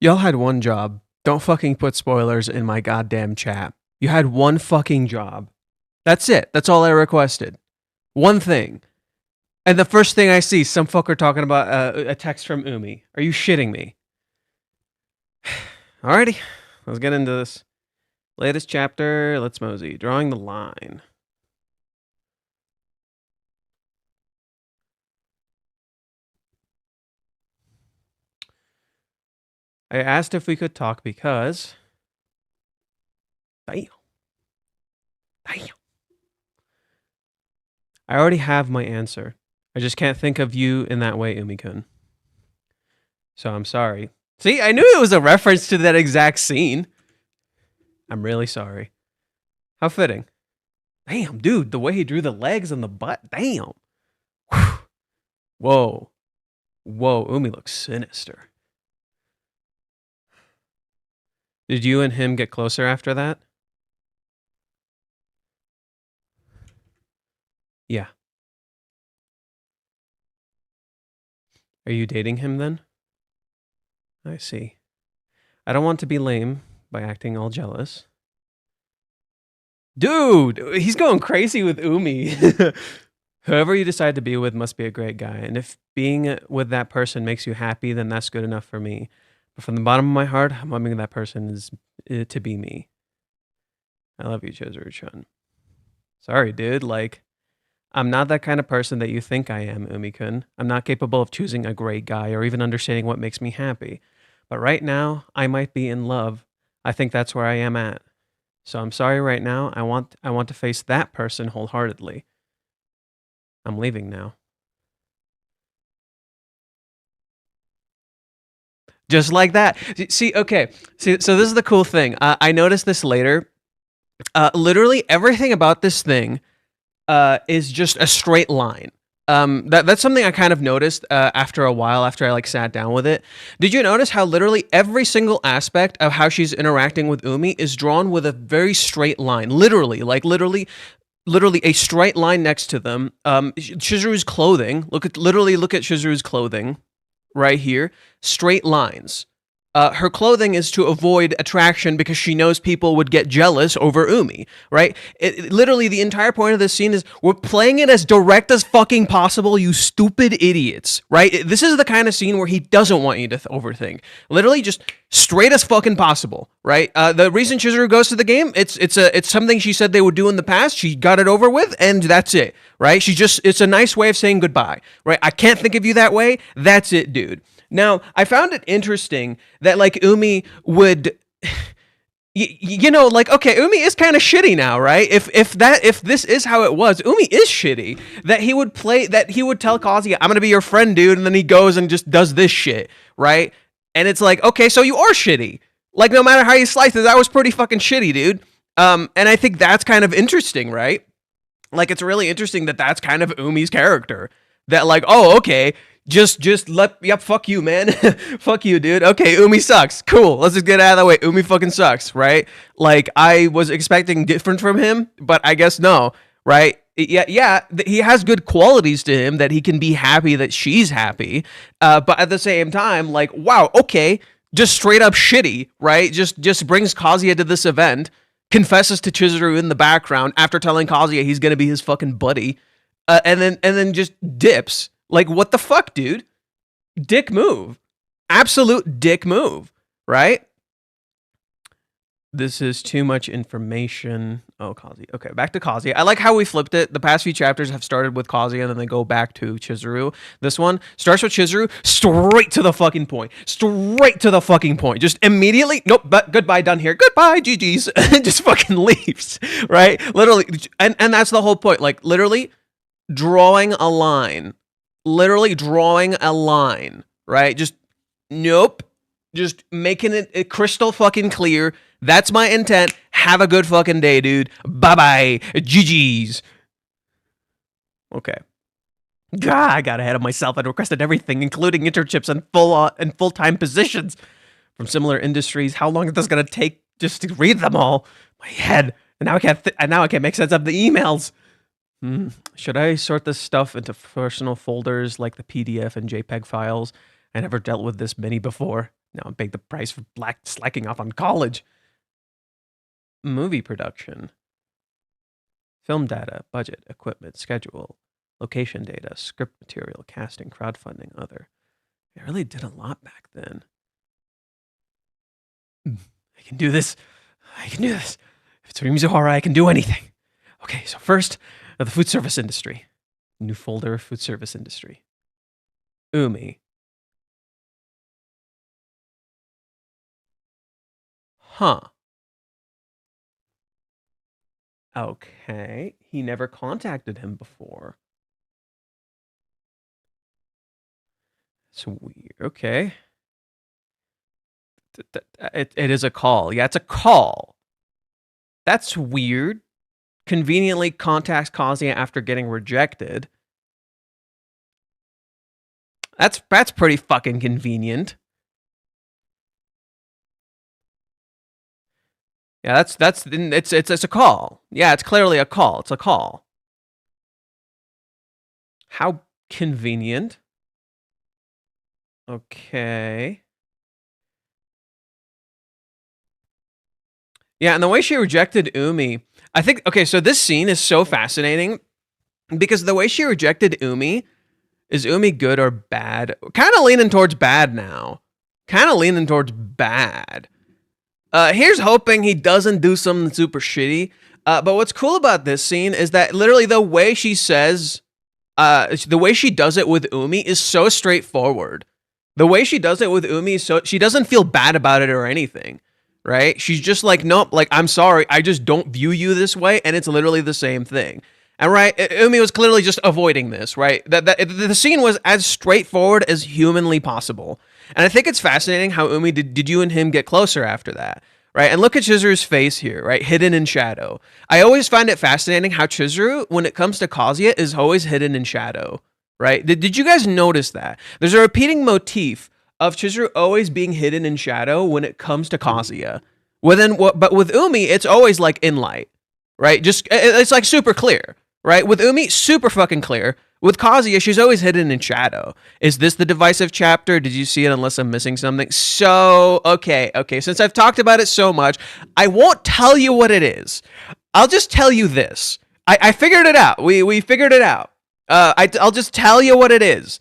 Y'all had one job. Don't fucking put spoilers in my goddamn chat. You had one fucking job. That's it. That's all I requested. One thing. And the first thing I see, some fucker talking about a text from Umi. Are you shitting me? Alrighty. Let's get into this. Latest chapter. Let's mosey. Drawing the line. I asked if we could talk because... Damn. I already have my answer. I just can't think of you in that way, Umi-kun. So I'm sorry. See, I knew it was a reference to that exact scene. I'm really sorry. How fitting. Damn, dude, the way he drew the legs and the butt. Damn. Whew. Whoa. Whoa, Umi looks sinister. Did you and him get closer after that? Yeah. Are you dating him then? I see. I don't want to be lame by acting all jealous. Dude, he's going crazy with Umi. Whoever you decide to be with must be a great guy. And if being with that person makes you happy, then that's good enough for me. But from the bottom of my heart, I'm hoping that person is to be me. I love you, Chizuru-chan. Sorry, dude. Like, I'm not that kind of person that you think I am, Umi-kun. I'm not capable of choosing a great guy or even understanding what makes me happy. But right now, I might be in love. I think that's where I am at. So I'm sorry right now. I want to face that person wholeheartedly. I'm leaving now. Just like that. See, okay. See, so this is the cool thing. I noticed this later. Literally everything about this thing is just a straight line. That's something I kind of noticed after a while, after I like sat down with it. Did you notice how literally every single aspect of how she's interacting with Umi is drawn with a very straight line? Literally a straight line next to them. Chizuru's clothing. Look at Chizuru's clothing right here. Straight lines. Her clothing is to avoid attraction because she knows people would get jealous over Umi, right? Literally, the entire point of this scene is we're playing it as direct as fucking possible, you stupid idiots, right? This is the kind of scene where he doesn't want you to overthink. Literally, just straight as fucking possible, right? The reason Chizuru goes to the game, it's something she said they would do in the past. She got it over with, and that's it, right? It's a nice way of saying goodbye, right? I can't think of you that way. That's it, dude. Now, I found it interesting that, like, Umi would, you know, like, okay, Umi is kind of shitty now, right? If this is how it was, Umi is shitty. That he would tell Kazuya, I'm gonna be your friend, dude, and then he goes and just does this shit, right? And it's like, okay, so you are shitty. Like, no matter how you slice it, that was pretty fucking shitty, dude. And I think that's kind of interesting, right? Like, it's really interesting that that's kind of Umi's character. That, like, oh, okay, fuck you, man. Fuck you, dude. Okay, Umi sucks. Cool. Let's just get out of the way. Umi fucking sucks, right? Like, I was expecting different from him, but I guess no, right? Yeah, he has good qualities to him that he can be happy that she's happy. But at the same time, like, wow, okay, just straight up shitty, right? Just brings Kazuya to this event, confesses to Chizuru in the background after telling Kazuya he's gonna be his fucking buddy, and then just dips. Like, what the fuck, dude? Dick move. Absolute dick move, right? This is too much information. Oh, Kazuya. Okay, back to Kazuya. I like how we flipped it. The past few chapters have started with Kazuya, and then they go back to Chizuru. This one starts with Chizuru, straight to the fucking point. Straight to the fucking point. Just immediately, nope, but goodbye, done here. Goodbye, GG's. Just fucking leaves, right? Literally, and that's the whole point. Like, literally drawing a line. Literally drawing a line, right? Just, nope. Just making it crystal fucking clear. That's my intent. Have a good fucking day, dude. Bye-bye. GG's. Okay. I got ahead of myself and requested everything, including internships and full-time positions from similar industries. How long is this gonna take just to read them all? My head. And now I can't make sense of the emails. Should I sort this stuff into personal folders like the PDF and JPEG files? I never dealt with this many before. Now I'm paying the price for slacking off on college. Movie production. Film data, budget, equipment, schedule, location data, script material, casting, crowdfunding, other. I really did a lot back then. I can do this. I can do this. If it's Mizuhara, I can do anything. Okay, so first, the food service industry. New folder, food service industry. Umi. Huh. Okay. He never contacted him before. It's weird. Okay. It is a call. Yeah, it's a call. That's weird. Conveniently contacts Kazuya after getting rejected. That's pretty fucking convenient. Yeah, it's a call. Yeah, it's clearly a call. It's a call. How convenient. Okay. Yeah, and the way she rejected Umi, I think, okay, so this scene is so fascinating because the way she rejected Umi, is Umi good or bad? Kind of leaning towards bad now. Kind of leaning towards bad. Here's hoping he doesn't do something super shitty. But what's cool about this scene is that literally the way she says, the way she does it with Umi is so straightforward. The way she does it with Umi is so, she doesn't feel bad about it or anything. Right? She's just like, nope, like, I'm sorry, I just don't view you this way, and it's literally the same thing. And right, Umi was clearly just avoiding this, right? The scene was as straightforward as humanly possible. And I think it's fascinating how Umi, did you and him get closer after that? Right? And look at Chizuru's face here, right? Hidden in shadow. I always find it fascinating how Chizuru, when it comes to Kazuya, is always hidden in shadow. Right? Did you guys notice that? There's a repeating motif of Chizuru always being hidden in shadow when it comes to Kazuya. But with Umi, it's always like in light, right? Just it's like super clear, right? With Umi, super fucking clear. With Kazuya, she's always hidden in shadow. Is this the divisive chapter? Did you see it unless I'm missing something? So, okay. Since I've talked about it so much, I won't tell you what it is. I'll just tell you this. I figured it out. We figured it out. I'll just tell you what it is.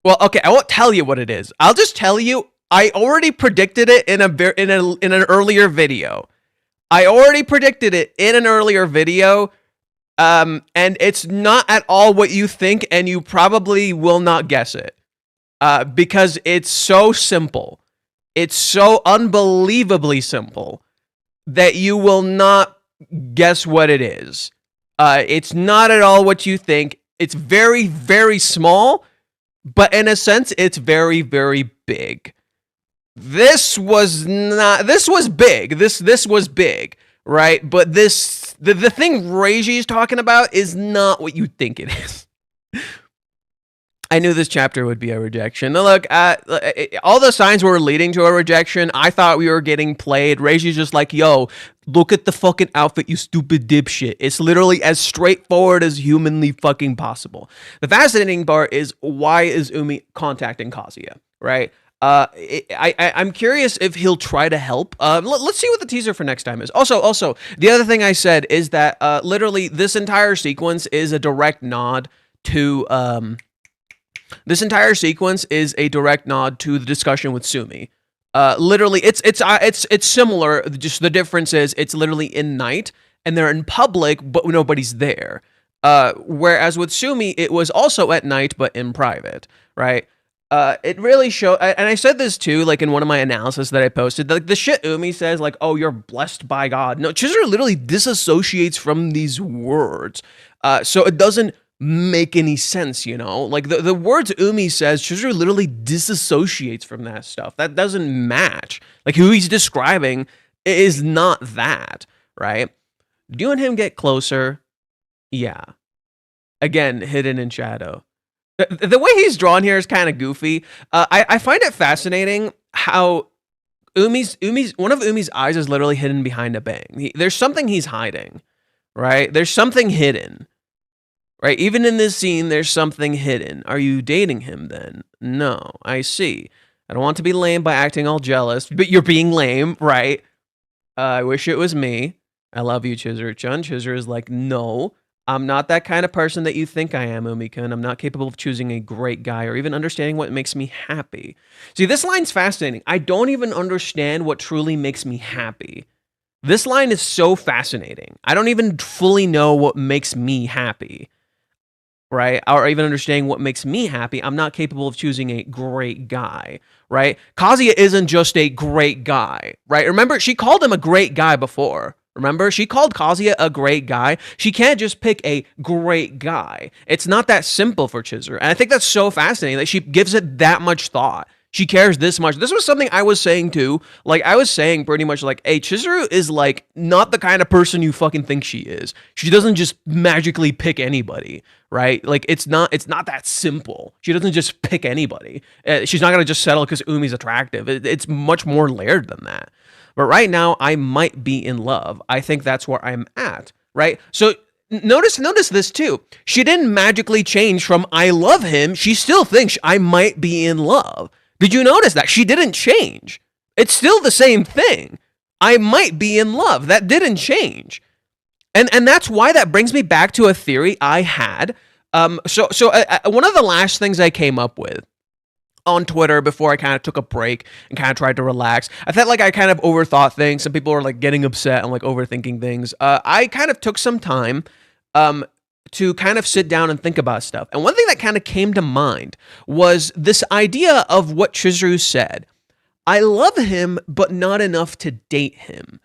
Well, okay, I won't tell you what it is. I'll just tell you I already predicted it in an earlier video. I already predicted it in an earlier video, and it's not at all what you think, and you probably will not guess it, because it's so simple. It's so unbelievably simple that you will not guess what it is. It's not at all what you think. It's very, very small. But in a sense, it's very, very big. This was big. This was big, right? But the thing Reiji's talking about is not what you think it is. I knew this chapter would be a rejection. Look, all the signs were leading to a rejection. I thought we were getting played. Reiji's just like, yo, look at the fucking outfit, you stupid dipshit. It's literally as straightforward as humanly fucking possible. The fascinating part is, why is Umi contacting Kazuya, right? I'm curious if he'll try to help. Let's see what the teaser for next time is. Also, the other thing I said is that literally this entire sequence is a direct nod to... This entire sequence is a direct nod to the discussion with Sumi. Literally, it's similar. Just the difference is it's literally in night and they're in public, but nobody's there. Whereas with Sumi, it was also at night but in private, right? It really showed, and I said this too, like in one of my analysis that I posted. Like the shit Umi says, like, "Oh, you're blessed by God." No, Chizuru literally disassociates from these words, so it doesn't make any sense, you know? Like the words Umi says, Chizuru literally disassociates from that stuff. That doesn't match. Like who he's describing is not that, right? Do you and him get closer? Yeah. Again, hidden in shadow. The way he's drawn here is kind of goofy. I find it fascinating how one of Umi's eyes is literally hidden behind a bang. There's something he's hiding, right? There's something hidden. right? Even in this scene, there's something hidden. Are you dating him then? No, I see. I don't want to be lame by acting all jealous, but you're being lame, right? I wish it was me. I love you, Chizuru-chan. Chizuru is like, no, I'm not that kind of person that you think I am, Umi-kun. I'm not capable of choosing a great guy or even understanding what makes me happy. See, this line's fascinating. I don't even understand what truly makes me happy. This line is so fascinating. I don't even fully know what makes me happy, right? Or even understanding what makes me happy. I'm not capable of choosing a great guy, right? Kazuya isn't just a great guy, right? Remember, she called him a great guy before. Remember, she called Kazuya a great guy. She can't just pick a great guy. It's not that simple for Chizuru. And I think that's so fascinating that she gives it that much thought. She cares this much. This was something I was saying too. Like, I was saying pretty much like, hey, Chizuru is like not the kind of person you fucking think she is. She doesn't just magically pick anybody, right? Like, it's not that simple. She doesn't just pick anybody. She's not gonna just settle because Umi's attractive. It's much more layered than that. But right now, I might be in love. I think that's where I'm at, right? So notice this too. She didn't magically change from I love him. She still thinks I might be in love. Did you notice that? She didn't change. It's still the same thing. I might be in love. That didn't change. And that's why that brings me back to a theory I had. So one of the last things I came up with on Twitter before I kind of took a break and kind of tried to relax. I felt like I kind of overthought things. Some people were like getting upset and like overthinking things. I kind of took some time to kind of sit down and think about stuff. And one thing that kind of came to mind was this idea of what Chizuru said. I love him, but not enough to date him.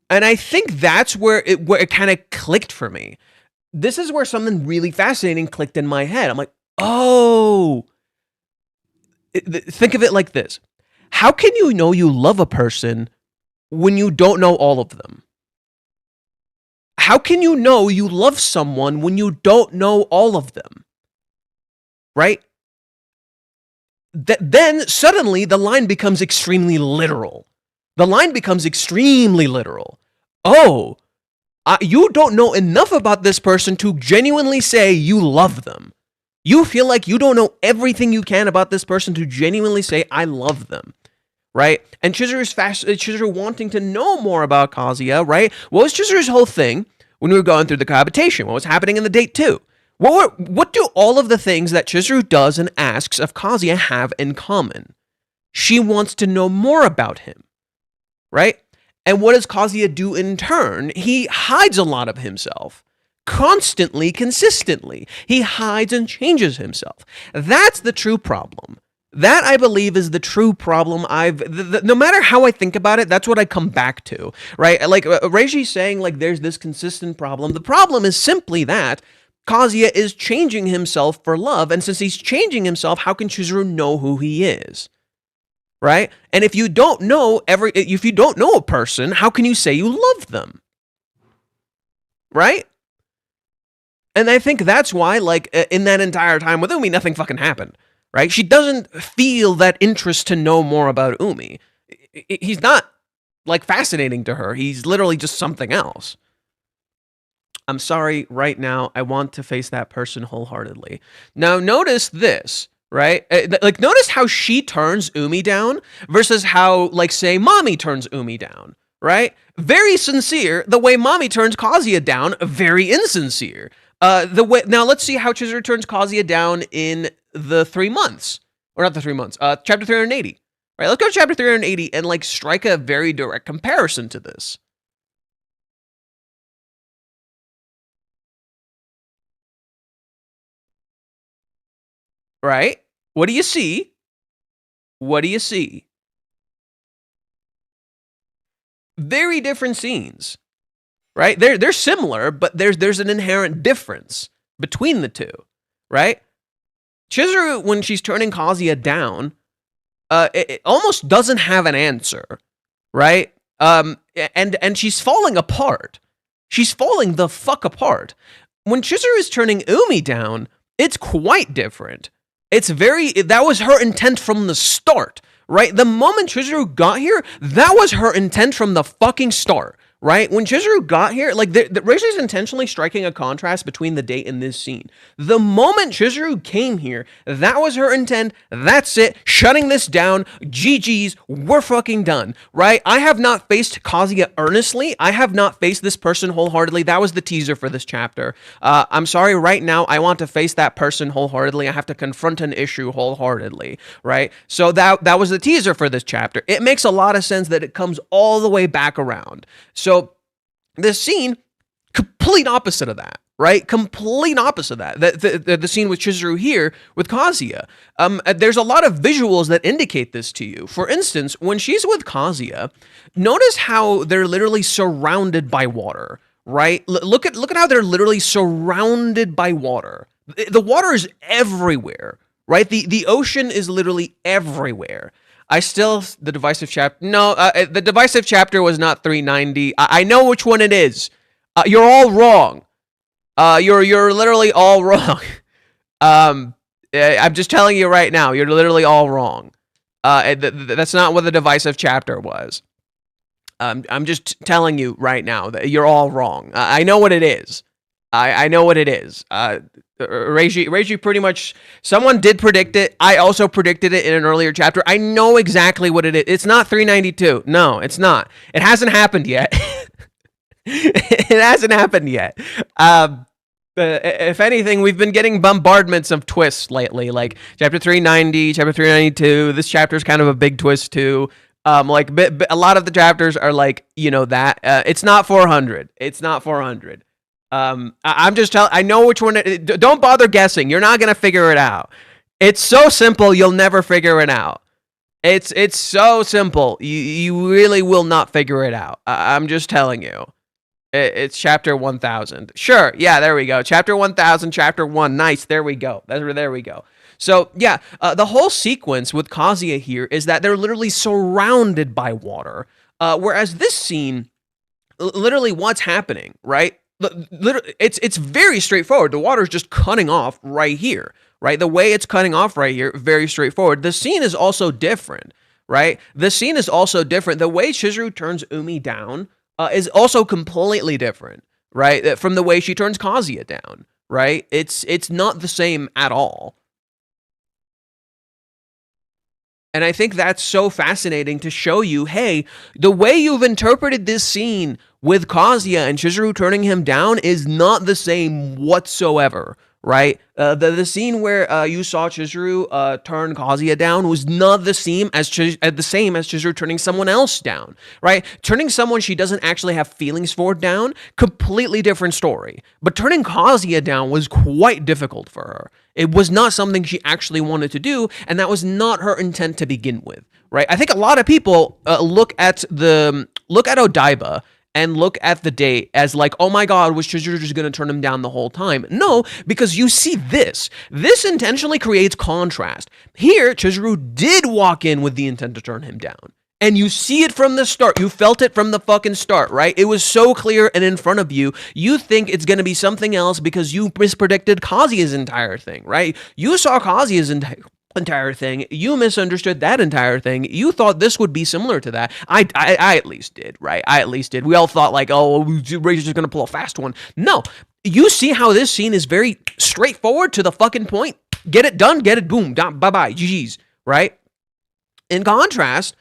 And I think that's where it kind of clicked for me. This is where something really fascinating clicked in my head. I'm like, oh, think of it like this. How can you know you love a person when you don't know all of them? How can you know you love someone when you don't know all of them? Right? Then suddenly the line becomes extremely literal. The line becomes extremely literal. Oh, you don't know enough about this person to genuinely say you love them. You feel like you don't know everything you can about this person to genuinely say, I love them. Right? And Chizuru wanting to know more about Kazuya, right? What was Chizuru's whole thing when we were going through the cohabitation? What was happening in the date too? What do all of the things that Chizuru does and asks of Kazuya have in common? She wants to know more about him, right? And what does Kazuya do in turn? He hides a lot of himself. Constantly, consistently. He hides and changes himself. That's the true problem. That, I believe, is the true problem. No matter how I think about it, that's what I come back to, right? Like, Reiji's saying, like, there's this consistent problem. The problem is simply that Kazuya is changing himself for love, and since he's changing himself, how can Chizuru know who he is? Right? And if you don't know a person, how can you say you love them? Right? And I think that's why, like, in that entire time with Umi, nothing fucking happened. Right? She doesn't feel that interest to know more about Umi. He's not, like, fascinating to her. He's literally just something else. I'm sorry, right now, I want to face that person wholeheartedly. Now, notice this, right? Like, notice how she turns Umi down versus how, like, say, Mommy turns Umi down, right? Very sincere. The way Mommy turns Kazuya down, very insincere. Now, let's see how Chizuru turns Kazuya down in the 3 months. Or not the 3 months. Chapter 380. Right, let's go to chapter 380 and, like, strike a very direct comparison to this. Right? What do you see? What do you see? Very different scenes. Right? They're similar, but there's an inherent difference between the two. Right? Chizuru, when she's turning Kazuya down, it almost doesn't have an answer. Right? And she's falling apart. She's falling the fuck apart. When Chizuru is turning Umi down, it's quite different. That was her intent from the start, right? The moment Chizuru got here, that was her intent from the fucking start, right? When Chizuru got here, like, Reishi's intentionally striking a contrast between the date and this scene. The moment Chizuru came here, that was her intent. That's it. Shutting this down. GG's. We're fucking done, right? I have not faced Kazuya earnestly. I have not faced this person wholeheartedly. That was the teaser for this chapter. I'm sorry, right now, I want to face that person wholeheartedly. I have to confront an issue wholeheartedly, right? So that was the teaser for this chapter. It makes a lot of sense that it comes all the way back around. So this scene, complete opposite of that, right? Complete opposite of that. The scene with Chizuru here with Kazuya. There's a lot of visuals that indicate this to you. For instance, when she's with Kazuya, notice how they're literally surrounded by water, right? Look at how they're literally surrounded by water. The water is everywhere, right? The ocean is literally everywhere. The divisive chapter. No, the divisive chapter was not 390. I know which one it is. You're all wrong. You're literally all wrong. I'm just telling you right now. You're literally all wrong. That's not what the divisive chapter was. I'm just telling you right now that you're all wrong. I know what it is. I know what it is. Reiji pretty much, someone did predict it. I also predicted it in an earlier chapter. I know exactly what it is. It's not 392. No, it's not. It hasn't happened yet. It hasn't happened yet. If anything, we've been getting bombardments of twists lately, like chapter 390, chapter 392. This chapter is kind of a big twist too. A lot of the chapters are like, that. It's not 400. It's not 400. I'm just telling. I know which one. Don't bother guessing. You're not gonna figure it out. It's so simple. You'll never figure it out. It's so simple. You really will not figure it out. I'm just telling you. It's chapter 1000. Sure. Yeah. There we go. Chapter 1000. Chapter 1. Nice. There we go. There we go. So yeah, the whole sequence with Kazuya here is that they're literally surrounded by water, whereas this scene, literally, what's happening, right? It's very straightforward. The water's just cutting off right here, right? The way it's cutting off right here, very straightforward. The scene is also different, right? The scene is also different. The way Chizuru turns Umi down is also completely different, right? From the way she turns Kazuya down, right? It's not the same at all. And I think that's so fascinating to show you, hey, the way you've interpreted this scene with Kazuya and Chizuru turning him down is not the same whatsoever, right? The scene where you saw Chizuru turn Kazuya down was not the same as Chizuru turning someone else down, right? Turning someone she doesn't actually have feelings for down, completely different story. But turning Kazuya down was quite difficult for her. It was not something she actually wanted to do, and that was not her intent to begin with, right? I think a lot of people look at Odaiba and look at the date as like, oh my god, was Chizuru just going to turn him down the whole time? No, because you see this. This intentionally creates contrast. Here, Chizuru did walk in with the intent to turn him down. And you see it from the start. You felt it from the fucking start, right? It was so clear and in front of you. You think it's going to be something else because you mispredicted Kazuya's entire thing, right? You saw Kazuya's entire thing. You misunderstood that entire thing. You thought this would be similar to that. I at least did, right? I at least did. We all thought like, oh, Ray's just going to pull a fast one. No. You see how this scene is very straightforward to the fucking point. Get it done, get it, boom, bye-bye, GG's, right? In contrast,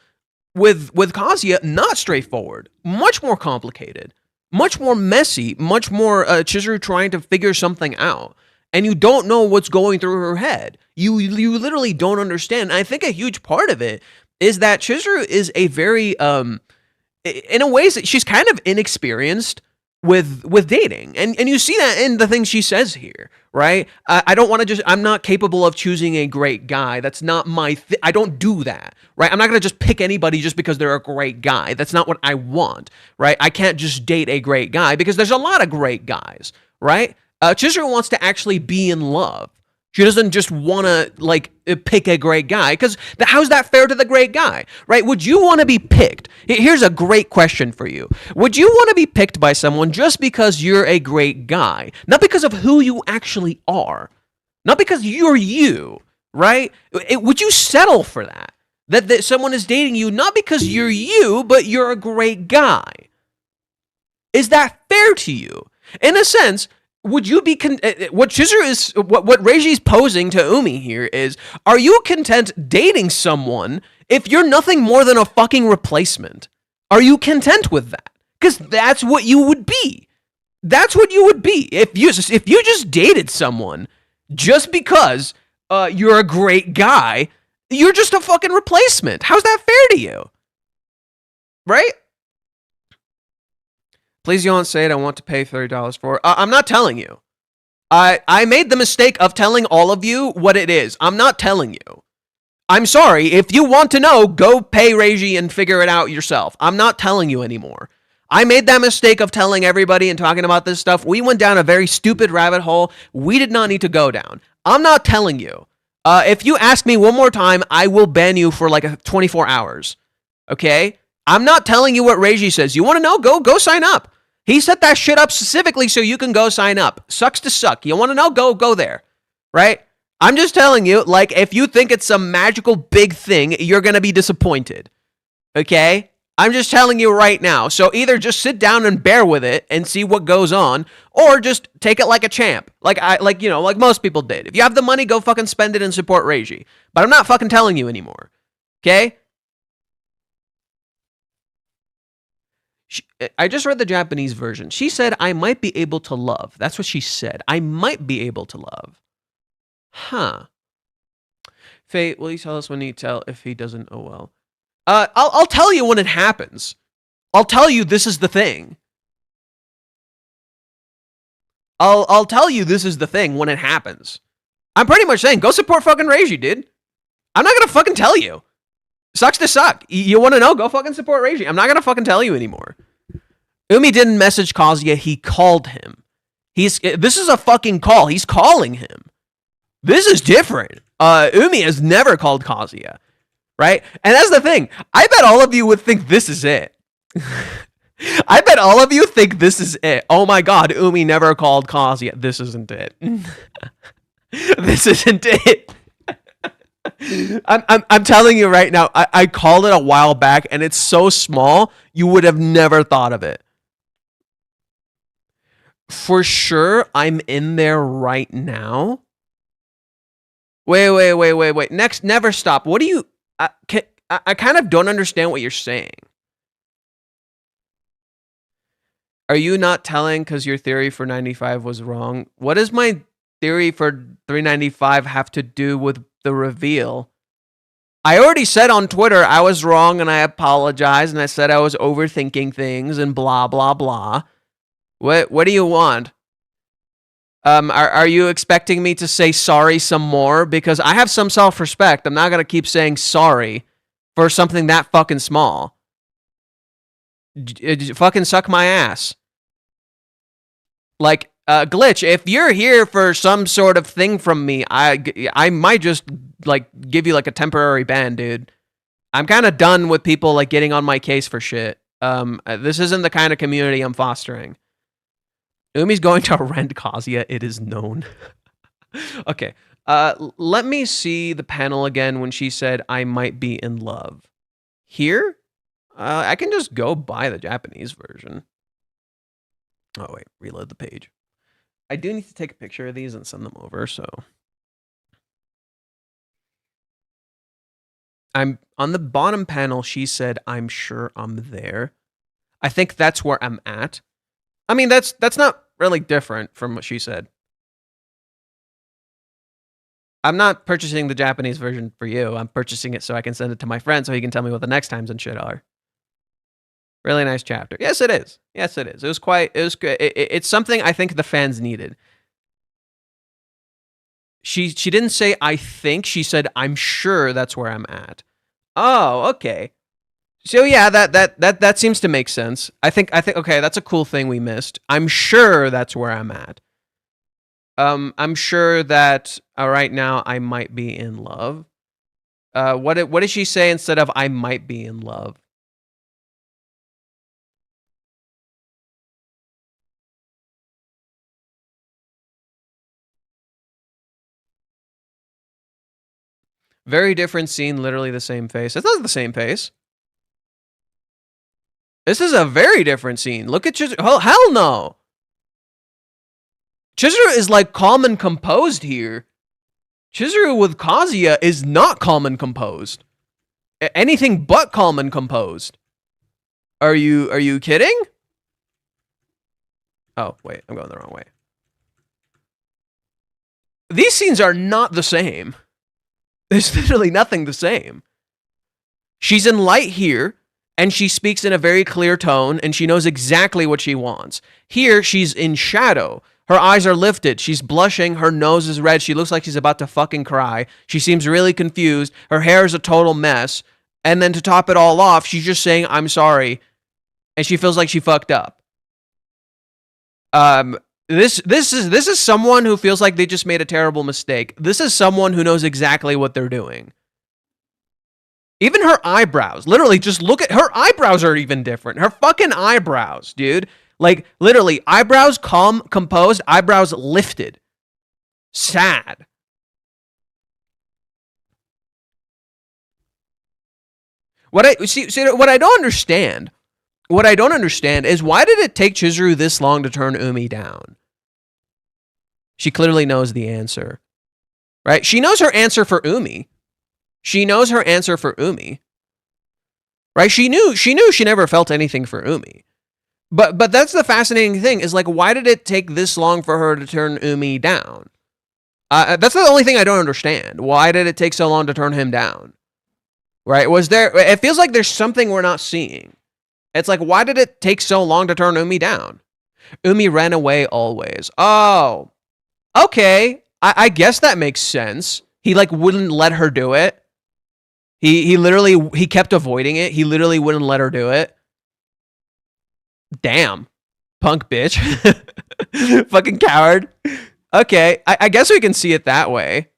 with Kazuya, not straightforward, much more complicated, much more messy, much more Chizuru trying to figure something out, and you don't know what's going through her head. You literally don't understand. And I think a huge part of it is that Chizuru is a very, in a way, she's kind of inexperienced with dating, and you see that in the things she says here, right? I'm not capable of choosing a great guy. That's not my I don't do that, right? I'm not gonna just pick anybody just because they're a great guy. That's not what I want, right? I can't just date a great guy because there's a lot of great guys, right? Chizuru wants to actually be in love. She doesn't just want to, like, pick a great guy, because how's that fair to the great guy, right? Would you want to be picked? Here's a great question for you. Would you want to be picked by someone just because you're a great guy? Not because of who you actually are. Not because you're you, right? Would you settle for that? That someone is dating you not because you're you, but you're a great guy? Is that fair to you? In a sense, would you be what Chizuru is what Reiji's posing to Umi here is, are you content dating someone if you're nothing more than a fucking replacement? Are you content with that? Because that's what you would be. That's what you would be if you just dated someone just because you're a great guy. You're just a fucking replacement. How's that fair to you? Right? Please don't say it. I want to pay $30 for it. I'm not telling you. I made the mistake of telling all of you what it is. I'm not telling you. I'm sorry. If you want to know, go pay Reiji and figure it out yourself. I'm not telling you anymore. I made that mistake of telling everybody and talking about this stuff. We went down a very stupid rabbit hole we did not need to go down. I'm not telling you. If you ask me one more time, I will ban you for like 24 hours. Okay? I'm not telling you what Reiji says. You want to know? Go sign up. He set that shit up specifically so you can go sign up. Sucks to suck. You want to know? Go there. Right? I'm just telling you, like, if you think it's some magical big thing, you're going to be disappointed. Okay? I'm just telling you right now. So either just sit down and bear with it and see what goes on, or just take it like a champ. Like most people did. If you have the money, go fucking spend it and support Reiji. But I'm not fucking telling you anymore. Okay? I just read the Japanese version. She said, I might be able to love. That's what she said. I might be able to love. Huh. Fate, will you tell us when you tell if he doesn't? Oh, well. I'll tell you when it happens. I'll tell you this is the thing. I'll tell you this is the thing when it happens. I'm pretty much saying, go support fucking Reiji, dude. I'm not gonna fucking tell you. Sucks to suck. You want to know? Go fucking support Reiji. I'm not gonna fucking tell you anymore. Umi didn't message Kazuya. He called him. This is a fucking call. He's calling him. This is different. Umi has never called Kazuya, right? And that's the thing. I bet all of you would think this is it. I bet all of you think this is it. Oh my god, Umi never called Kazuya. This isn't it. This isn't it. I'm telling you right now, I called it a while back, and it's so small, you would have never thought of it. For sure, I'm in there right now. Wait. Next, never stop. What do you... I kind of don't understand what you're saying. Are you not telling because your theory for 95 was wrong? What does my theory for 395 have to do with the reveal? I already said on Twitter I was wrong and I apologize, and I said I was overthinking things and blah blah blah. What do you want? Are you expecting me to say sorry some more? Because I have some self-respect. I'm not gonna keep saying sorry for something that fucking small. Fucking suck my ass. Like, Glitch, if you're here for some sort of thing from me, I might just, like, give you, like, a temporary ban, dude. I'm kind of done with people, like, getting on my case for shit. This isn't the kind of community I'm fostering. Umi's going to rent Kazuya, it is known. Okay, let me see the panel again when she said, I might be in love. Here? I can just go buy the Japanese version. Oh, wait. Reload the page. I do need to take a picture of these and send them over, so... I'm on the bottom panel, she said, I'm sure I'm there. I think that's where I'm at. I mean, that's not really different from what she said. I'm not purchasing the Japanese version for you. I'm purchasing it so I can send it to my friend so he can tell me what the next times and shit are. Really nice chapter. Yes, it is. Yes, it is. It was good. It's something I think the fans needed. She didn't say I think. She said I'm sure that's where I'm at. Oh, okay. So yeah, that seems to make sense. I think okay, that's a cool thing we missed. I'm sure that's where I'm at. I'm sure that right now I might be in love. What did she say instead of I might be in love? Very different scene, literally the same face. It's not the same face. This is a very different scene. Look at Chizuru. Oh, hell no. Chizuru is like calm and composed here. Chizuru with Kazuya is not calm and composed. Anything but calm and composed. Are you kidding? Oh, wait, I'm going the wrong way. These scenes are not the same. There's literally nothing the same. She's in light here, and she speaks in a very clear tone, and she knows exactly what she wants. Here, she's in shadow. Her eyes are lifted. She's blushing. Her nose is red. She looks like she's about to fucking cry. She seems really confused. Her hair is a total mess. And then to top it all off, she's just saying, I'm sorry. And she feels like she fucked up. This is someone who feels like they just made a terrible mistake. This is someone who knows exactly what they're doing. Even her eyebrows. Literally, just look at her eyebrows are even different. Her fucking eyebrows, dude. Like, literally, eyebrows calm, composed, eyebrows lifted. Sad. What I don't understand is why did it take Chizuru this long to turn Umi down? She clearly knows the answer. Right? She knows her answer for Umi. She knows her answer for Umi. Right? She knew she never felt anything for Umi. But that's the fascinating thing is like, why did it take this long for her to turn Umi down? That's the only thing I don't understand. Why did it take so long to turn him down? Right? It feels like there's something we're not seeing. It's like, why did it take so long to turn Umi down? Umi ran away always. Oh, okay. I guess that makes sense. He like wouldn't let her do it. He kept avoiding it. He literally wouldn't let her do it. Damn. Punk bitch. Fucking coward. Okay, I guess we can see it that way.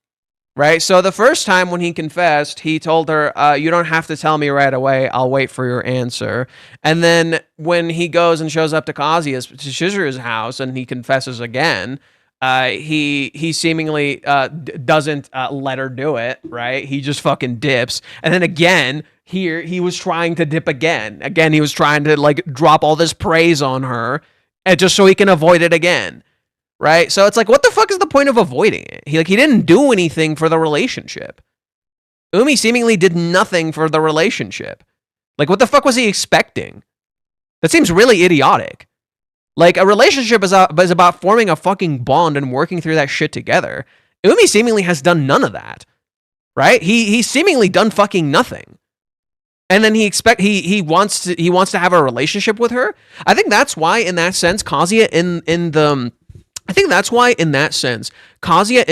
Right? So the first time when he confessed, he told her, you don't have to tell me right away. I'll wait for your answer. And then when he goes and shows up to Chizuru's house and he confesses again, he seemingly doesn't let her do it, right? He just fucking dips. And then again, here, he was trying to dip again. Again, he was trying to like drop all this praise on her and just so he can avoid it again. Right? So it's like, what the fuck is the point of avoiding it? He didn't do anything for the relationship. Umi seemingly did nothing for the relationship. Like, what the fuck was he expecting? That seems really idiotic. Like, a relationship is about forming a fucking bond and working through that shit together. Umi seemingly has done none of that. Right? He's seemingly done fucking nothing. And then he wants to have a relationship with her. I think that's why, in that sense, Kazuya in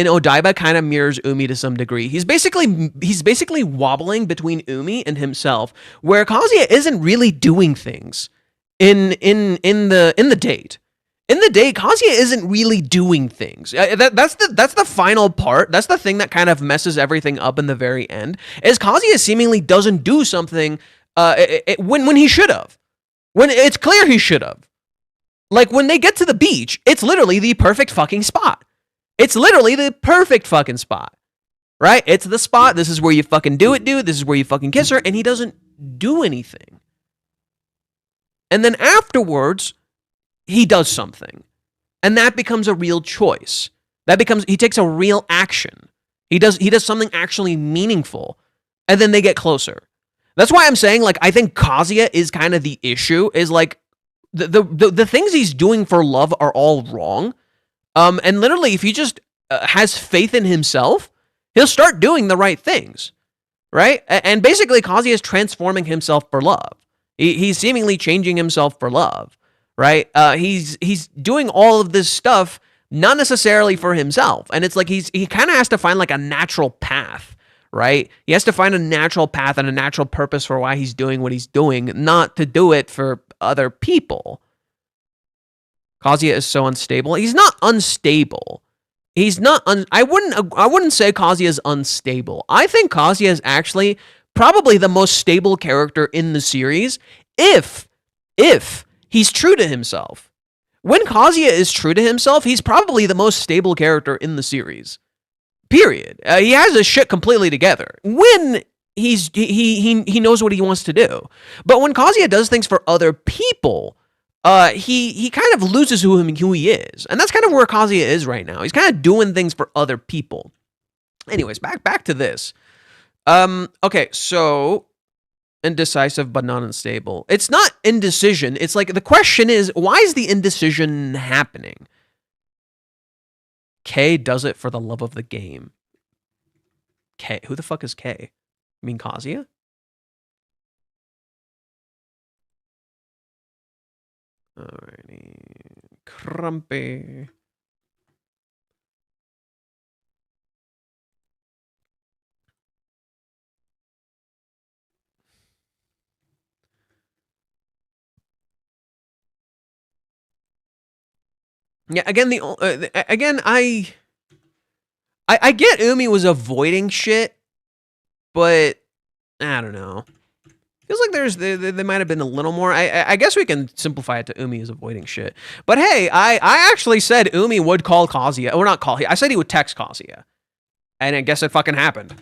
Odaiba kind of mirrors Umi to some degree. He's basically wobbling between Umi and himself, where Kazuya isn't really doing things in the date. In the date, Kazuya isn't really doing things. That's the final part. That's the thing that kind of messes everything up in the very end. Is Kazuya seemingly doesn't do something when he should have. When it's clear he should have. Like, when they get to the beach, it's literally the perfect fucking spot. It's literally the perfect fucking spot. Right? It's the spot. This is where you fucking do it, dude. This is where you fucking kiss her. And he doesn't do anything. And then afterwards, he does something. And that becomes a real choice. He takes a real action. He does something actually meaningful. And then they get closer. That's why I'm saying, like, I think Kazuya is kind of the issue, is like, the things he's doing for love are all wrong. And literally, if he just has faith in himself, he'll start doing the right things, right? And basically, Kazuya is transforming himself for love. He's seemingly changing himself for love, right? He's doing all of this stuff not necessarily for himself, and it's like he kind of has to find like a natural path. Right? He has to find a natural path and a natural purpose for why he's doing what he's doing, not to do it for other people. Kazuya is so unstable. He's not unstable. He's not I wouldn't say Kazuya is unstable. I think Kazuya is actually probably the most stable character in the series if he's true to himself. When Kazuya is true to himself, he's probably the most stable character in the series. Period. He has his shit completely together. When he knows what he wants to do. But when Kazuya does things for other people, he kind of loses who he is, and that's kind of where Kazuya is right now. He's kind of doing things for other people. Anyways, back to this. Okay, so indecisive but not unstable. It's not indecision. It's like the question is, why is the indecision happening? K does it for the love of the game. K, who the fuck is K? You mean Kazuya? Alrighty, Crumpy. Yeah, again, I get Umi was avoiding shit, but I don't know. Feels like there might have been a little more. I guess we can simplify it to Umi is avoiding shit. But hey, I actually said Umi would call Kazuya, or not call. I said he would text Kazuya, and I guess it fucking happened.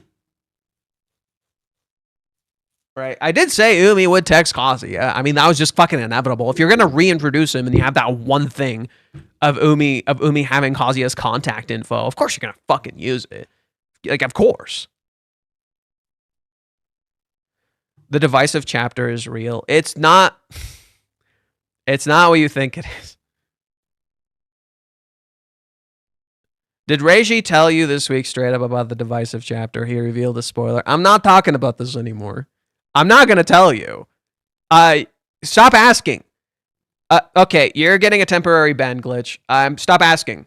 Right, I did say Umi would text Kazuya. I mean, that was just fucking inevitable. If you're gonna reintroduce him and you have that one thing of Umi having Kazuya's contact info, of course you're gonna fucking use it. Like, of course. The divisive chapter is real. It's not. It's not what you think it is. Did Reiji tell you this week straight up about the divisive chapter? He revealed a spoiler. I'm not talking about this anymore. I'm not going to tell you. Stop asking. Okay, you're getting a temporary ban glitch. Stop asking.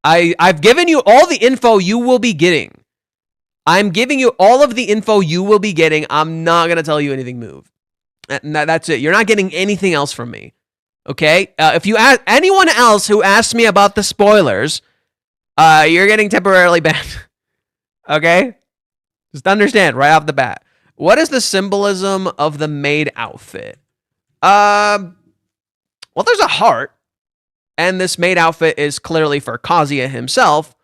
I've given you all the info you will be getting. I'm giving you all of the info you will be getting. I'm not going to tell you anything moved. That's it. You're not getting anything else from me. Okay? If you ask anyone else who asks me about the spoilers, you're getting temporarily banned. Okay? Just understand right off the bat. What is the symbolism of the maid outfit? Well, there's a heart, and this maid outfit is clearly for Kazuya himself.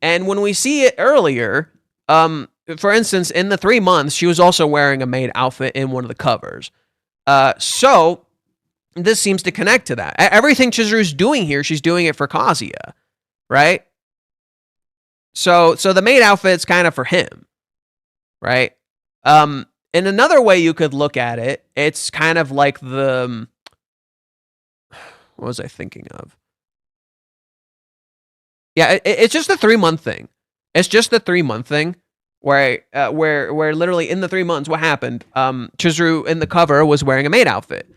And when we see it earlier, for instance, in the 3 months, she was also wearing a maid outfit in one of the covers. So this seems to connect to that. Everything Chizuru's doing here, she's doing it for Kazuya, right? So the maid outfit's kind of for him, right? In another way you could look at it, it's kind of like the, what was I thinking of? Yeah, it's just a 3 month thing. It's just a 3 month thing where literally in the 3 months, what happened? Chizuru in the cover was wearing a maid outfit,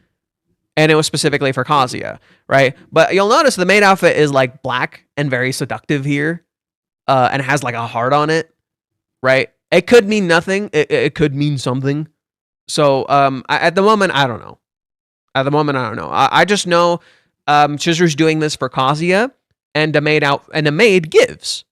and it was specifically for Kazuya, right? But you'll notice the maid outfit is like black and very seductive here, and has like a heart on it, right? It could mean nothing. It could mean something. So at the moment, I don't know. I just know Chizuru's doing this for Kazuya, and a maid gives,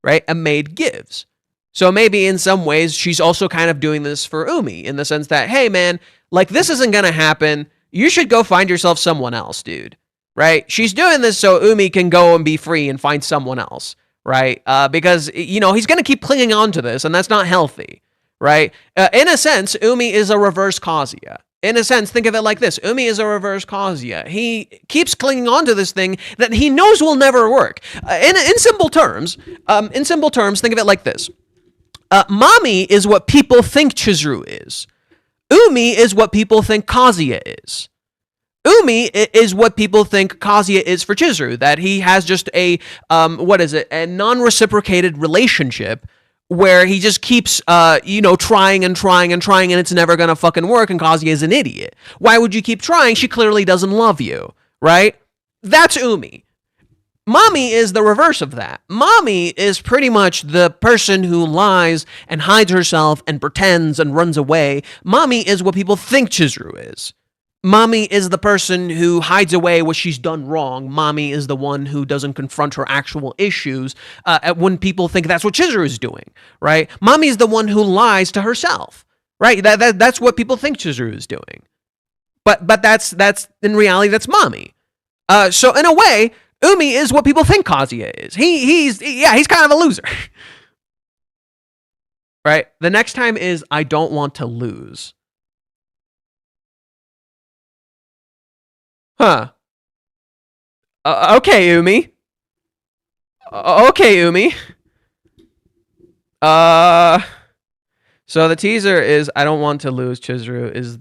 right? A maid gives. So maybe in some ways she's also kind of doing this for Umi in the sense that, hey man, like this isn't gonna happen. You should go find yourself someone else, dude. Right? She's doing this so Umi can go and be free and find someone else. Right? Because, you know, he's going to keep clinging on to this, and that's not healthy, right? In a sense, Umi is a reverse Kazuya. In a sense, think of it like this. Umi is a reverse Kazuya. He keeps clinging on to this thing that he knows will never work. In simple terms, think of it like this. Mami is what people think Chizuru is. Umi is what people think Kazuya is. Umi is what people think Kazuya is for Chizuru, that he has just a, a non-reciprocated relationship where he just keeps, trying and trying and trying, and it's never gonna fucking work, and Kazuya is an idiot. Why would you keep trying? She clearly doesn't love you, right? That's Umi. Mami is the reverse of that. Mami is pretty much the person who lies and hides herself and pretends and runs away. Mami is what people think Chizuru is. Mami is the person who hides away what she's done wrong. Mami is the one who doesn't confront her actual issues when people think that's what Chizuru is doing, right? Mami is the one who lies to herself, right? That's what people think Chizuru is doing. But that's in reality, that's Mami. So in a way, Umi is what people think Kazuya is. He's kind of a loser. right? The next time is I don't want to lose. Huh. Okay, Umi. Okay, Umi. So the teaser is I don't want to lose. Chizuru is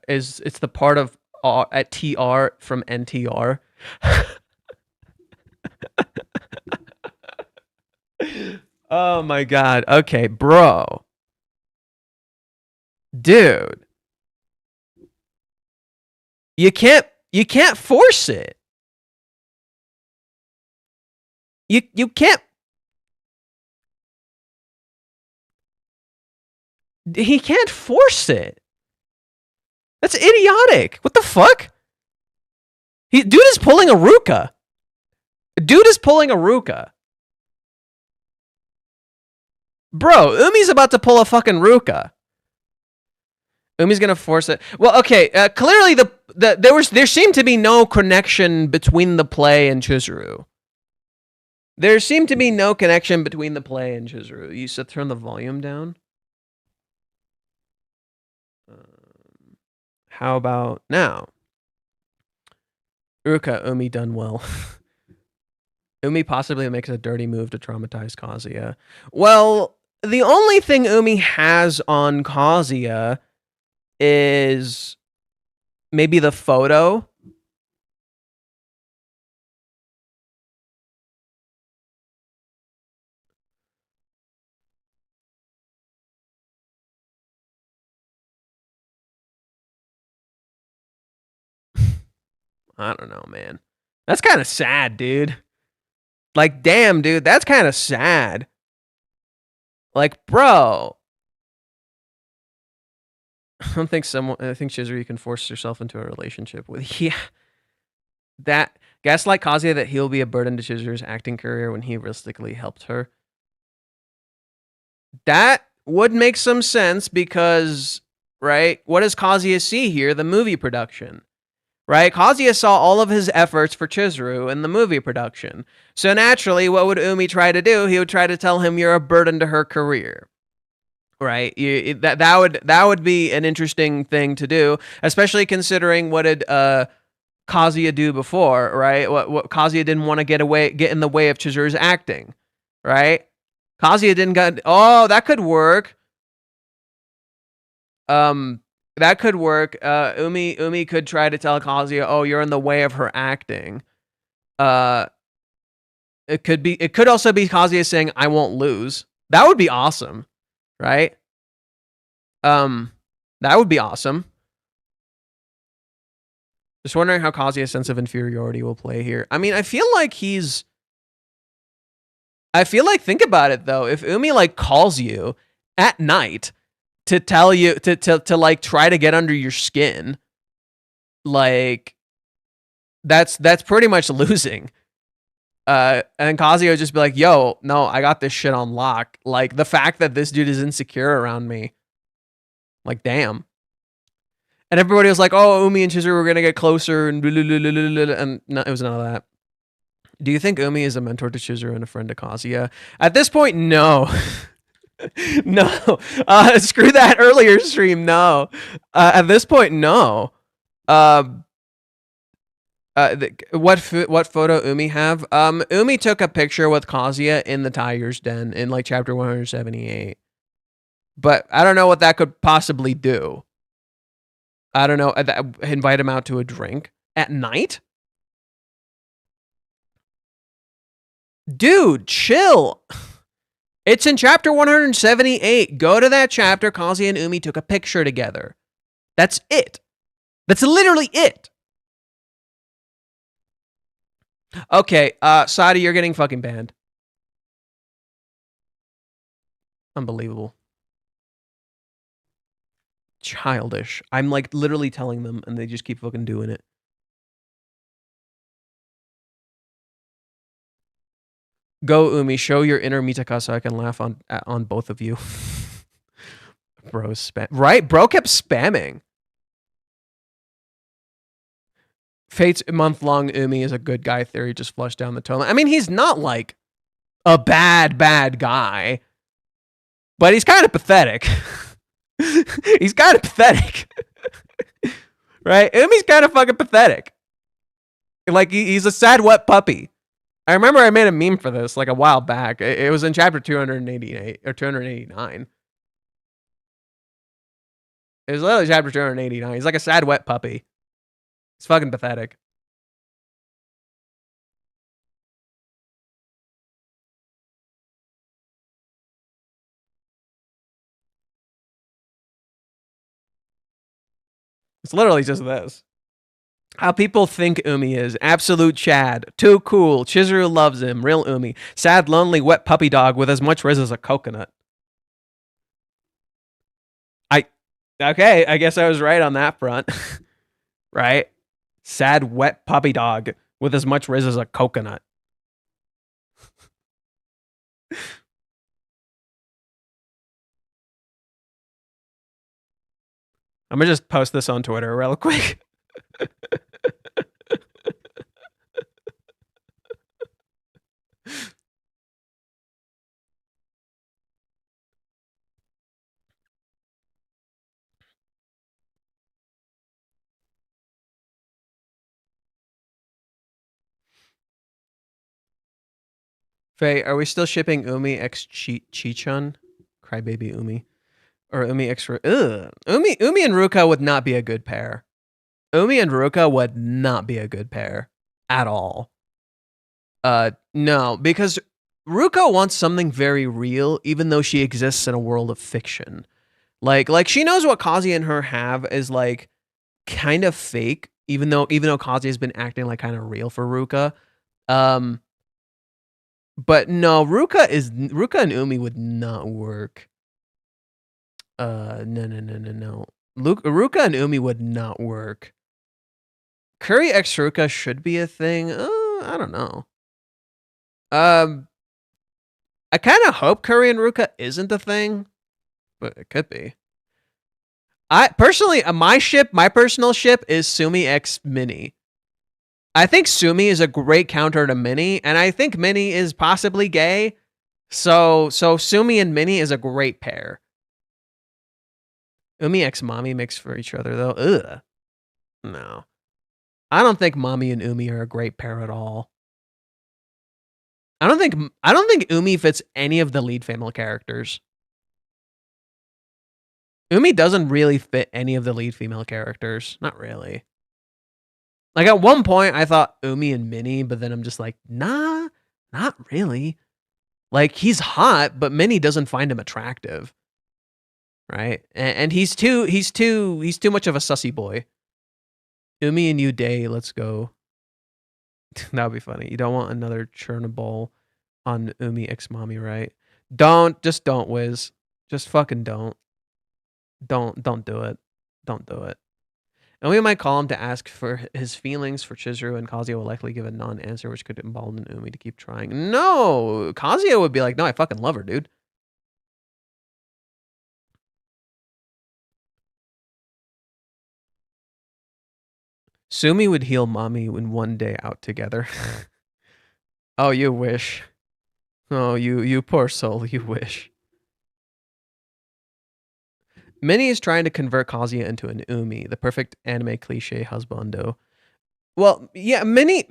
it's the part of at TR from NTR. Oh my god. Okay, bro. Dude. You can't force it. You can't. He can't force it. That's idiotic. What the fuck? Dude is pulling a Ruka. Dude is pulling a Ruka. Bro, Umi's about to pull a fucking Ruka. Umi's gonna force it. Well, okay. Clearly, there seemed to be no connection between the play and Chizuru. There seemed to be no connection between the play and Chizuru. You should turn the volume down. How about now? Ruka, Umi done well. Umi possibly makes a dirty move to traumatize Kazuya. Well, the only thing Umi has on Kazuya is maybe the photo. I don't know, man. That's kind of sad, dude. Like, damn, dude, that's kind of sad. Like, bro. I think Chizuru can force herself into a relationship with. Yeah. That gaslight Kazuya that he'll be a burden to Chizuru's acting career when he realistically helped her. That would make some sense because, right? What does Kazuya see here? The movie production. Right? Kazuya saw all of his efforts for Chizuru in the movie production. So naturally, what would Umi try to do? He would try to tell him you're a burden to her career. Right? That would be an interesting thing to do, especially considering what did Kazuya do before, right? What Kazuya didn't want to get in the way of Chizuru's acting, right? Kazuya didn't get. Oh, that could work. That could work. Umi could try to tell Kazuya, "Oh, you're in the way of her acting." It could also be Kazuya saying, "I won't lose." That would be awesome, right? That would be awesome. Just wondering how Kazuya's sense of inferiority will play here. I mean, I feel like think about it though. If Umi like calls you at night to tell you to like try to get under your skin, like that's pretty much losing. And Kazuya would just be like, yo, no, I got this shit on lock. Like the fact that this dude is insecure around me, like damn. And everybody was like, oh, Umi and Chizuru were gonna get closer and and no, it was none of that. Do you think Umi is a mentor to Chizuru and a friend to Kazuya? At this point, no. No, screw that earlier stream. No, at this point, no. What photo Umi have? Umi took a picture with Kazuya in the Tiger's Den in like chapter 178. But I don't know what that could possibly do. I don't know. Invite him out to a drink at night? Dude, chill. It's in chapter 178. Go to that chapter. Kazuya and Umi took a picture together. That's it. That's literally it. Okay, Sadi, you're getting fucking banned. Unbelievable. Childish. I'm like literally telling them and they just keep fucking doing it. Go, Umi, show your inner Mitaka so I can laugh on both of you. Bro, spam. Right? Bro kept spamming. Fate's month-long Umi is a good guy theory just flushed down the toilet. I mean, he's not like a bad guy. but he's kind of pathetic. He's kind of pathetic. Right? Umi's kind of fucking pathetic. Like, he's a sad, wet puppy. I remember I made a meme for this like a while back. It was in chapter 288 or 289. It was literally chapter 289. He's like a sad, wet puppy. It's fucking pathetic. It's literally just this. How people think Umi is. Absolute Chad. Too cool. Chizuru loves him. Real Umi. Sad, lonely, wet puppy dog with as much riz as a coconut. Okay, I guess I was right on that front. Right? Sad, wet puppy dog with as much riz as a coconut. I'm gonna just post this on Twitter real quick. Faye, are we still shipping Umi x Chichun? Crybaby Umi. Or Umi x... Umi and Ruka would not be a good pair. Umi and Ruka would not be a good pair. At all. No, because Ruka wants something very real, even though she exists in a world of fiction. Like she knows what Kazuya and her have is like kind of fake, even though Kazuya has been acting like kind of real for Ruka. But no, Ruka and Umi would not work. No. Ruka and Umi would not work. Curry x Ruka should be a thing. I don't know. I kind of hope Curry and Ruka isn't a thing, but it could be. I personally, my personal ship is Sumi x Minnie. I think Sumi is a great counter to Minnie, and I think Minnie is possibly gay. So Sumi and Minnie is a great pair. Umi x Mommy mix for each other though. Ugh. No. I don't think Mommy and Umi are a great pair at all. I don't think Umi fits any of the lead female characters. Umi doesn't really fit any of the lead female characters. Not really. Like at one point I thought Umi and Minnie, but then I'm just like, nah, not really. Like he's hot, but Minnie doesn't find him attractive. Right? And he's too much of a sussy boy. Umi and you day, let's go. That would be funny. You don't want another Chernobyl on Umi x Mommy, right? Don't Wiz. Just fucking don't. Don't do it. Don't do it. And we might call him to ask for his feelings for Chizuru, and Kazuya will likely give a non-answer, which could embolden Umi to keep trying. No! Kazuya would be like, no, I fucking love her, dude. Sumi would heal Mommy in one day out together. Oh, you wish. Oh, you poor soul, you wish. Minnie is trying to convert Kazuya into an Umi, the perfect anime cliche husbando. Well, yeah, Minnie,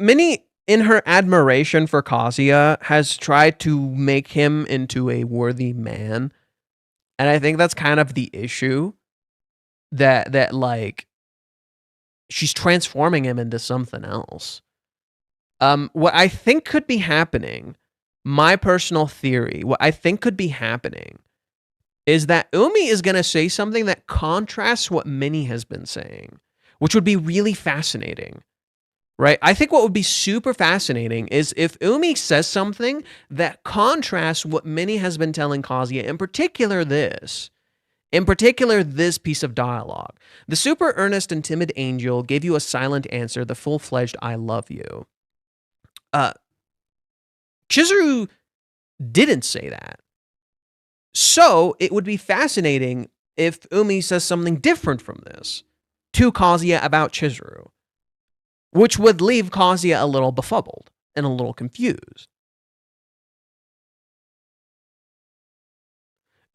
in her admiration for Kazuya, has tried to make him into a worthy man. And I think that's kind of the issue. That like she's transforming him into something else. What I think could be happening, my personal theory, what I think could be happening is that Umi is going to say something that contrasts what Minnie has been saying, which would be really fascinating, right? I think what would be super fascinating is if Umi says something that contrasts what Minnie has been telling Kazuya, in particular this piece of dialogue. The super earnest and timid angel gave you a silent answer, the full-fledged I love you. Chizuru didn't say that. So it would be fascinating if Umi says something different from this to Kazuya about Chizuru, which would leave Kazuya a little befuddled and a little confused.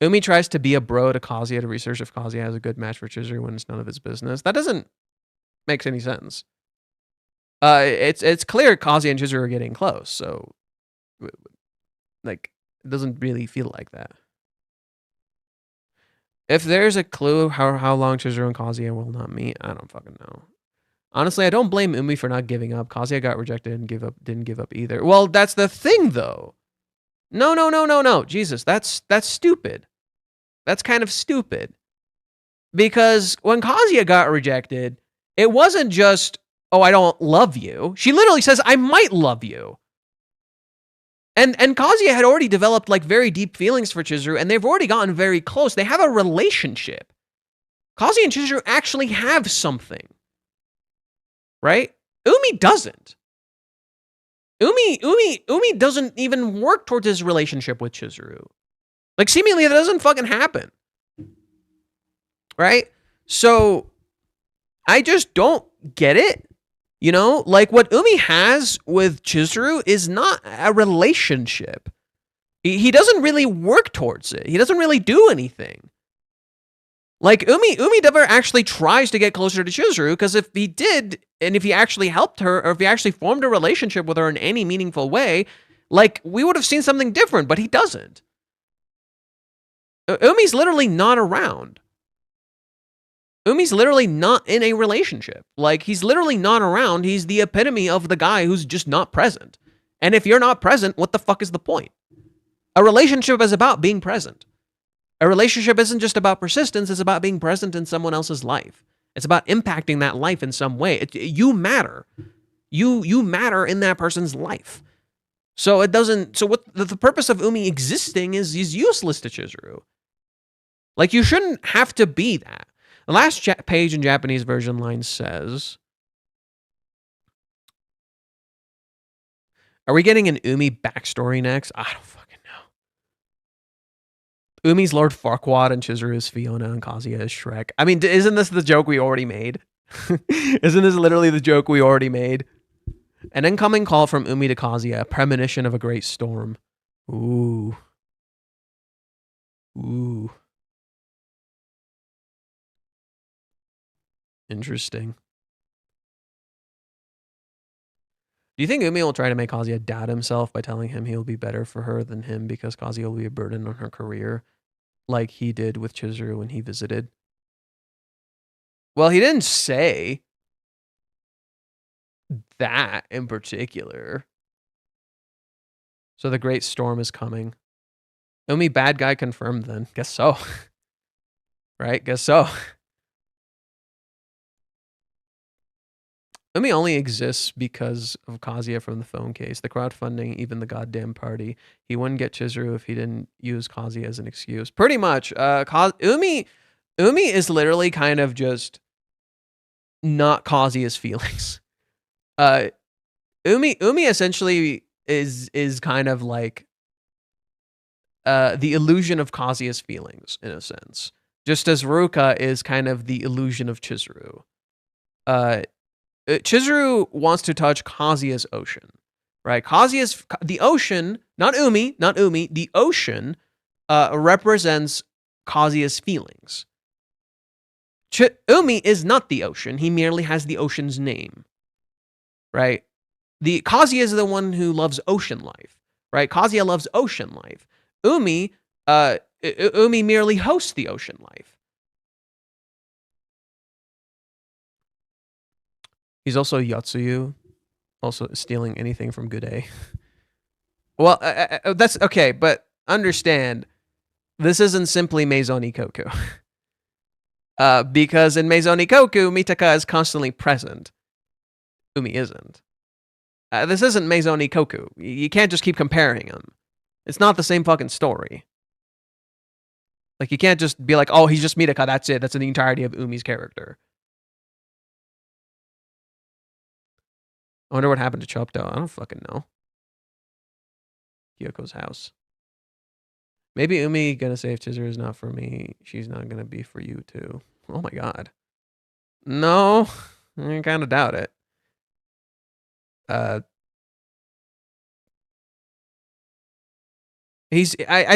Umi tries to be a bro to Kazuya to research if Kazuya has a good match for Chizuru when it's none of his business. That doesn't make any sense. It's clear Kazuya and Chizuru are getting close, so like it doesn't really feel like that. If there's a clue how long Chizuru and Kazuya will not meet, I don't fucking know. Honestly, I don't blame Umi for not giving up. Kazuya got rejected and didn't give up either. Well, that's the thing though. No. Jesus, that's stupid. That's kind of stupid. Because when Kazuya got rejected, it wasn't just, oh, I don't love you. She literally says, I might love you. And Kazuya had already developed like very deep feelings for Chizuru, and they've already gotten very close. They have a relationship. Kazuya and Chizuru actually have something. Right? Umi doesn't. Umi doesn't even work towards his relationship with Chizuru. Like, seemingly that doesn't fucking happen. Right? So, I just don't get it. You know? Like, what Umi has with Chizuru is not a relationship. He doesn't really work towards it. He doesn't really do anything. Like, Umi never actually tries to get closer to Chizuru, because if he did, and if he actually helped her, or if he actually formed a relationship with her in any meaningful way, like, we would have seen something different, but he doesn't. Umi's literally not around. Umi's literally not in a relationship. Like, he's literally not around. He's the epitome of the guy who's just not present. And if you're not present, what the fuck is the point? A relationship is about being present. A relationship isn't just about persistence, it's about being present in someone else's life. It's about impacting that life in some way. You matter. You matter in that person's life. So it doesn't, so what the purpose of Umi existing is useless to Chizuru. Like, you shouldn't have to be that. The last page in Japanese version line says, are we getting an Umi backstory next? I don't fucking know. Umi's Lord Farquaad and Chizuru is Fiona and Kazuya is Shrek. I mean, isn't this the joke we already made? Isn't this literally the joke we already made? An incoming call from Umi to Kazuya, a premonition of a great storm. Ooh. Ooh. Interesting. Do you think Umi will try to make Kazuya doubt himself by telling him he'll be better for her than him because Kazuya will be a burden on her career, like he did with Chizuru when he visited? Well, he didn't say that in particular. So the great storm is coming. Umi bad guy confirmed then. Guess so. Right? Guess so. Umi only exists because of Kazuya from the phone case, the crowdfunding, even the goddamn party. He wouldn't get Chizuru if he didn't use Kazuya as an excuse. Pretty much. Umi is literally kind of just not Kazuya's feelings. Umi essentially is kind of like the illusion of Kazuya's feelings, in a sense. Just as Ruka is kind of the illusion of Chizuru. Chizuru wants to touch Kazuya's ocean, right? The ocean, not Umi, the ocean represents Kazuya's feelings. Umi is not the ocean. He merely has the ocean's name, right? Kazuya is the one who loves ocean life, right? Kazuya loves ocean life. Umi merely hosts the ocean life. He's also Yatsuyu, also stealing anything from Gude. Well, that's okay, but understand, this isn't simply Maison Ikoku. Because in Maison Ikoku, Mitaka is constantly present. Umi isn't. This isn't Maison Ikoku. You can't just keep comparing them. It's not the same fucking story. Like, you can't just be like, oh, he's just Mitaka, that's it. That's the entirety of Umi's character. I wonder what happened to Chopto. I don't fucking know. Kyoko's house. Maybe Umi gonna say if Chizuru is not for me, she's not gonna be for you too. Oh my god. No, I kind of doubt it. I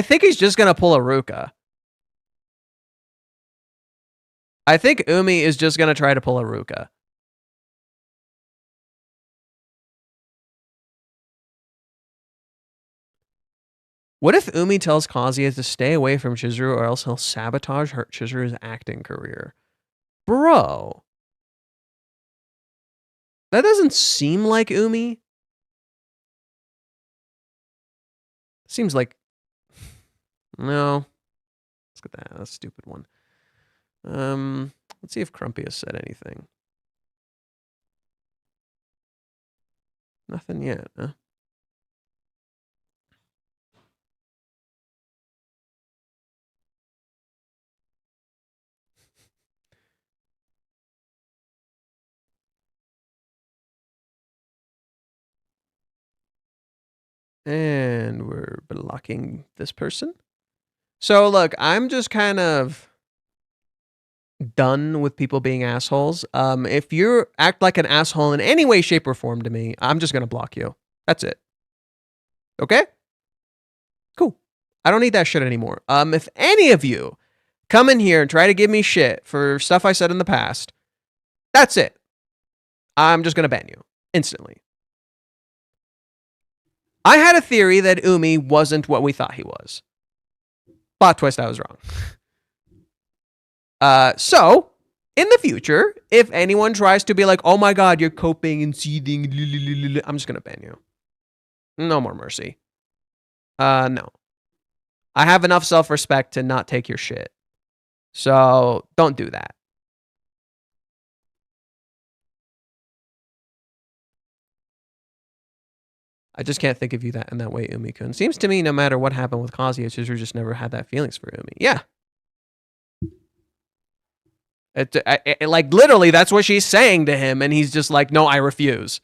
think he's just gonna pull a Ruka. I think Umi is just gonna try to pull a Ruka. What if Umi tells Kazuya to stay away from Chizuru or else he'll sabotage Chizuru's acting career? Bro. That doesn't seem like Umi. Seems like... No. Let's get that. That's a stupid one. Let's see if Crumpy has said anything. Nothing yet, huh? And we're blocking this person. So look, I'm just kind of done with people being assholes. If you act like an asshole in any way, shape, or form to me, I'm just gonna block you. That's it. Okay? Cool. I don't need that shit anymore. If any of you come in here and try to give me shit for stuff I said in the past, that's it. I'm just gonna ban you instantly. I had a theory that Umi wasn't what we thought he was. Plot twist, I was wrong. So, in the future, if anyone tries to be like, oh my god, you're coping and seething, I'm just going to ban you. No more mercy. No. I have enough self-respect to not take your shit. So, don't do that. I just can't think of you in that way, Umi-kun. Seems to me no matter what happened with Kazuya, Chizuru just never had that feelings for Umi. Yeah. Like, literally, that's what she's saying to him, and he's just like, no, I refuse.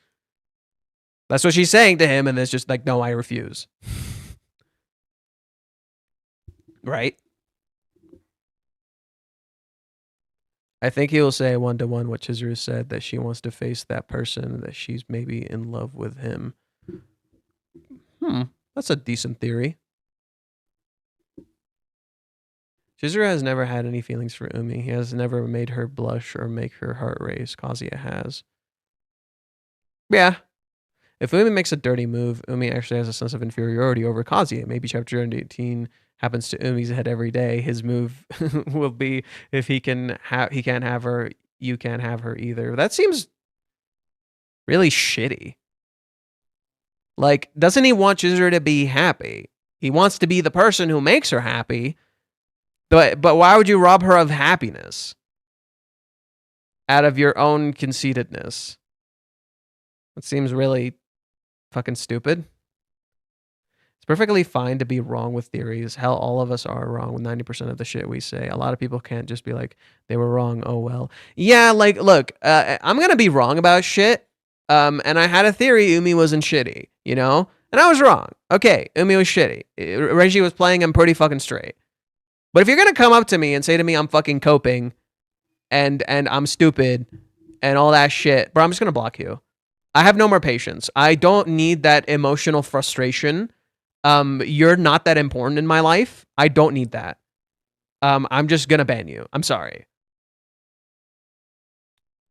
That's what she's saying to him, and it's just like, no, I refuse. Right? I think he will say one-to-one what Chizuru said, that she wants to face that person, that she's maybe in love with him. That's a decent theory. Chizuru has never had any feelings for Umi. He has never made her blush or make her heart race. Kazuya has. Yeah. If Umi makes a dirty move, Umi actually has a sense of inferiority over Kazuya. Maybe chapter 18 happens to Umi's head every day. His move will be if he can't have her, you can't have her either. That seems really shitty. Like, doesn't he want Chizuru to be happy? He wants to be the person who makes her happy. But why would you rob her of happiness? Out of your own conceitedness. It seems really fucking stupid. It's perfectly fine to be wrong with theories. Hell, all of us are wrong with 90% of the shit we say. A lot of people can't just be like, they were wrong, oh well. Yeah, like, look, I'm gonna be wrong about shit. And I had a theory Umi wasn't shitty, you know? And I was wrong. Okay, Umi was shitty. Reggie was playing him pretty fucking straight. But if you're gonna come up to me and say to me I'm fucking coping and I'm stupid and all that shit, bro, I'm just gonna block you. I have no more patience. I don't need that emotional frustration. You're not that important in my life. I don't need that. I'm just gonna ban you. I'm sorry.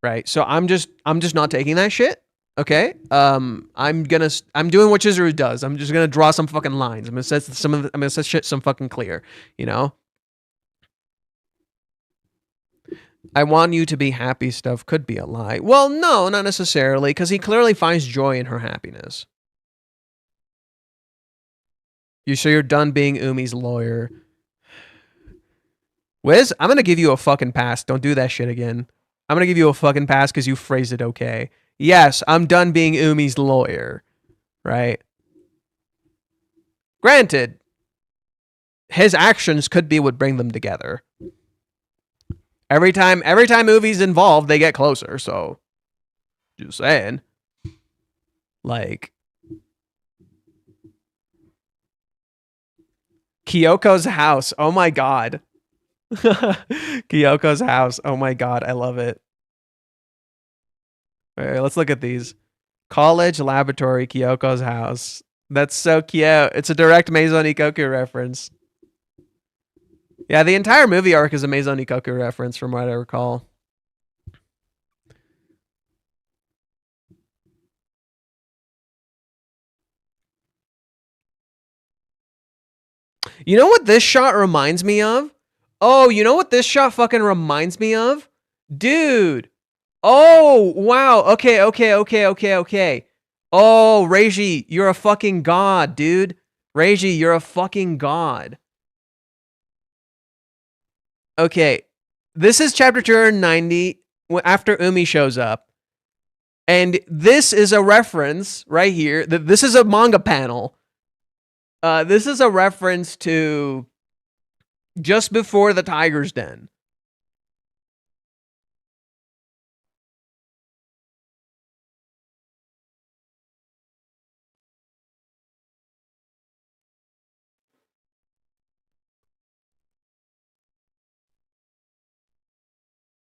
Right? So I'm just not taking that shit. Okay? I'm doing what Chizuru does. I'm just gonna draw some fucking lines. I'm gonna set shit some fucking clear, you know? I want you to be happy stuff could be a lie. Well, no, not necessarily, because he clearly finds joy in her happiness. So you're done being Umi's lawyer. Wiz, I'm gonna give you a fucking pass. Don't do that shit again. I'm gonna give you a fucking pass because you phrased it okay. Yes, I'm done being Umi's lawyer. Right? Granted, his actions could be what bring them together. Every time Umi's involved, they get closer, so just saying. Like Kyoko's house. Oh my god. Kyoko's house. Oh my god, I love it. All right, let's look at these. College laboratory, Kyoko's house. That's so cute. It's a direct Maison Ikoku reference. Yeah, the entire movie arc is a Maison Ikkoku reference, from what I recall. You know what this shot reminds me of? Oh, you know what this shot fucking reminds me of? Dude. Oh, wow. Okay. Oh, Reiji, you're a fucking god, dude. Reiji, you're a fucking god. Okay. This is chapter 290 after Umi shows up. And this is a reference right here. This is a manga panel. This is a reference to just before the Tiger's Den.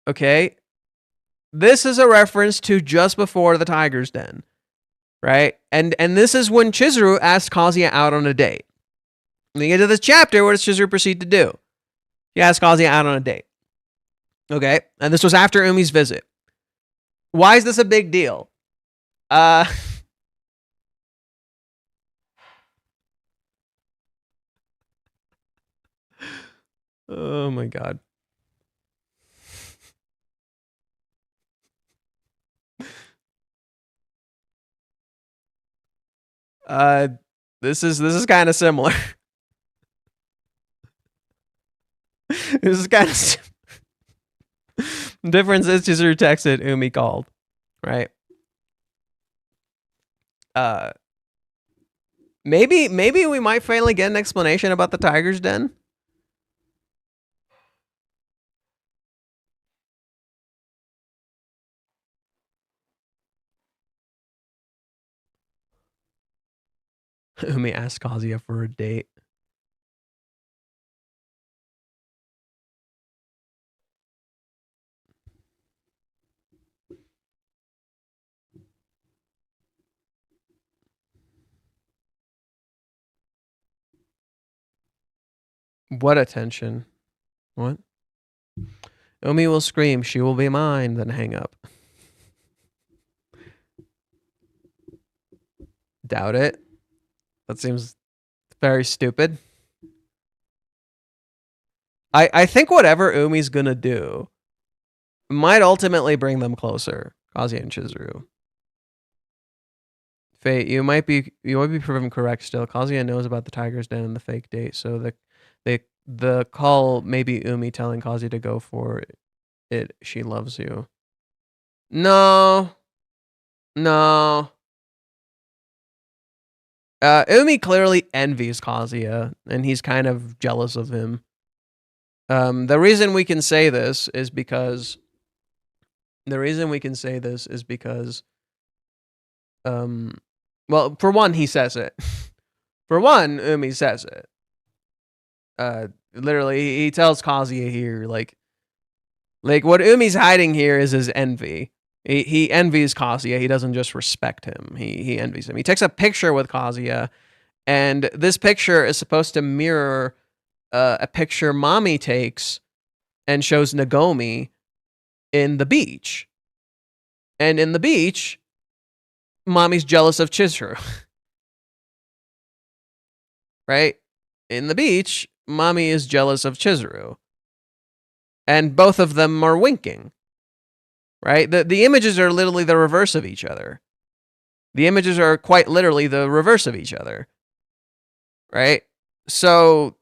Okay. This is a reference to just before the Tiger's Den, right? And this is when Chizuru asked Kazuya out on a date. When you get to this chapter, what does Chizuru proceed to do? He asks Kazuya out on a date. Okay, and this was after Umi's visit. Why is this a big deal? Oh my god. This is kind of similar. This is kind of the difference is Chizuru texted, Umi called, right? Maybe we might finally get an explanation about the Tiger's Den. Umi asked Kazuya for a date. What attention? What? Umi will scream, she will be mine, then hang up. Doubt it. That seems very stupid. I think whatever Umi's gonna do might ultimately bring them closer, Kazuya and Chizuru. Fate, you might be proven correct still. Kazuya knows about the Tiger's Den and the fake date, so the call may be Umi telling Kazuya to go for it. She loves you. No. Umi clearly envies Kazuya, and he's kind of jealous of him. The reason we can say this is because well, for one, he says it. For one, Umi says it. Literally, he tells Kazuya here, like what Umi's hiding here is his envy. He envies Kazuya. He doesn't just respect him. He envies him. He takes a picture with Kazuya, and this picture is supposed to mirror a picture Mommy takes and shows Nagomi in the beach. And in the beach, Mommy's jealous of Chizuru. Right? In the beach, Mommy is jealous of Chizuru. And both of them are winking. Right? The images are literally the reverse of each other. The images are quite literally the reverse of each other. Right? So,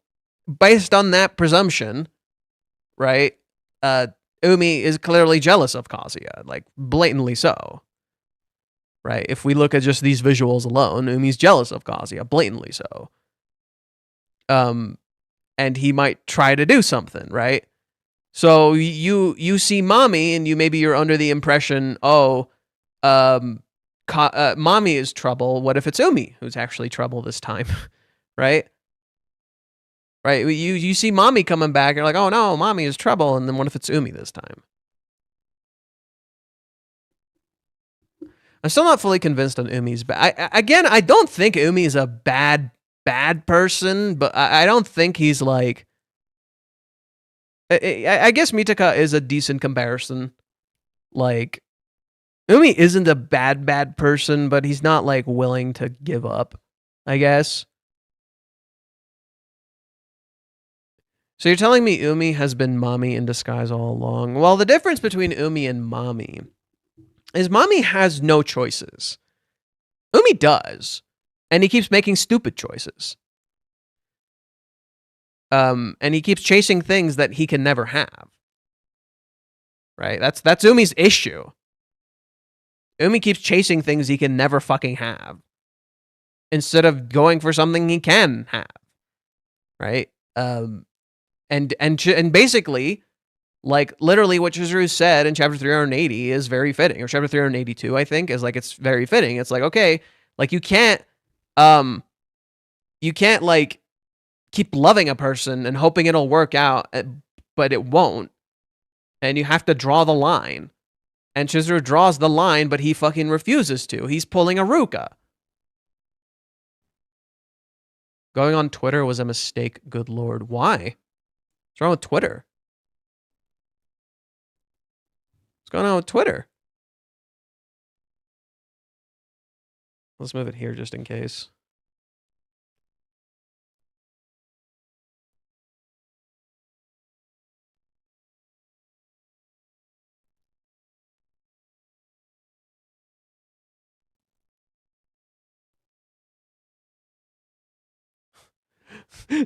based on that presumption, right, Umi is clearly jealous of Kazuya, like blatantly so. Right? If we look at just these visuals alone, Umi's jealous of Kazuya, blatantly so. And he might try to do something, right? So you see Mommy, and you're under the impression, Mommy is trouble. What if it's Umi who's actually trouble this time, right? Right? You see Mommy coming back, you're like, oh no, Mommy is trouble, and then what if it's Umi this time? I'm still not fully convinced on Umi's, but I don't think Umi is a bad person, but I don't think he's like I guess Mitaka is a decent comparison. Like, Umi isn't a bad person, but he's not like willing to give up, I guess. So you're telling me Umi has been mommy in disguise all along? Well, the difference between Umi and mommy is mommy has no choices. Umi does, and he keeps making stupid choices. And he keeps chasing things that he can never have. Right? That's Umi's issue. Umi keeps chasing things he can never fucking have, instead of going for something he can have. Right? And basically, like, literally what Chizuru said in chapter 380 is very fitting, or chapter 382, I think, is like, it's very fitting. It's like, okay, like, you can't like keep loving a person and hoping it'll work out, but it won't. And you have to draw the line. And Chizuru draws the line, but he fucking refuses to. He's pulling a Ruka. Going on Twitter was a mistake, good lord. Why? What's wrong with Twitter? What's going on with Twitter? Let's move it here just in case.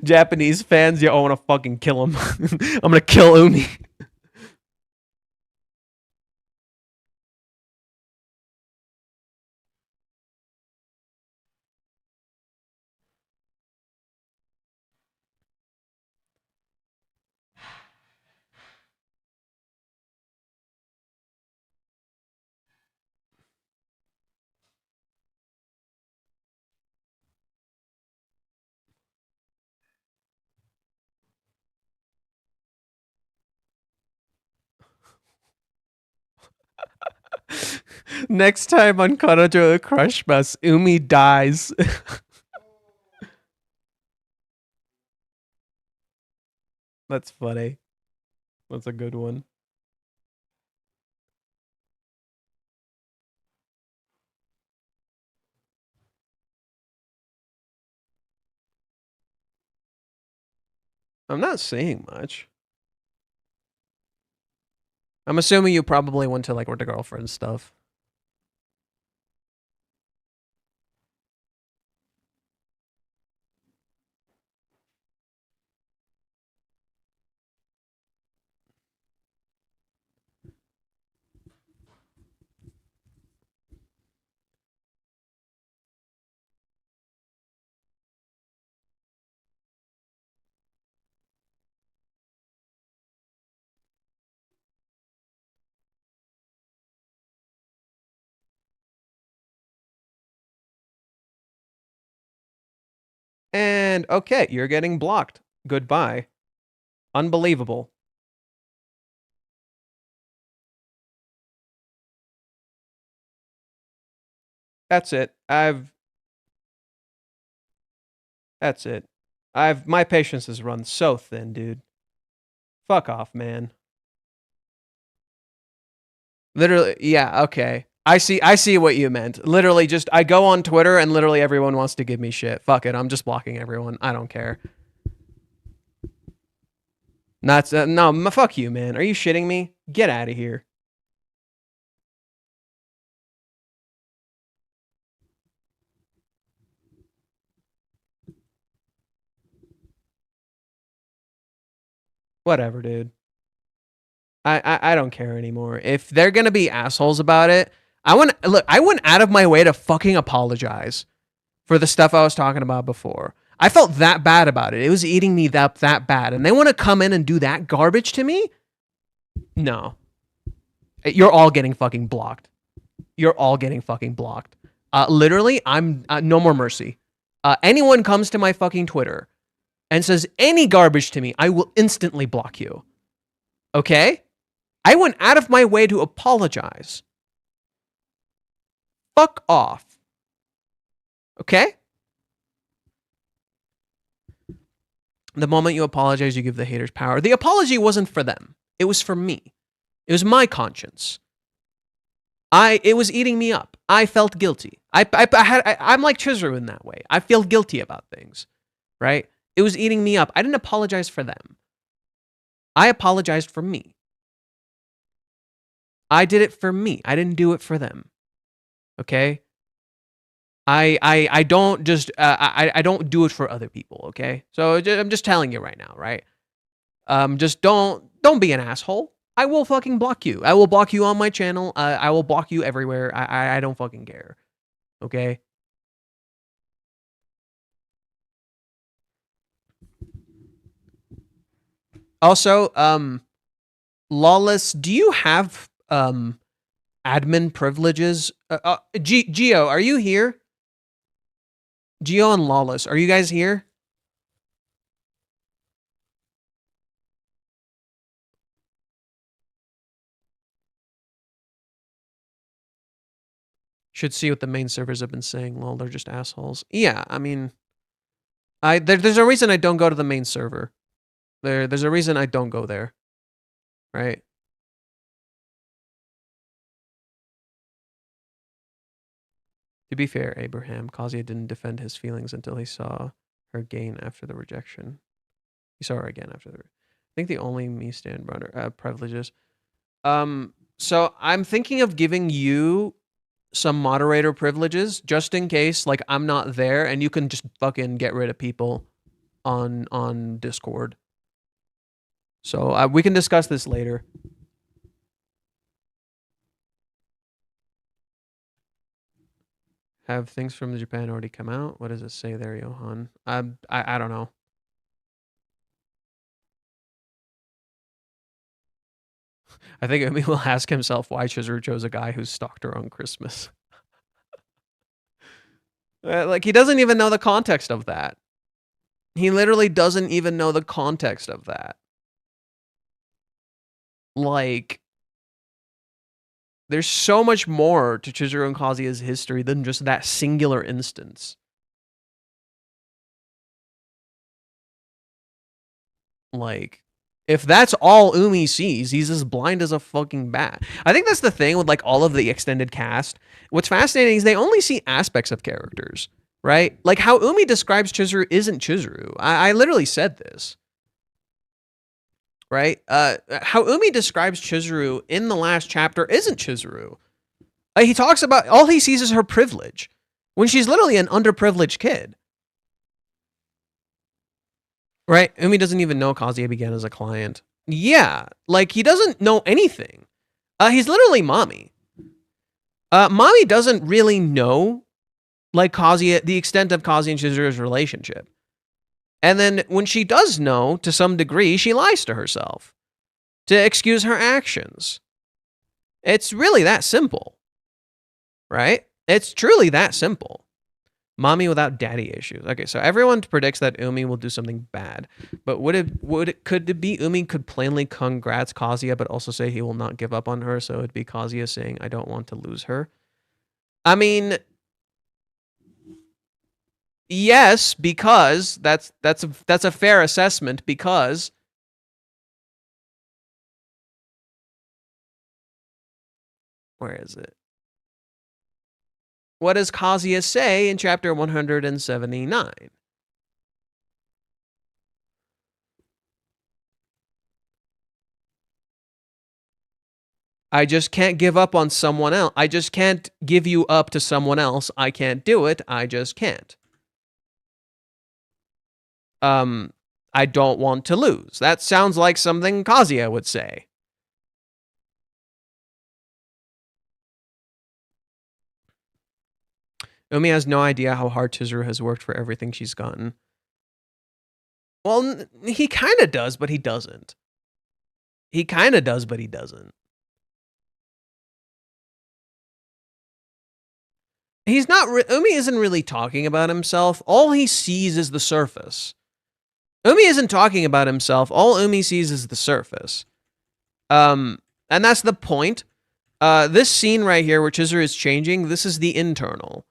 Japanese fans, yo, I want to fucking kill him. I'm gonna kill Umi. Next time on Kanojo Okarishimasu, Umi dies. That's funny. That's a good one. I'm not seeing much. I'm assuming you probably went to like with the girlfriend stuff. And okay, you're getting blocked. Goodbye. Unbelievable. That's it. That's it. My patience has run so thin, dude. Fuck off, man. Literally, yeah, okay. I see what you meant. Literally, just I go on Twitter and literally everyone wants to give me shit. Fuck it, I'm just blocking everyone. I don't care. Not no, fuck you, man. Are you shitting me? Get out of here. Whatever, dude. I don't care anymore. If they're gonna be assholes about it, I went out of my way to fucking apologize for the stuff I was talking about before. I felt that bad about it. It was eating me that bad. And they want to come in and do that garbage to me? No. You're all getting fucking blocked. You're all getting fucking blocked. Literally, I'm no more mercy. Anyone comes to my fucking Twitter and says any garbage to me, I will instantly block you. Okay? I went out of my way to apologize. Fuck off. Okay? The moment you apologize, you give the haters power. The apology wasn't for them. It was for me. It was my conscience. It was eating me up. I felt guilty. I'm like Chizuru in that way. I feel guilty about things, right? It was eating me up. I didn't apologize for them. I apologized for me. I did it for me. I didn't do it for them. Okay? I don't just I don't do it for other people, okay? So I'm just telling you right now, right? Just don't be an asshole. I will fucking block you. I will block you on my channel. I will block you everywhere. I don't fucking care. Okay? Also, Lawless, do you have admin privileges? Geo, are you here? Geo and Lawless, are you guys here? Should see what the main servers have been saying. Lol, they're just assholes. Yeah, I mean, there's a reason I don't go to the main server. There's a reason I don't go there. Right? To be fair, Abraham, Kazuya didn't defend his feelings until he saw her again after the rejection. He saw her again after the... I think the only me stand runner privileges. So I'm thinking of giving you some moderator privileges just in case, like, I'm not there and you can just fucking get rid of people on Discord. So we can discuss this later. Have things from Japan already come out? What does it say there, Johan? I don't know. I think Umi will ask himself why Chizuru chose a guy who stalked her on Christmas. Like, he doesn't even know the context of that. He literally doesn't even know the context of that. Like, there's so much more to Chizuru and Kazuya's history than just that singular instance. Like, if that's all Umi sees, he's as blind as a fucking bat. I think that's the thing with, like, all of the extended cast. What's fascinating is they only see aspects of characters, right? Like, how Umi describes Chizuru isn't Chizuru. I literally said this. Right? How Umi describes Chizuru in the last chapter isn't Chizuru. He talks about, all he sees is her privilege, when she's literally an underprivileged kid. Right? Umi doesn't even know Kazuya began as a client. Yeah, like, he doesn't know anything. He's literally Mommy. Mommy doesn't really know, like, Kazuya, the extent of Kazuya and Chizuru's relationship. And then when she does know, to some degree, she lies to herself to excuse her actions. It's really that simple, right? It's truly that simple. Mommy without daddy issues. Okay, so everyone predicts that Umi will do something bad, but could it be Umi could plainly congrats Kazuya, but also say he will not give up on her? So it'd be Kazuya saying, "I don't want to lose her." I mean, yes, because that's a fair assessment, because where is it? What does Kazuya say in chapter 179? I just can't give up on someone else. I just can't give you up to someone else. I can't do it. I just can't. I don't want to lose. That sounds like something Kazuya would say. Umi has no idea how hard Chizuru has worked for everything she's gotten. Well, he kind of does, but he doesn't. He kind of does, but he doesn't. He's not... Umi isn't really talking about himself. All he sees is the surface. Umi isn't talking about himself. All Umi sees is the surface. And that's the point. This scene right here where Chizuru is changing, this is the internal.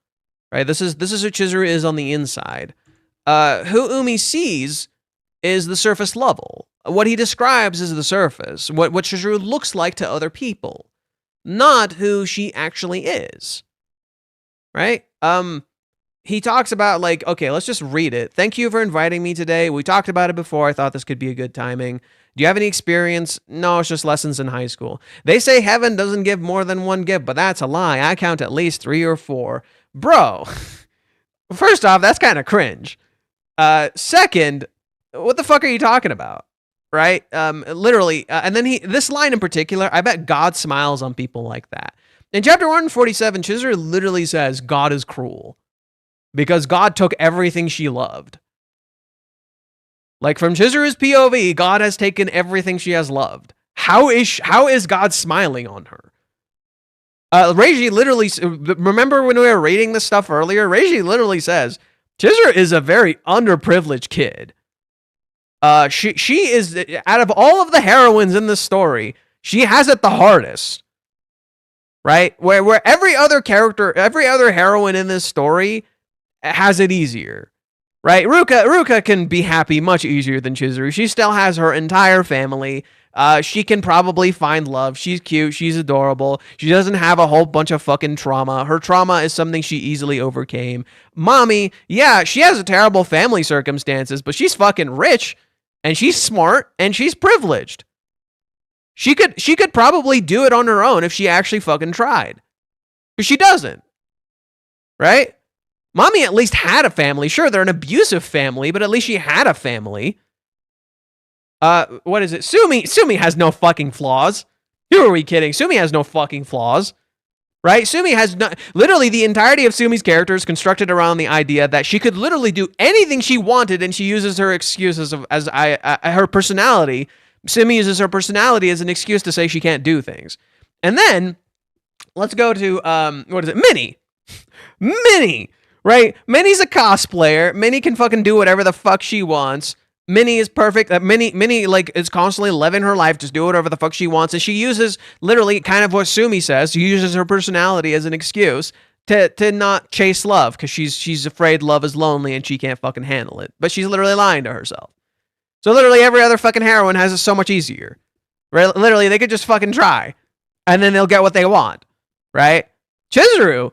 Right? This is who Chizuru is on the inside. Who Umi sees is the surface level. What he describes is the surface, what Chizuru looks like to other people, not who she actually is. Right? He talks about, like, okay, let's just read it. Thank you for inviting me today. We talked about it before. I thought this could be a good timing. Do you have any experience? No, it's just lessons in high school. They say heaven doesn't give more than one gift, but that's a lie. I count at least 3 or 4. Bro, first off, that's kind of cringe. Second, what the fuck are you talking about? Right? Literally, and then this line in particular, I bet God smiles on people like that. In chapter 147, Chizuru literally says God is cruel because God took everything she loved. Like, from Chizuru's POV, God has taken everything she has loved. How is God smiling on her? Reiji literally, remember when we were reading this stuff earlier? Reiji literally says, Chizuru is a very underprivileged kid. She is, out of all of the heroines in this story, she has it the hardest. Right? Where every other character, every other heroine in this story has it easier. Right? Ruka can be happy much easier than Chizuru. She still has her entire family. She can probably find love. She's cute. She's adorable. She doesn't have a whole bunch of fucking trauma. Her trauma is something she easily overcame. Mommy, yeah, she has a terrible family circumstances, but she's fucking rich, and she's smart, and she's privileged. She could probably do it on her own if she actually fucking tried. But she doesn't. Right? Mommy at least had a family. Sure, they're an abusive family, but at least she had a family. What is it? Sumi has no fucking flaws. Who are we kidding? Sumi has no fucking flaws. Right? Sumi has no, literally the entirety of Sumi's character is constructed around the idea that she could literally do anything she wanted, and she uses her excuses as her personality. Sumi uses her personality as an excuse to say she can't do things. And then let's go to what is it? Minnie. Minnie, right? Minnie's a cosplayer. Minnie can fucking do whatever the fuck she wants. Minnie is perfect. Minnie like is constantly living her life, just do whatever the fuck she wants, and she uses literally kind of what Sumi says. She uses her personality as an excuse to not chase love because she's afraid love is lonely and she can't fucking handle it. But she's literally lying to herself. So literally every other fucking heroine has it so much easier. Right? Literally, they could just fucking try, and then they'll get what they want. Right? Chizuru,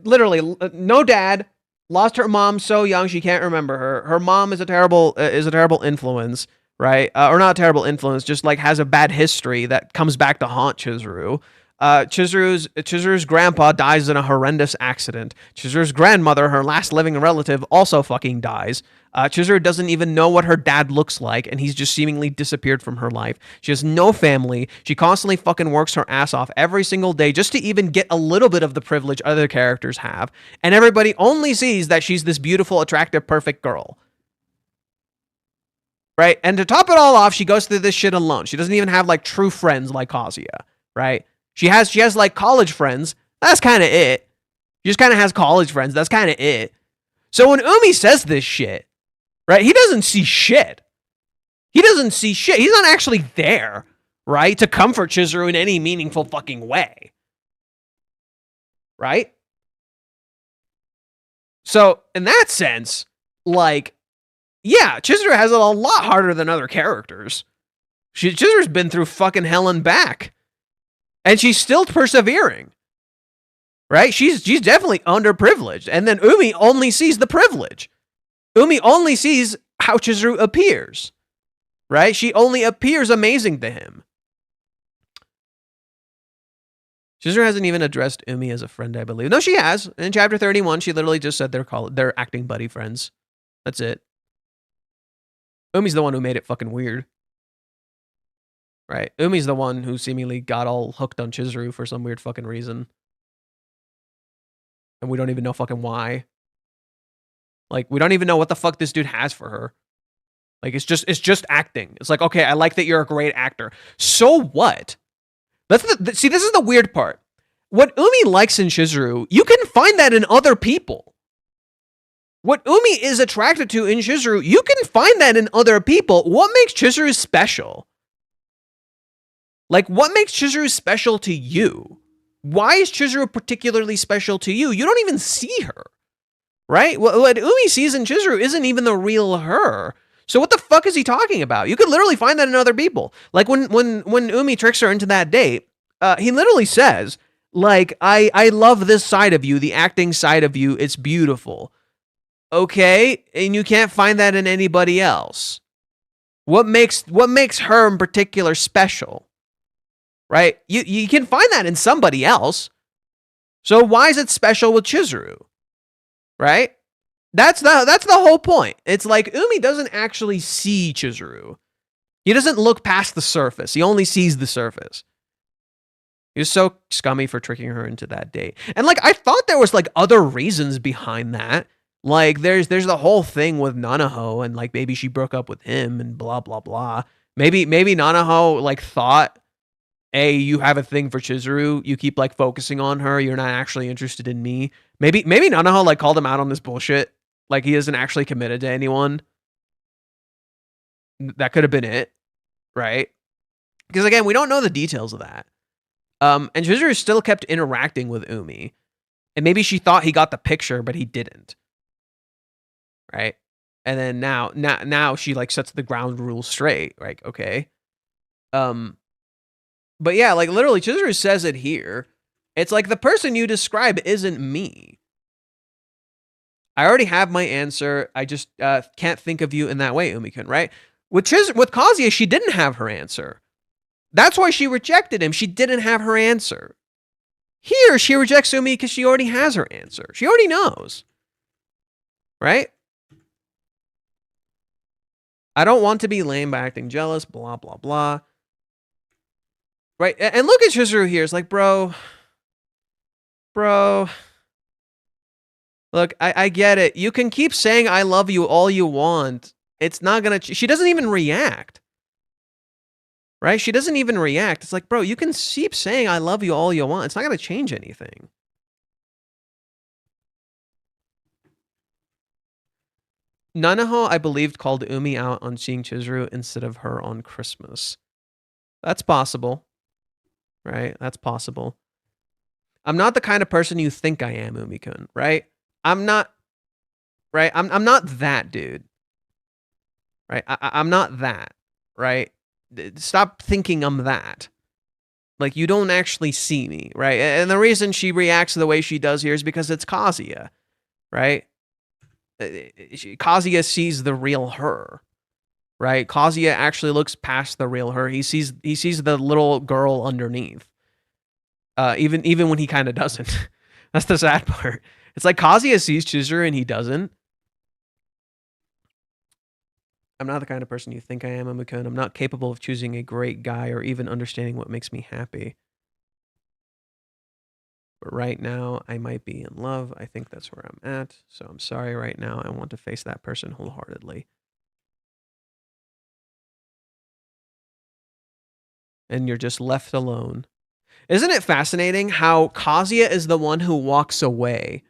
literally, no dad, lost her mom so young she can't remember her. Her mom is a terrible influence, right? Or not a terrible influence, just like has a bad history that comes back to haunt Chizuru. Chizuru's grandpa dies in a horrendous accident. Chizuru's grandmother, her last living relative, also fucking dies. Chizuru doesn't even know what her dad looks like, and he's just seemingly disappeared from her life. She has no family. She constantly fucking works her ass off every single day just to even get a little bit of the privilege other characters have, and everybody only sees that she's this beautiful, attractive, perfect girl. Right? And to top it all off, she goes through this shit alone. She doesn't even have, like, true friends like Kazuya, right? She has like college friends. That's kind of it. She just kind of has college friends. That's kind of it. So when Umi says this shit, right, he doesn't see shit. He doesn't see shit. He's not actually there, right, to comfort Chizuru in any meaningful fucking way. Right? So in that sense, like, yeah, Chizuru has it a lot harder than other characters. Chizuru's been through fucking hell and back. And she's still persevering, right? She's definitely underprivileged. And then Umi only sees the privilege. Umi only sees how Chizuru appears, right? She only appears amazing to him. Chizuru hasn't even addressed Umi as a friend, I believe. No, she has. In chapter 31, she literally just said they're acting buddy friends. That's it. Umi's the one who made it fucking weird. Right. Umi's the one who seemingly got all hooked on Chizuru for some weird fucking reason. And we don't even know fucking why. Like, we don't even know what the fuck this dude has for her. Like, it's just acting. It's like, okay, I like that you're a great actor. So what? See, this is the weird part. What Umi likes in Chizuru, you can find that in other people. What Umi is attracted to in Chizuru, you can find that in other people. What makes Chizuru special? Like, what makes Chizuru special to you? Why is Chizuru particularly special to you? You don't even see her, right? What Umi sees in Chizuru isn't even the real her. So what the fuck is he talking about? You could literally find that in other people. Like when Umi tricks her into that date, he literally says, like, I love this side of you, the acting side of you. It's beautiful. Okay, and you can't find that in anybody else. What makes her in particular special? Right? You can find that in somebody else. So why is it special with Chizuru? Right? That's the whole point. It's like Umi doesn't actually see Chizuru. He doesn't look past the surface. He only sees the surface. He was so scummy for tricking her into that date. And like I thought there was like other reasons behind that. Like there's the whole thing with Nanaho and like maybe she broke up with him and blah blah blah. Maybe Nanaho like thought, hey, you have a thing for Chizuru. You keep like focusing on her. You're not actually interested in me. Maybe Nanaho like called him out on this bullshit. Like he isn't actually committed to anyone. That could have been it, right? Because again, we don't know the details of that. And Chizuru still kept interacting with Umi. And maybe she thought he got the picture, but he didn't. Right? And then now she like sets the ground rules straight. Like, okay. But yeah, like literally Chizuru says it here. It's like the person you describe isn't me. I already have my answer. I just can't think of you in that way, Umi-kun, right? With Kazuya, she didn't have her answer. That's why she rejected him. She didn't have her answer. Here, she rejects Umi because she already has her answer. She already knows. Right? I don't want to be lame by acting jealous, blah, blah, blah. Right? And look at Chizuru here. It's like, bro. Look, I get it. You can keep saying I love you all you want. It's not going to... She doesn't even react. Right? She doesn't even react. It's like, bro, you can keep saying I love you all you want. It's not going to change anything. Nanaho, I believed, called Umi out on seeing Chizuru instead of her on Christmas. That's possible. Right? That's possible. I'm not the kind of person you think I am, Umi-kun, right? I'm not, right? I'm not that dude. Right? I'm not that, right? Stop thinking I'm that. Like, you don't actually see me, right? And the reason she reacts the way she does here is because it's Kazuya, right? Kazuya sees the real her, right? Kazuya actually looks past the real her. He sees the little girl underneath. Even when he kind of doesn't. That's the sad part. It's like Kazuya sees Chizuru and he doesn't. I'm not the kind of person you think I am, Umi-kun. I'm not capable of choosing a great guy or even understanding what makes me happy. But right now, I might be in love. I think that's where I'm at. So I'm sorry right now. I want to face that person wholeheartedly. And you're just left alone. Isn't it fascinating how Kazuya is the one who walks away,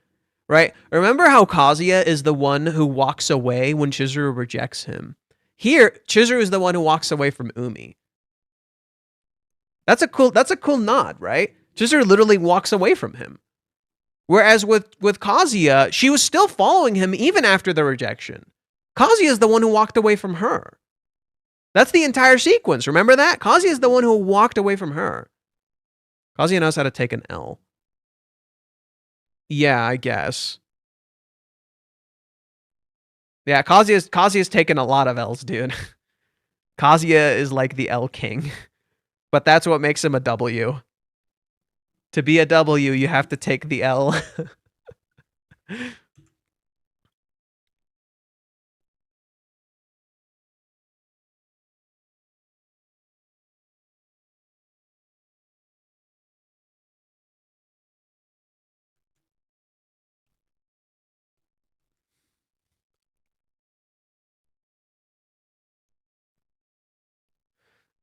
right? Remember how Kazuya is the one who walks away when Chizuru rejects him? Here, Chizuru is the one who walks away from Umi. That's a cool nod, right? Chizuru literally walks away from him. Whereas with Kazuya, she was still following him even after the rejection. Kazuya is the one who walked away from her. That's the entire sequence. Remember that? Kazuya is the one who walked away from her. Kazuya knows how to take an L. Yeah, I guess. Yeah, Kazuya's taken a lot of L's, dude. Kazuya is like the L king. But that's what makes him a W. To be a W, you have to take the L.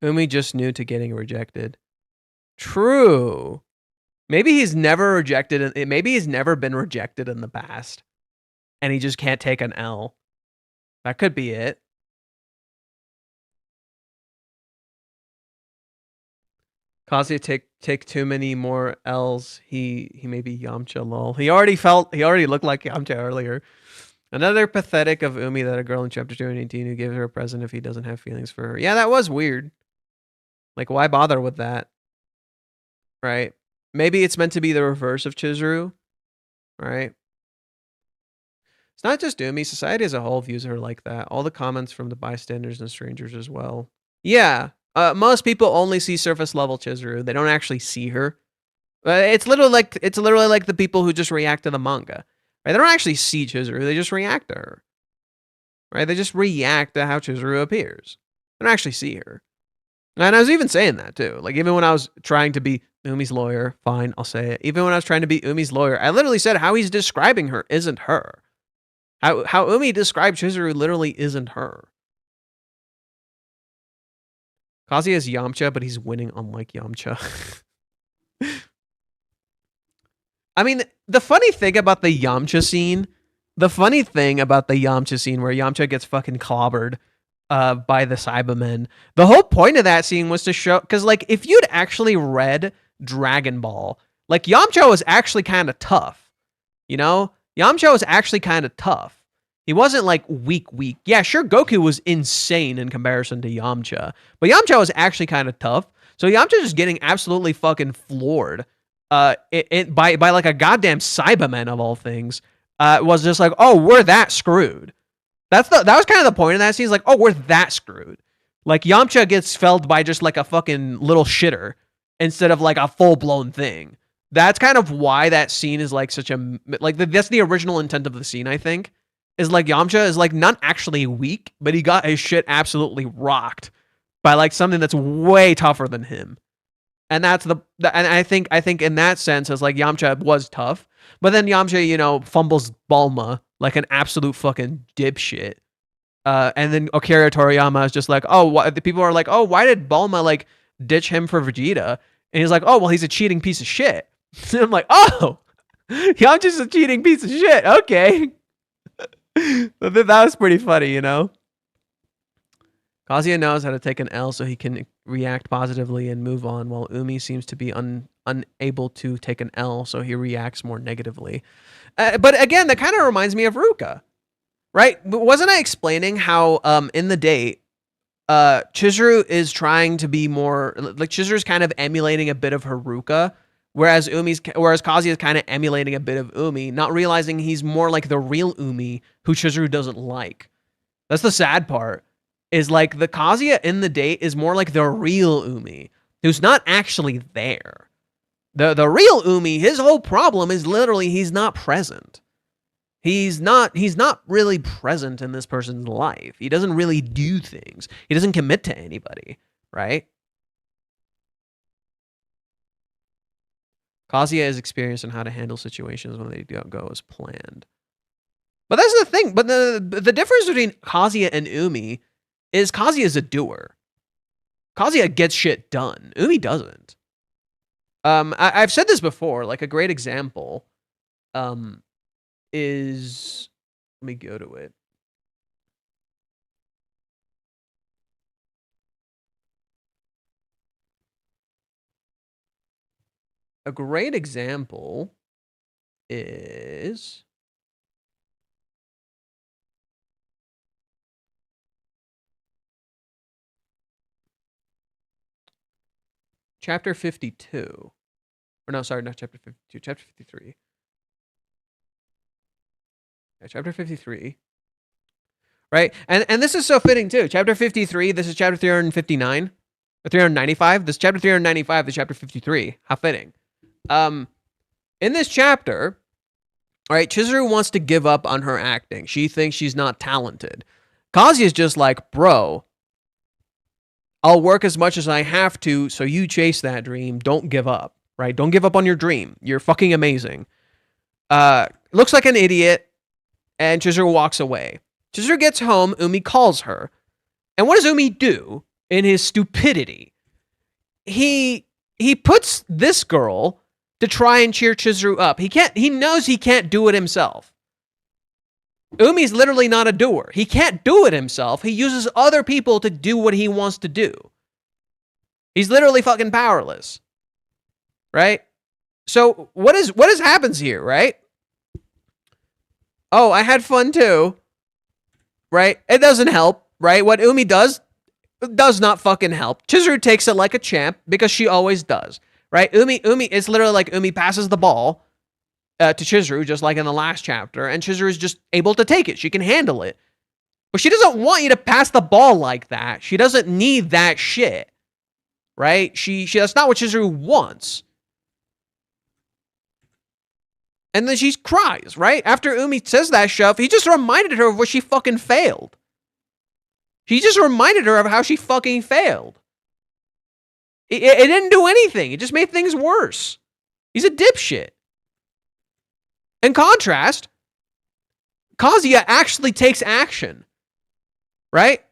Umi just knew to getting rejected. True. Maybe he's never rejected. Maybe he's never been rejected in the past. And he just can't take an L. That could be it. Kazuya take too many more L's. He may be Yamcha lol. He already looked like Yamcha earlier. Another pathetic of Umi that a girl in chapter 218 who gives her a present if he doesn't have feelings for her. Yeah, that was weird. Like, why bother with that? Right? Maybe it's meant to be the reverse of Chizuru. Right? It's not just Umi. Society as a whole views her like that. All the comments from the bystanders and strangers as well. Yeah. Most people only see surface level Chizuru. They don't actually see her. It's literally like the people who just react to the manga. Right? They don't actually see Chizuru. They just react to her. Right? They just react to how Chizuru appears. They don't actually see her. And I was even saying that too. Like, even when I was trying to be Umi's lawyer, fine, I'll say it. Even when I was trying to be Umi's lawyer, I literally said how he's describing her isn't her. How Umi described Chizuru literally isn't her. Kazuya is Yamcha, but he's winning unlike Yamcha. I mean, the funny thing about the Yamcha scene where Yamcha gets fucking clobbered by the Cybermen, the whole point of that scene was to show, because like if you'd actually read Dragon Ball, like Yamcha was actually kind of tough, you know? Yamcha was actually kind of tough. He wasn't like weak. Yeah, sure, Goku was insane in comparison to Yamcha, but Yamcha was actually kind of tough. So Yamcha just getting absolutely fucking floored by like a goddamn Cyberman of all things was just like, oh, we're that screwed. That was kind of the point of that scene. It's like, oh, we're that screwed. Like Yamcha gets felled by just like a fucking little shitter instead of like a full blown thing. That's kind of why that scene is like such a like that's the original intent of the scene, I think. Is like Yamcha is like not actually weak, but he got his shit absolutely rocked by like something that's way tougher than him. And that's and I think in that sense is like Yamcha was tough, but then Yamcha, you know, fumbles Bulma like an absolute fucking dipshit. And then Akira Toriyama is just like, oh, the people are like, oh, why did Bulma like ditch him for Vegeta? And he's like, oh, well, he's a cheating piece of shit. And I'm like, oh, Yamcha's a cheating piece of shit. Okay. That was pretty funny, you know? Kazuya knows how to take an L so he can react positively and move on, while Umi seems to be unable to take an L, so he reacts more negatively. But again, that kind of reminds me of Ruka, right? Wasn't I explaining how in the date, Chizuru is trying to be more... Like, Chizuru's kind of emulating a bit of Haruka, whereas Kazuya is kind of emulating a bit of Umi, not realizing he's more like the real Umi, who Chizuru doesn't like. That's the sad part. Is like the Kazuya in the date is more like the real Umi, who's not actually there. The real Umi, his whole problem is literally he's not present. He's not really present in this person's life. He doesn't really do things. He doesn't commit to anybody, right? Kazuya is experienced in how to handle situations when they don't go as planned. But that's the thing. But the difference between Kazuya and Umi is Kazuya is a doer. Kazuya gets shit done. Umi doesn't. I've said this before. Like a great example is... Let me go to it. A great example is... Chapter 52. Or no, sorry, not chapter 52. Chapter 53. Yeah, chapter 53. Right? And this is so fitting too. Chapter 53, this is chapter 359. Or 395. This is chapter 395, this is chapter 53. How fitting. In this chapter, right, Chizuru wants to give up on her acting. She thinks she's not talented. Kazuya's just like, bro, I'll work as much as I have to, so you chase that dream. Don't give up, right? Don't give up on your dream. You're fucking amazing. Looks like an idiot, and Chizuru walks away. Chizuru gets home, Umi calls her. And what does Umi do in his stupidity? He puts this girl to try and cheer Chizuru up. He knows he can't do it himself. Umi's literally not a doer. He can't do it himself. He uses other people to do what he wants to do. He's literally fucking powerless. Right? So what happens here, right? Oh, I had fun too. Right? It doesn't help, right? What Umi does not fucking help. Chizuru takes it like a champ because she always does. Right? Umi, it's literally like Umi passes the ball to Chizuru, just like in the last chapter, and Chizuru is just able to take it. She can handle it. But she doesn't want you to pass the ball like that. She doesn't need that shit. Right? She that's not what Chizuru wants. And then she cries, right? After Umi says that stuff, he just reminded her of what she fucking failed. He just reminded her of how she fucking failed. It didn't do anything. It just made things worse. He's a dipshit. In contrast, Kazuya actually takes action, right?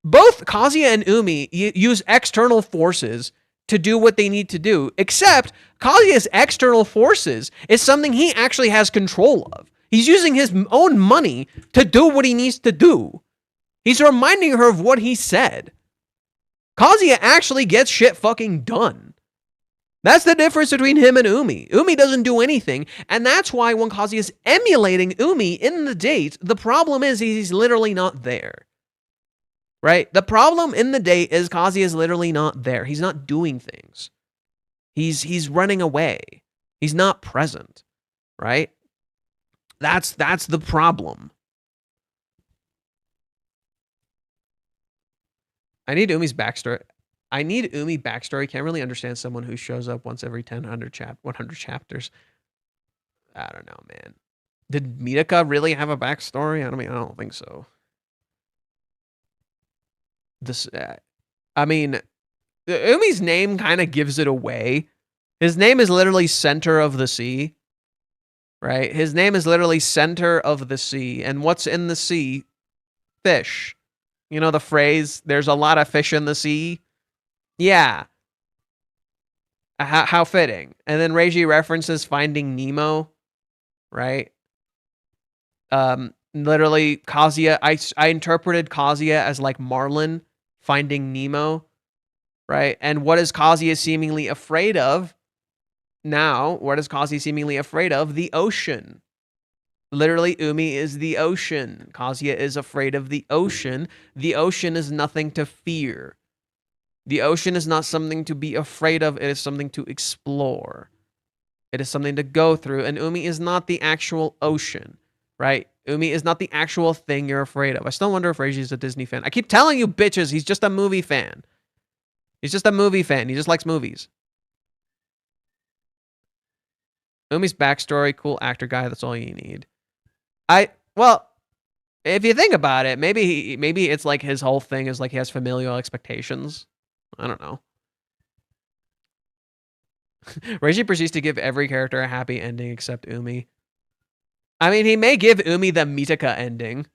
Both Kazuya and Umi use external forces to do what they need to do, except Kazuya's external forces is something he actually has control of. He's using his own money to do what he needs to do. He's reminding her of what he said. Kazuya actually gets shit fucking done. That's the difference between him and Umi. Umi doesn't do anything, and that's why when Kazuya is emulating Umi in the date, the problem is he's literally not there. Right? The problem in the date is Kazuya is literally not there. He's not doing things. He's running away. He's not present. Right? That's the problem. I need Umi's backstory. I need Umi backstory. Can't really understand someone who shows up once every 100 chapters. I don't know, man. Did Mitaka really have a backstory? I don't think so. Umi's name kind of gives it away. His name is literally Center of the Sea. Right? His name is literally Center of the Sea. And what's in the sea? Fish. You know the phrase, there's a lot of fish in the sea? Yeah. How fitting. And then Reiji references Finding Nemo. Right? Literally, Kazuya, I interpreted Kazuya as like Marlin Finding Nemo. Right? And what is Kazuya seemingly afraid of? Now, what is Kazuya seemingly afraid of? The ocean. Literally, Umi is the ocean. Kazuya is afraid of the ocean. The ocean is nothing to fear. The ocean is not something to be afraid of. It is something to explore. It is something to go through. And Umi is not the actual ocean, right? Umi is not the actual thing you're afraid of. I still wonder if Reiji is a Disney fan. I keep telling you bitches, he's just a movie fan. He's just a movie fan. He just likes movies. Umi's backstory, cool actor guy, that's all you need. Well, if you think about it, maybe it's like his whole thing is like he has familial expectations. I don't know. Reiji proceeds to give every character a happy ending except Umi. I mean, he may give Umi the Mitaka ending,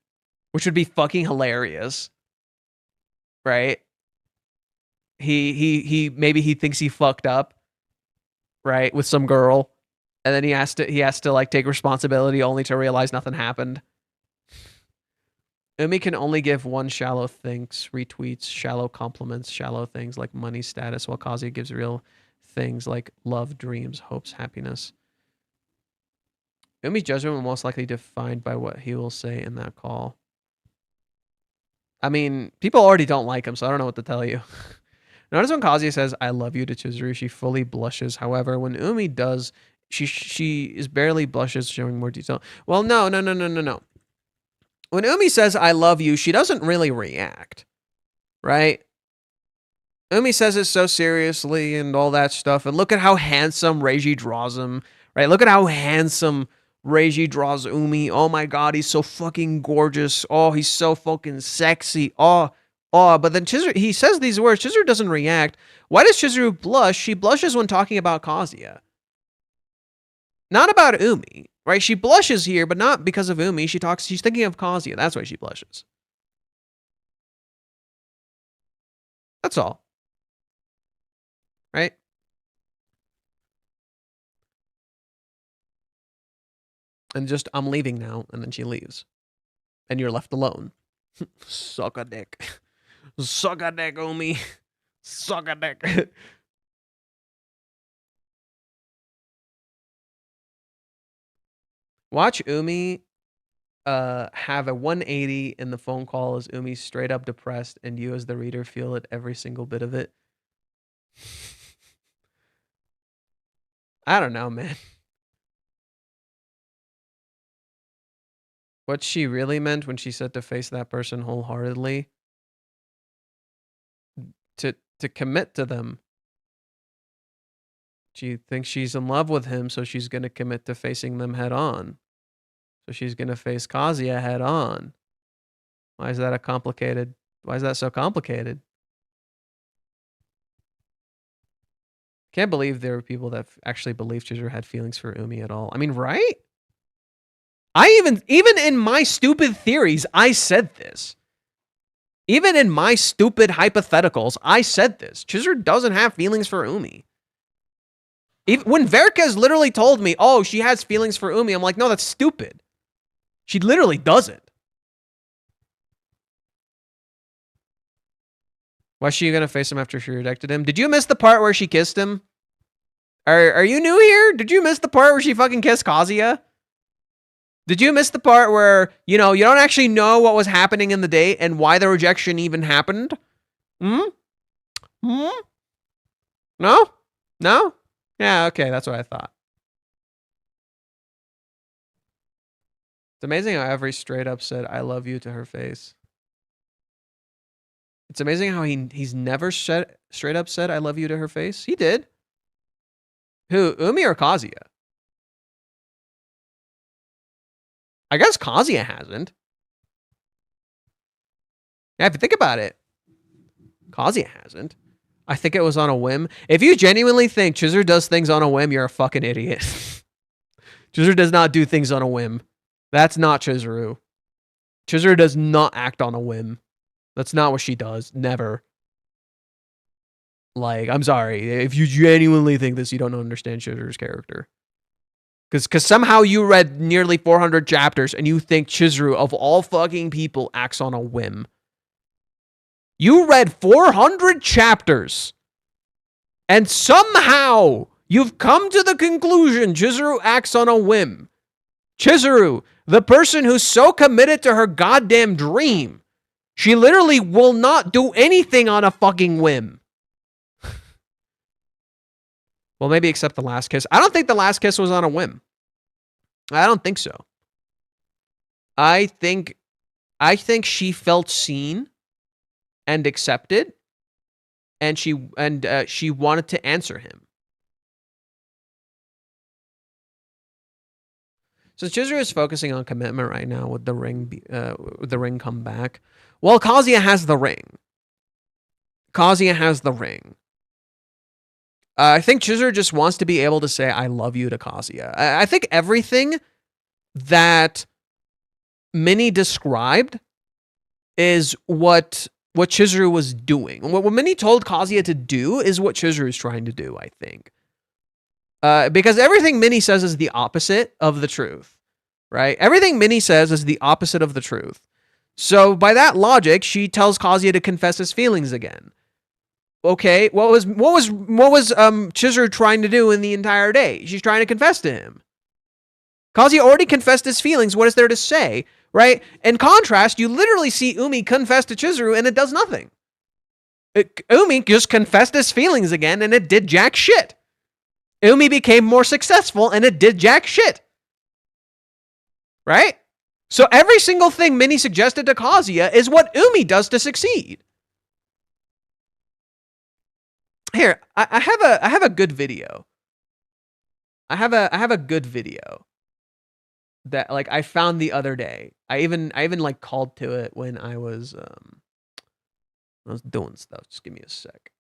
which would be fucking hilarious. Right? Maybe he thinks he fucked up, right, with some girl. And then he has to like take responsibility only to realize nothing happened. Umi can only give one shallow thanks, retweets, shallow compliments, shallow things like money, status, while Kazuya gives real things like love, dreams, hopes, happiness. Umi's judgment will most likely defined by what he will say in that call. I mean, people already don't like him, so I don't know what to tell you. Notice when Kazuya says, I love you to Chizuru, she fully blushes. However, when Umi does, she is barely blushes, showing more detail. Well, no. When Umi says, I love you, she doesn't really react, right? Umi says it so seriously and all that stuff. And look at how handsome Reiji draws him, right? Look at how handsome Reiji draws Umi. Oh my God, he's so fucking gorgeous. Oh, he's so fucking sexy. Oh. But then Chizuru, he says these words. Chizuru doesn't react. Why does Chizuru blush? She blushes when talking about Kazuya. Not about Umi, right? She blushes here, but not because of Umi. She's thinking of Kazuya. That's why she blushes. That's all. Right? And just, I'm leaving now, and then she leaves. And you're left alone. Suck a dick. Suck a dick, Umi. Suck a dick. Watch Umi have a 180 in the phone call as Umi's straight up depressed, and you as the reader feel it every single bit of it. I don't know, man. What she really meant when she said to face that person wholeheartedly, to commit to them. She thinks she's in love with him, so she's gonna commit to facing them head on. So she's gonna face Kazuya head on. Why is that why is that so complicated? Can't believe there were people that actually believed Chizuru had feelings for Umi at all. I mean, right? Even in my stupid theories, I said this. Even in my stupid hypotheticals, I said this. Chizuru doesn't have feelings for Umi. Even when Verkez literally told me, oh, she has feelings for Umi, I'm like, no, that's stupid. She literally doesn't. Why is she gonna face him after she rejected him? Did you miss the part where she kissed him? Are you new here? Did you miss the part where she fucking kissed Kazuya? Did you miss the part where, you know, you don't actually know what was happening in the date and why the rejection even happened? Hmm? No? No? Yeah, okay, that's what I thought. It's amazing how every straight up said, I love you to her face. It's amazing how he's never straight up said, I love you to her face. He did. Who, Umi or Kazuya? I guess Kazuya hasn't. Yeah, if you think about it, Kazuya hasn't. I think it was on a whim. If you genuinely think Chizuru does things on a whim, you're a fucking idiot. Chizuru does not do things on a whim. That's not Chizuru. Chizuru does not act on a whim. That's not what she does. Never. Like, I'm sorry. If you genuinely think this, you don't understand Chizuru's character. Because somehow you read nearly 400 chapters and you think Chizuru, of all fucking people, acts on a whim. You read 400 chapters and somehow you've come to the conclusion Chizuru acts on a whim. Chizuru, the person who's so committed to her goddamn dream, she literally will not do anything on a fucking whim. Well, maybe except the last kiss. I don't think the last kiss was on a whim. I don't think so. I think she felt seen and accepted, and she wanted to answer him. So Chizuru is focusing on commitment right now with the ring come back. Well, Kazuya has the ring. I think Chizuru just wants to be able to say, I love you to Kazuya. I think everything that Minnie described is what Chizuru was doing. What Minnie told Kazuya to do is what Chizuru is trying to do, I think. Because everything Minnie says is the opposite of the truth, right? Everything Minnie says is the opposite of the truth. So by that logic, she tells Kazuya to confess his feelings again. Okay, what was Chizuru trying to do in the entire day? She's trying to confess to him. Kazuya already confessed his feelings. What is there to say, right? In contrast, you literally see Umi confess to Chizuru and it does nothing. Umi just confessed his feelings again and it did jack shit. Umi became more successful and it did jack shit. Right? So every single thing Minnie suggested to Kazuya is what Umi does to succeed. Here, I have a good video. I have a good video that like I found the other day. I even like called to it when I was doing stuff. Just give me a sec.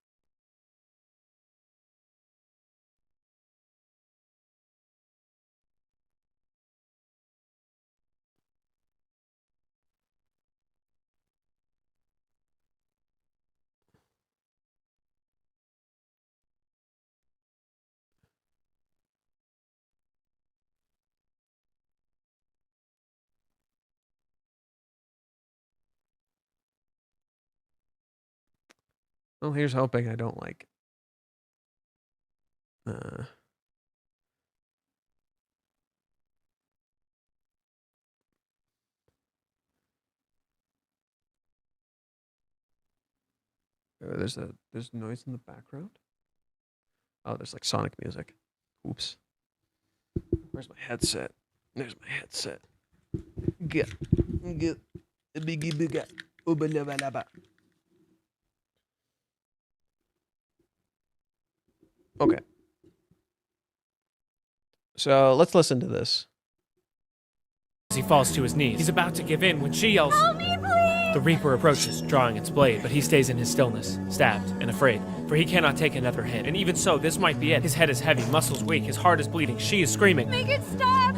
Well, here's hoping I don't like. There's noise in the background. Oh, there's like Sonic music. Oops. Where's my headset? There's my headset. Okay. So let's listen to this. He falls to his knees. He's about to give in when she yells, "Help me, please!" The Reaper approaches, drawing its blade, but he stays in his stillness, stabbed and afraid, for he cannot take another hit. And even so, this might be it. His head is heavy, muscles weak, his heart is bleeding. She is screaming, "Make it stop!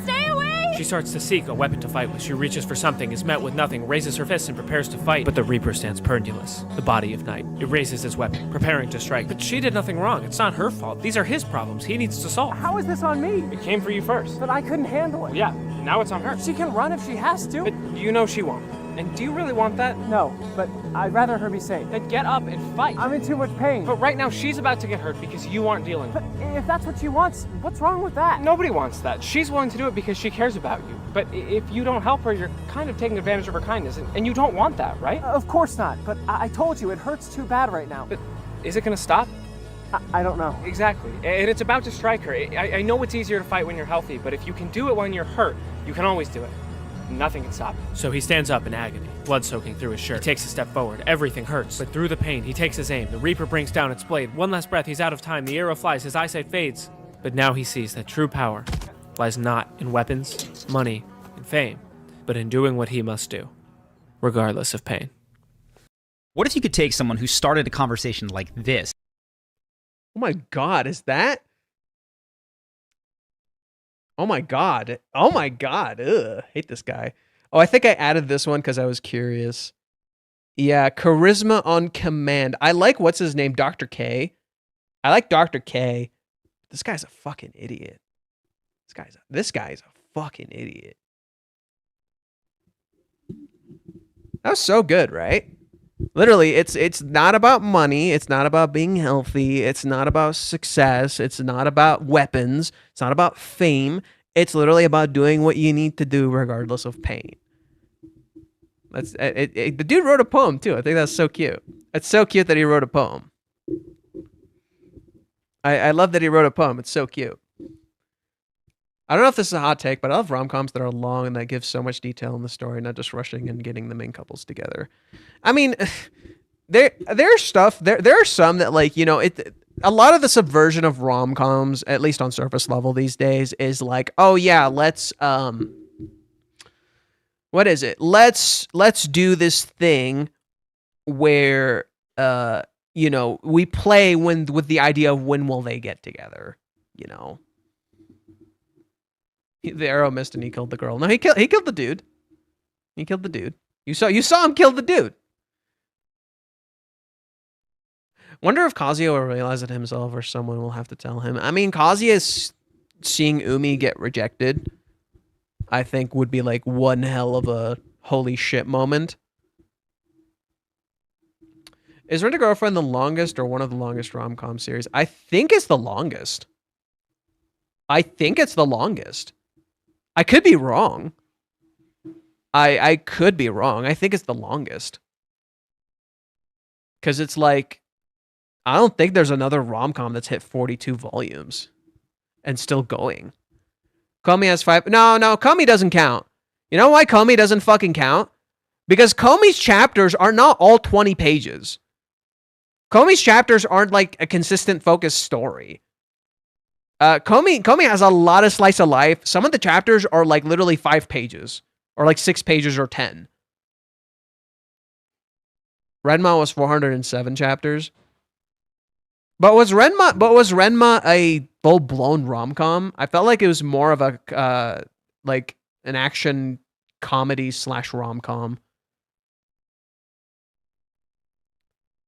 Stay away!" She starts to seek a weapon to fight with. She reaches for something, is met with nothing, raises her fist and prepares to fight. But the Reaper stands pernulous, the body of night. It raises his weapon, preparing to strike. But she did nothing wrong. It's not her fault. These are his problems. He needs to solve. How is this on me? It came for you first. But I couldn't handle it. Yeah, now it's on her. She can run if she has to. But you know she won't. And do you really want that? No, but I'd rather her be safe. Then get up and fight. I'm in too much pain. But right now she's about to get hurt because you aren't dealing. But if that's what she wants, what's wrong with that? Nobody wants that. She's willing to do it because she cares about you. But if you don't help her, you're kind of taking advantage of her kindness. And you don't want that, right? Of course not. But I told you, it hurts too bad right now. But is it going to stop? I don't know. Exactly. And it's about to strike her. I know it's easier to fight when you're healthy, but if you can do it when you're hurt, you can always do it. Nothing can stop it. So he stands up in agony, blood soaking through his shirt. He takes a step forward. Everything hurts. But through the pain, he takes his aim. The Reaper brings down its blade. One last breath, he's out of time. The arrow flies. His eyesight fades. But now he sees that true power lies not in weapons, money, and fame, but in doing what he must do, regardless of pain. What if you could take someone who started a conversation like this? Oh my God, is that? Oh my God. Oh my God. Ugh, hate this guy. Oh, I think I added this one because I was curious. Yeah, charisma on command. I like, what's his name? Dr. K. I like Dr. K. This guy's a fucking idiot. This guy's a fucking idiot. That was so good, right? Literally, it's not about money. It's not about being healthy. It's not about success. It's not about weapons. It's not about fame. It's literally about doing what you need to do regardless of pain. That's the dude wrote a poem too. I think that's so cute. It's so cute that he wrote a poem. I love that he wrote a poem. It's so cute. I don't know if this is a hot take, but I love rom-coms that are long and that give so much detail in the story, not just rushing and getting the main couples together. I mean, there's stuff, there are some that, like, you know, a lot of the subversion of rom-coms, at least on surface level these days, is like, oh yeah, let's what is it? Let's do this thing where you know, we play with the idea of when will they get together, you know. The arrow missed and he killed the girl. No, he killed the dude. He killed the dude. You saw him kill the dude. Wonder if Kazuya will realize it himself or someone will have to tell him. I mean, Kazuya seeing Umi get rejected, I think, would be like one hell of a holy shit moment. Is Rent a Girlfriend the longest or one of the longest rom-com series? I think it's the longest. I think it's the longest. I could be wrong. I could be wrong. I think it's the longest. Because it's like, I don't think there's another rom-com that's hit 42 volumes and still going. Komi has 5. No, Komi doesn't count. You know why Komi doesn't fucking count? Because Komi's chapters are not all 20 pages. Komi's chapters aren't like a consistent focused story. Komi has a lot of slice of life. Some of the chapters are like literally 5 pages or like 6 pages or 10. Renma was 407 chapters. But was Renma a full-blown rom-com? I felt like it was more of a like an action comedy / rom-com.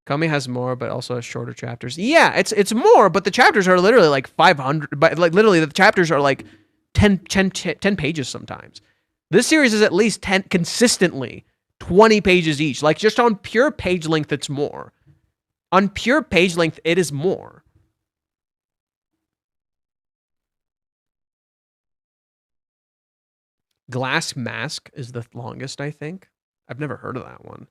Komi has more, but also has shorter chapters. Yeah, it's more, but the chapters are literally like 500. But like literally, the chapters are like 10 pages sometimes. This series is at least 10 consistently 20 pages each. Like just on pure page length, it's more. On pure page length, it is more. Glass Mask is the longest, I think. I've never heard of that one.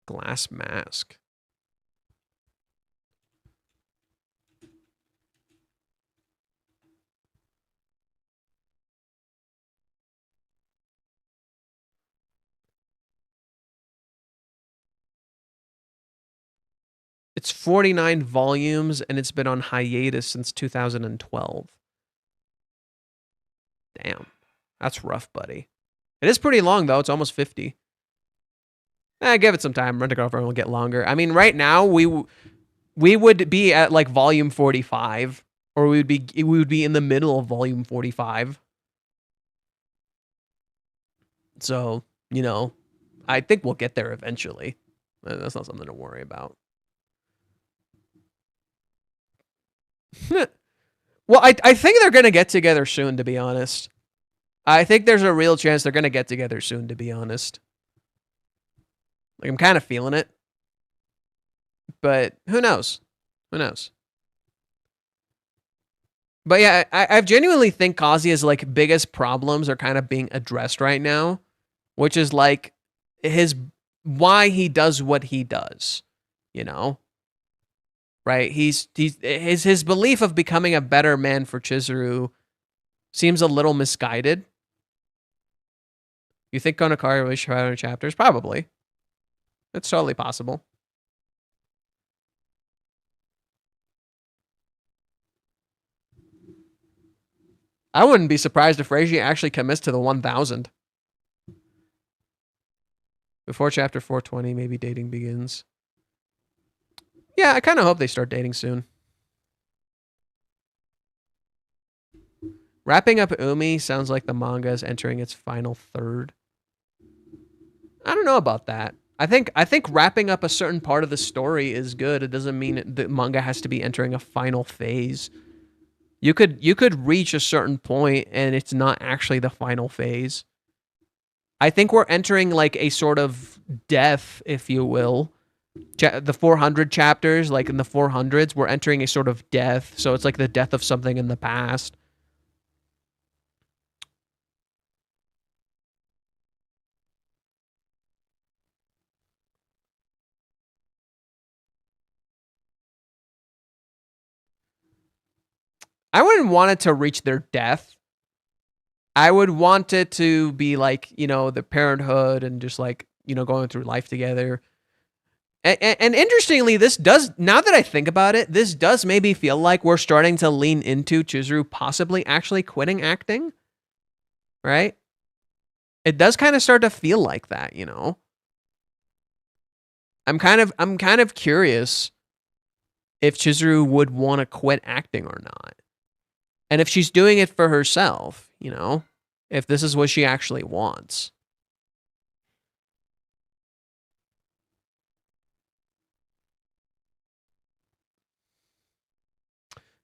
Glass Mask. It's 49 volumes, and it's been on hiatus since 2012. Damn. That's rough, buddy. It is pretty long, though. It's almost 50. Give it some time. Rent-A-Girlfriend will get longer. I mean, right now, we would be at, like, volume 45. Or we would be in the middle of volume 45. So, you know, I think we'll get there eventually. That's not something to worry about. Well, I think they're going to get together soon, to be honest. I think there's a real chance they're going to get together soon, to be honest. Like, I'm kind of feeling it. But who knows? Who knows? But yeah, I genuinely think Kazuya's, like, biggest problems are kind of being addressed right now. Which is, like, why he does what he does. You know? Right? His belief of becoming a better man for Chizuru seems a little misguided. You think Kanokari was 500 chapters? Probably. It's totally possible. I wouldn't be surprised if Reiji actually commits to the 1,000. Before chapter 420, maybe dating begins. Yeah, I kind of hope they start dating soon. Wrapping up Umi sounds like the manga is entering its final third. I don't know about that. I think wrapping up a certain part of the story is good. It doesn't mean the manga has to be entering a final phase. You could reach a certain point and it's not actually the final phase. I think we're entering like a sort of death, if you will. The 400 chapters, like in the 400s, we're entering a sort of death. So it's like the death of something in the past. I wouldn't want it to reach their death. I would want it to be like, you know, the parenthood and just like, you know, going through life together. And interestingly, this does, now that I think about it, this does maybe feel like we're starting to lean into Chizuru possibly actually quitting acting. Right? It does kind of start to feel like that, you know? I'm kind of curious if Chizuru would want to quit acting or not. And if she's doing it for herself, you know, if this is what she actually wants.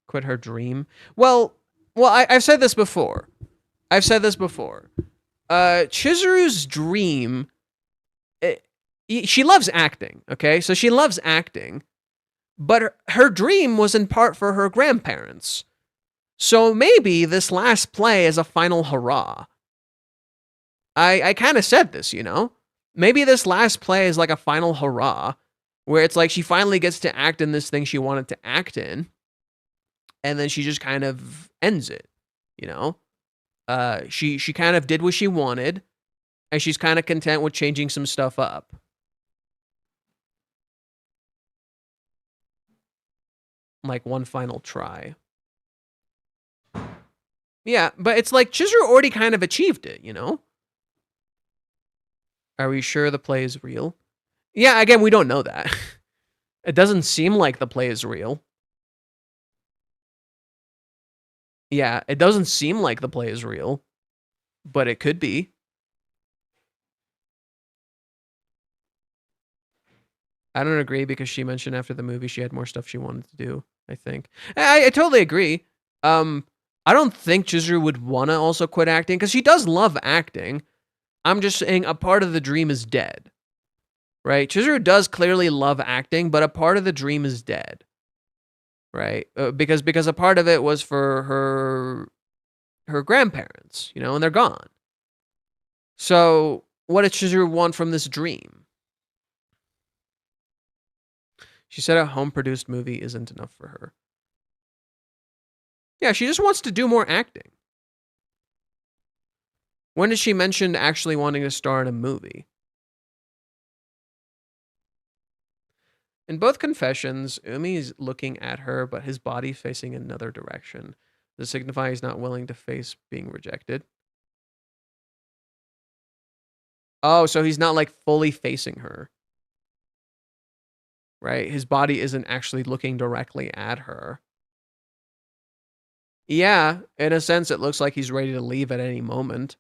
Quit her dream. Well, I've said this before. Chizuru's dream, she loves acting, okay? So she loves acting, but her dream was in part for her grandparents. So maybe this last play is a final hurrah. I kind of said this, you know? Maybe this last play is like a final hurrah, where it's like she finally gets to act in this thing she wanted to act in, and then she just kind of ends it, you know? She kind of did what she wanted, and she's kind of content with changing some stuff up. Like one final try. Yeah, but it's like Chizuru already kind of achieved it, you know? Are we sure the play is real? Yeah, again, we don't know that. It doesn't seem like the play is real. Yeah, it doesn't seem like the play is real, but it could be. I don't agree because she mentioned after the movie she had more stuff she wanted to do, I think. I totally agree. I don't think Chizuru would want to also quit acting because she does love acting. I'm just saying a part of the dream is dead. right? Chizuru does clearly love acting, but a part of the dream is dead, right? Because a part of it was for her grandparents, you know, and they're gone. So what did Chizuru want from this dream? She said a home-produced movie isn't enough for her. Yeah, she just wants to do more acting. When did she mention actually wanting to star in a movie? In both confessions, Umi is looking at her, but his body facing another direction. This signifies he's not willing to face being rejected. Oh, so he's not like fully facing her. Right? His body isn't actually looking directly at her. Yeah, in a sense, it looks like he's ready to leave at any moment.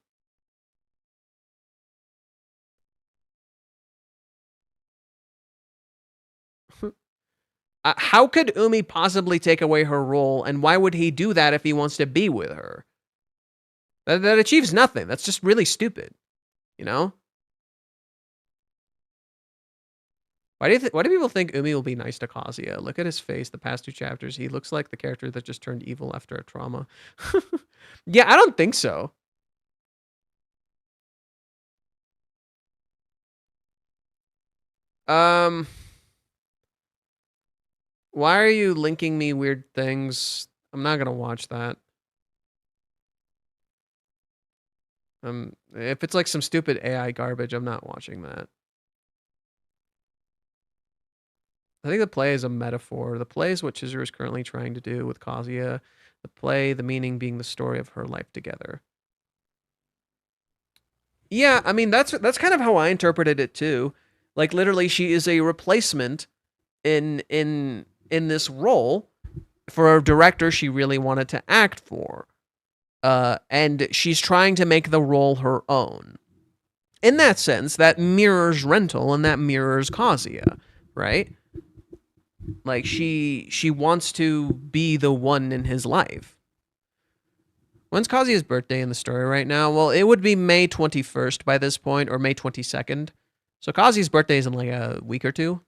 How could Umi possibly take away her role, and why would he do that if he wants to be with her? That achieves nothing. That's just really stupid, you know? Why do people think Umi will be nice to Kazuya? Look at his face the past 2 chapters. He looks like the character that just turned evil after a trauma. Yeah, I don't think so. Why are you linking me weird things? I'm not gonna watch that. If it's like some stupid AI garbage, I'm not watching that. I think the play is a metaphor. The play is what Chizuru is currently trying to do with Kazuya. The play, the meaning being the story of her life together. Yeah, I mean that's kind of how I interpreted it too. Like literally, she is a replacement in this role for a director she really wanted to act for. And she's trying to make the role her own. In that sense, that mirrors Rental and that mirrors Kazuya, right? Like she wants to be the one in his life. When's Kazuya's birthday in the story right now? Well, it would be May 21st by this point, or May 22nd. So Kazuya's birthday is in like a week or two.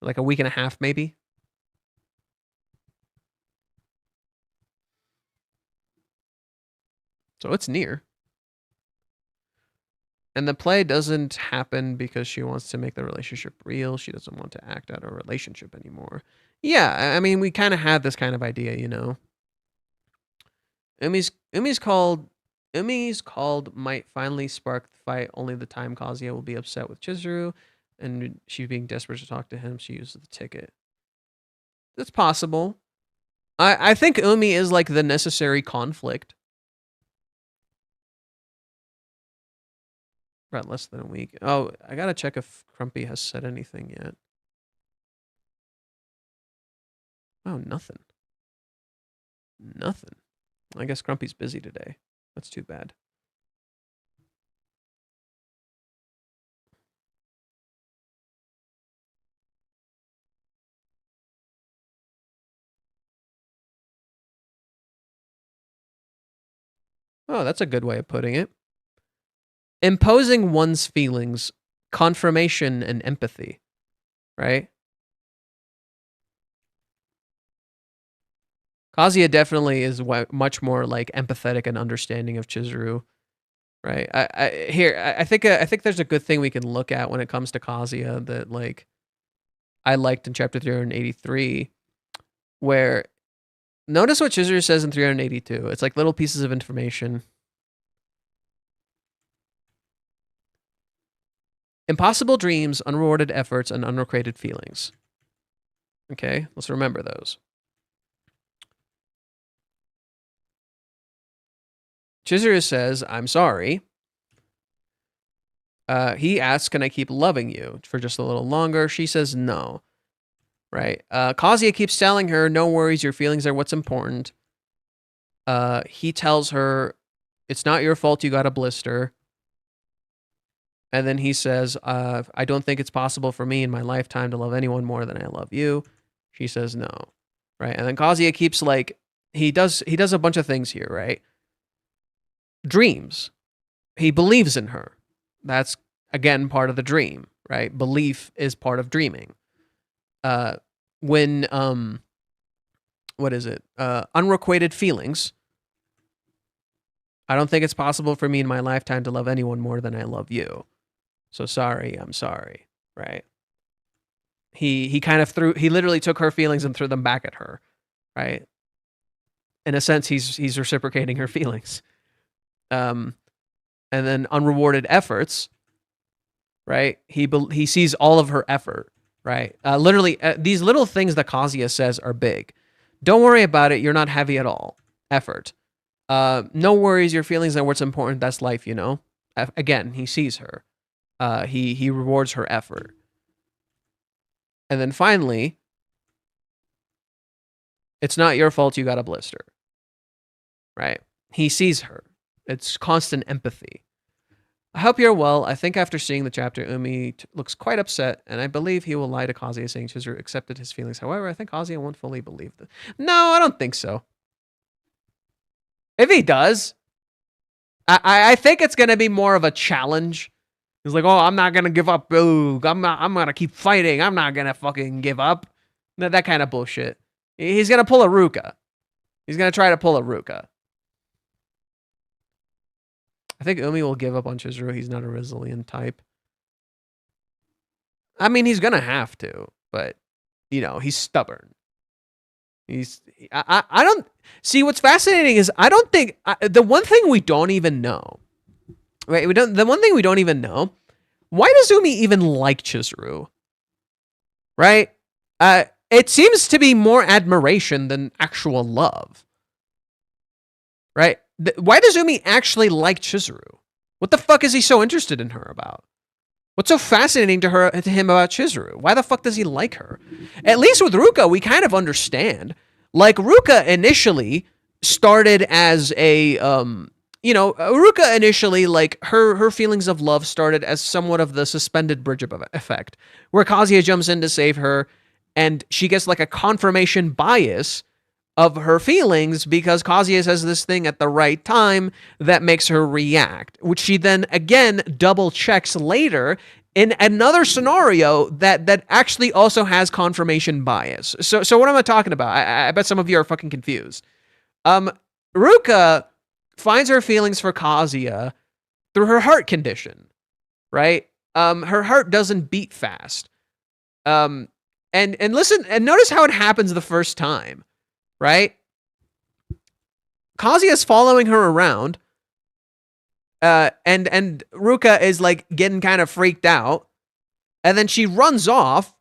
Like a week and a half, maybe. So it's near. And the play doesn't happen because she wants to make the relationship real. She doesn't want to act out a relationship anymore. Yeah, I mean, we kind of had this kind of idea, you know. Umi's called might finally spark the fight. Only the time Kazuya will be upset with Chizuru, and she being desperate to talk to him, she uses the ticket. That's possible. I think Umi is like the necessary conflict. About less than a week. Oh, I gotta check if Crumpy has said anything yet. Oh, nothing. Nothing. I guess Crumpy's busy today. That's too bad. Oh, that's a good way of putting it. Imposing one's feelings, confirmation, and empathy, right? Kazuya definitely is much more like empathetic and understanding of Chizuru, right? I think there's a good thing we can look at when it comes to Kazuya that like I liked in chapter 383, where notice what Chizuru says in 382. It's like little pieces of information. Impossible dreams, unrewarded efforts, and unrequited feelings. Okay, let's remember those. Chizuru says, I'm sorry. He asks, can I keep loving you for just a little longer? She says no. Right? Kazuya keeps telling her, no worries, your feelings are what's important. He tells her, it's not your fault you got a blister. And then he says, I don't think it's possible for me in my lifetime to love anyone more than I love you. She says no. Right? And then Kazuya keeps like, he does a bunch of things here, right? Dreams. He believes in her. That's again, part of the dream, right? Belief is part of dreaming. When what is it? Unrequited feelings. I don't think it's possible for me in my lifetime to love anyone more than I love you. So sorry, I'm sorry, right? He kind of he literally took her feelings and threw them back at her, right? In a sense, he's reciprocating her feelings. And then unrewarded efforts, right? He sees all of her effort, right? Literally, these little things that Kazuya says are big. Don't worry about it. You're not heavy at all. Effort. No worries. Your feelings are what's important. That's life, you know? Again, he sees her. He rewards her effort. And then finally, it's not your fault you got a blister. Right? He sees her. It's constant empathy. I hope you're well. I think after seeing the chapter, Umi looks quite upset, and I believe he will lie to Kazuya saying Chizuru accepted his feelings. However, I think Kazuya won't fully believe this. No, I don't think so. If he does, I think it's going to be more of a challenge. He's like, oh, I'm not going to give up. Ooh, I'm going to keep fighting. I'm not going to fucking give up. That kind of bullshit. He's going to pull a Ruka. He's going to try to pull a Ruka. I think Umi will give up on Chizuru. He's not a resilient type. I mean, he's going to have to, but, you know, he's stubborn. I don't see what's fascinating is I don't think the one thing we don't even know, right? The one thing we don't even know, why does Umi even like Chizuru? Right? It seems to be more admiration than actual love. Right? Why does Umi actually like Chizuru? What the fuck is he so interested in her about? What's so fascinating to him about Chizuru? Why the fuck does he like her? At least with Ruka, we kind of understand. Like, Ruka initially started as a, Ruka initially, like, her feelings of love started as somewhat of the suspended bridge effect, where Kazuya jumps in to save her, and she gets, like, a confirmation bias of her feelings because Kazuya says this thing at the right time that makes her react, which she then again double checks later in another scenario that actually also has confirmation bias. So what am I talking about? I bet some of you are fucking confused. Ruka finds her feelings for Kazuya through her heart condition, right? Her heart doesn't beat fast. And listen and notice how it happens the first time. Right? Kazuya's following her around, and Ruka is like getting kind of freaked out, and then she runs off,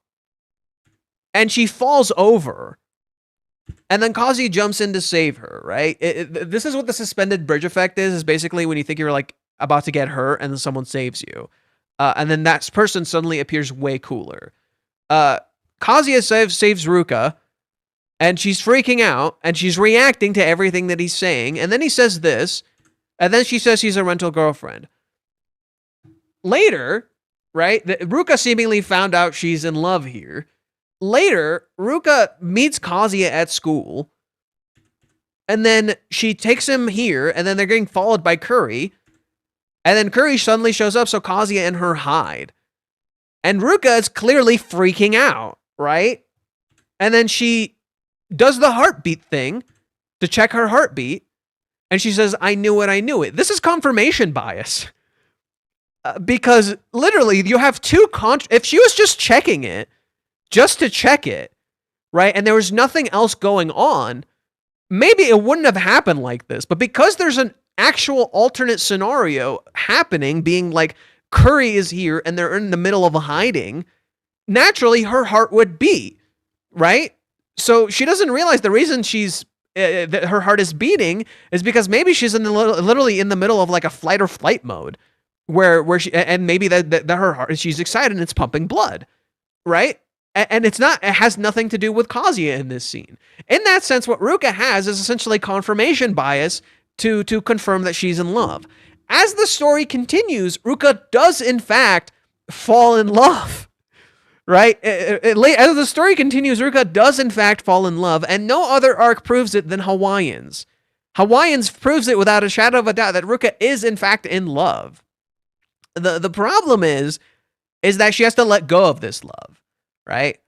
and she falls over, and then Kazuya jumps in to save her. Right? This is what the suspended bridge effect is basically when you think you're like about to get hurt, and then someone saves you, and then that person suddenly appears way cooler. Kazuya saves Ruka. And she's freaking out, and she's reacting to everything that he's saying. And then he says this, and then she says she's a rental girlfriend. Later, right, Ruka seemingly found out she's in love here. Later, Ruka meets Kazuya at school, and then she takes him here, and then they're getting followed by Curry. And then Curry suddenly shows up, so Kazuya and her hide. And Ruka is clearly freaking out, right? And then she does the heartbeat thing to check her heartbeat, and she says, I knew it. This is confirmation bias. Because literally, you have two if she was just checking it, just to check it, right, and there was nothing else going on, maybe it wouldn't have happened like this. But because there's an actual alternate scenario happening, being like Curry is here, and they're in the middle of hiding, naturally, her heart would beat, right? So she doesn't realize the reason that her heart is beating is because maybe she's literally in the middle of like a fight or flight mode where she, and maybe that her heart, she's excited and it's pumping blood, right? And it has nothing to do with Kazuya in this scene. In that sense, what Ruka has is essentially confirmation bias to confirm that she's in love. As the story continues, Ruka does in fact fall in love. Right? As the story continues, Ruka does in fact fall in love, and no other arc proves it than Hawaiians. Hawaiians proves it without a shadow of a doubt that Ruka is in fact in love. The problem is that she has to let go of this love, right?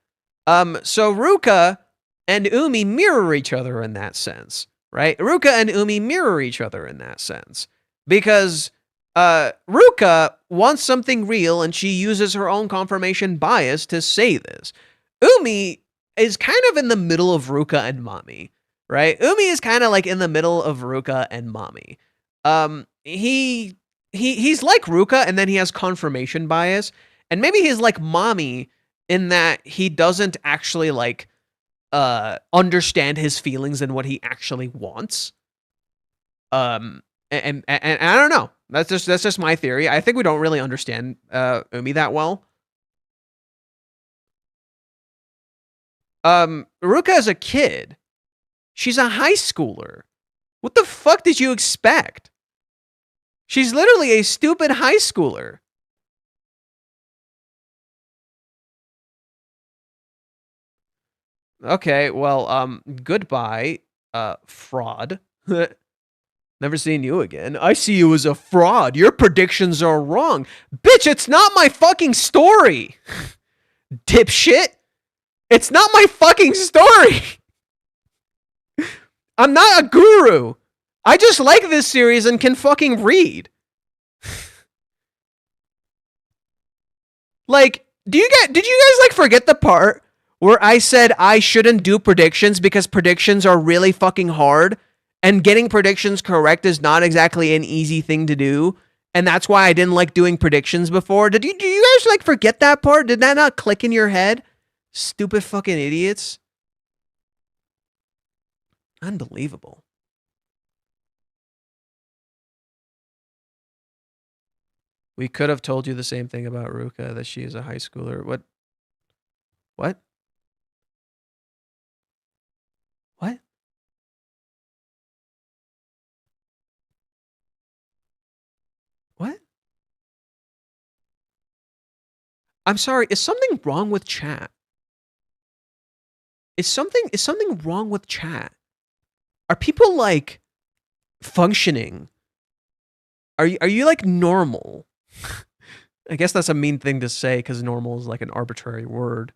So Ruka and Umi mirror each other in that sense, right? Ruka and Umi mirror each other in that sense because Ruka wants something real and she uses her own confirmation bias to say this. Umi is kind of in the middle of Ruka and Mami, right? Umi is kind of like in the middle of Ruka and Mami. He's like Ruka and then he has confirmation bias, and maybe he's like Mami in that he doesn't actually like understand his feelings and what he actually wants. And I don't know. That's just my theory. I think we don't really understand Umi that well. Ruka is a kid. She's a high schooler. What the fuck did you expect? She's literally a stupid high schooler. Okay, well, goodbye, fraud. Never seen you again. I see you as a fraud. Your predictions are wrong. Bitch, it's not my fucking story. Dipshit. It's not my fucking story. I'm not a guru. I just like this series and can fucking read. Like, did you guys like forget the part where I said I shouldn't do predictions because predictions are really fucking hard and getting predictions correct is not exactly an easy thing to do, and that's why I didn't like doing predictions before? Do you guys like forget that part? Did that not click in your head? Stupid fucking idiots. Unbelievable. We could have told you the same thing about Ruka, that she is a high schooler. What? What? What? What? I'm sorry, is something wrong with chat? Is something wrong with chat? Are people like functioning? Are you like normal? I guess that's a mean thing to say because normal is like an arbitrary word.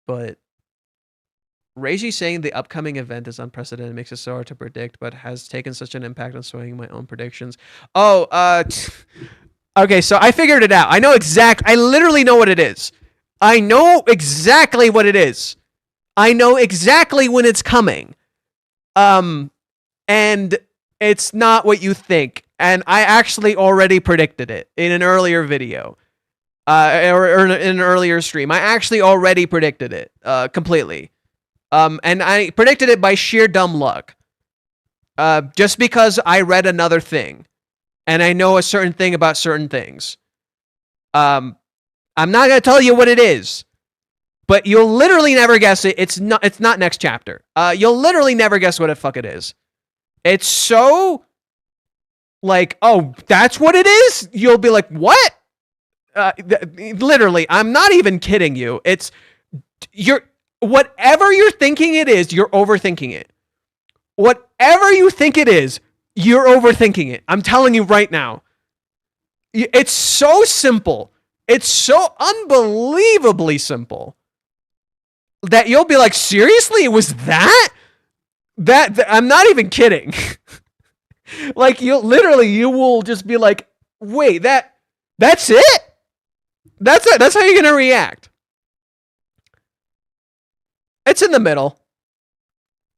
But Reiji saying the upcoming event is unprecedented makes it so hard to predict, but has taken such an impact on swaying my own predictions. Oh, okay, so I figured it out. I literally know what it is. I know exactly what it is. I know exactly when it's coming. And it's not what you think. And I actually already predicted it in an earlier video. Or in an earlier stream. I actually already predicted it completely. And I predicted it by sheer dumb luck. Just because I read another thing. And I know a certain thing about certain things. I'm not going to tell you what it is. But you'll literally never guess it. It's not next chapter. You'll literally never guess what the fuck it is. It's so like, oh, that's what it is? You'll be like, what? Literally, I'm not even kidding you. Whatever you're thinking it is, you're overthinking it. Whatever you think it is, you're overthinking it. I'm telling you right now. It's so simple. It's so unbelievably simple that you'll be like, seriously, it was that? That I'm not even kidding. Like you will just be like, wait, that's it? That's it. That's how you're gonna react. It's in the middle.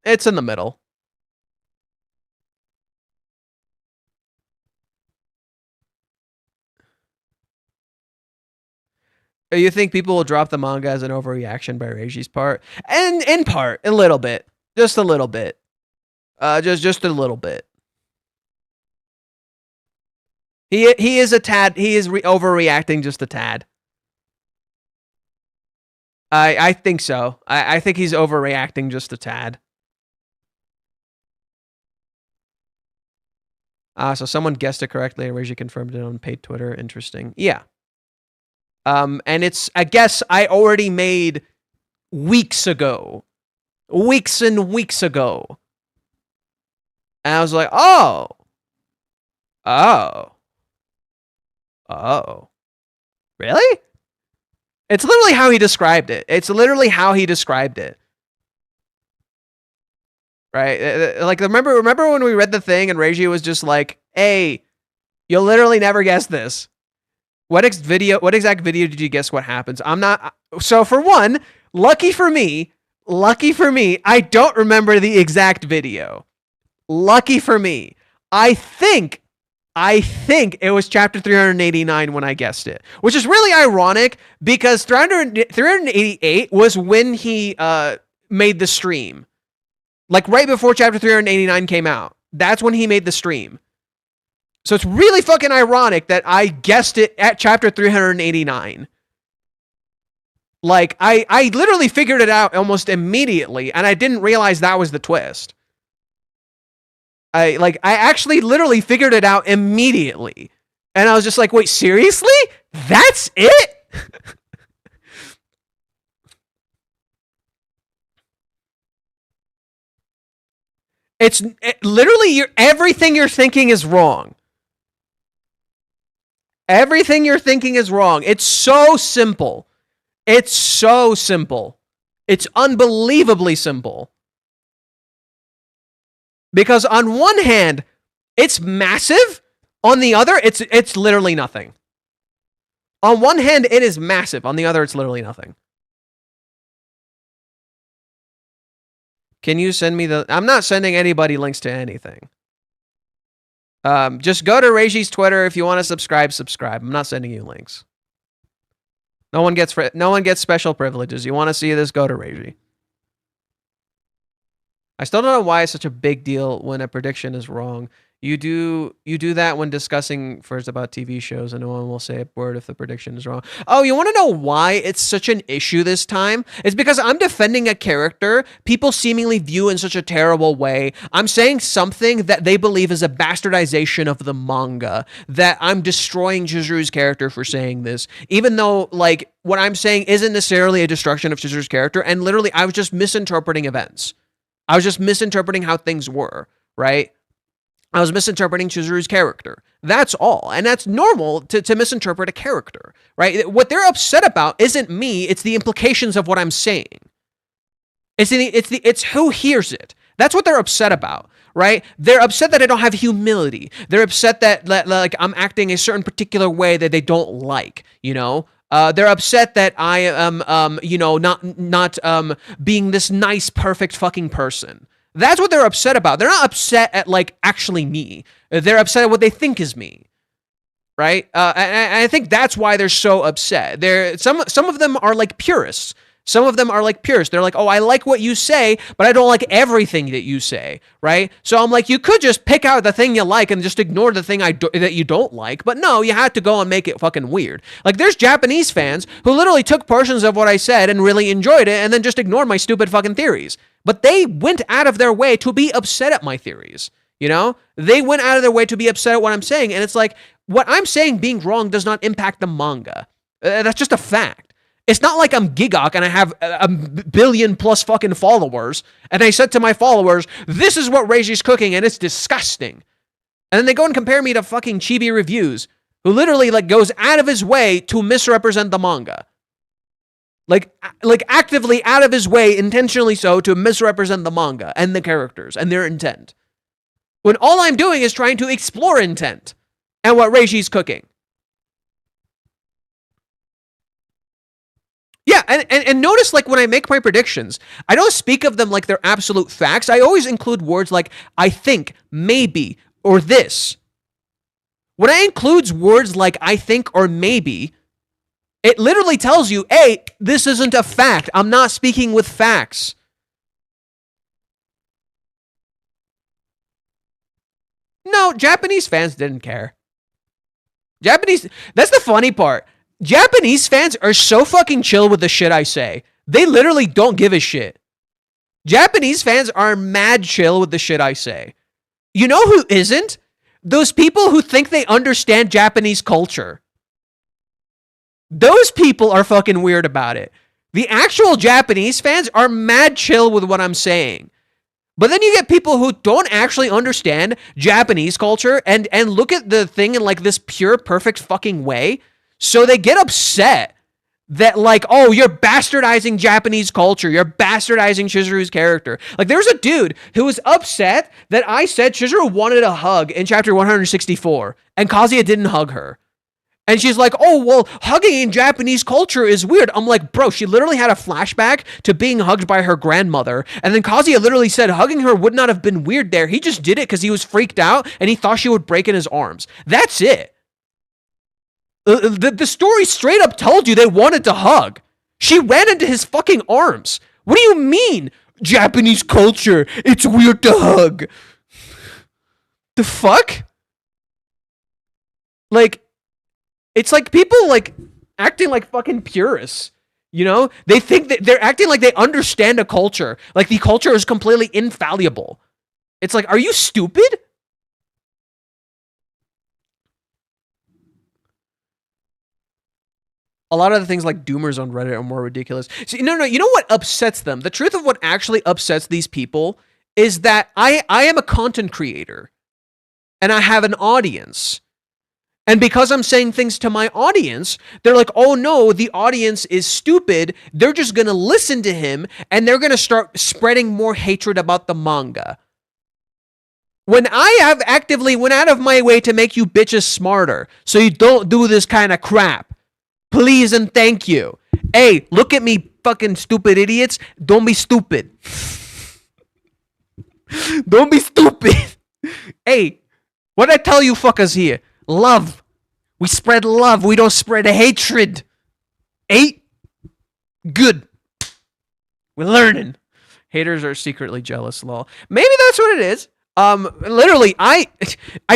It's in the middle. You think people will drop the manga as an overreaction by Reiji's part? And in part, a little bit. Just a little bit. Just a little bit. He is a tad. He is overreacting just a tad. I think so. I think he's overreacting just a tad. So someone guessed it correctly, and Reiji confirmed it on paid Twitter. Interesting. Yeah. And it's a guess I already made weeks ago. Weeks and weeks ago. And I was like, oh. Oh. Really? It's literally how he described it. Right? Like, remember when we read the thing and Reiji was just like, hey, you'll literally never guess this. What exact video did you guess what happens? So for one, lucky for me, I don't remember the exact video. Lucky for me. I think it was chapter 389 when I guessed it, which is really ironic because 388 was when he made the stream. Like right before chapter 389 came out. That's when he made the stream. So it's really fucking ironic that I guessed it at chapter 389. Like, I literally figured it out almost immediately, and I didn't realize that was the twist. I actually literally figured it out immediately. And I was just like, wait, seriously? That's it? Literally, everything you're thinking is wrong. Everything you're thinking is wrong. It's so simple. It's so simple. It's unbelievably simple. Because on one hand, it's massive. On the other, it's literally nothing. On one hand, it is massive. On the other, it's literally nothing. Can you send me I'm not sending anybody links to anything. Just go to Reiji's Twitter if you want to subscribe. I'm not sending you links. No one gets special privileges. You want to see this? Go to Reiji. I still don't know why it's such a big deal when a prediction is wrong. You do that when discussing first about TV shows, and no one will say a word if the prediction is wrong. Oh, you want to know why it's such an issue this time? It's because I'm defending a character people seemingly view in such a terrible way. I'm saying something that they believe is a bastardization of the manga, that I'm destroying Chizuru's character for saying this, even though, like, what I'm saying isn't necessarily a destruction of Chizuru's character, and literally I was just misinterpreting events. I was just misinterpreting how things were, right? I was misinterpreting Chizuru's character. That's all. And that's normal to misinterpret a character, right? What they're upset about isn't me, it's the implications of what I'm saying. It's who hears it. That's what they're upset about, right? They're upset that I don't have humility. They're upset that like I'm acting a certain particular way that they don't like, you know? They're upset that I am, not being this nice, perfect fucking person. That's what they're upset about. They're not upset at, like, actually me. They're upset at what they think is me, right? And I think that's why they're so upset. Some of them are like purists. They're like, oh, I like what you say, but I don't like everything that you say, right? So I'm like, you could just pick out the thing you like and just ignore the thing that you don't like. But no, you had to go and make it fucking weird. Like, there's Japanese fans who literally took portions of what I said and really enjoyed it and then just ignored my stupid fucking theories. But they went out of their way to be upset at my theories, you know? They went out of their way to be upset at what I'm saying. And it's like, what I'm saying being wrong does not impact the manga. That's just a fact. It's not like I'm Gigok and I have a billion plus fucking followers, and I said to my followers, this is what Reiji's cooking, and it's disgusting. And then they go and compare me to fucking Chibi Reviews, who literally, like, goes out of his way to misrepresent the manga. Like actively out of his way, intentionally so, to misrepresent the manga and the characters and their intent. When all I'm doing is trying to explore intent and what Reiji's cooking. Yeah, and notice, like, when I make my predictions, I don't speak of them like they're absolute facts. I always include words like, I think, maybe, or this. When I include words like I think or maybe, it literally tells you, hey, this isn't a fact. I'm not speaking with facts. No, Japanese fans didn't care. That's the funny part. Japanese fans are so fucking chill with the shit I say. They literally don't give a shit. Japanese fans are mad chill with the shit I say. You know who isn't? Those people who think they understand Japanese culture. Those people are fucking weird about it. The actual Japanese fans are mad chill with what I'm saying. But then you get people who don't actually understand Japanese culture and look at the thing in like this pure, perfect fucking way. So they get upset that like, oh, you're bastardizing Japanese culture. You're bastardizing Chizuru's character. Like there's a dude who was upset that I said Chizuru wanted a hug in chapter 164 and Kazuya didn't hug her. And she's like, oh, well, hugging in Japanese culture is weird. I'm like, bro, she literally had a flashback to being hugged by her grandmother. And then Kazuya literally said hugging her would not have been weird there. He just did it because he was freaked out and he thought she would break in his arms. That's it. The story straight up told you they wanted to hug. She ran into his fucking arms. What do you mean? Japanese culture, it's weird to hug. The fuck? Like, it's like people like acting like fucking purists, you know? They think that they're acting like they understand a culture. Like the culture is completely infallible. It's like, are you stupid? A lot of the things like doomers on Reddit are more ridiculous. See, no, you know what upsets them? The truth of what actually upsets these people is that I am a content creator and I have an audience. And because I'm saying things to my audience, they're like, oh no, the audience is stupid. They're just going to listen to him and they're going to start spreading more hatred about the manga. When I have actively went out of my way to make you bitches smarter so you don't do this kind of crap. Please and thank you. Hey, look at me, fucking stupid idiots. Don't be stupid. Don't be stupid. Hey, what I tell you fuckers here? Love. We spread love. We don't spread hatred. Hey? Good. We're learning. Haters are secretly jealous, lol. Maybe that's what it is. Literally, I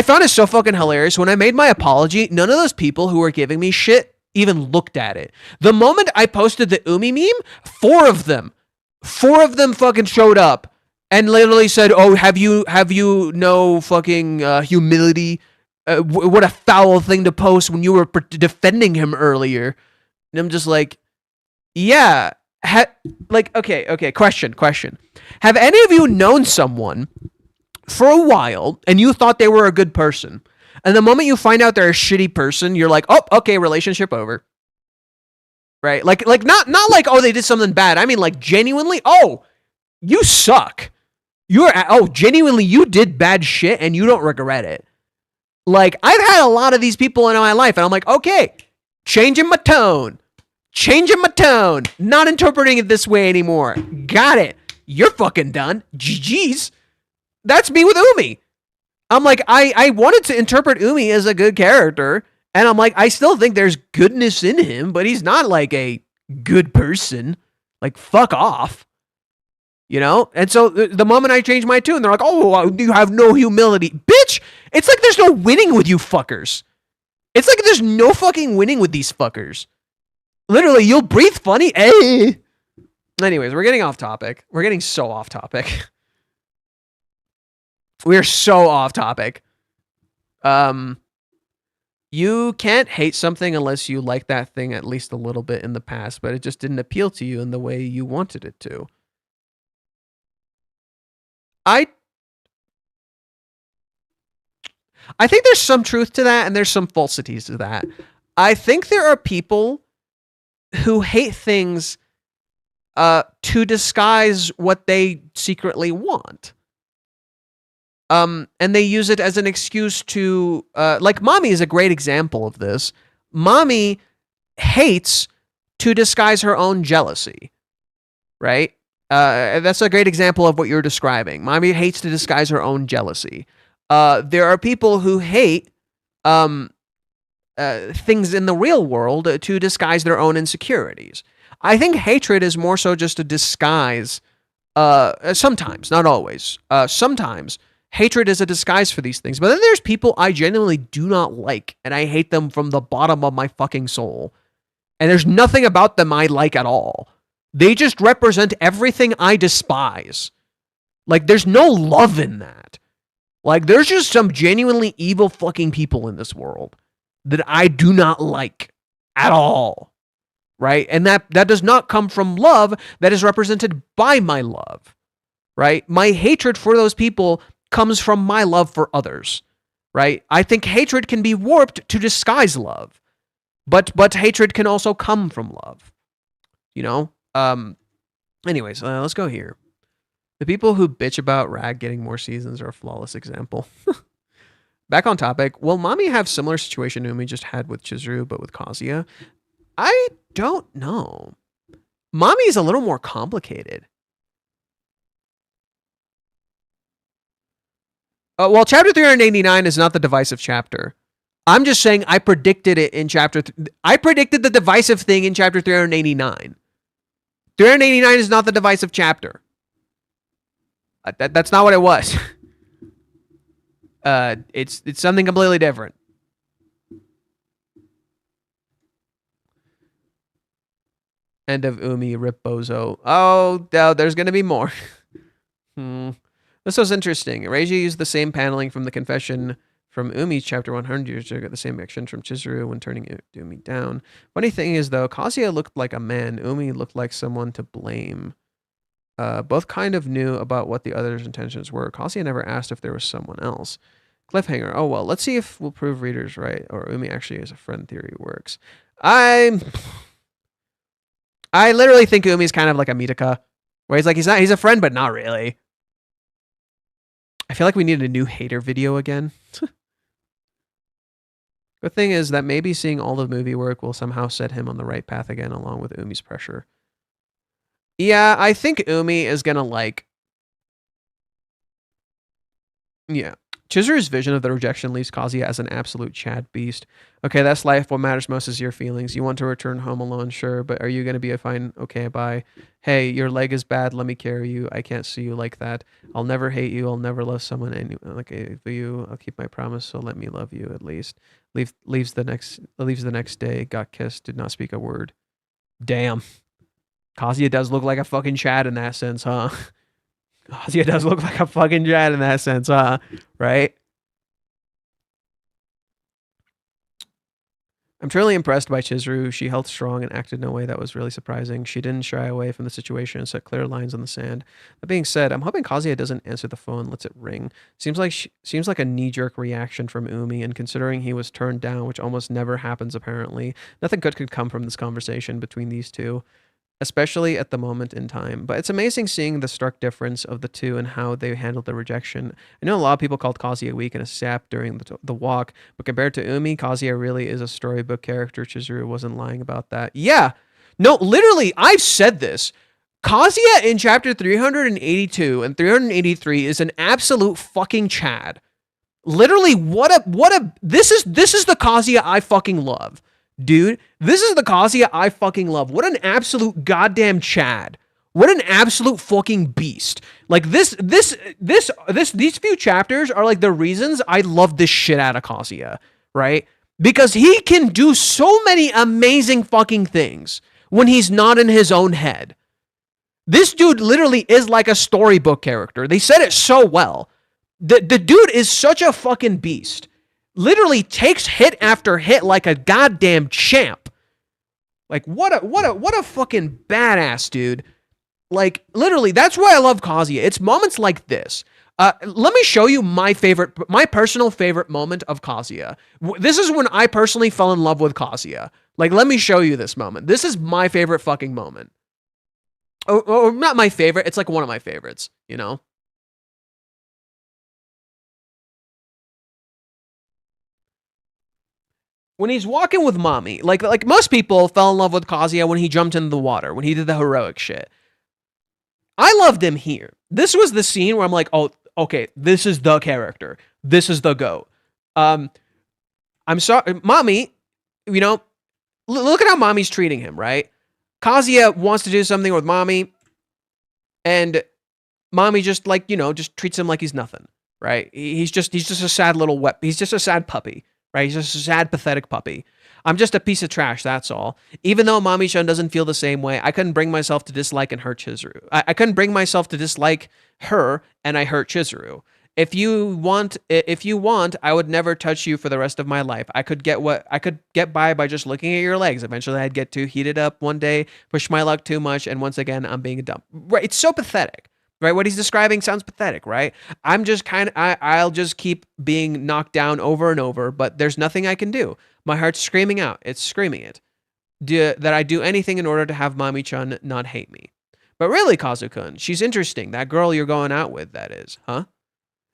found it so fucking hilarious. When I made my apology, none of those people who were giving me shit even looked at it. The moment I posted the Umi meme, four of them fucking showed up and literally said, oh, have you no fucking humility? What a foul thing to post when you were defending him earlier. And I'm just like, yeah. Okay, question. Have any of you known someone for a while and you thought they were a good person? And the moment you find out they're a shitty person, you're like, oh, okay, relationship over. Right? Like not like, oh, they did something bad. I mean, like, genuinely, oh, you suck. Genuinely, you did bad shit and you don't regret it. Like, I've had a lot of these people in my life, and I'm like, okay, changing my tone. Not interpreting it this way anymore. Got it. You're fucking done. GG's. That's me with Umi. I'm like, I wanted to interpret Umi as a good character, and I'm like, I still think there's goodness in him, but he's not like a good person. Like, fuck off. You know? And so the moment I changed my tune, they're like, oh, you have no humility. Bitch! It's like there's no winning with you fuckers. It's like there's no fucking winning with these fuckers. Literally, you'll breathe funny. Hey! Anyways, we're getting off topic. We're getting so off topic. We're so off topic. You can't hate something unless you like that thing at least a little bit in the past, but it just didn't appeal to you in the way you wanted it to. I think there's some truth to that and there's some falsities to that. I think there are people who hate things to disguise what they secretly want. And they use it as an excuse to, like, Mommy is a great example of this. Mommy hates to disguise her own jealousy, right? That's a great example of what you're describing. Mommy hates to disguise her own jealousy. There are people who hate things in the real world to disguise their own insecurities. I think hatred is more so just a disguise. Sometimes, not always. Sometimes hatred is a disguise for these things. But then there's people I genuinely do not like, and I hate them from the bottom of my fucking soul. And there's nothing about them I like at all. They just represent everything I despise. Like, there's no love in that. Like, there's just some genuinely evil fucking people in this world that I do not like at all. Right? And that does not come from love that is represented by my love. right? My hatred for those people comes from my love for others, right? I think hatred can be warped to disguise love, but hatred can also come from love, you know? Anyways, let's go here. The people who bitch about Rag getting more seasons are a flawless example. Back on topic, will Mami have similar situation Umi just had with Chizuru, but with Kazuya? I don't know. Mami is a little more complicated. Well, chapter 389 is not the divisive chapter. I'm just saying I predicted it in chapter... I predicted the divisive thing in chapter 389. 389 is not the divisive chapter. That's not what it was. It's something completely different. End of Umi, rip Bozo. Oh, no, there's going to be more. This was interesting. Reiji used the same paneling from the confession from Umi's chapter 100 to get the same action from Chizuru when turning Umi down. Funny thing is, though, Kazuya looked like a man. Umi looked like someone to blame. Both kind of knew about what the other's intentions were. Kazuya never asked if there was someone else. Cliffhanger. Oh, well, let's see if we'll prove readers right, or Umi actually is a friend theory works. I literally think Umi's kind of like a Mitaka, where he's like, he's a friend, but not really. I feel like we need a new hater video again. The thing is that maybe seeing all the movie work will somehow set him on the right path again, along with Umi's pressure. Yeah, I think Umi is gonna like... Yeah. Chizuru's vision of the rejection leaves Kazuya as an absolute Chad beast. Okay, that's life. What matters most is your feelings. You want to return home alone, sure, but are you going to be a fine? Okay, bye. Hey, your leg is bad. Let me carry you. I can't see you like that. I'll never hate you. I'll never love someone like you. I'll keep my promise, so let me love you at least. Leaves the next day. Got kissed. Did not speak a word. Damn. Kazuya does look like a fucking Chad in that sense, huh? Kazuya does look like a fucking Chad in that sense, huh? Right? I'm truly impressed by Chizuru. She held strong and acted in a way that was really surprising. She didn't shy away from the situation and set clear lines on the sand. That being said, I'm hoping Kazuya doesn't answer the phone, lets it ring. Seems like a knee-jerk reaction from Umi, and considering he was turned down, which almost never happens apparently, nothing good could come from this conversation between these two, especially at the moment in time. But it's amazing seeing the stark difference of the two and how they handled the rejection. I know a lot of people called Kazuya weak and a sap during the walk, but compared to Umi, Kazuya really is a storybook character. Chizuru wasn't lying about that. Yeah, no, literally, I've said this. Kazuya in chapter 382 and 383 is an absolute fucking Chad. Literally, this is the Kazuya I fucking love. Dude, this is the Kazuya I fucking love. What an absolute goddamn Chad. What an absolute fucking beast. Like these few chapters are like the reasons I love this shit out of Kazuya, right? Because he can do so many amazing fucking things when he's not in his own head. This dude literally is like a storybook character. They said it so well. The dude is such a fucking beast. Literally takes hit after hit like a goddamn champ. Like what a fucking badass dude. Like literally, that's why I love Kazuya. It's moments like this. Let me show you my personal favorite moment of Kazuya. This is when I personally fell in love with Kazuya. Like, let me show you this moment. This is my favorite fucking moment. Or not my favorite. It's like one of my favorites, you know? When he's walking with Mami, like most people fell in love with Kazuya when he jumped into the water, when he did the heroic shit. I loved him here. This was the scene where I'm like, oh, okay, this is the character. This is the GOAT. I'm sorry, Mami, you know, look at how Mami's treating him, right? Kazuya wants to do something with Mami, and Mami just like, you know, just treats him like he's nothing, right? He's just a sad little he's just a sad puppy. Right? He's just a sad, pathetic puppy. I'm just a piece of trash, that's all. Even though Mami-chan doesn't feel the same way, I couldn't bring myself to dislike and hurt Chizuru. I couldn't bring myself to dislike her, and I hurt Chizuru. If you want, I would never touch you for the rest of my life. I could get by just looking at your legs. Eventually, I'd get too heated up one day, push my luck too much, and once again, I'm being a dumb. Right? It's so pathetic. right? What he's describing sounds pathetic, right? I'll just keep being knocked down over and over, but there's nothing I can do. My heart's screaming out. It's screaming it. That I do anything in order to have Mami-chan not hate me. But really, Kazu-kun, she's interesting. That girl you're going out with, that is, huh?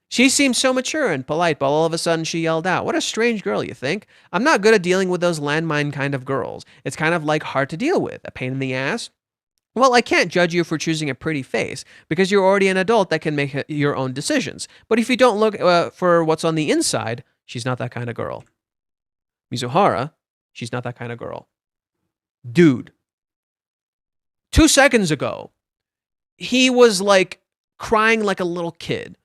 She seemed so mature and polite, but all of a sudden she yelled out. What a strange girl, you think? I'm not good at dealing with those landmine kind of girls. It's kind of like hard to deal with. A pain in the ass? Well, I can't judge you for choosing a pretty face because you're already an adult that can make your own decisions. But if you don't look for what's on the inside, she's not that kind of girl. Mizuhara, she's not that kind of girl. Dude, 2 seconds ago, he was like crying like a little kid.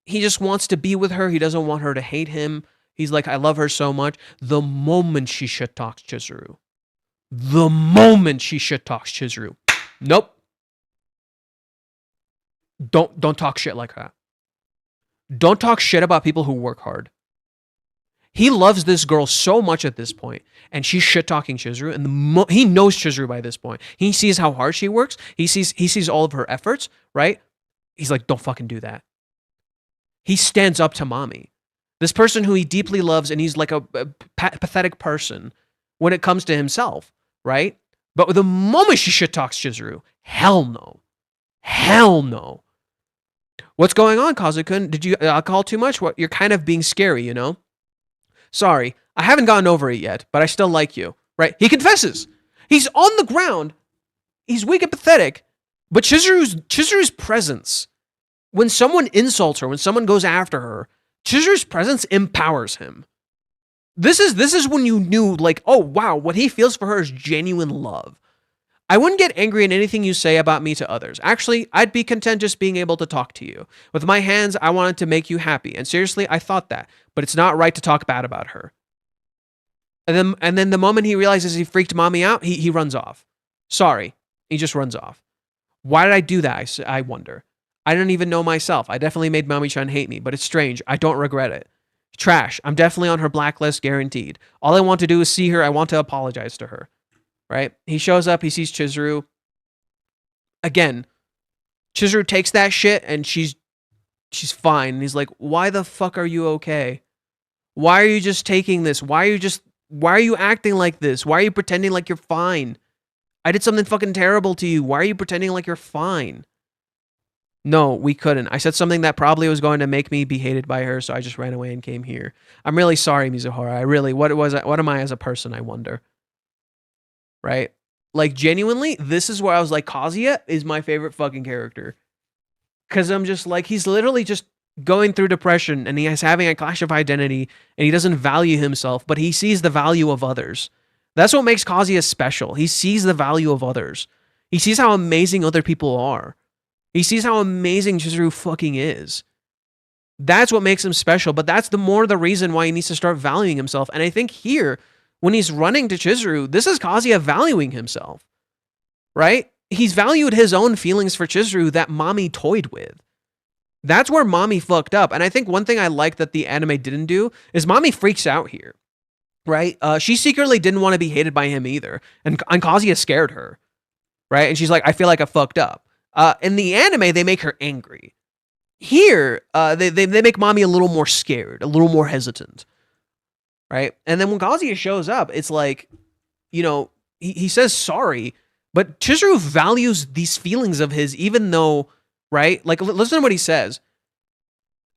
He just wants to be with her. He doesn't want her to hate him. He's like, I love her so much. The moment she shit talks Chizuru. Nope. Don't talk shit like that. Don't talk shit about people who work hard. He loves this girl so much at this point, and she's shit talking Chizuru, and he knows Chizuru by this point. He sees how hard she works. He sees all of her efforts, right? He's like, don't fucking do that. He stands up to Mami, this person who he deeply loves, and he's like a pathetic person when it comes to himself, right? But the moment she shit talks Chizuru, hell no. Hell no. What's going on, Kazu-kun? Did you alcohol too much? What? You're kind of being scary, you know? Sorry, I haven't gotten over it yet, but I still like you, right? He confesses. He's on the ground. He's weak and pathetic, but Chizuru's presence, when someone insults her, when someone goes after her, Chizuru's presence empowers him. This is when you knew, like, oh, wow, what he feels for her is genuine love. I wouldn't get angry at anything you say about me to others. Actually, I'd be content just being able to talk to you. With my hands, I wanted to make you happy. And seriously, I thought that. But it's not right to talk bad about her. And then the moment he realizes he freaked Mami out, he runs off. Sorry. He just runs off. Why did I do that, I wonder. I don't even know myself. I definitely made Mami-chan hate me, but it's strange. I don't regret it. Trash. I'm definitely on her blacklist, guaranteed. All I want to do is see her. I want to apologize to her. Right? He shows up, he sees Chizuru. Again, Chizuru takes that shit and she's fine. And he's like, why the fuck are you okay? Why are you just taking this? Why are you acting like this? Why are you pretending like you're fine? I did something fucking terrible to you. Why are you pretending like you're fine? No, we couldn't. I said something that probably was going to make me be hated by her, so I just ran away and came here. I'm really sorry, Mizuhara. What am I as a person, I wonder? Right? Like, genuinely, this is where I was like, Kazuya is my favorite fucking character. Because I'm just like, he's literally just going through depression and he's having a clash of identity and he doesn't value himself, but he sees the value of others. That's what makes Kazuya special. He sees the value of others. He sees how amazing other people are. He sees how amazing Chizuru fucking is. That's what makes him special, but that's the reason why he needs to start valuing himself. And I think here, when he's running to Chizuru, this is Kazuya valuing himself, right? He's valued his own feelings for Chizuru that Mami toyed with. That's where Mami fucked up. And I think one thing I like that the anime didn't do is Mami freaks out here, right? She secretly didn't want to be hated by him either. And Kazuya scared her, right? And she's like, I feel like I fucked up. In the anime, they make her angry. Here, they make Mami a little more scared, a little more hesitant. Right? And then when Kazuya shows up, it's like, you know, he says sorry, but Chizuru values these feelings of his, even though, right? Like, listen to what he says.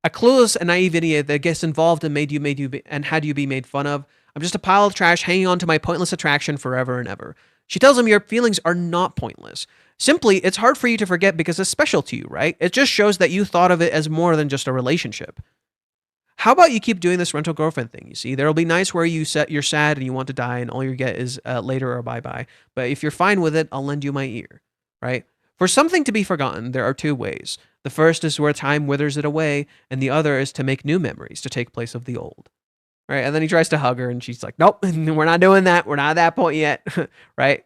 A clueless and naive idiot that gets involved and had you be made fun of. I'm just a pile of trash hanging on to my pointless attraction forever and ever. She tells him your feelings are not pointless. Simply, it's hard for you to forget because it's special to you, right? It just shows that you thought of it as more than just a relationship. How about you keep doing this rental girlfriend thing? You see, there'll be nights where you're sad and you want to die and all you get is later or bye-bye. But if you're fine with it, I'll lend you my ear, right? For something to be forgotten, there are two ways. The first is where time withers it away, and the other is to make new memories to take place of the old, right? And then he tries to hug her and she's like, nope, we're not doing that. We're not at that point yet, right?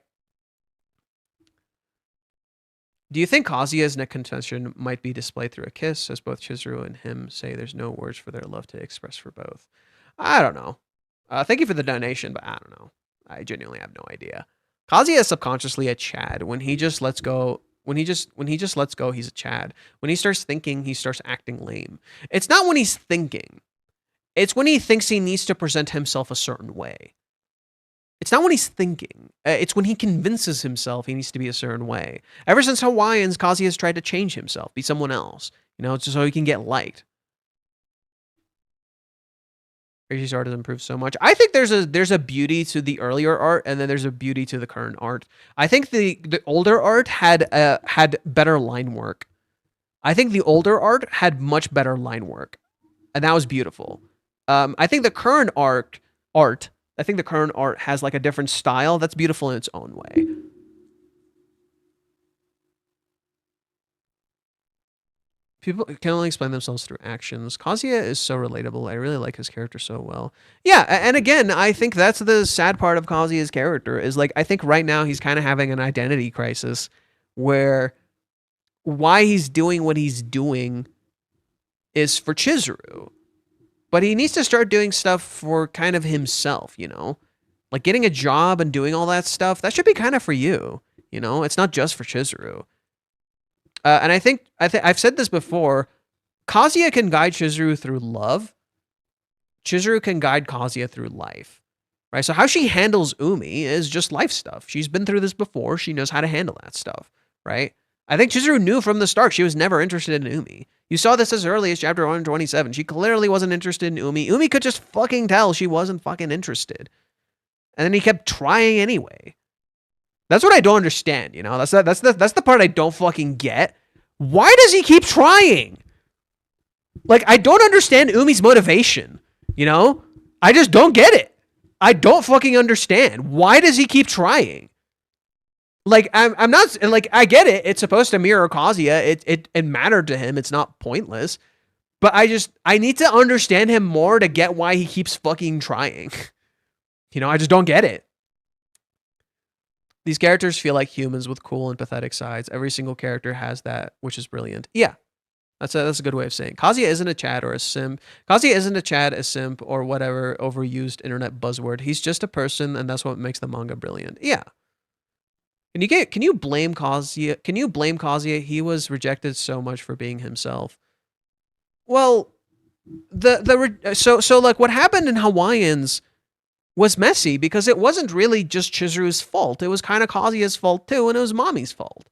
Do you think Kazuya's neck contention might be displayed through a kiss, as both Chizuru and him say there's no words for their love to express for both? I don't know. Thank you for the donation, but I don't know. I genuinely have no idea. Kazuya is subconsciously a Chad when he just lets go When he just lets go, he's a Chad. When he starts thinking, he starts acting lame. It's not when he's thinking. It's when he thinks he needs to present himself a certain way. It's not when he's thinking. It's when he convinces himself he needs to be a certain way. Ever since Hawaiians, Kazuya's tried to change himself, be someone else, just so he can get liked. Rishi's art has improved so much. I think there's a beauty to the earlier art, and then there's a beauty to the current art. I think the older art had better line work. I think the older art had much better line work, and that was beautiful. I think the current art has like a different style that's beautiful in its own way. People can only explain themselves through actions. Kazuya is so relatable. I really like his character so well. Yeah, and again, I think that's the sad part of Kazuya's character is like I think right now he's kind of having an identity crisis where why he's doing what he's doing is for Chizuru. But he needs to start doing stuff for kind of himself, Like getting a job and doing all that stuff, that should be kind of for you, It's not just for Chizuru. And I think I've said this before, Kazuya can guide Chizuru through love. Chizuru can guide Kazuya through life, right? So how she handles Umi is just life stuff. She's been through this before. She knows how to handle that stuff, right? I think Chizuru knew from the start she was never interested in Umi. You saw this as early as chapter 127. She clearly wasn't interested in Umi. Umi could just fucking tell she wasn't fucking interested. And then he kept trying anyway. That's what I don't understand, That's the part I don't fucking get. Why does he keep trying? Like, I don't understand Umi's motivation, I just don't get it. I don't fucking understand. Why does he keep trying? Like, I'm not, like, I get it. It's supposed to mirror Kazuya. It mattered to him. It's not pointless. But I need to understand him more to get why he keeps fucking trying. I just don't get it. These characters feel like humans with cool and pathetic sides. Every single character has that, which is brilliant. Yeah, that's a good way of saying. Kazuya isn't a Chad or a simp. Kazuya isn't a Chad, a simp, or whatever overused internet buzzword. He's just a person, and that's what makes the manga brilliant. Yeah. Can you blame Kazuya? Can you blame Kazuya? He was rejected so much for being himself. Well, so like what happened in Hawaiians was messy because it wasn't really just Chizuru's fault. It was kind of Kazuya's fault too, and it was Mommy's fault.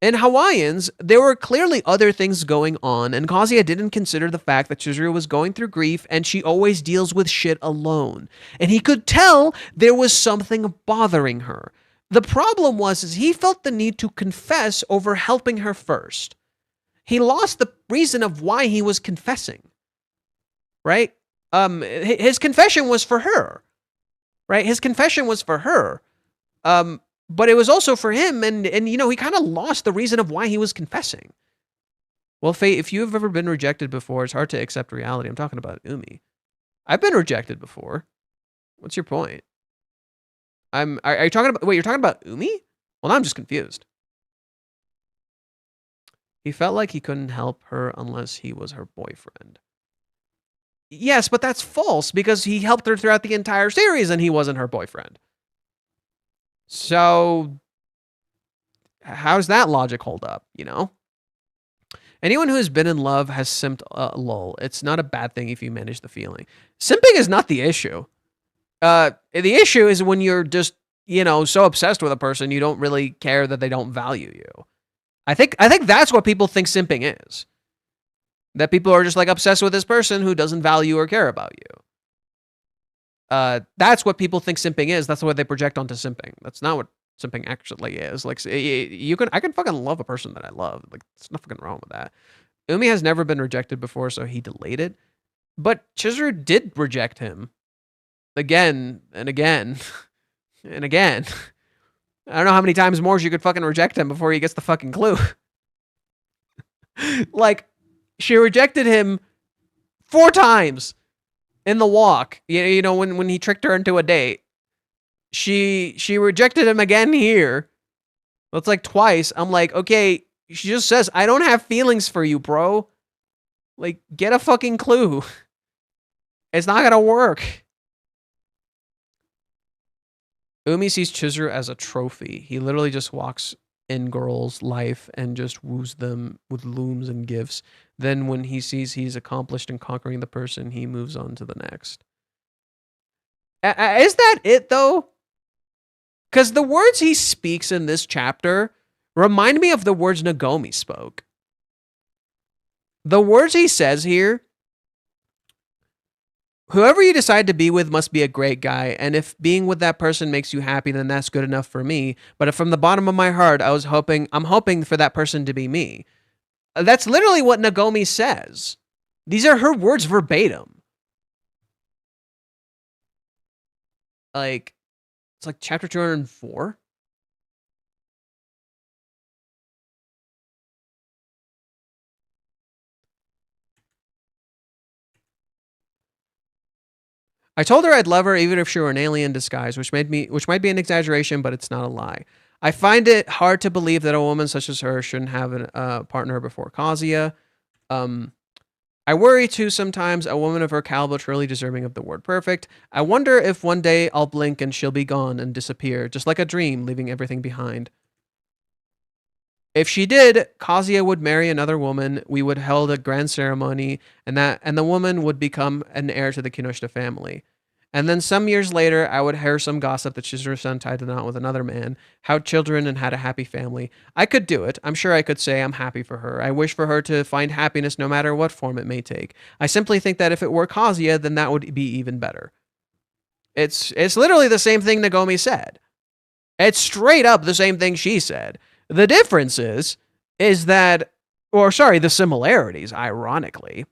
In Hawaiians, there were clearly other things going on, and Kazuya didn't consider the fact that Chizuru was going through grief, and she always deals with shit alone. And he could tell there was something bothering her. The problem was he felt the need to confess over helping her first. He lost the reason of why he was confessing. Right? His confession was for her, right? His confession was for her, but it was also for him, and he kind of lost the reason of why he was confessing. Well, Faye, if you've ever been rejected before, it's hard to accept reality. I'm talking about Umi. I've been rejected before. What's your point? Are you talking about? Wait, you're talking about Umi? Well, now I'm just confused. He felt like he couldn't help her unless he was her boyfriend. Yes, but that's false because he helped her throughout the entire series and he wasn't her boyfriend. So, how's that logic hold up, Anyone who has been in love has simped, lol. It's not a bad thing if you manage the feeling. Simping is not the issue. The issue is when you're just, so obsessed with a person, you don't really care that they don't value you. I think that's what people think simping is. That people are just like obsessed with this person who doesn't value or care about you. That's what people think simping is. That's what they project onto simping. That's not what simping actually is. Like I can fucking love a person that I love. Like there's nothing wrong with that. Umi has never been rejected before, so he delayed it. But Chizuru did reject him again and again and again. I don't know how many times more she could fucking reject him before he gets the fucking clue. Like, she rejected him 4 times in the walk. When he tricked her into a date. She rejected him again here. That's like twice. I'm like, okay, she just says, I don't have feelings for you, bro. Like, get a fucking clue. It's not gonna work. Umi sees Chizuru as a trophy. He literally just walks in girls' life and just woos them with looms and gifts. Then when he sees he's accomplished in conquering the person, he moves on to the next. Is that it though? Because the words he speaks in this chapter remind me of the words Nagomi spoke. The words he says here, whoever you decide to be with must be a great guy, and if being with that person makes you happy, then that's good enough for me. But if from the bottom of my heart, I'm hoping for that person to be me. That's literally what Nagomi says. These are her words verbatim. Like, it's like chapter 204. I told her I'd love her even if she were an alien disguise, which might be an exaggeration, but it's not a lie. I find it hard to believe that a woman such as her shouldn't have a partner before Kazuya. I worry too sometimes, a woman of her caliber truly deserving of the word perfect. I wonder if one day I'll blink and she'll be gone and disappear, just like a dream, leaving everything behind. If she did, Kazuya would marry another woman, we would hold a grand ceremony, and the woman would become an heir to the Kinoshita family. And then some years later, I would hear some gossip that Chizuru-san tied the knot with another man, had children, and had a happy family. I could do it. I'm sure I could say I'm happy for her. I wish for her to find happiness no matter what form it may take. I simply think that if it were Kazuya, then that would be even better. It's literally the same thing Nagomi said. It's straight up the same thing she said. The difference is that, the similarities, ironically,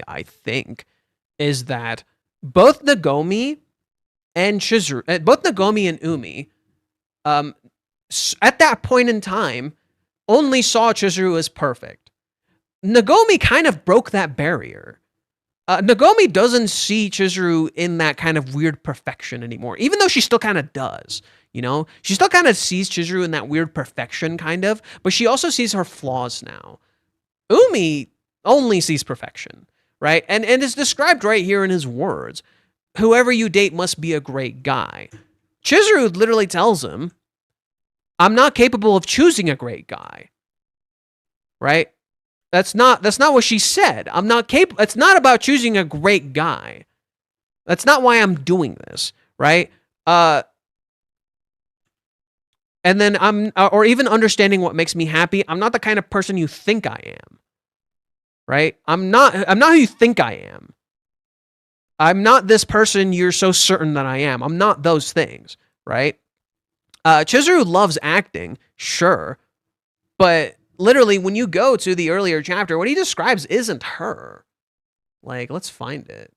I think, is that both Nagomi and Chizuru, both Nagomi and Umi, at that point in time, only saw Chizuru as perfect. Nagomi kind of broke that barrier. Nagomi doesn't see Chizuru in that kind of weird perfection anymore, even though she still kind of does. You know, she still kind of sees Chizuru in that weird perfection, kind of, but she also sees her flaws now. Umi only sees perfection, right? And it's described right here in his words. Whoever you date must be a great guy. Chizuru literally tells him, I'm not capable of choosing a great guy, right? That's not what she said. It's not about choosing a great guy. That's not why I'm doing this, right? And then or even understanding what makes me happy. I'm not the kind of person you think I am, right? I'm not who you think I am. I'm not this person you're so certain that I am. I'm not those things, right? Chizuru loves acting, sure, but literally when you go to the earlier chapter, what he describes isn't her. Like, let's find it.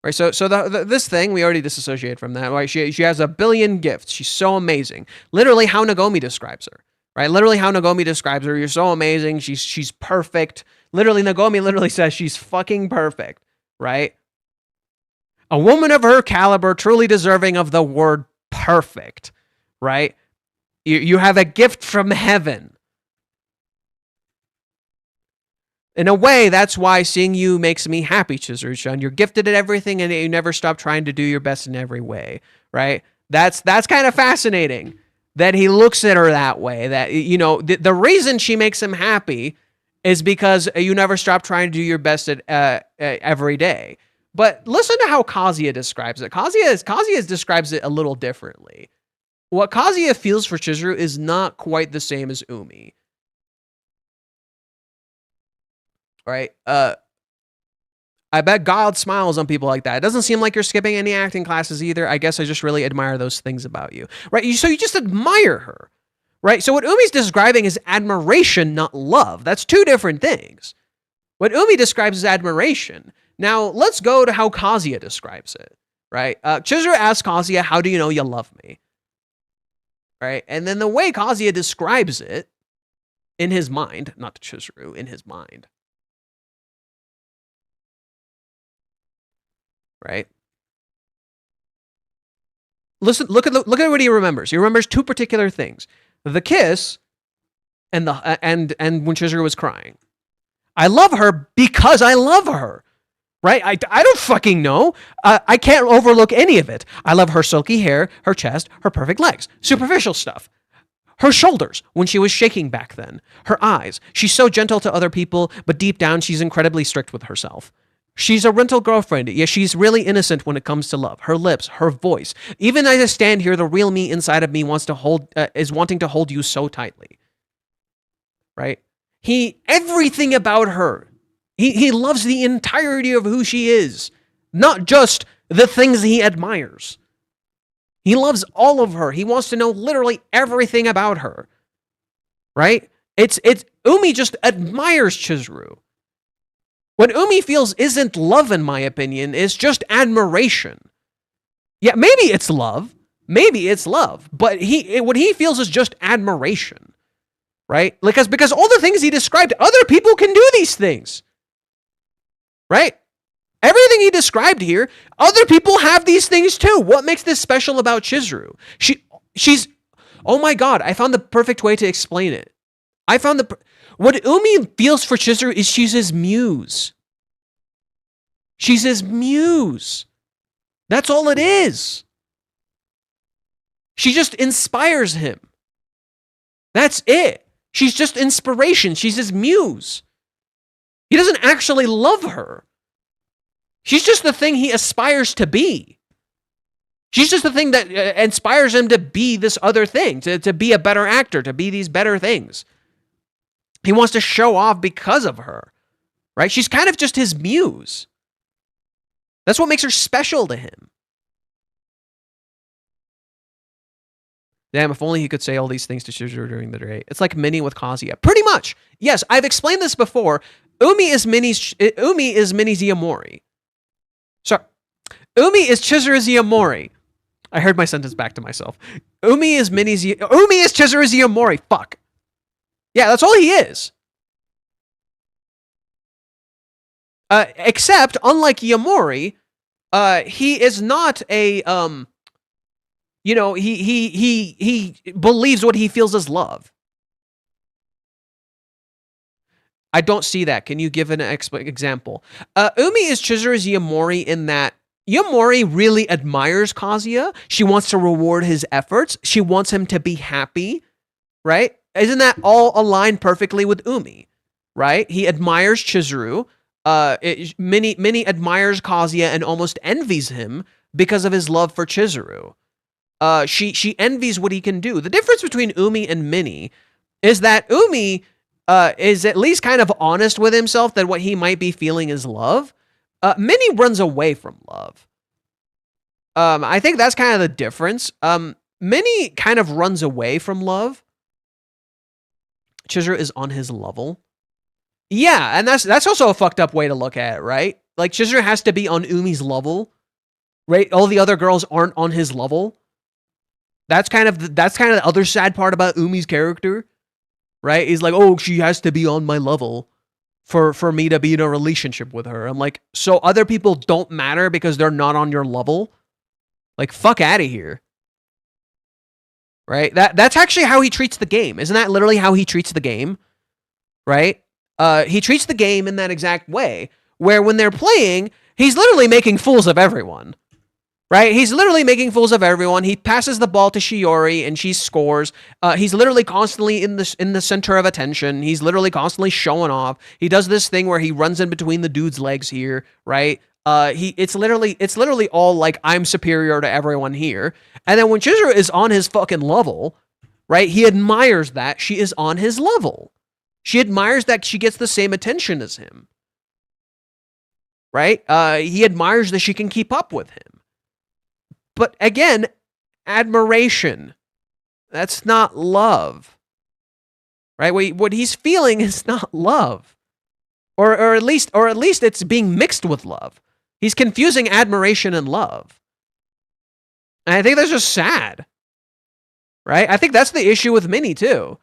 Right, so this thing, we already disassociate from that. Right, she has a billion gifts. She's so amazing. Literally how Nagomi describes her. Right, literally how Nagomi describes her. You're so amazing. She's perfect. Literally, Nagomi literally says she's fucking perfect. Right? A woman of her caliber, truly deserving of the word perfect. Right? You have a gift from heaven. In a way, that's why seeing you makes me happy, Chizuru-chan. You're gifted at everything, and you never stop trying to do your best in every way, right? That's kind of fascinating that he looks at her that way. That, you know, the reason she makes him happy is because you never stop trying to do your best at every day. But listen to how Kazuya describes it. Kazuya describes it a little differently. What Kazuya feels for Chizuru is not quite the same as Umi. Right? I bet God smiles on people like that. It doesn't seem like you're skipping any acting classes either. I guess I just really admire those things about you. Right? So you just admire her. Right? So what Umi's describing is admiration, not love. That's two different things. What Umi describes is admiration. Now, let's go to how Kazuya describes it. Right? Chizuru asks Kazuya, how do you know you love me? Right? And then the way Kazuya describes it, in his mind, not to Chizuru, in his mind, right? Listen, look at what he remembers. He remembers two particular things: the kiss, and when Chizuru was crying. I love her because I love her. Right? I don't fucking know. I can't overlook any of it. I love her silky hair, her chest, her perfect legs. Superficial stuff. Her shoulders, when she was shaking back then. Her eyes. She's so gentle to other people, but deep down she's incredibly strict with herself. She's a rental girlfriend, yet she's really innocent when it comes to love. Her lips, her voice. Even as I stand here, the real me inside of me is wanting to hold you so tightly. Right? Everything about her. He loves the entirety of who she is, not just the things he admires. He loves all of her. He wants to know literally everything about her. Right? Umi just admires Chizuru. What Umi feels isn't love, in my opinion, it's just admiration. Yeah, maybe it's love. Maybe it's love. But what he feels is just admiration. Right? Because all the things he described, other people can do these things. Right? Everything he described here, other people have these things too. What makes this special about Chizuru? She's, oh my god, I found the perfect way to explain it. What Umi feels for Chizuru is she's his muse. She's his muse. That's all it is. She just inspires him. That's it. She's just inspiration. She's his muse. He doesn't actually love her. She's just the thing he aspires to be. She's just the thing that inspires him to be this other thing, to be a better actor, to be these better things. He wants to show off because of her, right? She's kind of just his muse. That's what makes her special to him. Damn, if only he could say all these things to Chizuru during the day. It's like Minnie with Kazuya. Pretty much. Yes, I've explained this before. Umi is Minnie's Iamori. Sorry. Umi is Chizuru's Iamori. I heard my sentence back to myself. Umi is Chizuru's Iamori. Fuck. Yeah, that's all he is. Except, unlike Iamori, he is not a, he believes what he feels is love. I don't see that. Can you give an example? Umi is Chizuru's Iamori in that Iamori really admires Kazuya. She wants to reward his efforts. She wants him to be happy, right? Isn't that all aligned perfectly with Umi, right? He admires Chizuru. Minnie admires Kazuya and almost envies him because of his love for Chizuru. She envies what he can do. The difference between Umi and Minnie is that Umi is at least kind of honest with himself that what he might be feeling is love. Minnie runs away from love. I think that's kind of the difference. Minnie kind of runs away from love. Chizuru is on his level. Yeah, and that's also a fucked up way to look at it, right? Like, Chizuru has to be on Umi's level, right? All the other girls aren't on his level. That's kind of the other sad part about Umi's character, right? He's like, oh, she has to be on my level for me to be in a relationship with her. I'm like, so other people don't matter because they're not on your level? Like, fuck out of here. Right? That's actually how he treats the game. Isn't that literally how he treats the game? Right? He treats the game in that exact way, where when they're playing, he's literally making fools of everyone. Right? He's literally making fools of everyone. He passes the ball to Shiori and she scores. He's literally constantly in the center of attention. He's literally constantly showing off. He does this thing where he runs in between the dude's legs here, right? It's literally all like, I'm superior to everyone here. And then when Chizuru is on his fucking level, right? He admires that she is on his level. She admires that she gets the same attention as him. Right? He admires that she can keep up with him. But again, admiration. That's not love. Right? What he's feeling is not love. Or at least it's being mixed with love. He's confusing admiration and love. And I think that's just sad. Right? I think that's the issue with Minnie too.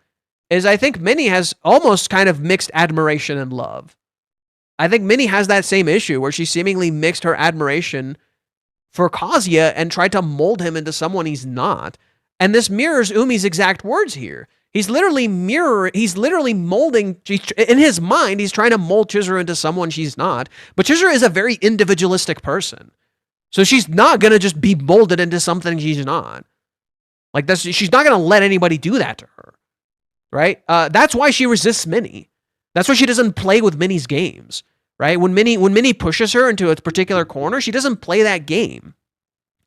Is I think Minnie has almost kind of mixed admiration and love. I think Minnie has that same issue where she seemingly mixed her admiration for Kazuya and tried to mold him into someone he's not. And this mirrors Umi's exact words here. He's literally molding, in his mind, he's trying to mold Chizuru into someone she's not. But Chizuru is a very individualistic person. So she's not going to just be molded into something she's not. Like, she's not going to let anybody do that to her. Right? That's why she resists Minnie. That's why she doesn't play with Minnie's games. Right? When Minnie pushes her into a particular corner, she doesn't play that game.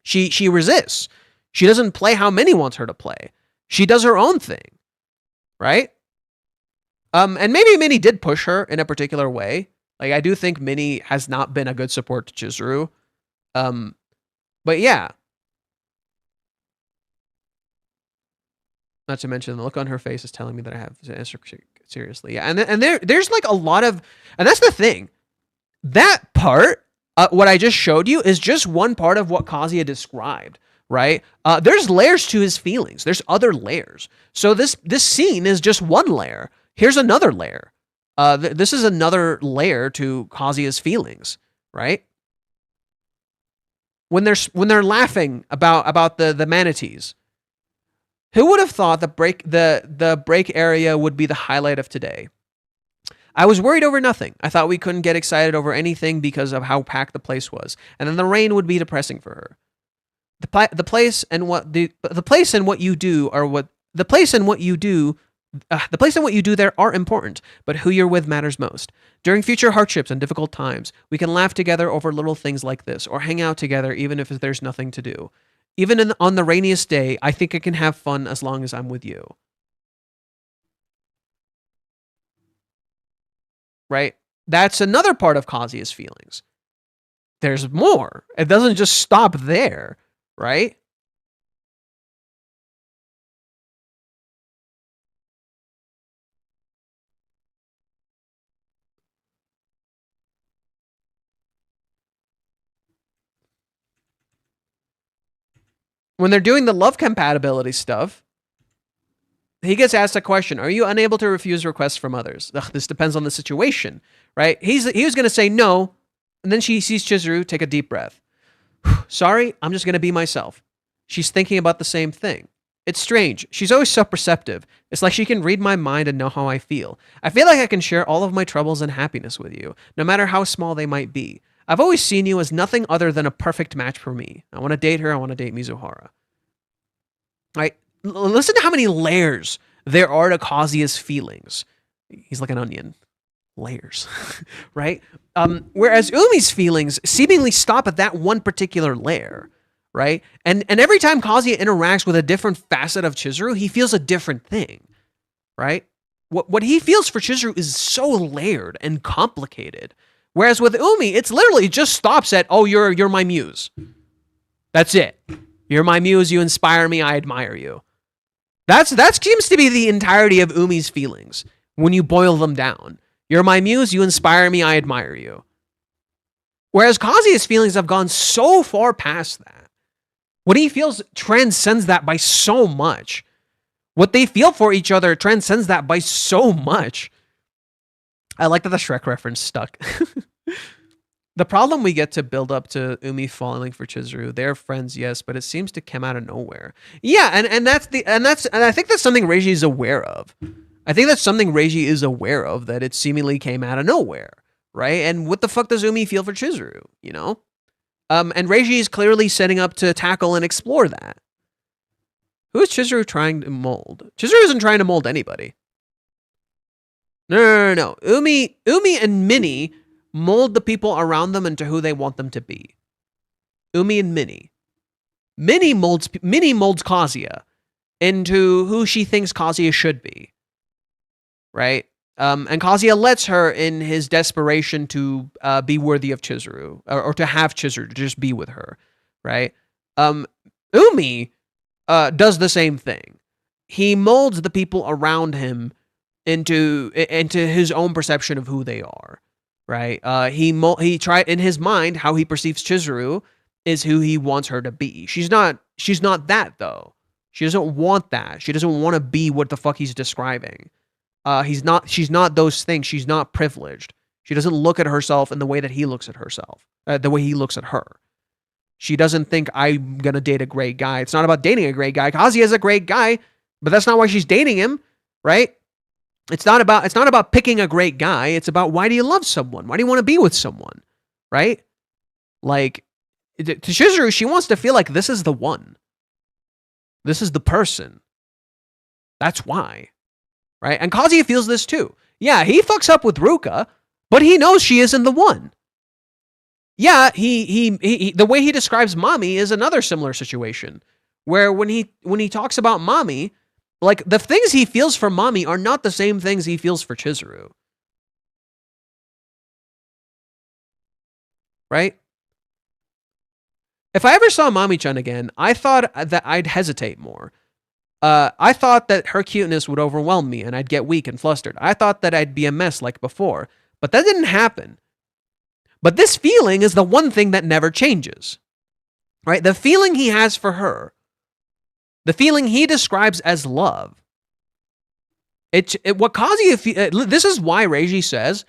She resists. She doesn't play how Minnie wants her to play. She does her own thing. Right? And maybe Minnie did push her in a particular way. Like, I do think Minnie has not been a good support to Chizuru. But yeah. Not to mention the look on her face is telling me that I have to answer seriously. Yeah, and there's like a lot of, and that's the thing. That part, what I just showed you, is just one part of what Kazuya described, right? There's layers to his feelings. There's other layers. So this scene is just one layer. Here's another layer. This is another layer to Kazuya's feelings, right? When they're laughing about the manatees. Who would have thought the break area would be the highlight of today? I was worried over nothing. I thought we couldn't get excited over anything because of how packed the place was, and then the rain would be depressing for her. The place and what you do there are important, but who you're with matters most. During future hardships and difficult times, we can laugh together over little things like this, or hang out together even if there's nothing to do. Even on the rainiest day, I think I can have fun as long as I'm with you. Right? That's another part of Kazuya's feelings. There's more. It doesn't just stop there, right? When they're doing the love compatibility stuff, he gets asked a question. Are you unable to refuse requests from others? Ugh, this depends on the situation, right? He was going to say no, and then she sees Chizuru take a deep breath. Sorry, I'm just going to be myself. She's thinking about the same thing. It's strange. She's always so perceptive. It's like she can read my mind and know how I feel. I feel like I can share all of my troubles and happiness with you, no matter how small they might be. I've always seen you as nothing other than a perfect match for me. I want to date her. I want to date Mizuhara. Right? Listen to how many layers there are to Kazuya's feelings. He's like an onion. Layers. Right? Whereas Umi's feelings seemingly stop at that one particular layer. Right? And every time Kazuya interacts with a different facet of Chizuru, he feels a different thing. Right? What he feels for Chizuru is so layered and complicated. Whereas with Umi, it's literally just stops at, oh, you're my muse. That's it. You're my muse. You inspire me. I admire you. That seems to be the entirety of Umi's feelings when you boil them down. You're my muse. You inspire me. I admire you. Whereas Kazuya's feelings have gone so far past that. What he feels transcends that by so much. What they feel for each other transcends that by so much. I like that the Shrek reference stuck. The problem we get to build up to Umi falling for Chizuru. They're friends, yes, but it seems to come out of nowhere. Yeah, and I think that's something Reiji is aware of. I think that's something Reiji is aware of, that it seemingly came out of nowhere, right? And what the fuck does Umi feel for Chizuru, you know? And Reiji is clearly setting up to tackle and explore that. Who is Chizuru trying to mold? Chizuru isn't trying to mold anybody. No. Umi and Minnie mold the people around them into who they want them to be. Umi and Minnie. Minnie molds Kazuya into who she thinks Kazuya should be. Right? And Kazuya lets her in his desperation to be worthy of Chizuru, or to have Chizuru, to just be with her. Right? Umi does the same thing. He molds the people around him into his own perception of who they are, right? He tried in his mind how he perceives Chizuru is who he wants her to be. She's not that though. She doesn't want that. She doesn't want to be what the fuck he's describing. She's not those things. She's not privileged. She doesn't look at herself in the way that he looks at herself, the way he looks at her. She doesn't think I'm gonna date a great guy. It's not about dating a great guy. Kazuya is a great guy, but that's not why she's dating him. right? It's not about picking a great guy. It's about, why do you love someone? Why do you want to be with someone, right? Like, to Chizuru, she wants to feel like this is the one. This is the person. That's why, right? And Kazuya feels this too. Yeah, he fucks up with Ruka, but he knows she isn't the one. Yeah, he the way he describes Mommy is another similar situation, where when he talks about Mommy, like, the things he feels for Mommy are not the same things he feels for Chizuru. Right? If I ever saw Mommy-chan again, I thought that I'd hesitate more. I thought that her cuteness would overwhelm me and I'd get weak and flustered. I thought that I'd be a mess like before, but that didn't happen. But this feeling is the one thing that never changes, right? The feeling he has for her, the feeling he describes as love. What Kazuya, this is why Reiji says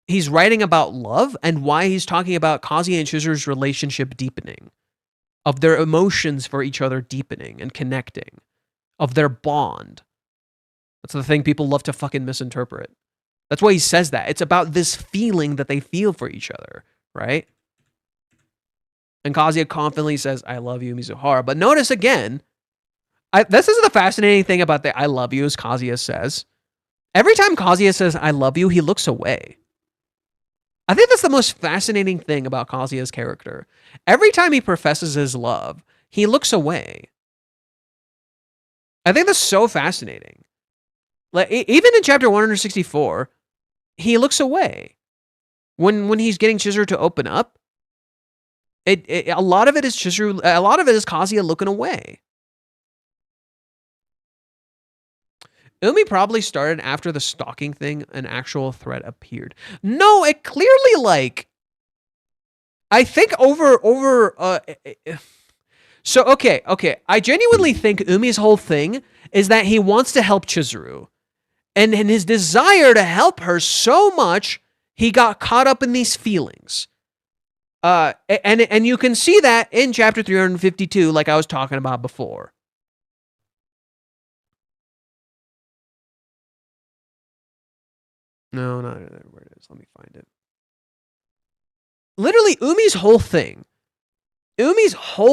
he's writing about love and why he's talking about Kazuya and Chizuru's relationship deepening, of their emotions for each other deepening and connecting, of their bond. That's the thing people love to fucking misinterpret. That's why he says that. It's about this feeling that they feel for each other, right? And Kazuya confidently says, I love you, Mizuhara. But notice again, this is the fascinating thing about the I love you, as Kazuya says. Every time Kazuya says, I love you, he looks away. I think that's the most fascinating thing about Kazuya's character. Every time he professes his love, he looks away. I think that's so fascinating. Like, even in chapter 164, he looks away. When he's getting Chizuru to open up, a lot of it is Chizuru, a lot of it is Kazuya looking away. Umi probably started after the stalking thing, an actual threat appeared. No, it clearly, like, I think so, okay. I genuinely think Umi's whole thing is that he wants to help Chizuru. And in his desire to help her so much, he got caught up in these feelings. And you can see that in chapter 352, like I was talking about before. No, not where it is. Let me find it. Literally, Umi's whole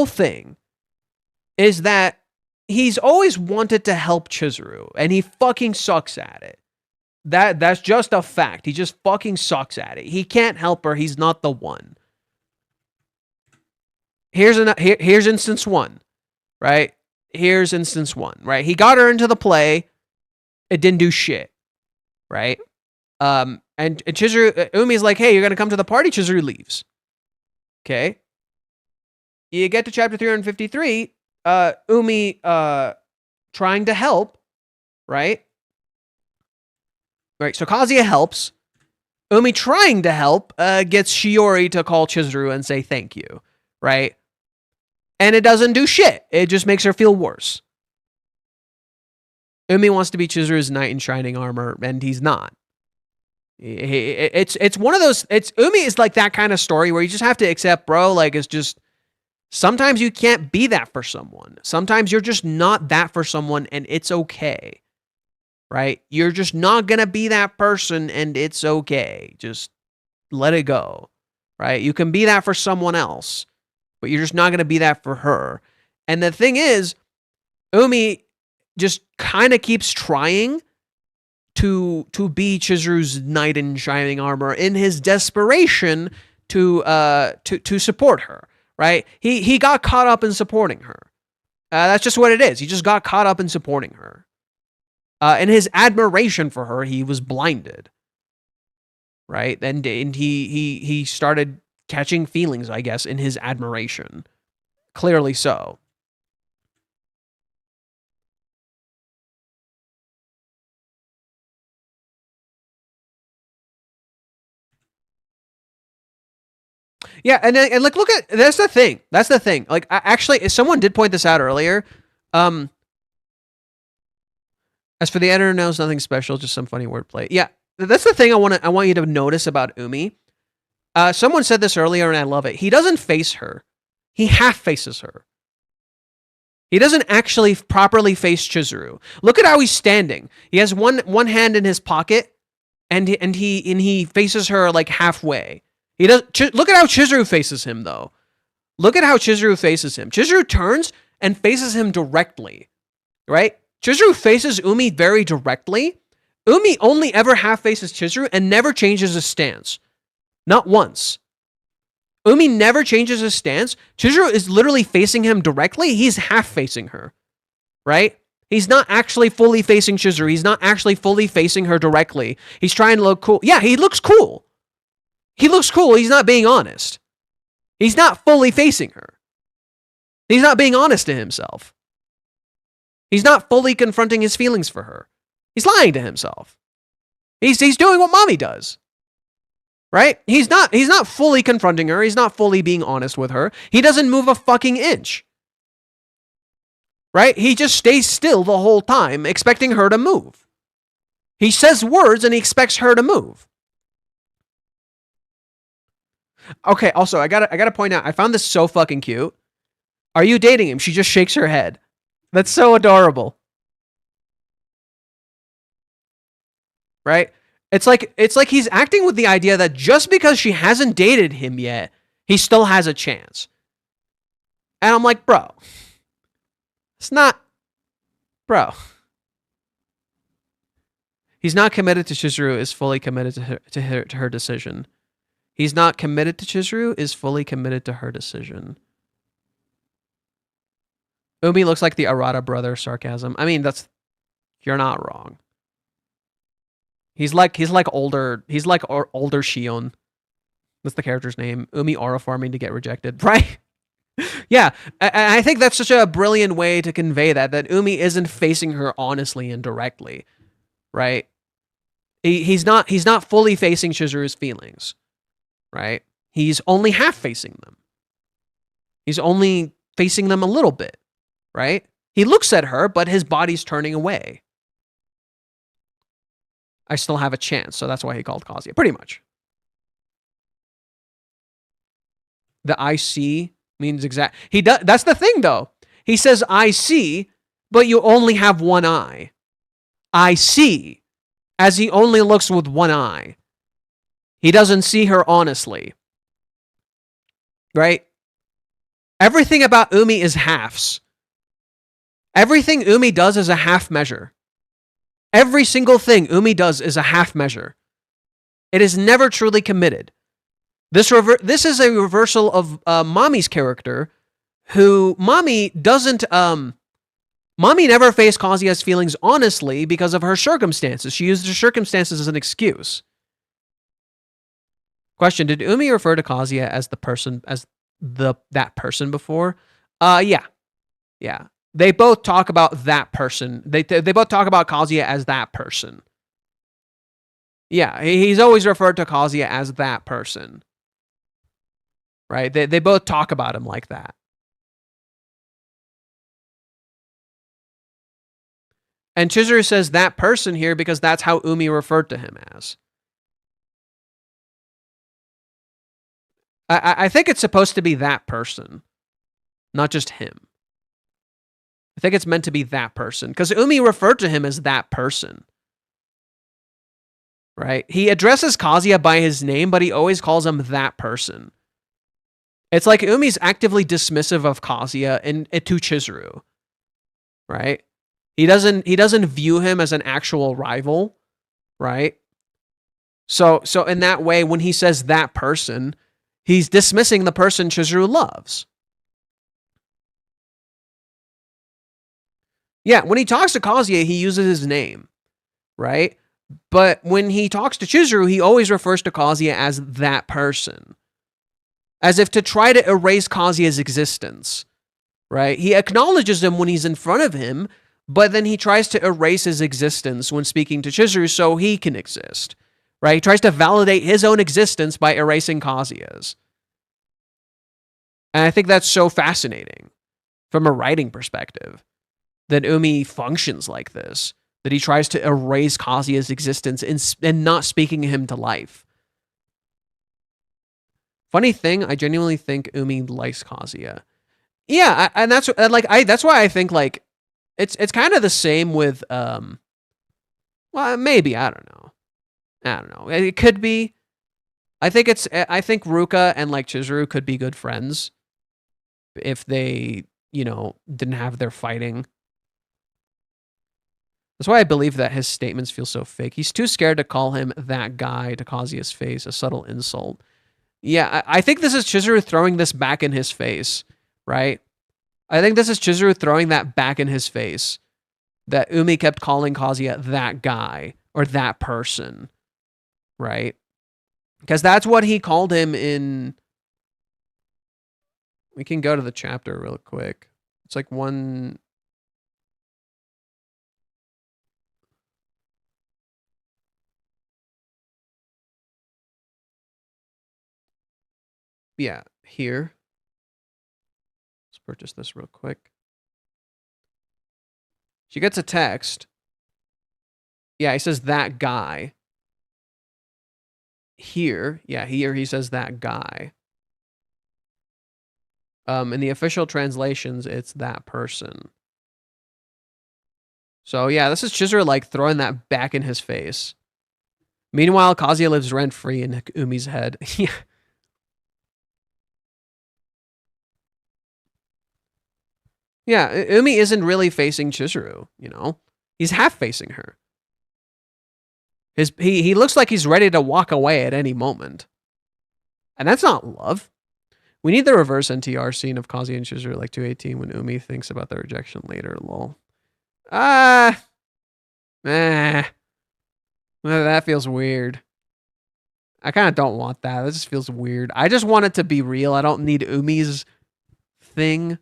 thing is that he's always wanted to help Chizuru, and he fucking sucks at it. That's just a fact. He just fucking sucks at it. He can't help her. He's not the one. Here's instance one, right? Here's instance one, right? He got her into the play. It didn't do shit, right? And Chizuru, Umi's like, hey, you're going to come to the party? Chizuru leaves. Okay. You get to chapter 353, Umi trying to help, right? Right, so Kazuya helps. Umi trying to help gets Shiori to call Chizuru and say thank you, right? And it doesn't do shit. It just makes her feel worse. Umi wants to be Chizuru's knight in shining armor, and he's not. It's one of those. Umi is like that kind of story where you just have to accept, bro. Like, it's just sometimes you can't be that for someone. Sometimes you're just not that for someone, and it's okay, right? You're just not gonna be that person, and it's okay. Just let it go, right? You can be that for someone else, but you're just not gonna be that for her. And the thing is, Umi just kind of keeps trying to be Chizuru's knight in shining armor in his desperation to support her, right? He got caught up in supporting her. That's just what it is. He just got caught up in supporting her. In his admiration for her, he was blinded, right? And he started catching feelings, I guess, in his admiration. Clearly so. Yeah, and like, look at, that's the thing. Like, actually, someone did point this out earlier. As for the editor knows, nothing special, just some funny wordplay. Yeah, that's the thing I want you to notice about Umi. Someone said this earlier, and I love it. He doesn't face her. He half faces her. He doesn't actually properly face Chizuru. Look at how he's standing. He has one hand in his pocket, and he faces her like halfway. Look at how Chizuru faces him, though. Look at how Chizuru faces him. Chizuru turns and faces him directly, right? Chizuru faces Umi very directly. Umi only ever half faces Chizuru and never changes his stance. Not once. Umi never changes his stance. Chizuru is literally facing him directly. He's half facing her, right? He's not actually fully facing Chizuru. He's not actually fully facing her directly. He's trying to look cool. Yeah, he looks cool. He looks cool. He's not being honest. He's not fully facing her. He's not being honest to himself. He's not fully confronting his feelings for her. He's lying to himself. He's doing what mommy does. Right? He's not fully confronting her. He's not fully being honest with her. He doesn't move a fucking inch. Right? He just stays still the whole time, expecting her to move. He says words and he expects her to move. Okay, also, I gotta point out, I found this so fucking cute. Are you dating him? She just shakes her head. That's so adorable. Right? It's like he's acting with the idea that just because she hasn't dated him yet, he still has a chance. And I'm like, bro, it's not, bro. He's not committed to Chizuru, is fully committed to her decision. He's not committed to Chizuru, is fully committed to her decision. Umi looks like the Arata brother sarcasm. I mean, you're not wrong. He's like older Shion. That's the character's name. Umi aura farming to get rejected, right? Yeah, I think that's such a brilliant way to convey that Umi isn't facing her honestly and directly, right? He's not fully facing Chizuru's feelings, right? He's only half facing them. He's only facing them a little bit, right? He looks at her, but his body's turning away. I still have a chance, so that's why he called Kazuya, pretty much. The I see means exact. He does. That's the thing, though. He says I see, but you only have one eye. I see, as he only looks with one eye. He doesn't see her honestly, right? Everything about Umi is halves. Everything Umi does is a half measure. Every single thing Umi does is a half measure. It is never truly committed. This is a reversal of Mommy's character, who Mommy doesn't. Mommy never faced Kazuya's feelings honestly because of her circumstances. She used her circumstances as an excuse. Question: did Umi refer to Kazuya as that person before? Yeah. They both talk about that person. They both talk about Kazuya as that person. Yeah, he's always referred to Kazuya as that person. Right? They both talk about him like that. And Chizuru says that person here because that's how Umi referred to him as. I think it's supposed to be that person, not just him. I think it's meant to be that person because Umi referred to him as that person. Right? He addresses Kazuya by his name, but he always calls him that person. It's like Umi's actively dismissive of Kazuya and to Chizuru. Right? He doesn't view him as an actual rival, right? So in that way, when he says that person, he's dismissing the person Chizuru loves. Yeah, when he talks to Kazuya, he uses his name, right? But when he talks to Chizuru, he always refers to Kazuya as that person. As if to try to erase Kazuya's existence, right? He acknowledges him when he's in front of him, but then he tries to erase his existence when speaking to Chizuru so he can exist, right? He tries to validate his own existence by erasing Kazuya's. And I think that's so fascinating from a writing perspective, that Umi functions like this, that he tries to erase Kazuya's existence and not speaking him to life. Funny thing, I genuinely think Umi likes Kazuya. Yeah, and that's like that's why I think like it's kind of the same with well, maybe I don't know. It could be. I think Ruka and like Chizuru could be good friends if they, didn't have their fighting. That's why I believe that his statements feel so fake. He's too scared to call him that guy to Kazuya's face, a subtle insult. Yeah, I think this is Chizuru throwing this back in his face, right? I think this is Chizuru throwing that back in his face. That Umi kept calling Kazuya that guy or that person, right? Because that's what he called him in... We can go to the chapter real quick. It's like one... Yeah, here. Let's purchase this real quick. She gets a text. Yeah, he says that guy. Here he says that guy. In the official translations, it's that person. So yeah, this is Chizuru like throwing that back in his face. Meanwhile, Kazuya lives rent-free in Umi's head. Yeah. Yeah, Umi isn't really facing Chizuru, He's half facing her. He looks like he's ready to walk away at any moment. And that's not love. We need the reverse NTR scene of Kazuya and Chizuru like 218 when Umi thinks about the rejection later, lol. That feels weird. I kind of don't want that. That just feels weird. I just want it to be real. I don't need Umi's thing.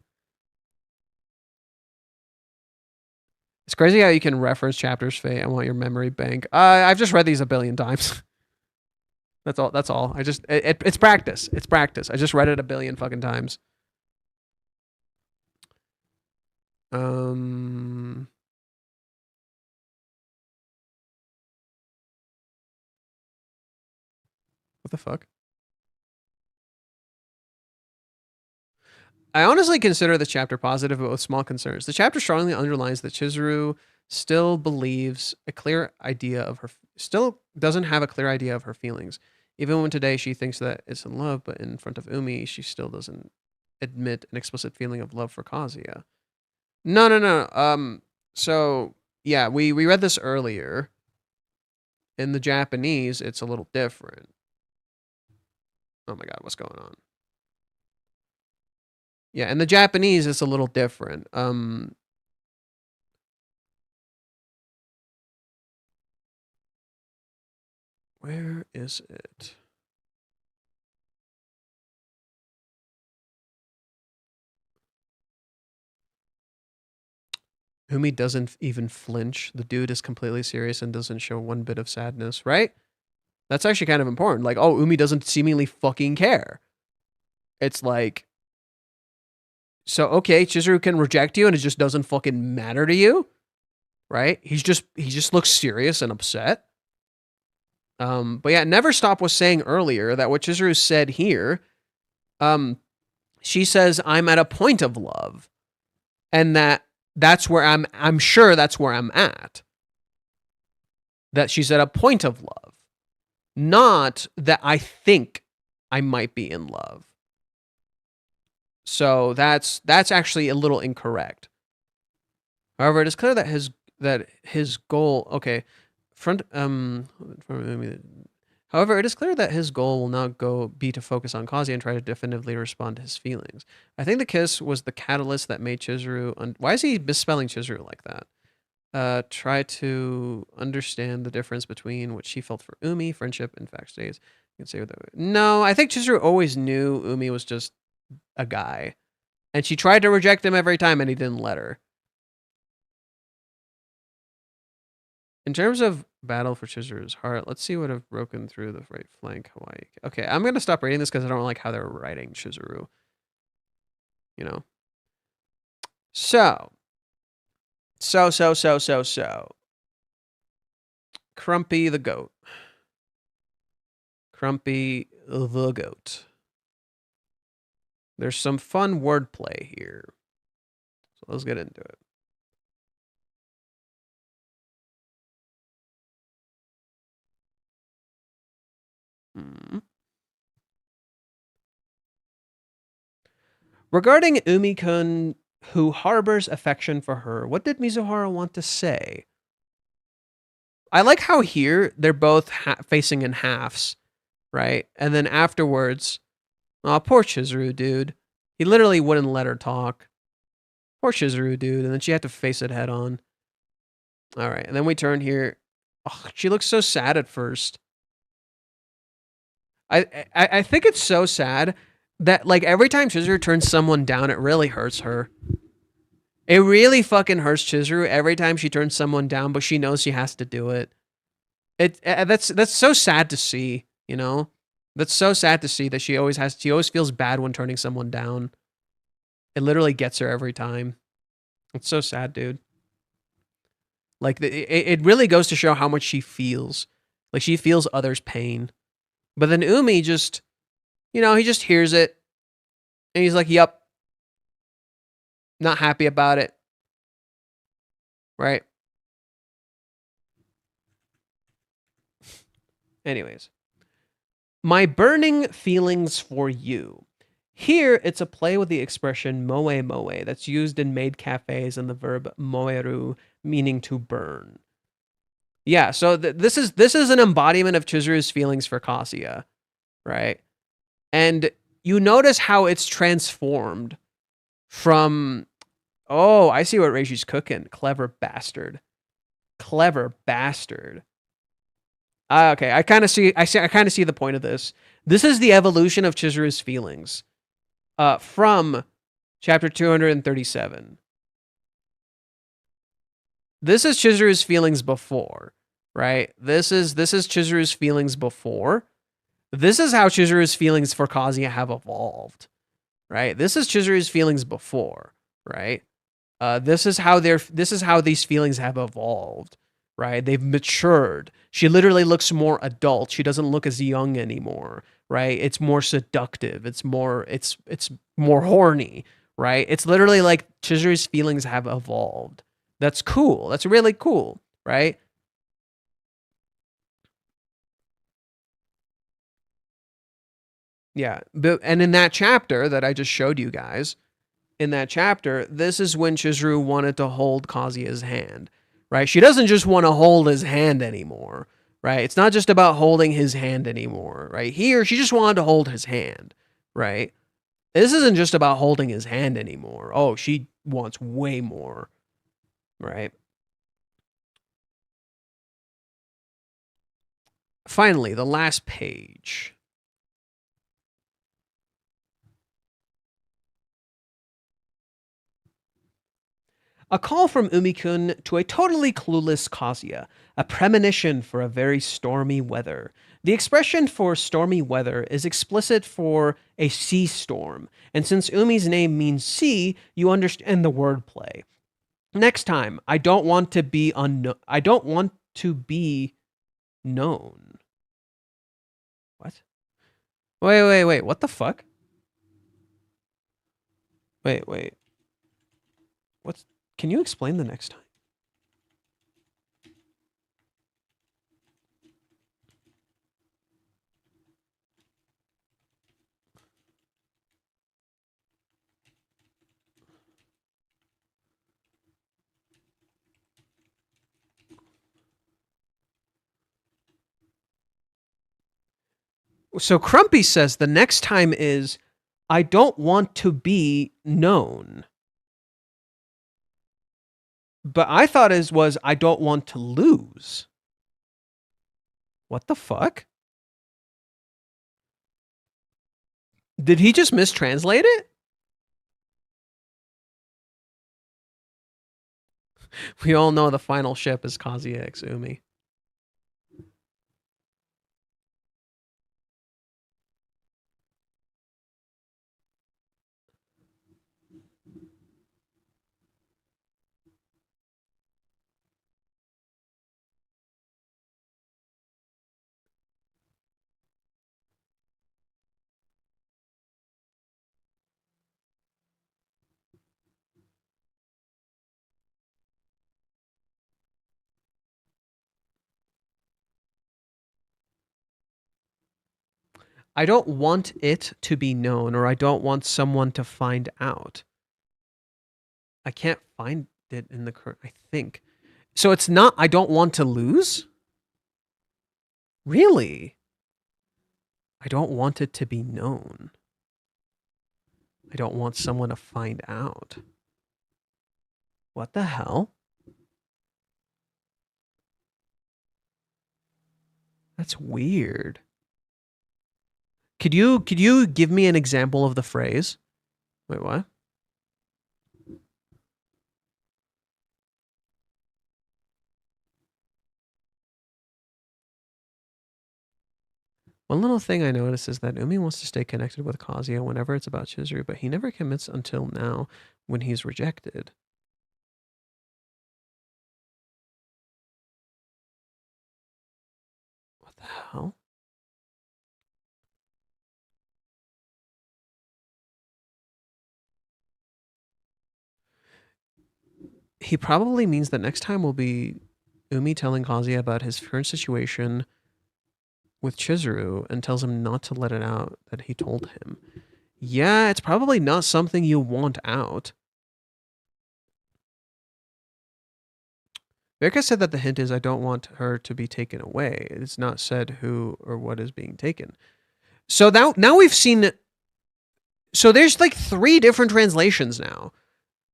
It's crazy how you can reference chapters fate. I want your memory bank. I've just read these a billion times. That's all. It's practice. It's practice. I just read it a billion fucking times. What the fuck? I honestly consider this chapter positive, but with small concerns. The chapter strongly underlines that Chizuru still doesn't have a clear idea of her feelings. Even when today she thinks that it's in love, but in front of Umi, she still doesn't admit an explicit feeling of love for Kazuya. No. So yeah, we read this earlier. In the Japanese, it's a little different. Oh my god, what's going on? Yeah, in the Japanese, it's a little different. Where is it? Umi doesn't even flinch. The dude is completely serious and doesn't show one bit of sadness, right? That's actually kind of important. Like, oh, Umi doesn't seemingly fucking care. It's like... So, okay, Chizuru can reject you and it just doesn't fucking matter to you, right? He just looks serious and upset. But yeah, Never Stop was saying earlier that what Chizuru said here, she says, I'm at a point of love. And that's where I'm sure that's where I'm at. That she's at a point of love. Not that I think I might be in love. So that's actually a little incorrect. However, it is clear that his goal. Okay, However, it is clear that his goal will not be to focus on Kazuya and try to definitively respond to his feelings. I think the kiss was the catalyst that made Chizuru. Why is he misspelling Chizuru like that? Try to understand the difference between what she felt for Umi, friendship, and fact stays. You can say that. No, I think Chizuru always knew Umi was just a guy, and she tried to reject him every time, and he didn't let her. In terms of battle for Chizuru's heart, let's see what have broken through the right flank. Hawaii. Okay, I'm gonna stop reading this because I don't like how they're writing Chizuru. So. Crumpy the goat. Crumpy the goat. There's some fun wordplay here. So let's get into it. Regarding Umi-kun, who harbors affection for her, what did Mizuhara want to say? I like how here they're both facing in halves, right? And then afterwards, oh, poor Chizuru, dude. He literally wouldn't let her talk. Poor Chizuru, dude. And then she had to face it head on. All right, and then we turn here. Oh, she looks so sad at first. I think it's so sad that like every time Chizuru turns someone down, it really hurts her. It really fucking hurts Chizuru every time she turns someone down, but she knows she has to do it. That's so sad to see, you know? That's so sad to see that she always feels bad when turning someone down. It literally gets her every time. It's so sad, dude. Like it really goes to show how much she feels. Like she feels others' pain. But then Umi just, you know, he just hears it and he's like, "Yup. Not happy about it." Right? Anyways. My burning feelings for you. Here, it's a play with the expression moe moe that's used in maid cafes and the verb moeru, meaning to burn. Yeah, so this is an embodiment of Chizuru's feelings for Kazuya, right? And you notice how it's transformed from, oh, I see what Reishi's cooking. Clever bastard. Clever bastard. Okay, I kind of see the point of this. This is the evolution of Chizuru's feelings from chapter 237. This is Chizuru's feelings before, right? This is Chizuru's feelings before. This is how Chizuru's feelings for Kazuya have evolved, right? This is Chizuru's feelings before, right? This is how these feelings have evolved, right? They've matured. She literally looks more adult. She doesn't look as young anymore, right? It's more seductive. It's more horny, right? It's literally like Chizuru's feelings have evolved. That's cool. That's really cool, right? Yeah, and in that chapter that I just showed you guys, in that chapter, this is when Chizuru wanted to hold Kazuya's hand, right? She doesn't just want to hold his hand anymore, right? It's not just about holding his hand anymore, right? Here, she just wanted to hold his hand, right? This isn't just about holding his hand anymore. Oh, she wants way more, right? Finally, the last page. A call from Umi-kun to a totally clueless Kazuya, a premonition for a very stormy weather. The expression for stormy weather is explicit for a sea storm, and since Umi's name means sea, you understand the wordplay. Next time, I don't want to be known. What? Wait, what the fuck? Wait. Can you explain the next time? So Crumpy says the next time is, I don't want to be known. But I thought it was, I don't want to lose. What the fuck? Did he just mistranslate it? We all know the final ship is Kazuya x Umi. I don't want it to be known, or I don't want someone to find out. I can't find it in the current, I think. So it's not, I don't want to lose? Really? I don't want it to be known. I don't want someone to find out. What the hell? That's weird. Could you give me an example of the phrase? Wait, what? One little thing I noticed is that Umi wants to stay connected with Kazuya whenever it's about Chizuru, but he never commits until now when he's rejected. What the hell? He probably means that next time will be Umi telling Kazuya about his current situation with Chizuru and tells him not to let it out that he told him. Yeah, it's probably not something you want out. Verka said that the hint is I don't want her to be taken away. It's not said who or what is being taken. So now we've seen... So there's like 3 different translations now.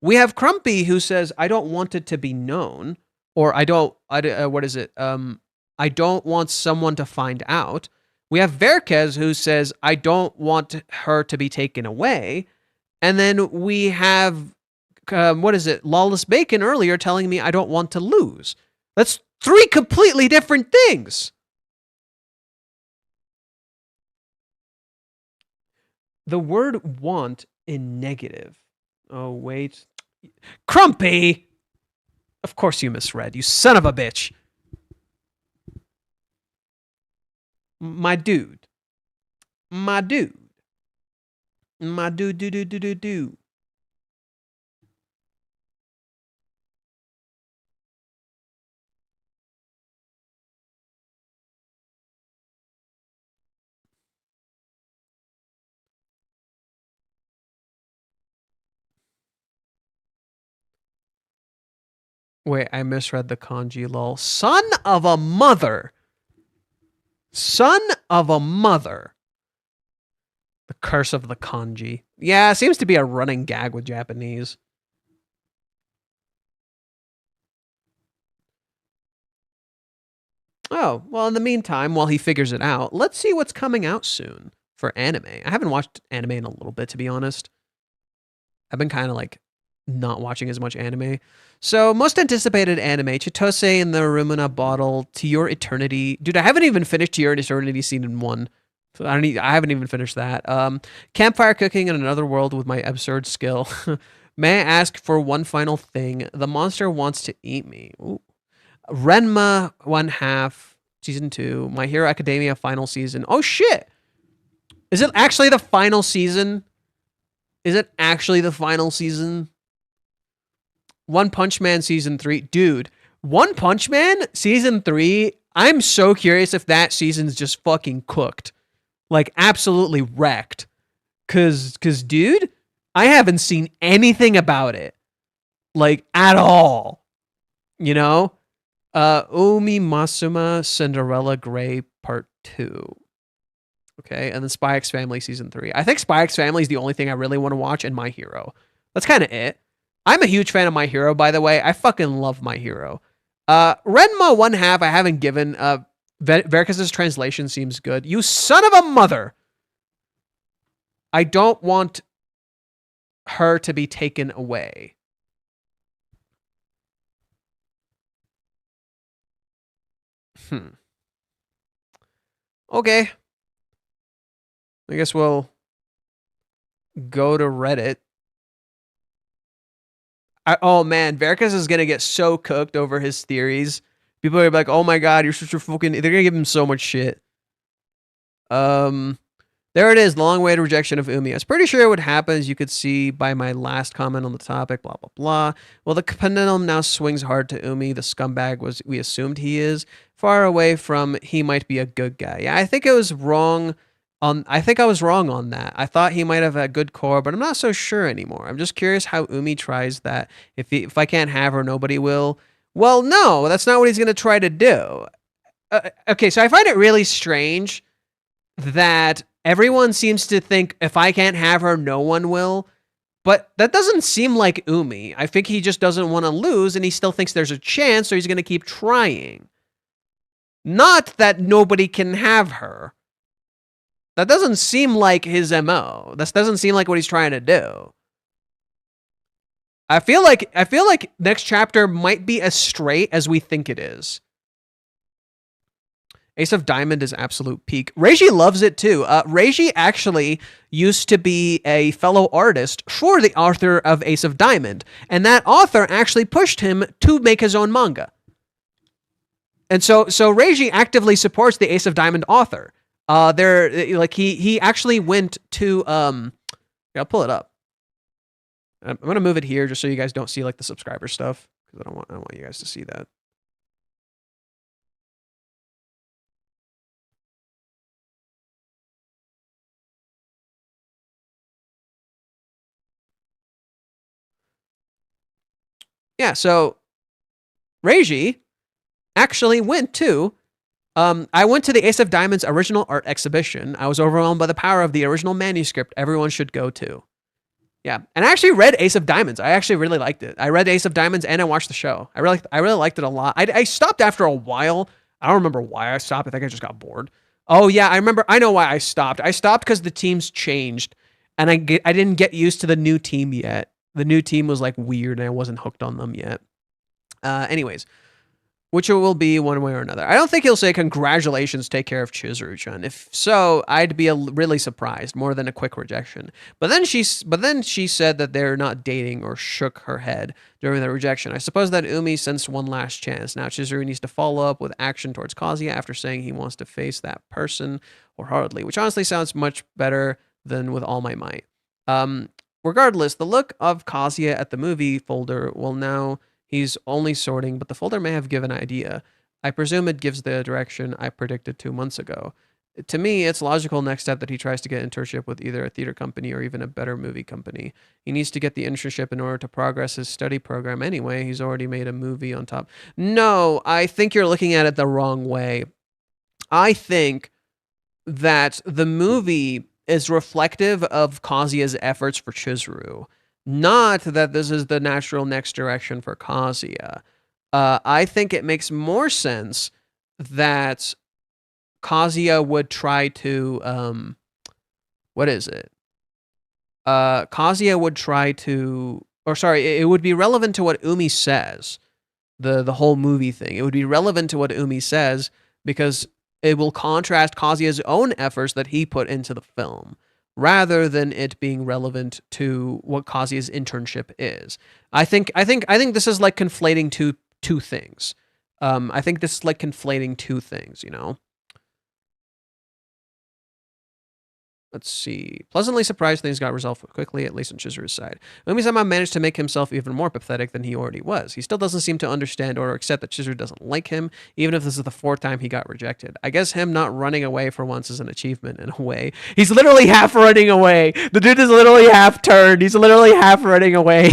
We have Crumpy who says, I don't want it to be known. Or what is it? I don't want someone to find out. We have Verkez who says, I don't want her to be taken away. And then we have, Lawless Bacon earlier telling me I don't want to lose. That's 3 completely different things. The word want in negative. Oh, wait. Crumpy! Of course you misread, you son of a bitch. My dude. My dude. My dude, do, do, do, do, do. Wait, I misread the kanji, lol. Son of a mother. Son of a mother. The curse of the kanji. Yeah, it seems to be a running gag with Japanese. Oh, well, in the meantime, while he figures it out, let's see what's coming out soon for anime. I haven't watched anime in a little bit, to be honest. I've been kind of like not watching as much anime. So, most anticipated anime, Chitose in the Rumuna bottle, To Your Eternity. Dude, I haven't even finished To Your Eternity Season 1. So I haven't even finished that. Campfire cooking in another world with my absurd skill. May I ask for one final thing? The monster wants to eat me. Ooh. Renma 1/2, Season 2. My Hero Academia final season. Oh, shit! Is it actually the final season? Is it actually the final season? One Punch Man Season 3. Dude, One Punch Man Season 3, I'm so curious if that season's just fucking cooked. Like, absolutely wrecked. Cause, dude, I haven't seen anything about it. Like, at all. You know? Umi Masuma Cinderella Grey Part 2. Okay, and then Spy X Family Season 3. I think Spy X Family is the only thing I really want to watch, and My Hero. That's kind of it. I'm a huge fan of My Hero, by the way. I fucking love My Hero. Renma 1/2, I haven't given. Verkas's translation seems good. You son of a mother! I don't want her to be taken away. Okay. I guess we'll go to Reddit. Oh man, Verkas is gonna get so cooked over his theories. People are gonna be like, "Oh my god, you're such a fucking." They're gonna give him so much shit. There it is. Long-awaited rejection of Umi. I was pretty sure it would happen, as you could see by my last comment on the topic. Blah blah blah. Well, the pendulum now swings hard to Umi. The scumbag we assumed he is far away from. He might be a good guy. Yeah, I think it was wrong I think I was wrong on that. I thought he might have a good core, but I'm not so sure anymore. I'm just curious how Umi tries that. If I can't have her, nobody will. Well, no, that's not what he's going to try to do. Okay, so I find it really strange that everyone seems to think if I can't have her, no one will. But that doesn't seem like Umi. I think he just doesn't want to lose, and he still thinks there's a chance, so he's going to keep trying. Not that nobody can have her. That doesn't seem like his MO. That doesn't seem like what he's trying to do. I feel like next chapter might be as straight as we think it is. Ace of Diamond is absolute peak. Reiji loves it too. Reiji actually used to be a fellow artist for the author of Ace of Diamond, and that author actually pushed him to make his own manga. And so Reiji actively supports the Ace of Diamond author. He actually went to I'll pull it up. I'm gonna move it here just so you guys don't see like the subscriber stuff, because I don't want you guys to see that. Yeah, so Reiji actually went to I went to the Ace of Diamonds original art exhibition. I was overwhelmed by the power of the original manuscript everyone should go to. Yeah, and I actually read Ace of Diamonds. I actually really liked it. I read Ace of Diamonds and I watched the show. I really liked it a lot. I stopped after a while. I don't remember why I stopped. I think I just got bored. Oh yeah, I know why I stopped. I stopped because the teams changed, and I didn't get used to the new team yet. The new team was like weird, and I wasn't hooked on them yet. Anyways. Which it will be one way or another. I don't think he'll say, congratulations, take care of Chizuru-chan. If so, I'd be really surprised, more than a quick rejection. But then she said that they're not dating, or shook her head during the rejection. I suppose that Umi sensed one last chance. Now Chizuru needs to follow up with action towards Kazuya after saying he wants to face that person wholeheartedly, which honestly sounds much better than with all my might. Regardless, the look of Kazuya at the movie folder will now... He's only sorting, but the folder may have given an idea. I presume it gives the direction I predicted 2 months ago. To me, it's logical next step that he tries to get an internship with either a theater company or even a better movie company. He needs to get the internship in order to progress his study program anyway. He's already made a movie on top. No, I think you're looking at it the wrong way. I think that the movie is reflective of Kazuya's efforts for Chizuru. Not that this is the natural next direction for Kazuya. I think it makes more sense that Kazuya would try to, Kazuya would try to, it would be relevant to what Umi says, the whole movie thing. It would be relevant to what Umi says because it will contrast Kazuya's own efforts that he put into the film, rather than it being relevant to what Kazuya's internship is. I think this is like conflating two things. I think this is like conflating two things, you know? Let's see. Pleasantly surprised things got resolved quickly, at least on Chizuru's side. Umi-sama managed to make himself even more pathetic than he already was. He still doesn't seem to understand or accept that Chizuru doesn't like him, even if this is the 4th time he got rejected. I guess him not running away for once is an achievement in a way. He's literally half running away. The dude is literally half turned. He's literally half running away.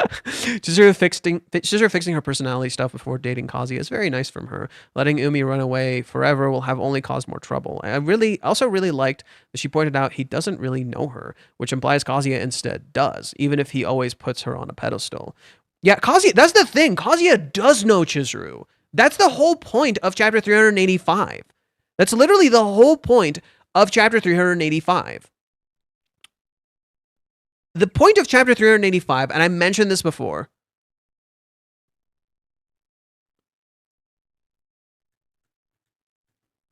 Chizuru fixing her personality stuff before dating Kazuya is very nice from her. Letting Umi run away forever will have only caused more trouble. I also really liked that she pointed out he doesn't really know her, which implies Kazuya instead does, even if he always puts her on a pedestal. Yeah, Kazuya, that's the thing. Kazuya does know Chizuru. That's the whole point of chapter 385. That's literally the whole point of chapter 385. The point of chapter 385, and I mentioned this before,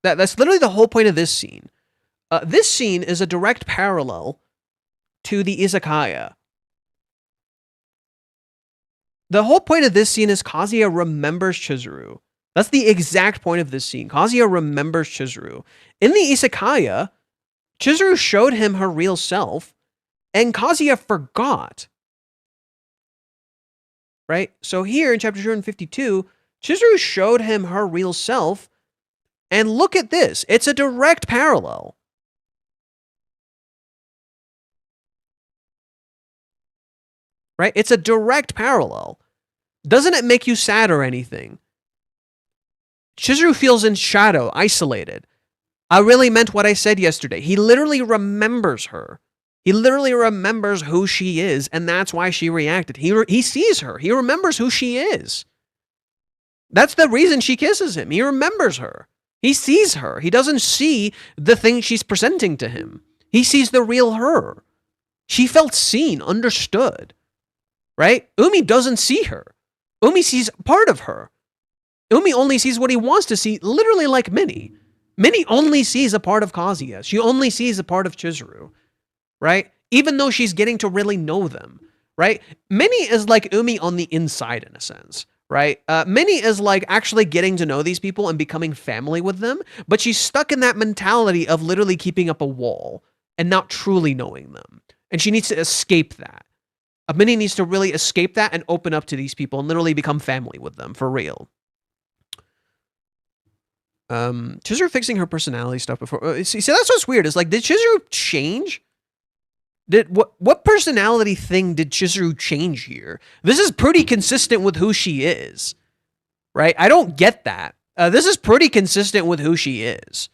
that's literally the whole point of this scene. This scene is a direct parallel to the izakaya. The whole point of this scene is Kazuya remembers Chizuru. That's the exact point of this scene. Kazuya remembers Chizuru. In the izakaya, Chizuru showed him her real self, and Kazuya forgot. Right? So here in chapter 252, Chizuru showed him her real self, and look at this. It's a direct parallel. right? It's a direct parallel. Doesn't it make you sad or anything? Chizuru feels in shadow, isolated. I really meant what I said yesterday. He literally remembers her. He literally remembers who she is, and that's why she reacted. He sees her. He remembers who she is. That's the reason she kisses him. He remembers her. He sees her. He doesn't see the thing she's presenting to him. He sees the real her. She felt seen, understood, right? Umi doesn't see her. Umi sees part of her. Umi only sees what he wants to see, literally like Minnie. Minnie only sees a part of Kazuya. She only sees a part of Chizuru, right? Even though she's getting to really know them, right? Minnie is like Umi on the inside in a sense, right? Minnie is like actually getting to know these people and becoming family with them, but she's stuck in that mentality of literally keeping up a wall and not truly knowing them. And she needs to escape that. Minnie needs to really escape that and open up to these people and literally become family with them for real. Chizuru fixing her personality stuff before. See, that's what's weird. Is like, did Chizuru change? What personality thing did Chizuru change here? This is pretty consistent with who she is, right? I don't get that. This is pretty consistent with who she is,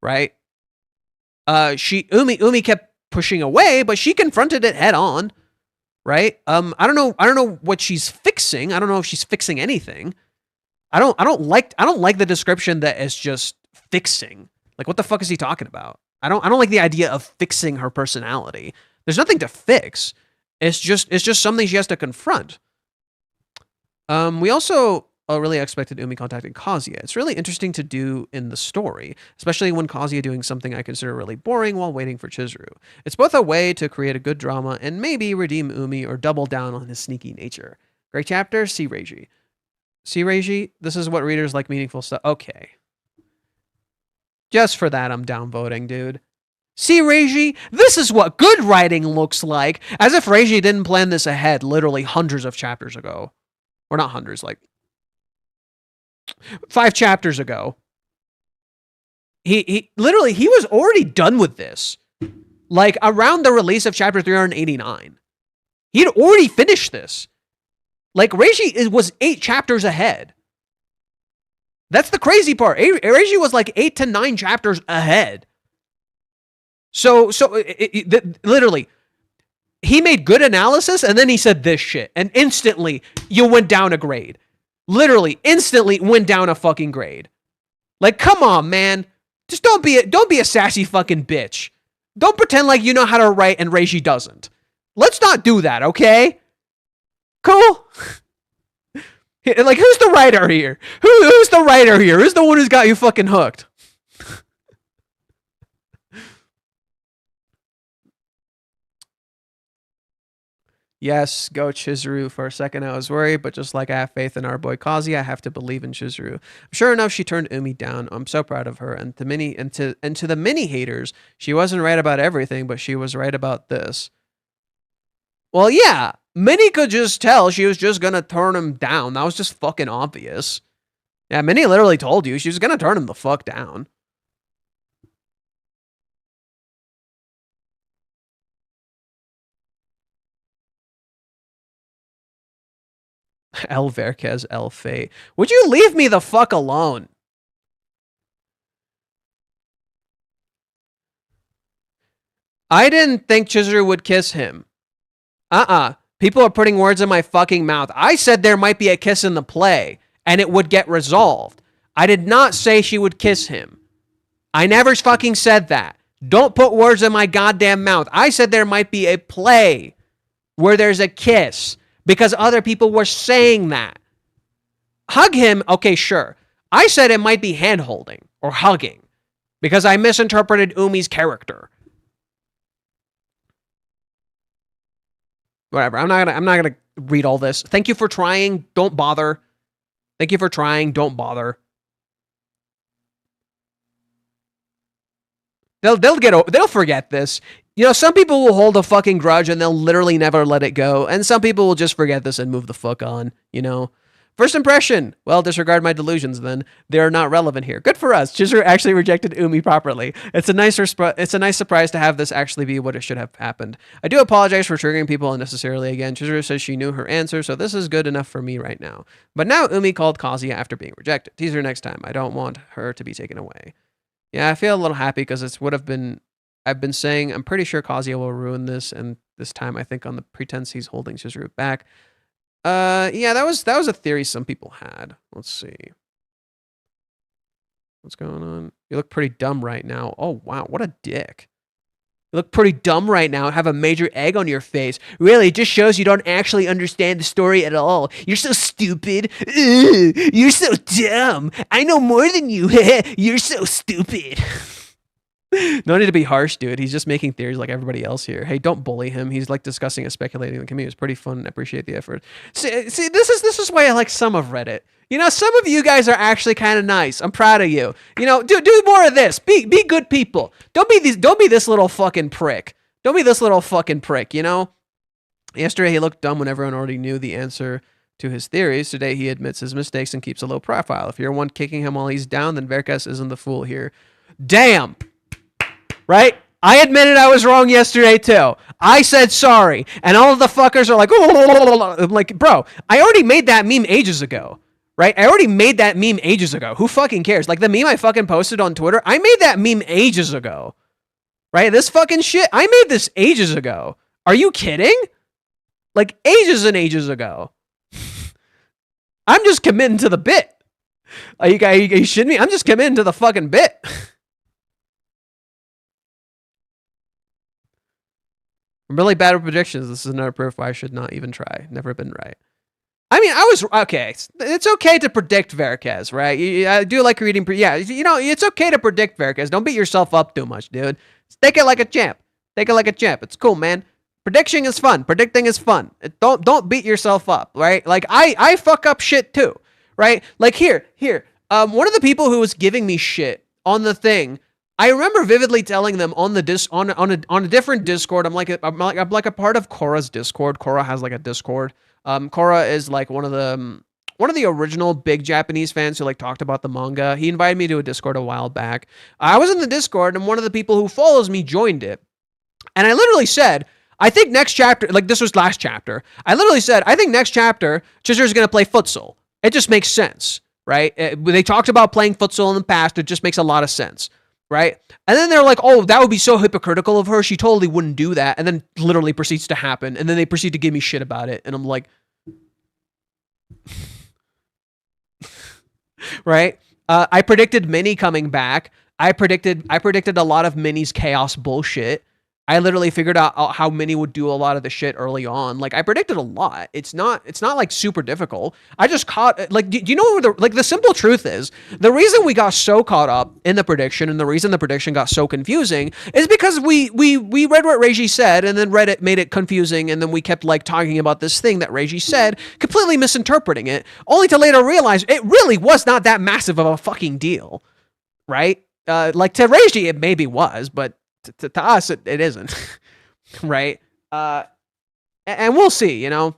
right? Umi kept pushing away, but she confronted it head on, right? I don't know what she's fixing. I don't know if she's fixing anything. I don't like the description that is just fixing. Like, what the fuck is he talking about? I don't like the idea of fixing her personality. There's nothing to fix. It's just something she has to confront. We also really expected Umi contacting Kazuya. It's really interesting to do in the story, especially when Kazuya doing something I consider really boring while waiting for Chizuru. It's both a way to create a good drama and maybe redeem Umi or double down on his sneaky nature. Great chapter, see Reiji. See, Reiji, this is what readers like meaningful stuff. Okay. Just for that, I'm downvoting, dude. See, Reiji, this is what good writing looks like. As if Reiji didn't plan this ahead literally hundreds of chapters ago. Or not hundreds, like 5 chapters ago. He was already done with this. Like, around the release of chapter 389. He had already finished this. Like, Reiji was 8 chapters ahead. That's the crazy part. Reiji was like 8 to 9 chapters ahead. So literally, he made good analysis, and then he said this shit, and instantly, you went down a grade. Literally, instantly went down a fucking grade. Like, come on, man. Just don't be a sassy fucking bitch. Don't pretend like you know how to write and Reiji doesn't. Let's not do that, okay? Cool. Like, who's the writer here? Who's the writer here? Who's the one who's got you fucking hooked? Yes, go Chizuru. For a second I was worried, but just like I have faith in our boy Kazuya, I have to believe in Chizuru. Sure enough, she turned Umi down. I'm so proud of her. And to the mini haters, she wasn't right about everything, but she was right about this. Well, yeah. Minnie could just tell she was just gonna turn him down. That was just fucking obvious. Yeah, Minnie literally told you she was gonna turn him the fuck down. El Verquez, El Fate. Would you leave me the fuck alone? I didn't think Chizuru would kiss him. People are putting words in my fucking mouth. I said there might be a kiss in the play, and it would get resolved. I did not say she would kiss him. I never fucking said that. Don't put words in my goddamn mouth. I said there might be a play where there's a kiss, because other people were saying that. Hug him, okay, sure. I said it might be hand-holding, or hugging, because I misinterpreted Umi's character. Whatever. I'm not gonna read all this. Thank you for trying. Don't bother. Thank you for trying. Don't bother. They'll forget this. You know, some people will hold a fucking grudge and they'll literally never let it go, and some people will just forget this and move the fuck on. You know, First impression. Well, disregard my delusions then. They're not relevant here. Good for us. Chizuru actually rejected Umi properly. It's a nice surprise to have this actually be what it should have happened. I do apologize for triggering people unnecessarily again. Chizuru says she knew her answer, so this is good enough for me right now. But now Umi called Kazuya after being rejected. Tease her next time. I don't want her to be taken away. Yeah, I feel a little happy because it would have been... I've been saying I'm pretty sure Kazuya will ruin this, and this time I think on the pretense he's holding Chizuru back. Yeah, that was a theory some people had. Let's see. What's going on? You look pretty dumb right now. Oh, wow, what a dick. You look pretty dumb right now. Have a major egg on your face. Really, it just shows you don't actually understand the story at all. You're so stupid. Ugh, you're so dumb. I know more than you. You're so stupid. No need to be harsh, dude. He's just making theories like everybody else here. Hey, don't bully him. He's like discussing and speculating in the community. It's pretty fun and I appreciate the effort. See, this is why I like some of Reddit. You know, some of you guys are actually kind of nice. I'm proud of you. You know, do more of this. Be good people. Don't be this little fucking prick. Don't be this little fucking prick, you know? Yesterday he looked dumb when everyone already knew the answer to his theories. Today he admits his mistakes and keeps a low profile. If you're one kicking him while he's down, then Verkas isn't the fool here. Damn. Right? I admitted I was wrong yesterday too. I said sorry. And all of the fuckers are like, I'm like, bro, I already made that meme ages ago. Right? I already made that meme ages ago. Who fucking cares? Like the meme I fucking posted on Twitter, I made that meme ages ago. Right? This fucking shit, I made this ages ago. Are you kidding? Like ages and ages ago. I'm just committing to the bit. Are you shitting me? I'm just committing to the fucking bit. I'm really bad at predictions. This is another proof why I should not even try. Never been right. I mean, I was... Okay, it's okay to predict Verkas, right? I do like reading... Yeah, you know, it's okay to predict Verkas. Don't beat yourself up too much, dude. Take it like a champ. Take it like a champ. It's cool, man. Prediction is fun. Predicting is fun. Don't beat yourself up, right? Like, I fuck up shit too, right? Like, here. One of the people who was giving me shit on the thing... I remember vividly telling them on the on a different Discord. I'm like a part of Korra's Discord. Korra has like a Discord. Korra is like one of the original big Japanese fans who like talked about the manga. He invited me to a Discord a while back. I was in the Discord and one of the people who follows me joined it. And I literally said, I think next chapter, like this was last chapter. I literally said, I think next chapter, Chizuru's going to play futsal. It just makes sense, right? They talked about playing futsal in the past. It just makes a lot of sense. Right? And then they're like, oh, that would be so hypocritical of her. She totally wouldn't do that. And then literally proceeds to happen. And then they proceed to give me shit about it. And I'm like, right? I predicted Minnie coming back. I predicted a lot of Minnie's chaos bullshit. I literally figured out how Minnie would do a lot of the shit early on. Like I predicted a lot. It's not like super difficult. I just caught like, do you know what the simple truth is? The reason we got so caught up in the prediction and the reason the prediction got so confusing is because we read what Reiji said and then Reddit made it confusing and then we kept like talking about this thing that Reiji said, completely misinterpreting it, only to later realize it really was not that massive of a fucking deal, right? Like to Reiji it maybe was, but to us, it isn't, right? And we'll see, you know?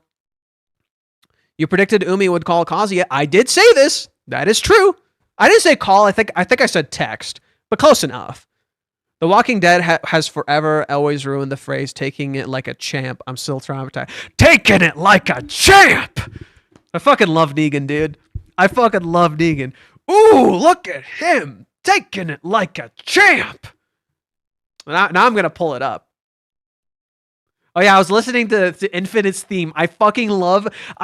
You predicted Umi would call Kazuya. I did say this. That is true. I didn't say call. I think I said text, but close enough. The Walking Dead has forever always ruined the phrase, taking it like a champ. I'm still traumatized. Taking it like a champ! I fucking love Negan, dude. I fucking love Negan. Ooh, look at him. Taking it like a champ! Now I'm going to pull it up. Oh yeah, I was listening to Infinite's theme. I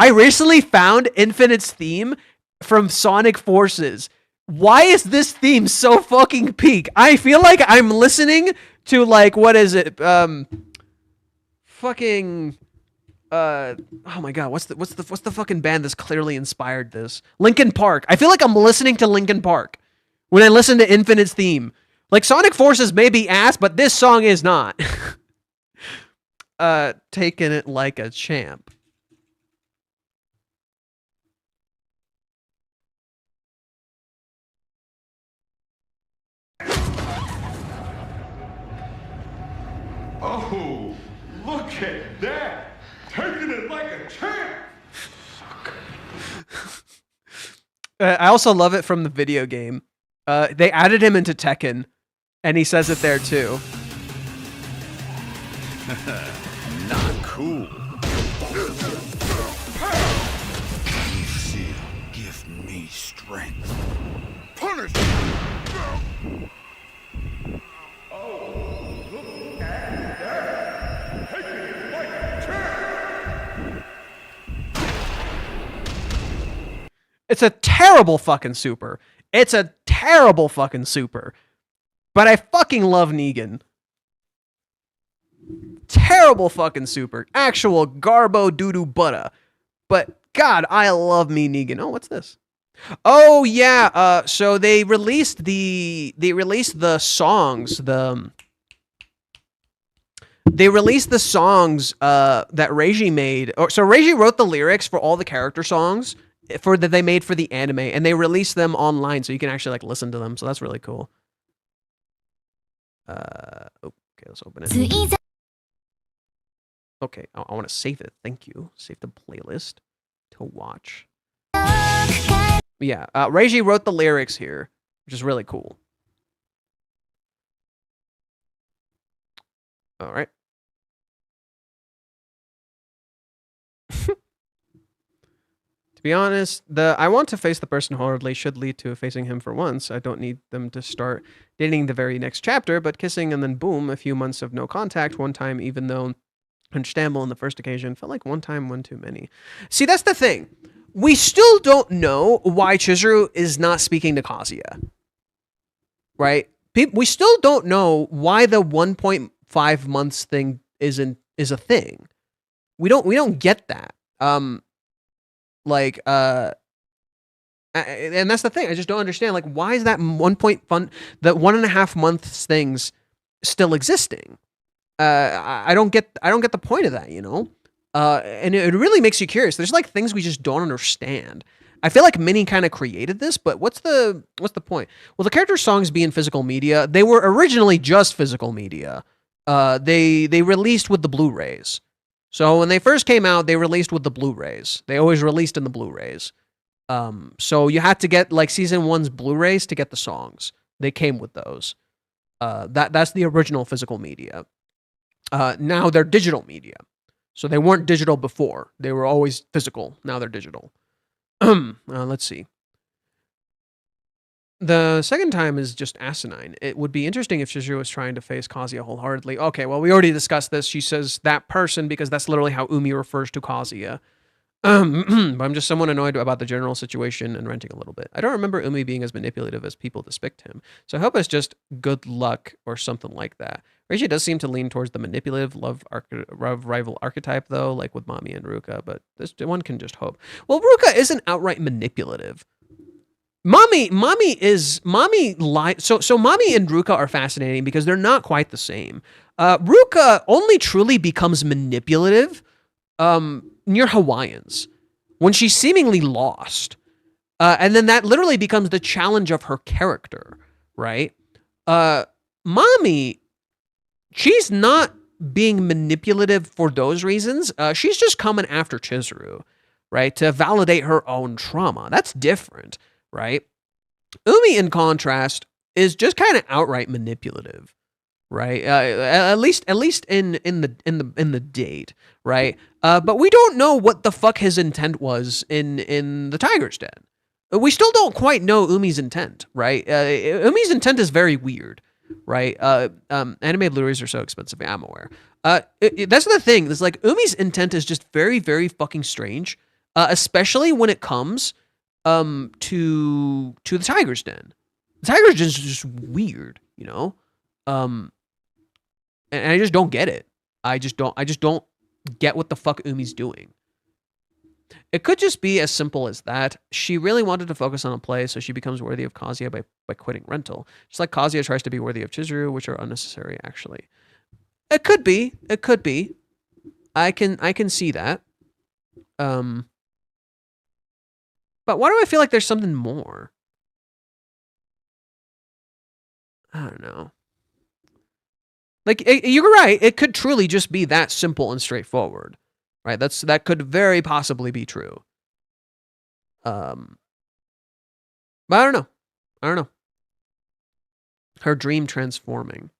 recently found Infinite's theme from Sonic Forces. Why is this theme so fucking peak? I feel like I'm listening to like, what is it? Oh my god, what's the fucking band that's clearly inspired this? Linkin Park. I feel like I'm listening to Linkin Park when I listen to Infinite's theme. Like, Sonic Forces may be ass, but this song is not. Taking it like a champ. Oh, look at that! Taking it like a champ! Fuck. I also love it from the video game. They added him into Tekken, and he says it there too. Not cool. Give me strength. Punish! It's a terrible fucking super. It's a terrible fucking super. But I fucking love Negan. Terrible fucking super. Actual garbo doo-doo butter. But God, I love me Negan. Oh, what's this? Oh yeah, so they released the songs, they released the songs that Reiji made. So Reiji wrote the lyrics for all the character songs that they made for the anime, and they released them online so you can actually like listen to them. So that's really cool. Okay, let's open it. Okay, I want to save it. Thank you. Save the playlist to watch. Yeah, Reiji wrote the lyrics here, which is really cool. All right. To be honest, I want to face the person horribly should lead to facing him for once. I don't need them to start dating the very next chapter, but kissing and then boom, a few months of no contact one time, even though understandable on the first occasion, felt like one time, one too many. See, that's the thing. We still don't know why Chizuru is not speaking to Kazuya. Right? We still don't know why the 1.5 months thing is a thing. We don't get that. And that's the thing. I just don't understand. Like, why is that 1.5 months things still existing? I don't get the point of that, you know? And it really makes you curious. There's like things we just don't understand. I feel like Minnie kind of created this, but what's the point? Well, the character songs being physical media, they were originally just physical media. They released with the Blu-rays. So when they first came out, they released with the Blu-rays. They always released in the Blu-rays. So you had to get like season 1's Blu-rays to get the songs. They came with those. That's the original physical media. Now they're digital media. So they weren't digital before. They were always physical. Now they're digital. Let's see. The second time is just asinine. It would be interesting if Chizuru was trying to face Kazuya wholeheartedly. Okay, well, we already discussed this. She says that person because that's literally how Umi refers to Kazuya. But I'm just somewhat annoyed about the general situation and ranting a little bit. I don't remember Umi being as manipulative as people depict him. So I hope it's just good luck or something like that. Reiji does seem to lean towards the manipulative love rival archetype, though, like with Mami and Ruka, but this one can just hope. Well, Ruka isn't outright manipulative. Mami and Ruka are fascinating because they're not quite the same. Ruka only truly becomes manipulative near Hawaiians when she's seemingly lost. And then that literally becomes the challenge of her character, right? Mami, she's not being manipulative for those reasons. She's just coming after Chizuru, right? To validate her own trauma. That's different, right? Umi, in contrast, is just kind of outright manipulative, right? At least in the date, right? But we don't know what the fuck his intent was in the Tiger's Den. We still don't quite know Umi's intent, right? Umi's intent is very weird, right? Anime Blu-rays are so expensive. I'm aware. That's the thing. It's like Umi's intent is just very, very fucking strange, especially when it comes to the Tiger's Den. The Tiger's Den is just weird, you know. And I just don't get it. I just don't get what the fuck Umi's doing. It could just be as simple as that. She really wanted to focus on a play, so she becomes worthy of Kazuya by quitting rental. Just like Kazuya tries to be worthy of Chizuru, which are unnecessary, actually. It could be. It could be. I can see that. But why do I feel like there's something more? I don't know. Like, you're right. It could truly just be that simple and straightforward. Right? That could very possibly be true. But I don't know. I don't know. Her dream transforming.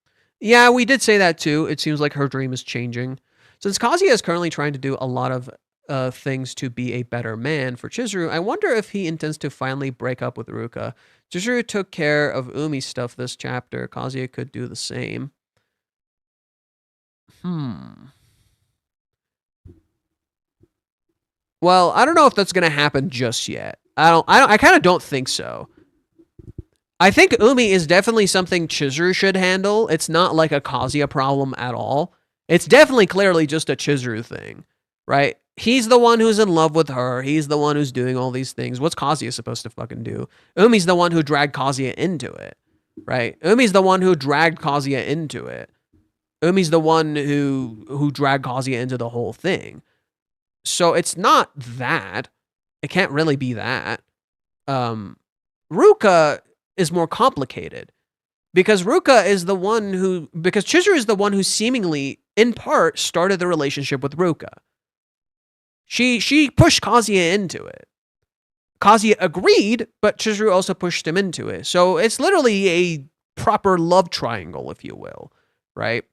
Yeah, we did say that too. It seems like her dream is changing. Since Kazuya is currently trying to do a lot of things to be a better man for Chizuru, I wonder if he intends to finally break up with Ruka. Chizuru took care of Umi's stuff this chapter. Kazuya could do the same. Well, I don't know if that's gonna happen just yet. I kind of don't think so. I think Umi is definitely something Chizuru should handle. It's not like a Kazuya problem at all. It's definitely clearly just a Chizuru thing, right? He's the one who's in love with her. He's the one who's doing all these things. What's Kazuya supposed to fucking do? Umi's the one who dragged Kazuya into it, right? Umi's the one who dragged Kazuya into it. Umi's the one who dragged Kazuya into the whole thing. So it's not that. It can't really be that. Ruka is more complicated because Chizuru is the one who seemingly, in part, started the relationship with Ruka. She pushed Kazuya into it. Kazuya agreed, but Chizuru also pushed him into it. So it's literally a proper love triangle, if you will, right?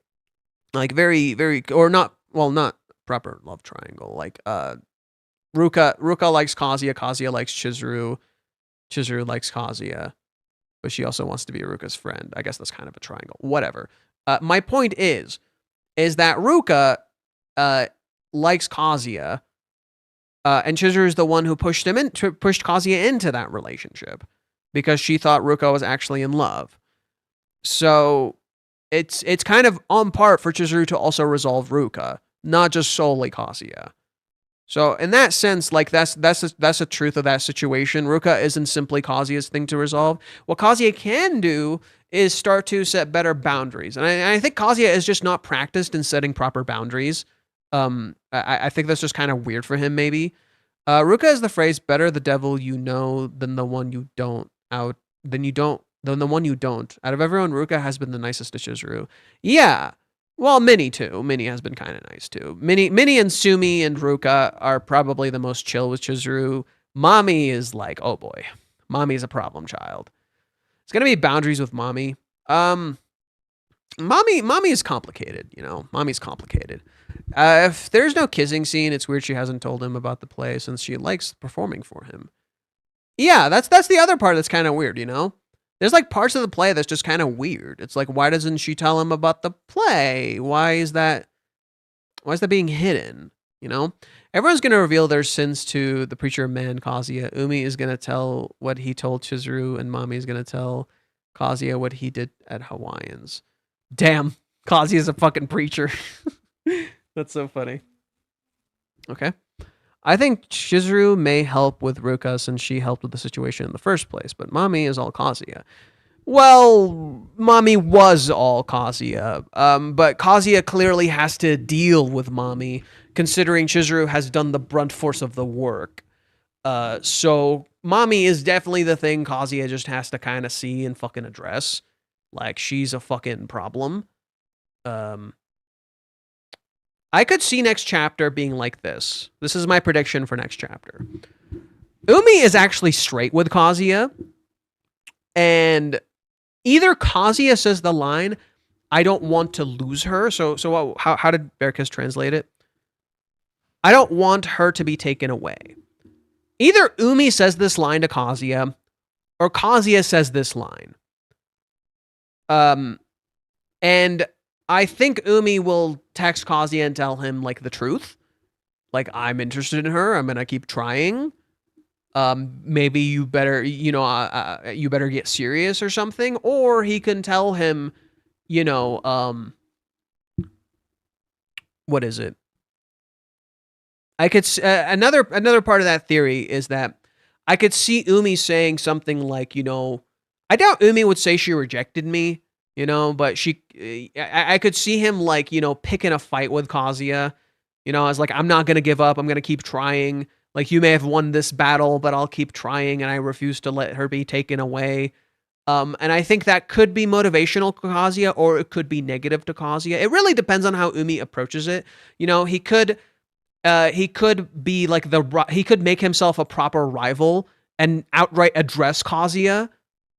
Like very, very, or not, well, not proper love triangle. Like Ruka likes Kazuya, Kazuya likes Chizuru, Chizuru likes Kazuya, but she also wants to be Ruka's friend. I guess that's kind of a triangle. Whatever. My point is that Ruka likes Kazuya, and Chizuru is the one who pushed Kazuya into that relationship because she thought Ruka was actually in love. So it's kind of on part for Chizuru to also resolve Ruka, not just solely Kazuya. So in that sense, like that's the truth of that situation. Ruka isn't simply Kazuya's thing to resolve. What Kazuya can do is start to set better boundaries, and I think Kazuya is just not practiced in setting proper boundaries. I think that's just kind of weird for him, maybe. Ruka is the phrase "better the devil you know than the one you don't." Than the one you don't. Out of everyone, Ruka has been the nicest to Chizuru. Yeah. Well, Minnie too. Minnie has been kind of nice too. Minnie and Sumi and Ruka are probably the most chill with Chizuru. Mommy is like, oh boy. Mommy's a problem child. It's gonna be boundaries with Mommy. Mommy is complicated, you know. Mommy's complicated. If there's no kissing scene, it's weird she hasn't told him about the play since she likes performing for him. Yeah, that's the other part that's kind of weird, you know? There's like parts of the play that's just kind of weird. It's like, why doesn't she tell him about the play? Why is that being hidden? You know? Everyone's going to reveal their sins to the preacher man, Kazuya. Umi is going to tell what he told Chizuru, and Mommy is going to tell Kazuya what he did at Hawaiians. Damn, Kazuya is a fucking preacher. That's so funny. Okay. I think Chizuru may help with Ruka since she helped with the situation in the first place, but Mommy is all Kazuya. Well, Mommy was all Kazuya, but Kazuya clearly has to deal with Mommy, considering Chizuru has done the brunt force of the work. So Mommy is definitely the thing Kazuya just has to kind of see and fucking address. Like, she's a fucking problem. I could see next chapter being like this. This is my prediction for next chapter. Umi is actually straight with Kazuya, and either Kazuya says the line, "I don't want to lose her." So how did Berkus translate it? I don't want her to be taken away. Either Umi says this line to Kazuya, or Kazuya says this line. And I think Umi will text Kazuya and tell him, like, the truth. Like, I'm interested in her. I'm going to keep trying. Maybe you better, you better get serious or something. Or he can tell him, what is it? I could, another part of that theory is that I could see Umi saying something like, I doubt Umi would say she rejected me. But I could see him like, picking a fight with Kazuya. I was like, I'm not going to give up. I'm going to keep trying. Like, you may have won this battle, but I'll keep trying, and I refuse to let her be taken away. And I think that could be motivational to Kazuya, or it could be negative to Kazuya. It really depends on how Umi approaches it. He could be like he could make himself a proper rival and outright address Kazuya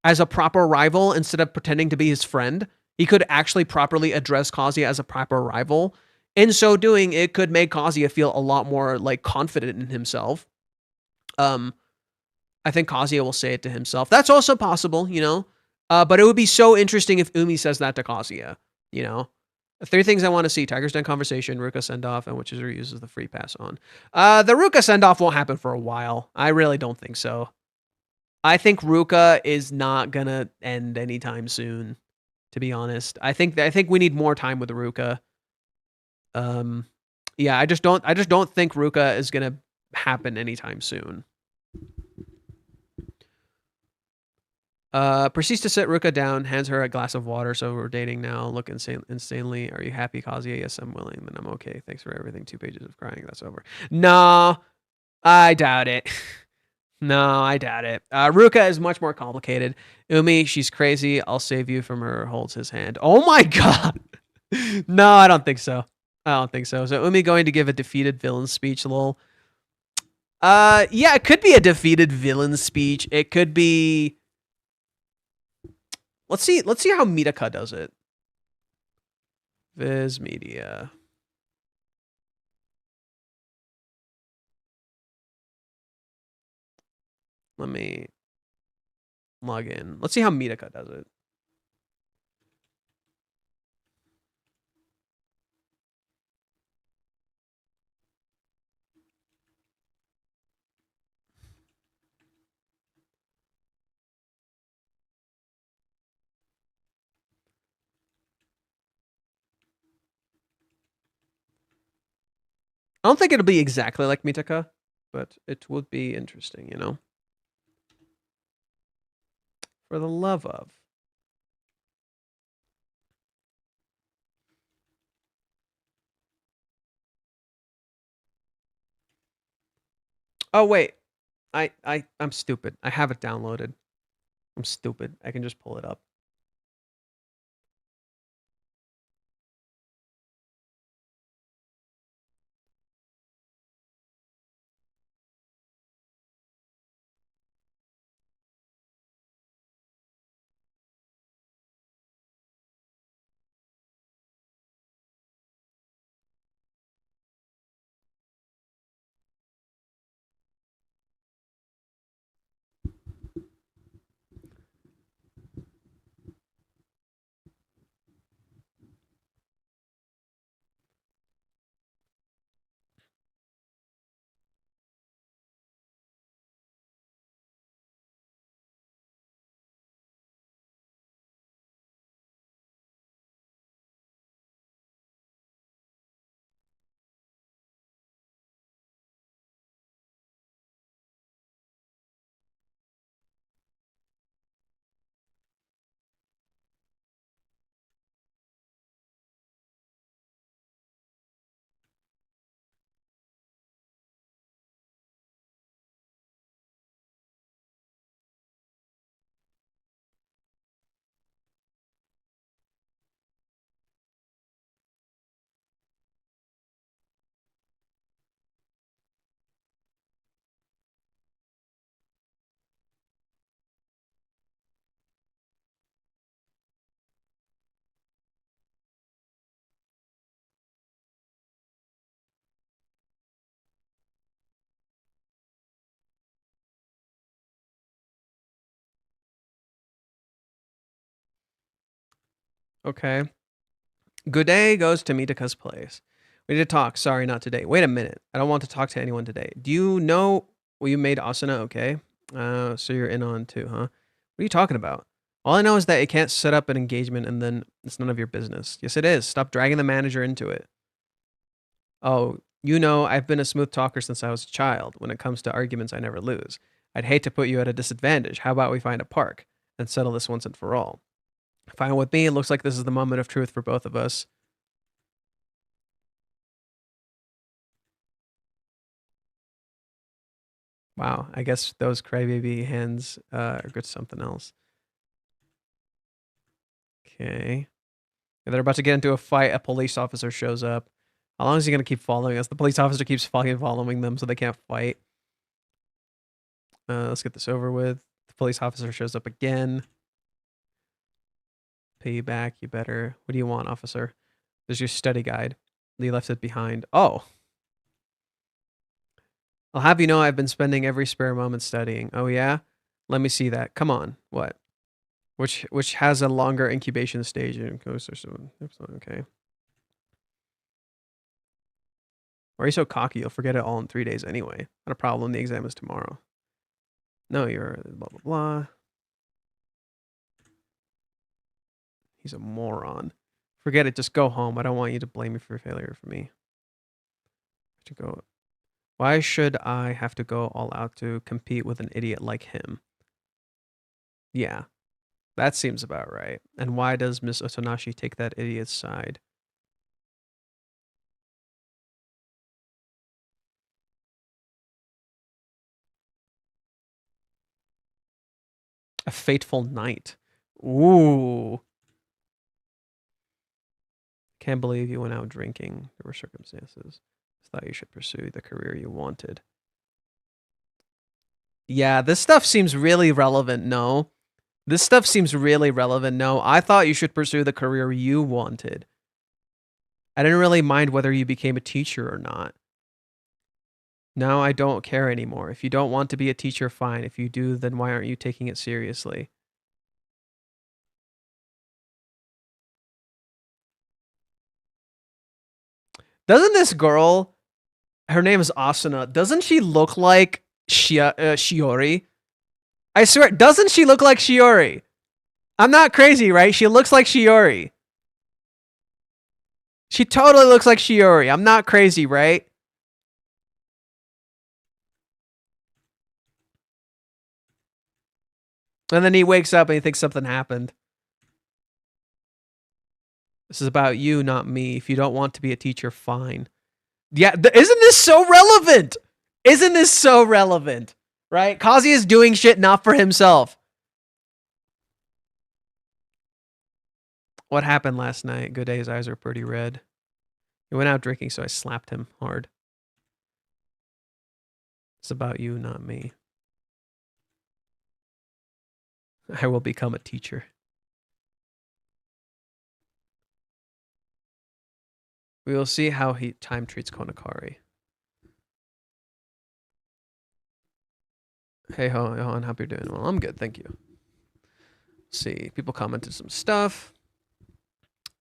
as a proper rival instead of pretending to be his friend. He could actually properly address Kazuya as a proper rival. In so doing, it could make Kazuya feel a lot more like confident in himself. I think Kazuya will say it to himself. That's also possible, you know. But it would be so interesting if Umi says that to Kazuya, you know. 3 things I want to see: Tiger's Den conversation, Ruka send-off, and Chizuru uses the free pass on. The Ruka send-off won't happen for a while. I really don't think so. I think Ruka is not gonna end anytime soon, to be honest. I think we need more time with Ruka. Yeah, I just don't think Ruka is gonna happen anytime soon. Proceeds to sit Ruka down, hands her a glass of water. So we're dating now. Look insanely. Are you happy, Kazuya? Yes, I'm willing. Then I'm okay. Thanks for everything. 2 pages of crying. That's over. No, I doubt it. No, I doubt it. Ruka is much more complicated. Umi, she's crazy. I'll save you from her. Holds his hand. Oh my god. No, I don't think so. I don't think so. So Umi going to give a defeated villain speech, lol. Yeah, it could be a defeated villain speech. It could be... Let's see how Mitaka does it. Viz Media. Let me log in. Let's see how Mitaka does it. I don't think it'll be exactly like Mitaka, but it would be interesting, you know? For the love of. Oh, wait. I'm stupid. I have it downloaded. I'm stupid. I can just pull it up. Okay. Good day goes to Mitaka's place. We need to talk. Sorry, not today. Wait a minute. I don't want to talk to anyone today. Do you know you made Asuna okay? So you're in on too, huh? What are you talking about? All I know is that you can't set up an engagement and then it's none of your business. Yes, it is. Stop dragging the manager into it. Oh, you know, I've been a smooth talker since I was a child. When it comes to arguments, I never lose. I'd hate to put you at a disadvantage. How about we find a park and settle this once and for all? Fine with me. It looks like this is the moment of truth for both of us. Wow, I guess those crybaby hands are good something else. Okay. They're about to get into a fight. A police officer shows up. How long is he going to keep following us? The police officer keeps fucking following them so they can't fight. Let's get this over with. The police officer shows up again. Pay you back, you better. What do you want, officer? There's your study guide. You left it behind. Oh. I'll have you know I've been spending every spare moment studying. Oh yeah? Let me see that. Come on. What? Which has a longer incubation stage and goes or so. Okay. Why are you so cocky? You'll forget it all in 3 days anyway. Not a problem. The exam is tomorrow. No, you're blah, blah, blah. He's a moron. Forget it. Just go home. I don't want you to blame me for failure for me. To go. Why should I have to go all out to compete with an idiot like him? Yeah, that seems about right. And why does Miss Otonashi take that idiot's side? A fateful night. Ooh. Can't believe you went out drinking. There were circumstances. Thought you should pursue the career you wanted. Yeah, this stuff seems really relevant. No. This stuff seems really relevant. No, I thought you should pursue the career you wanted. I didn't really mind whether you became a teacher or not. Now I don't care anymore. If you don't want to be a teacher, fine. If you do, then why aren't you taking it seriously? Doesn't this girl, her name is Asuna, doesn't she look like Shiori? I swear, doesn't she look like Shiori? I'm not crazy, right? She looks like Shiori. She totally looks like Shiori. I'm not crazy, right? And then he wakes up and he thinks something happened. This is about you, not me. If you don't want to be a teacher, fine. Yeah, isn't this so relevant? Isn't this so relevant? Right? Kazuya is doing shit not for himself. What happened last night? Good day, his eyes are pretty red. He went out drinking, so I slapped him hard. It's about you, not me. I will become a teacher. We will see how time treats Kanokari. Hey ho, Johan, hope you're doing well. I'm good, thank you. Let's see, people commented some stuff.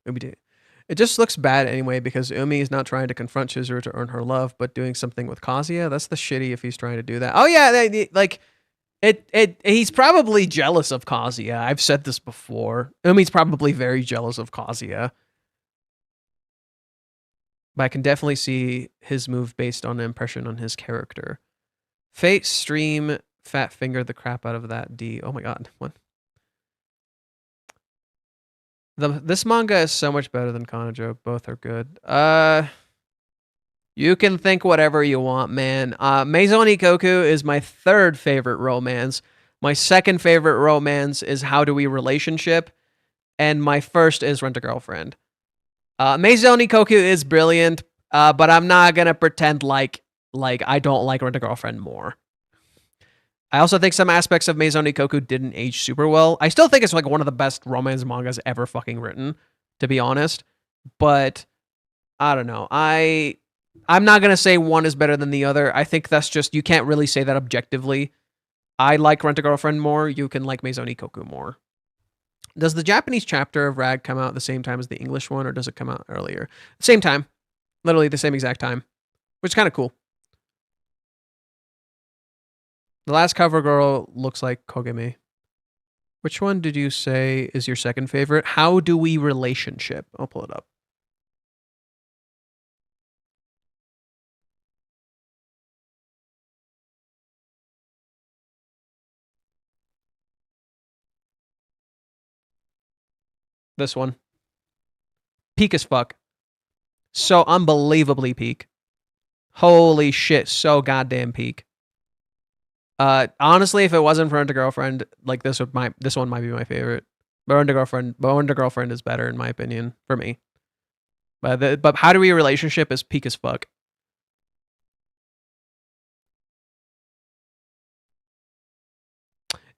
It just looks bad anyway because Umi is not trying to confront Chizuru to earn her love, but doing something with Kazuya. That's the shitty if he's trying to do that. Oh yeah, like he's probably jealous of Kazuya. I've said this before. Umi's probably very jealous of Kazuya. But I can definitely see his move based on the impression on his character. Fate stream fat finger the crap out of that D. Oh my god, what? This manga is so much better than Kanojo. Both are good. You can think whatever you want, man. Maison Ikoku is my third favorite romance. My second favorite romance is How Do We Relationship, and my first is Rent a Girlfriend. Maison Ikoku is brilliant, but I'm not gonna pretend like I don't like Rent a Girlfriend more. I also think some aspects of Maison Ikoku didn't age super well. I still think it's like one of the best romance mangas ever fucking written, to be honest. But I don't know. I'm not gonna say one is better than the other. I think that's just, you can't really say that objectively. I like Rent a Girlfriend more. You can like Maison Ikoku more. Does the Japanese chapter of Rag come out at the same time as the English one, or does it come out earlier? Same time. Literally the same exact time. Which is kind of cool. The last cover girl looks like Kogemi. Which one did you say is your second favorite? How Do We Relationship? I'll pull it up. This one. Peak as fuck. So unbelievably peak. Holy shit, so goddamn peak. Honestly, if it wasn't for Rent a Girlfriend, like this one might be my favorite. But Rent a Girlfriend is better in my opinion, for me. But How Do We Relationship is peak as fuck.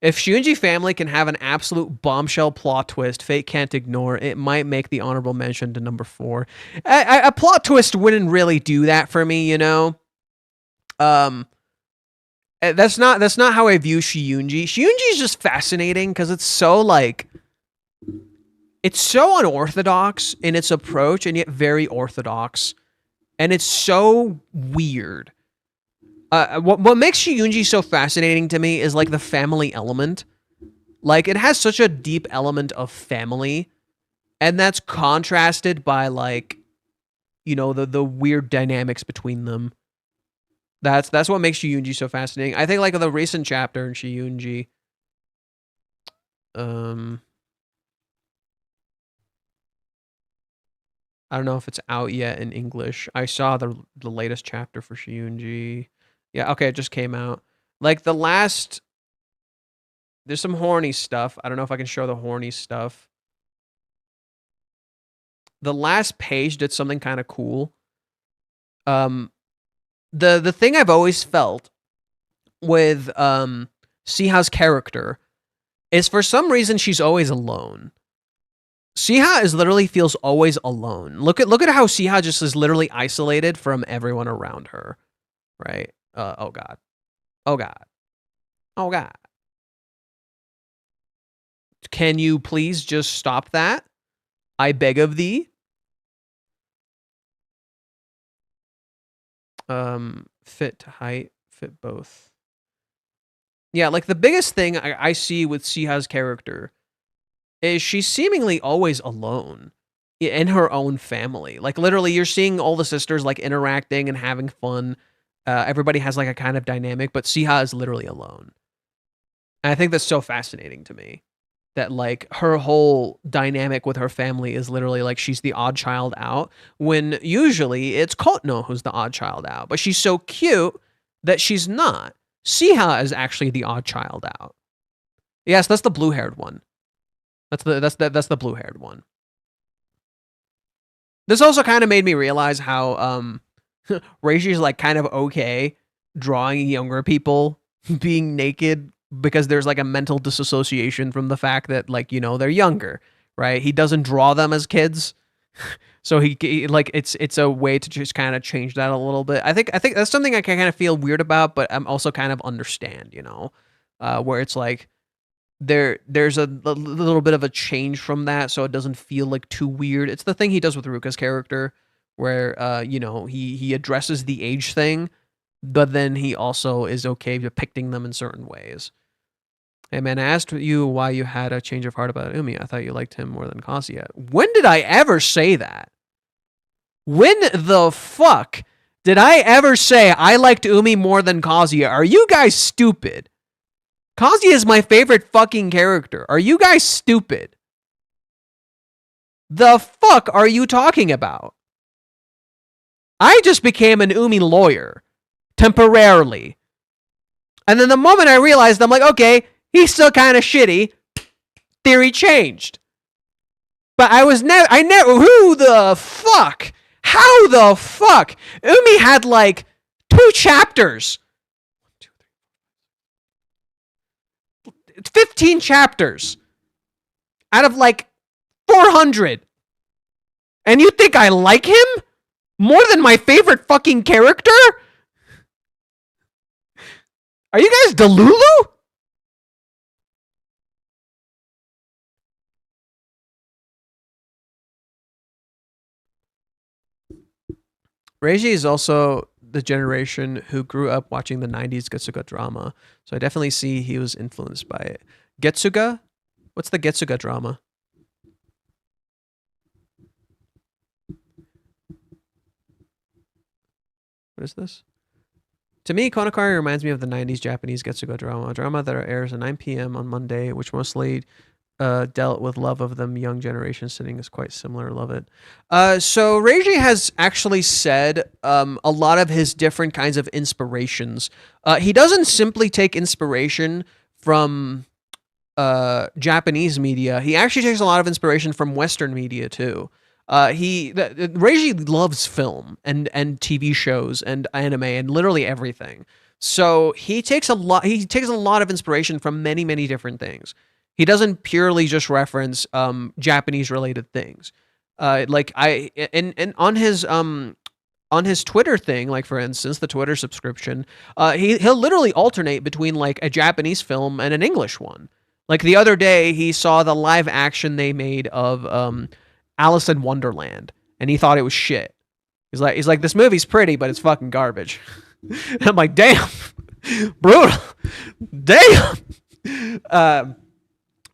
If Shunji family can have an absolute bombshell plot twist fate can't ignore, it might make the honorable mention to number 4. A plot twist wouldn't really do that for me, you know? That's not how I view Shiyunji. Shiyunji is just fascinating because it's so like... It's so unorthodox in its approach and yet very orthodox. And it's so weird. What makes Shiyunji so fascinating to me is like the family element. Like it has such a deep element of family, and that's contrasted by like, you know, the weird dynamics between them. That's what makes Shiyunji so fascinating. I think like the recent chapter in Shiyunji, I don't know if it's out yet in English. I saw the latest chapter for Shiyunji. Yeah, okay, it just came out. Like the last... There's some horny stuff. I don't know if I can show the horny stuff. The last page did something kind of cool. The thing I've always felt with Siha's character is for some reason she's always alone. Siha literally feels always alone. Look at how Siha just is literally isolated from everyone around her. Right? Oh god. Oh god. Oh god. Can you please just stop that? I beg of thee. Fit to height, fit both. Yeah, like the biggest thing I see with Siha's character is she's seemingly always alone in her own family. Like literally you're seeing all the sisters like interacting and having fun. Everybody has like a kind of dynamic, but Siha is literally alone. And I think that's so fascinating to me. That like her whole dynamic with her family is literally like she's the odd child out, when usually it's Kono who's the odd child out. But she's so cute that she's not. Siha is actually the odd child out. Yes, that's the blue-haired one. That's the blue-haired one. This also kind of made me realize how Reiji's like kind of okay drawing younger people being naked because there's like a mental disassociation from the fact that like, you know, they're younger, right? He doesn't draw them as kids. So he like it's a way to just kind of change that a little bit. I think that's something I can kind of feel weird about, but I'm also kind of understand, you know, where it's like there's a little bit of a change from that, so it doesn't feel like too weird. It's the thing he does with Ruka's character, where you know, he addresses the age thing, but then he also is okay depicting them in certain ways. Hey man, I asked you why you had a change of heart about Umi. I thought you liked him more than Kazuya. When did I ever say that? When the fuck did I ever say I liked Umi more than Kazuya? Are you guys stupid? Kazuya is my favorite fucking character. Are you guys stupid? The fuck are you talking about? I just became an Umi lawyer. Temporarily. And then the moment I realized, I'm like, okay, he's still kind of shitty. Theory changed. But I never, who the fuck? How the fuck? Umi had like 2 chapters. 15 chapters. Out of like 400. And you think I like him? More than my favorite fucking character? Are you guys Delulu? Reiji is also the generation who grew up watching the 90s Getsuga drama, so I definitely see he was influenced by it. Getsuga? What's the Getsuga drama? What is this? To me, Kanokari reminds me of the 90s Japanese Getsuga drama, a drama that airs at 9 p.m. on Monday, which mostly dealt with love of the young generation sitting is quite similar. Love it. So Reiji has actually said a lot of his different kinds of inspirations. He doesn't simply take inspiration from Japanese media. He actually takes a lot of inspiration from Western media too. Reiji loves film and TV shows and anime and literally everything. So he takes a lot of inspiration from many different things. He doesn't purely just reference Japanese related things. Like I and on his Twitter thing, like for instance, the Twitter subscription, he'll literally alternate between like a Japanese film and an English one. Like the other day, he saw the live action they made of Alice in Wonderland, and he thought it was shit. He's like, this movie's pretty, but it's fucking garbage. And I'm like, damn, brutal, damn.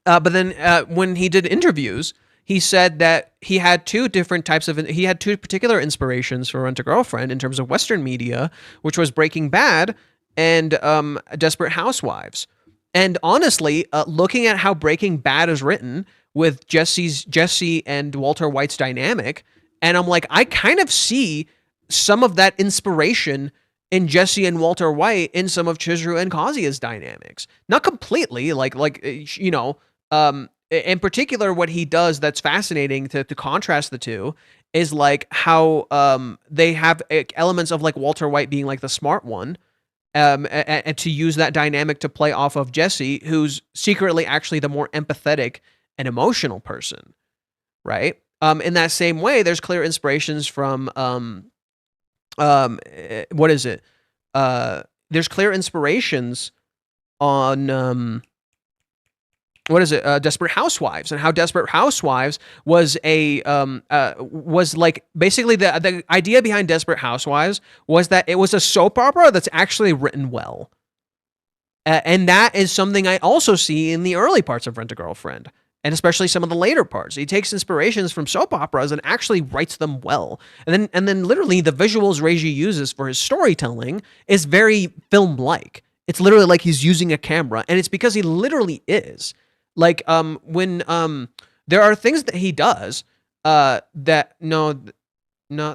But then when he did interviews, he said that he had two particular inspirations for Rent a Girlfriend in terms of Western media, which was Breaking Bad and Desperate Housewives. And honestly, looking at how Breaking Bad is written with Jesse and Walter White's dynamic, and I'm like, I kind of see some of that inspiration in Jesse and Walter White in some of Chizuru and Kazuya's dynamics. Not completely, in particular, what he does that's fascinating to contrast the two is like how they have elements of like Walter White being like the smart one, and to use that dynamic to play off of Jesse, who's secretly actually the more empathetic and emotional person, right? In that same way, there's clear inspirations from what is it? There's clear inspirations on what is it? Desperate Housewives, and how Desperate Housewives was was like basically the idea behind Desperate Housewives was that it was a soap opera that's actually written well, and that is something I also see in the early parts of Rent a Girlfriend. And especially some of the later parts. He takes inspirations from soap operas and actually writes them well. And then literally the visuals Reiji uses for his storytelling is very film-like. It's literally like he's using a camera, and it's because he literally is. Like when there are things that he does not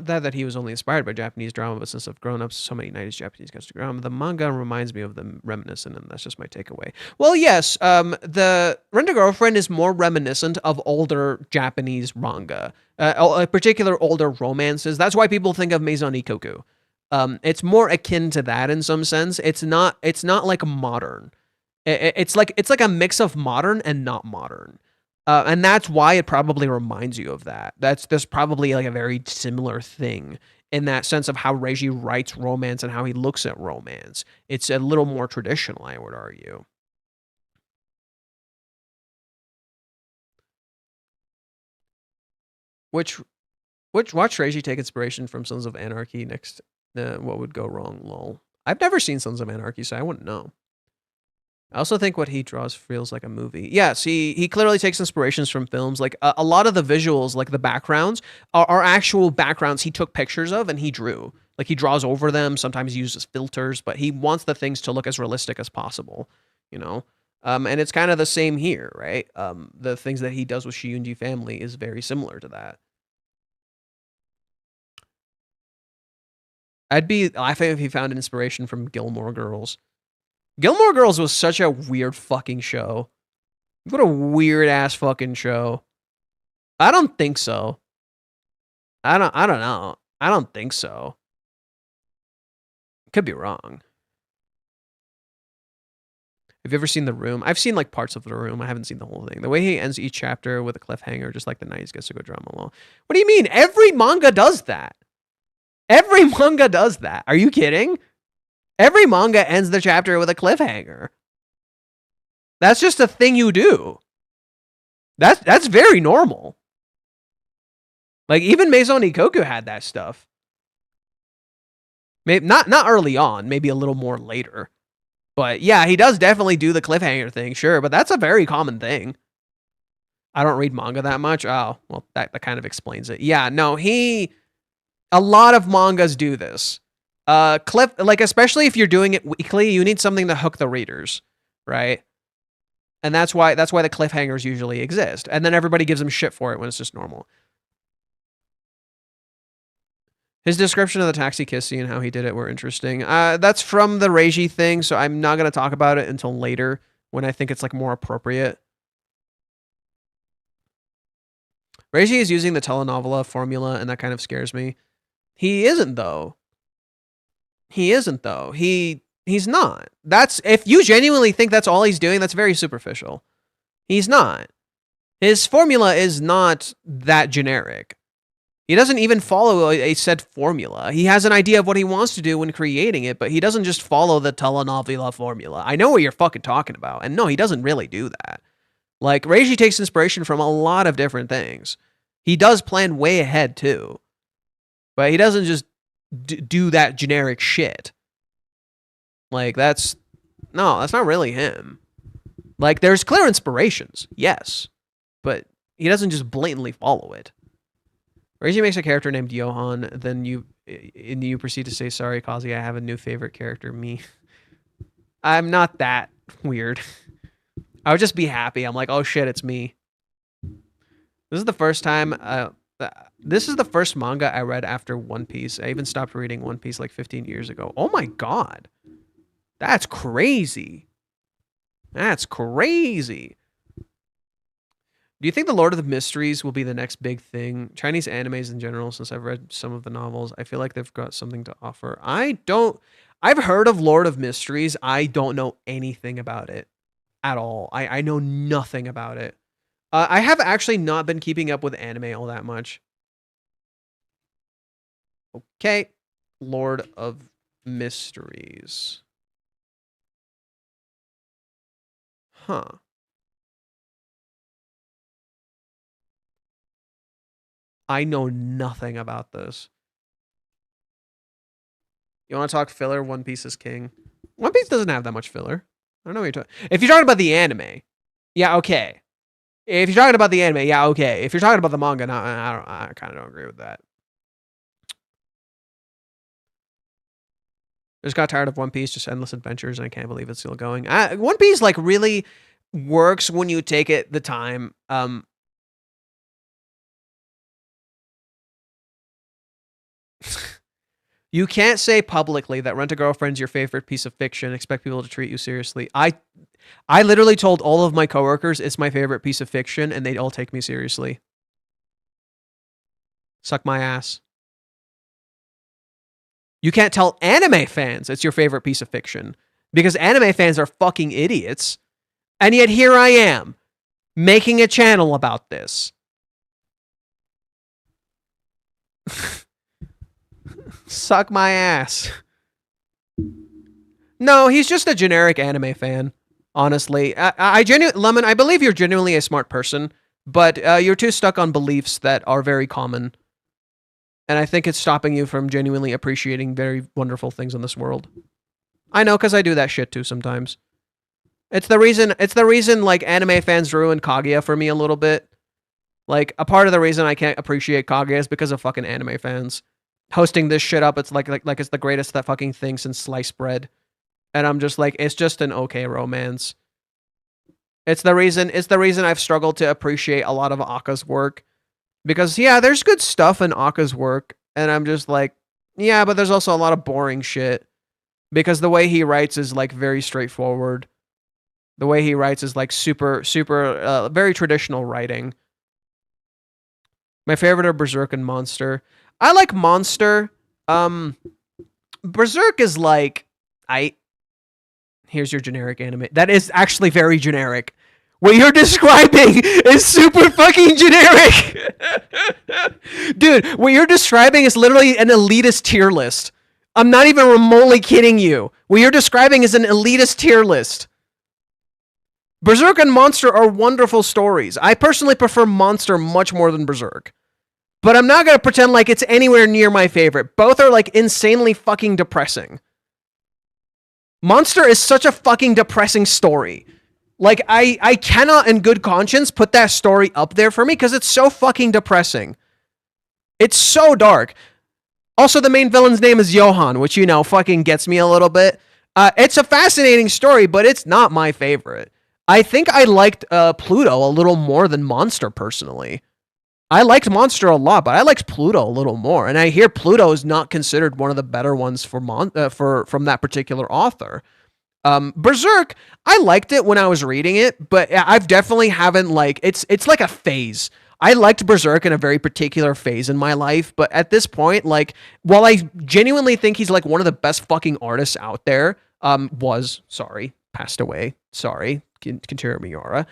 that he was only inspired by Japanese drama, but since I've grown up so many 90s Japanese guys to drama, the manga reminds me of them reminiscent, and that's just my takeaway. Well, yes, the Rent a Girlfriend is more reminiscent of older Japanese manga, in particular older romances. That's why people think of Maison Ikkoku. It's more akin to that in some sense. It's not like modern. It's like a mix of modern and not modern. And that's why it probably reminds you of that. There's probably like a very similar thing in that sense of how Reiji writes romance and how he looks at romance. It's a little more traditional, I would argue. Watch Reiji take inspiration from Sons of Anarchy next. What would go wrong? Lol. I've never seen Sons of Anarchy, so I wouldn't know. I also think what he draws feels like a movie. Yes, he clearly takes inspirations from films. Like a lot of the visuals, like the backgrounds, are actual backgrounds he took pictures of and he drew. Like he draws over them. Sometimes he uses filters, but he wants the things to look as realistic as possible. You know, and it's kind of the same here, right? The things that he does with Shiyunji family is very similar to that. I'd be laughing if he found inspiration from Gilmore Girls. Gilmore Girls was such a weird fucking show. What a weird ass fucking show. I don't think so. I don't know. I don't think so. Could be wrong. Have you ever seen The Room? I've seen like parts of The Room. I haven't seen the whole thing. The way he ends each chapter with a cliffhanger, just like the 90s gets to go drama along. What do you mean? Every manga does that. Every manga does that. Are you kidding? Every manga ends the chapter with a cliffhanger. That's just a thing you do. That's very normal. Like even Maison Ikkoku had that stuff. Maybe not early on, maybe a little more later. But yeah, he does definitely do the cliffhanger thing, sure, but that's a very common thing. I don't read manga that much. Oh, well, that kind of explains it. Yeah, no, a lot of mangas do this. Like especially if you're doing it weekly, you need something to hook the readers, right? And that's why the cliffhangers usually exist. And then everybody gives them shit for it when it's just normal. His description of the taxi kiss scene and how he did it were interesting. That's from the Reiji thing, so I'm not going to talk about it until later when I think it's like more appropriate. Reiji is using the telenovela formula, and that kind of scares me. He isn't though. He He's not. That's if you genuinely think that's all he's doing, that's very superficial. He's not. His formula is not that generic. He doesn't even follow a set formula. He has an idea of what he wants to do when creating it, but he doesn't just follow the telenovela formula. I know what you're fucking talking about. And no, he doesn't really do that. Like, Reiji takes inspiration from a lot of different things. He does plan way ahead, too. But he doesn't just do that generic shit. Like, that's not really him. Like, there's clear inspirations, yes. But he doesn't just blatantly follow it. Reiji makes a character named Johan, then you proceed to say, sorry, Kazuya, I have a new favorite character, me. I'm not that weird. I would just be happy. I'm like, oh shit, it's me. This is the first time, this is the first manga I read after One Piece. I even stopped reading One Piece like 15 years ago. Oh my god. That's crazy. That's crazy. Do you think the Lord of the Mysteries will be the next big thing? Chinese animes in general, since I've read some of the novels, I feel like they've got something to offer. I've heard of Lord of Mysteries. I don't know anything about it at all. I know nothing about it. I have actually not been keeping up with anime all that much. Okay. Lord of Mysteries. Huh. I know nothing about this. You want to talk filler? One Piece is king. One Piece doesn't have that much filler. I don't know what you're talking. If you're talking about the anime, yeah, okay. If you're talking about the anime, yeah, okay. If you're talking about the manga, no, I kind of don't agree with that. Just got tired of One Piece, just endless adventures, and I can't believe it's still going. One Piece like really works when you take it the time. You can't say publicly that Rent a Girlfriend's your favorite piece of fiction, expect people to treat you seriously. I literally told all of my coworkers it's my favorite piece of fiction, and they'd all take me seriously. Suck my ass. You can't tell anime fans it's your favorite piece of fiction, because anime fans are fucking idiots. And yet here I am, making a channel about this. Suck my ass. No, he's just a generic anime fan, honestly. Lemon, I believe you're genuinely a smart person, but you're too stuck on beliefs that are very common. And I think it's stopping you from genuinely appreciating very wonderful things in this world. I know, because I do that shit too sometimes. It's the reason like anime fans ruined Kaguya for me a little bit. Like, a part of the reason I can't appreciate Kaguya is because of fucking anime fans. Hosting this shit up, it's like it's the greatest that fucking thing since sliced bread. And I'm just like, it's just an okay romance. It's the reason I've struggled to appreciate a lot of Akka's work. Because yeah, there's good stuff in Akka's work, and I'm just like, yeah, but there's also a lot of boring shit. Because the way he writes is like very straightforward. The way he writes is like super very traditional writing. My favorite are Berserk and Monster. I like Monster. Berserk is like, here's your generic anime. That is actually very generic. What you're describing is super fucking generic. Dude, what you're describing is literally an elitist tier list. I'm not even remotely kidding you. What you're describing is an elitist tier list. Berserk and Monster are wonderful stories. I personally prefer Monster much more than Berserk. But I'm not going to pretend like it's anywhere near my favorite. Both are like insanely fucking depressing. Monster is such a fucking depressing story. Like, I cannot in good conscience put that story up there for me because it's so fucking depressing. It's so dark. Also, the main villain's name is Johan, which, you know, fucking gets me a little bit. It's a fascinating story, but it's not my favorite. I think I liked Pluto a little more than Monster, personally. I liked Monster a lot, but I liked Pluto a little more. And I hear Pluto is not considered one of the better ones from that particular author. Berserk, I liked it when I was reading it, but I've definitely haven't like, it's like a phase. I liked Berserk in a very particular phase in my life, but at this point, like, while I genuinely think he's like one of the best fucking artists out there, passed away. Sorry, Kentaro Miura.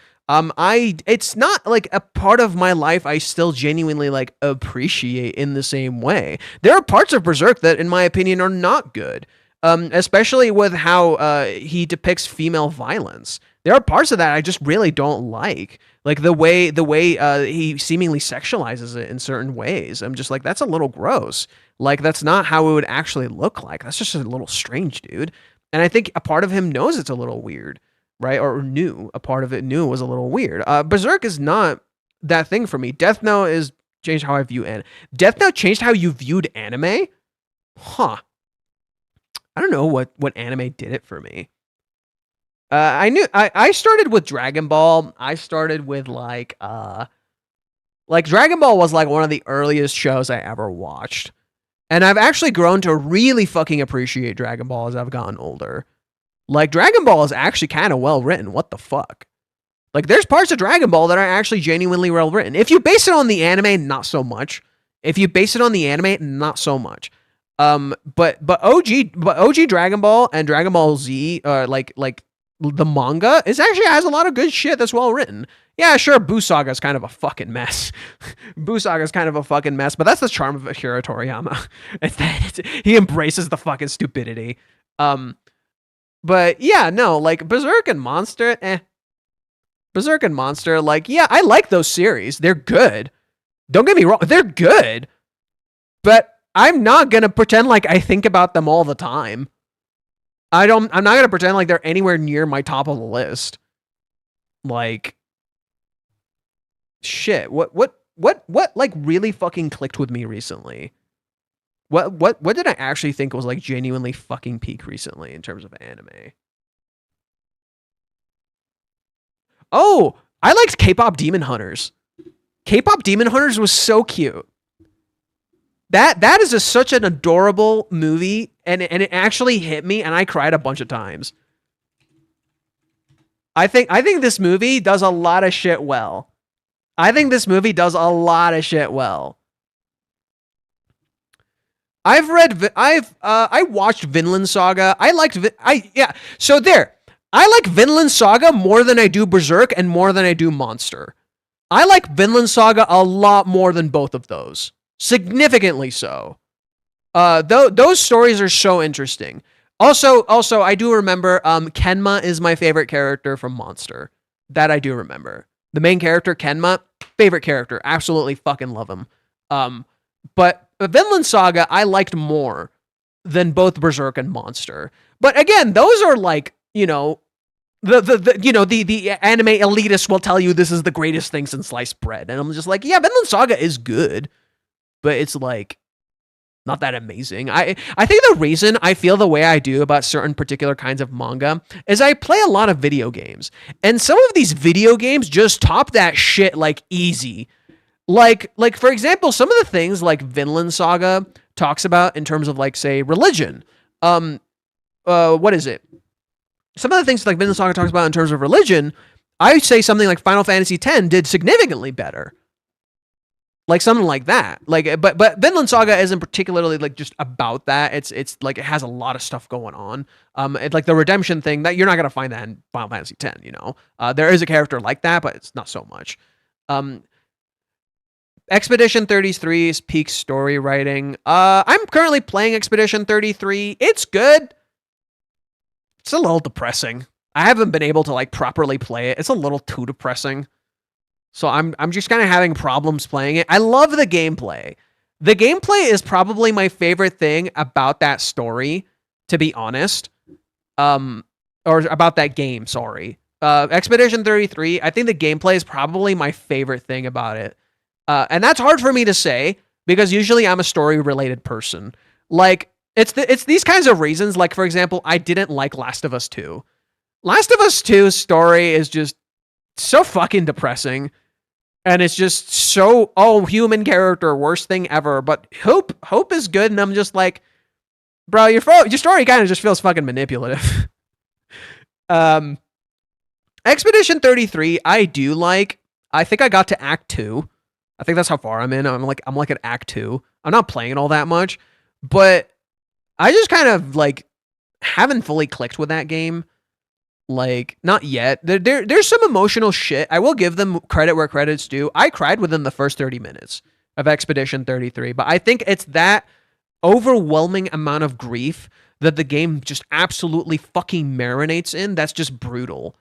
It's not like a part of my life I still genuinely like appreciate in the same way. There are parts of Berserk that, in my opinion, are not good. Especially with how he depicts female violence. There are parts of that I just really don't like. Like the way he seemingly sexualizes it in certain ways. I'm just like, that's a little gross. Like, that's not how it would actually look like. That's just a little strange, dude. And I think a part of him knows it's a little weird, right? Or knew a part of it knew it was a little weird. Berserk is not that thing for me. Death Note is changed how I view anime. Death Note changed how you viewed anime? Huh. I don't know what anime did it for me. I started with Dragon Ball. I started with like Dragon Ball was like one of the earliest shows I ever watched. And I've actually grown to really fucking appreciate Dragon Ball as I've gotten older. Like, Dragon Ball is actually kind of well written. What the fuck? Like, there's parts of Dragon Ball that are actually genuinely well written. If you base it on the anime, not so much. But OG Dragon Ball and Dragon Ball Z, like the manga, actually has a lot of good shit that's well written. Yeah, sure, Buu Saga is kind of a fucking mess. But that's the charm of Akira Toriyama. He embraces the fucking stupidity. But yeah, no, like Berserk and Monster, like, yeah, I like those series. They're good. Don't get me wrong, they're good. But I'm not gonna pretend like I think about them all the time. I'm not gonna pretend like they're anywhere near my top of the list. Like, shit. What like really fucking clicked with me recently? What did I actually think was like genuinely fucking peak recently in terms of anime? Oh, I liked K-pop Demon Hunters. K-pop Demon Hunters was so cute. That is such an adorable movie, and it actually hit me, and I cried a bunch of times. I think this movie does a lot of shit well. I watched Vinland Saga. I like Vinland Saga more than I do Berserk and more than I do Monster. I like Vinland Saga a lot more than both of those. Significantly so. Those stories are so interesting. Also, I do remember Kenma is my favorite character from Monster. That I do remember. The main character, Kenma, favorite character. Absolutely fucking love him. But Vinland Saga I liked more than both Berserk and Monster. But again, those are like, you know, the anime elitists will tell you this is the greatest thing since sliced bread. And I'm just like, yeah, Vinland Saga is good, but it's like not that amazing. I think the reason I feel the way I do about certain particular kinds of manga is I play a lot of video games. And some of these video games just top that shit like easy. Like for example, some of the things like Vinland Saga talks about in terms of like, say, religion. What is it? Some of the things like Vinland Saga talks about in terms of religion, I say something like Final Fantasy X did significantly better. Like something like that. Like, but Vinland Saga isn't particularly like just about that. It's like it has a lot of stuff going on. It's like the redemption thing that you're not gonna find that in Final Fantasy X. You know, there is a character like that, but it's not so much. Expedition 33's peak story writing. I'm currently playing Expedition 33. It's good. It's a little depressing. I haven't been able to like properly play it. It's a little too depressing. So I'm just kind of having problems playing it. I love the gameplay. The gameplay is probably my favorite thing about that story, to be honest. Or about that game, sorry. Expedition 33, I think the gameplay is probably my favorite thing about it. And that's hard for me to say because usually I'm a story-related person. Like, it's these kinds of reasons. Like, for example, I didn't like Last of Us 2. Last of Us 2's story is just so fucking depressing. And it's just so, human character, worst thing ever. But Hope is good, and I'm just like, bro, your story kind of just feels fucking manipulative. Expedition 33, I do like. I think I got to Act 2. I think that's how far I'm in. I'm like at Act 2. I'm not playing it all that much, but I just kind of like haven't fully clicked with that game. Like, not yet. There's some emotional shit. I will give them credit where credit's due. I cried within the first 30 minutes of Expedition 33, but I think it's that overwhelming amount of grief that the game just absolutely fucking marinates in. That's just brutal.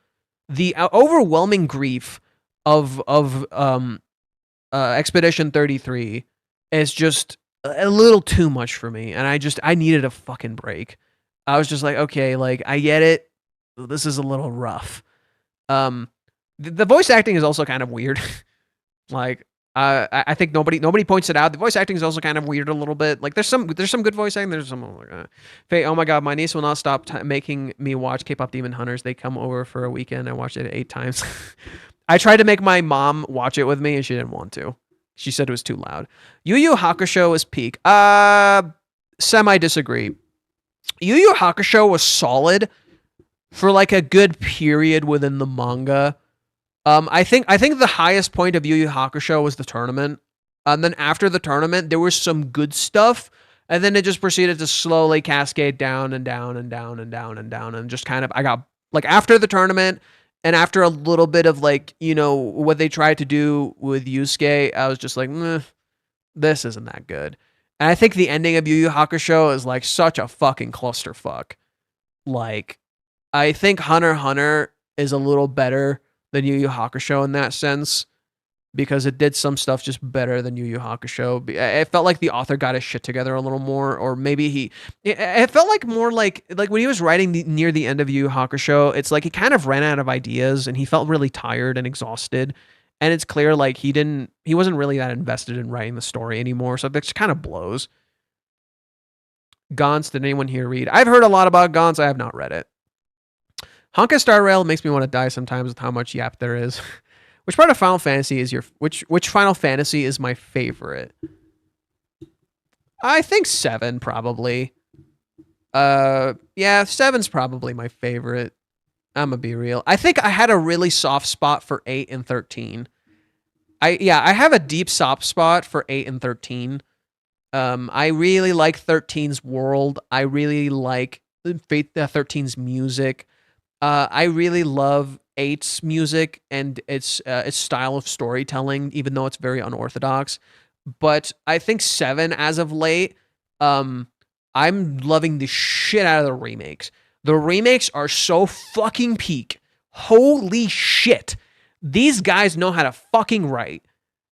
The overwhelming grief of Expedition 33 is just a little too much for me, and I needed a fucking break. I was just like, okay, like, I get it. This is a little rough. The voice acting is also kind of weird. Like, I think nobody points it out. The voice acting is also kind of weird a little bit. Like, there's some good voice acting. There's some like, Faye, oh my god, my niece will not stop making me watch K-pop Demon Hunters. They come over for a weekend. I watched it 8 times. I tried to make my mom watch it with me, and she didn't want to. She said it was too loud. Yu Yu Hakusho is peak. Semi disagree. Yu Yu Hakusho was solid for like a good period within the manga. I think the highest point of Yu Yu Hakusho was the tournament. And then after the tournament, there was some good stuff. And then it just proceeded to slowly cascade down and down and down and down and down. And just kind of, I got, like, after the tournament and after a little bit of, like, you know, what they tried to do with Yusuke, I was just like, this isn't that good. And I think the ending of Yu Yu Hakusho is, like, such a fucking clusterfuck. Like, I think Hunter x Hunter is a little better than Yu Yu Hakusho in that sense, because it did some stuff just better than Yu Yu Hakusho. It felt like the author got his shit together a little more, or maybe it felt like more like when he was writing near the end of Yu Yu Hakusho, it's like he kind of ran out of ideas and he felt really tired and exhausted. And it's clear like he wasn't really that invested in writing the story anymore. So that just kind of blows. Gaunt's, did anyone here read? I've heard a lot about Gaunt's. I have not read it. Honka Star Rail makes me want to die sometimes with how much yap there is. Which part of Final Fantasy is which Final Fantasy is my favorite? I think 7 probably. Yeah, 7's probably my favorite. I'm gonna be real. I think I had a really soft spot for 8 and 13. I have a deep soft spot for 8 and 13. I really like 13's world. I really like 13's music. I really love 8's music and its style of storytelling, even though it's very unorthodox. But I think 7, as of late, I'm loving the shit out of the remakes. The remakes are so fucking peak. Holy shit. These guys know how to fucking write.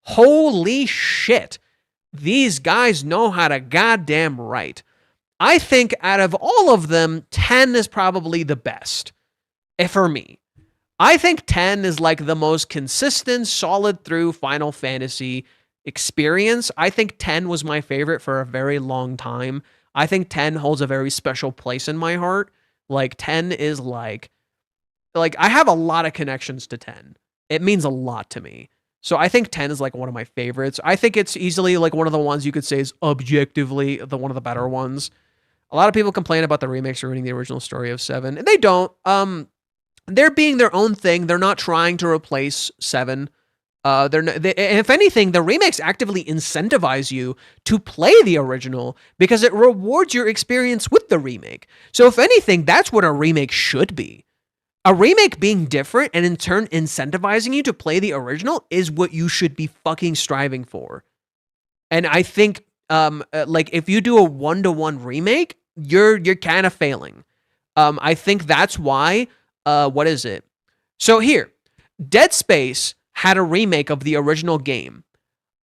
Holy shit. These guys know how to goddamn write. I think out of all of them, 10 is probably the best. For me. I think 10 is like the most consistent, solid through Final Fantasy experience. I think 10 was my favorite for a very long time. I think 10 holds a very special place in my heart. Like 10 is like I have a lot of connections to 10. It means a lot to me. So I think 10 is like one of my favorites. I think it's easily like one of the ones you could say is objectively one of the better ones. A lot of people complain about the remakes ruining the original story of 7, and they don't. They're being their own thing. They're not trying to replace 7. If anything, the remakes actively incentivize you to play the original because it rewards your experience with the remake. So if anything, that's what a remake should be. A remake being different and in turn incentivizing you to play the original is what you should be fucking striving for. And I think, like, if you do a 1-to-1 remake, you're kind of failing. I think that's why. What is it? So here, Dead Space had a remake of the original game.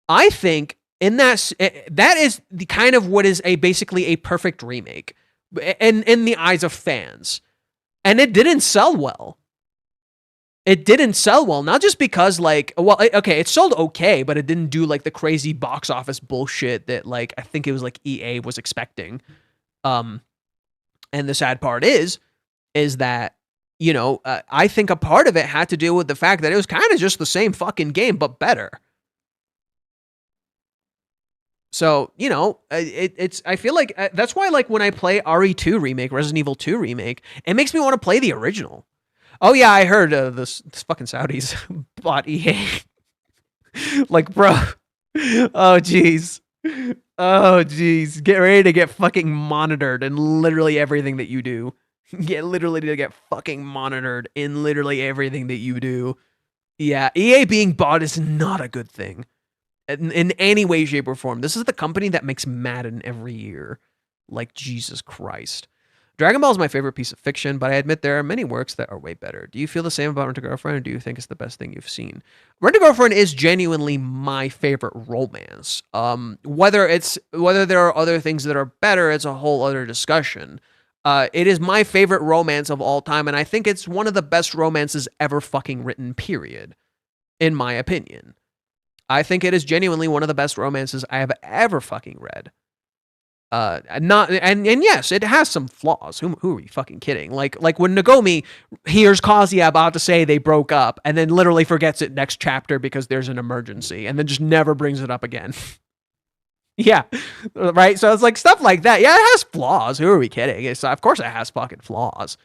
I think in that is the kind of what is basically a perfect remake in the eyes of fans. And it didn't sell well. It didn't sell well, not just because it sold okay, but it didn't do like the crazy box office bullshit that like I think it was like EA was expecting. And the sad part is that, you know, I think a part of it had to do with the fact that it was kind of just the same fucking game, but better. So, you know, I feel like that's why, like, when I play RE2 remake, Resident Evil 2 remake, it makes me want to play the original. Oh yeah, I heard this fucking Saudis bought EA. Like, bro. Oh, jeez. Oh, jeez. Get ready to get fucking monitored in literally everything that you do. Get literally to get fucking monitored in literally everything that you do. Yeah, EA being bought is not a good thing in any way, shape, or form. This is the company that makes Madden every year. Like, Jesus Christ. Dragon Ball is my favorite piece of fiction, but I admit there are many works that are way better. Do you feel the same about Rent a Girlfriend, or do you think it's the best thing you've seen? Rent a Girlfriend is genuinely my favorite romance. Whether there are other things that are better, it's a whole other discussion. It is my favorite romance of all time, and I think it's one of the best romances ever fucking written, period, in my opinion. I think it is genuinely one of the best romances I have ever fucking read. Not and yes, it has some flaws. Who are we fucking kidding? Like when Nagomi hears Kazuya about to say they broke up, and then literally forgets it next chapter because there's an emergency, and then just never brings it up again. Yeah, right. So it's like stuff like that. Yeah, it has flaws. Who are we kidding? Of course it has fucking flaws.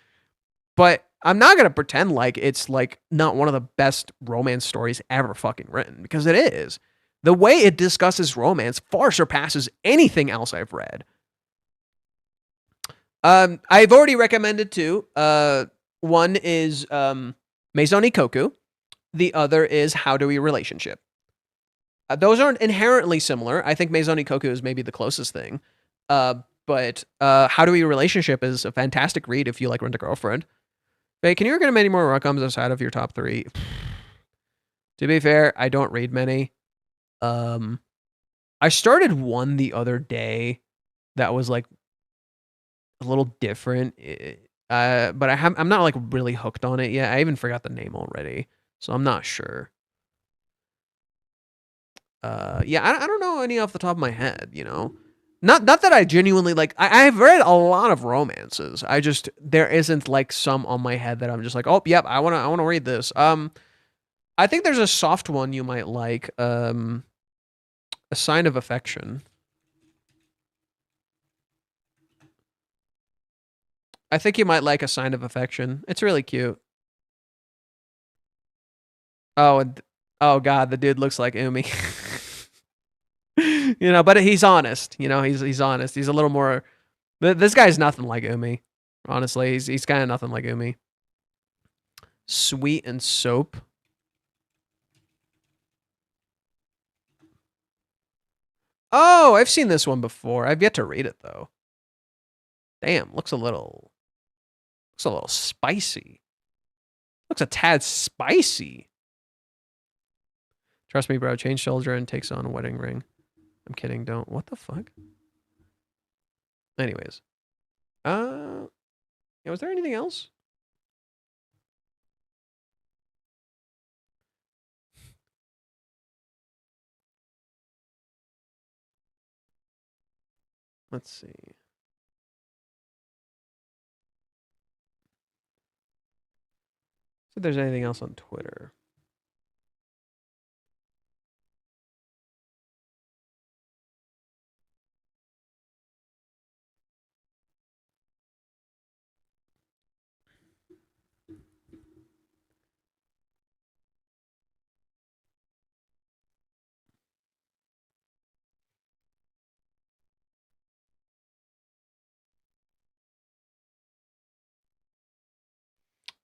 But I'm not gonna pretend like it's like not one of the best romance stories ever fucking written, because it is. The way it discusses romance far surpasses anything else I've read. I've already recommended two. One is Maison Ikoku. The other is How Do We Relationship. Those aren't inherently similar. I think Maison Ikoku is maybe the closest thing. But How Do We Relationship is a fantastic read if you like Rent a Girlfriend. Hey, can you recommend any more rom-coms outside of your top three? To be fair, I don't read many. I started one the other day that was like a little different. But I'm not like really hooked on it yet. I even forgot the name already, so I'm not sure. Yeah, I don't know any off the top of my head, you know. Not that I genuinely like. I've read a lot of romances. There isn't like some on my head that I'm just like, oh, yep, I wanna read this. I think there's a soft one you might like. A Sign of Affection. I think you might like A Sign of Affection. It's really cute. Oh, oh god, the dude looks like Umi. You know, but he's honest. You know, he's honest. He's a little more. This guy's nothing like Umi. Honestly, he's kind of nothing like Umi. Sweet and Soap. Oh, I've seen this one before. I've yet to read it though. Damn, looks a little spicy. Looks a tad spicy. Trust me, bro. Change soldier and takes on a wedding ring. I'm kidding. Don't. What the fuck? Anyways. Yeah, was there anything else? Let's see. See if there's anything else on Twitter.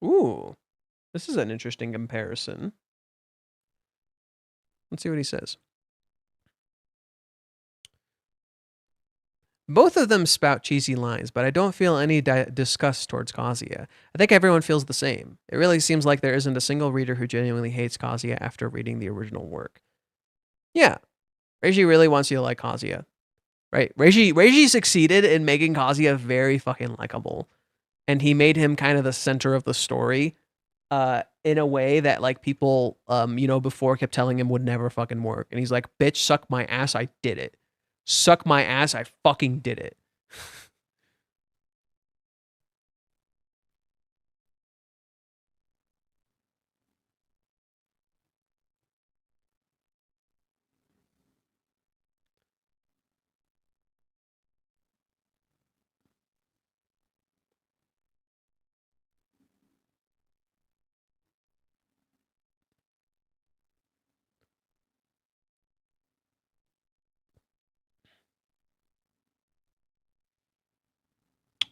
Ooh, this is an interesting comparison. Let's see what he says. Both of them spout cheesy lines, but I don't feel any disgust towards Kazuya. I think everyone feels the same. It really seems like there isn't a single reader who genuinely hates Kazuya after reading the original work. Yeah, Reiji really wants you to like Kazuya, right? Reiji succeeded in making Kazuya very fucking likable, and he made him kind of the center of the story, in a way that like people, you know, before kept telling him would never fucking work, and he's like, "Bitch, suck my ass, I did it. Suck my ass, I fucking did it."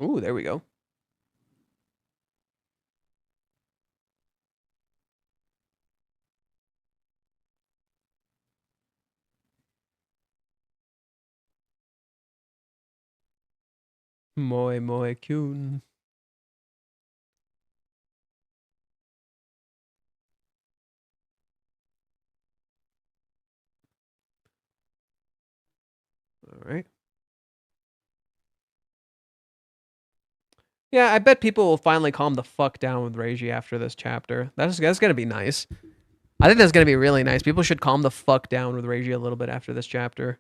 Ooh, there we go. Moe Kyun. All right. Yeah, I bet people will finally calm the fuck down with Reiji after this chapter. That's gonna be nice. I think that's gonna be really nice. People should calm the fuck down with Reiji a little bit after this chapter.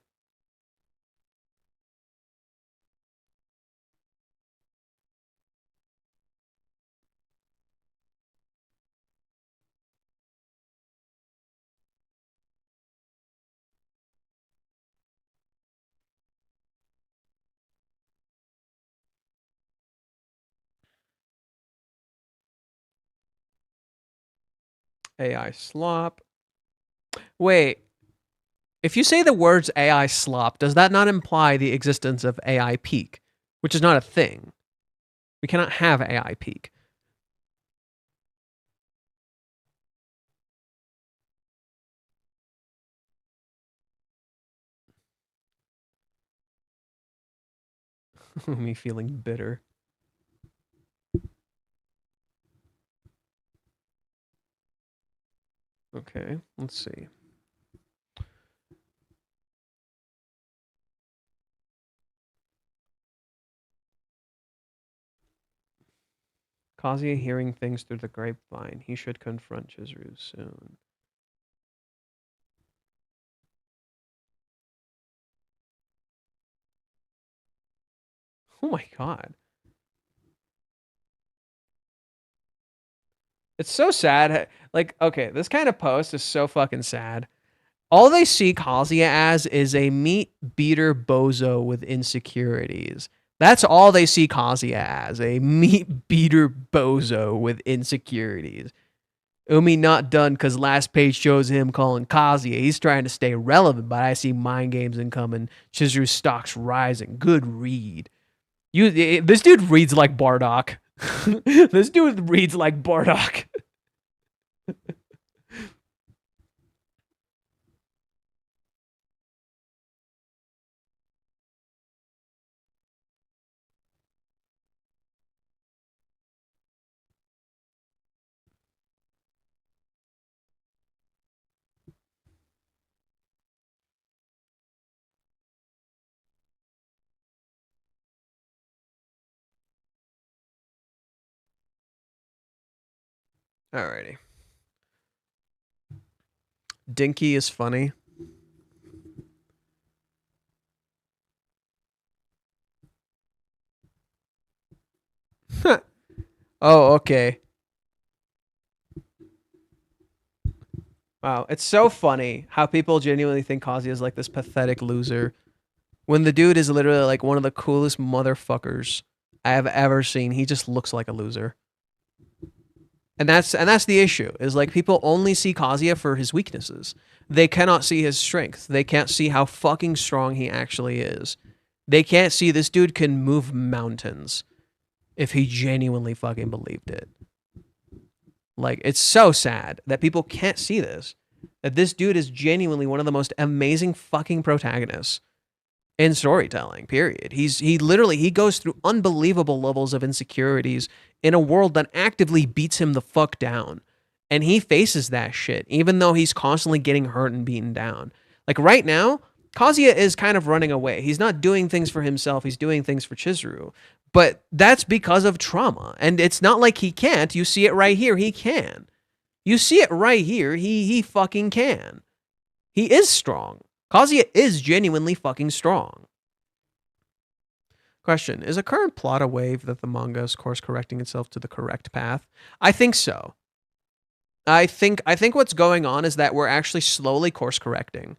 AI slop. Wait, if you say the words AI slop, does that not imply the existence of AI peak, which is not a thing? We cannot have AI peak. Me feeling bitter. Okay, let's see. Kazuya hearing things through the grapevine. He should confront Chizuru soon. Oh my god. It's so sad. Like, okay, this kind of post is so fucking sad. All they see Kazuya as is a meat beater bozo with insecurities. That's all they see Kazuya as, a meat beater bozo with insecurities. Umi not done because last page shows him calling Kazuya. He's trying to stay relevant, but I see mind games incoming. Chizuru's stocks rising. Good read. This dude reads like Bardock. This dude reads like Bardock. Alrighty. Dinky is funny. Oh, okay. Wow, it's so funny how people genuinely think Kazuya is like this pathetic loser, when the dude is literally like one of the coolest motherfuckers I have ever seen. He just looks like a loser. And that's the issue, is like people only see Kazuya for his weaknesses. They cannot see his strength. They can't see how fucking strong he actually is. They can't see this dude can move mountains if he genuinely fucking believed it. Like, it's so sad that people can't see this. That this dude is genuinely one of the most amazing fucking protagonists in storytelling, period. He literally goes through unbelievable levels of insecurities in a world that actively beats him the fuck down. And he faces that shit, even though he's constantly getting hurt and beaten down. Like right now, Kazuya is kind of running away. He's not doing things for himself, he's doing things for Chizuru. But that's because of trauma. And it's not like he can't. You see it right here, he can. You see it right here, he fucking can. He is strong. Kazuya is genuinely fucking strong. Question, is a current plot a wave that the manga is course correcting itself to the correct path? I think so. I think what's going on is that we're actually slowly course correcting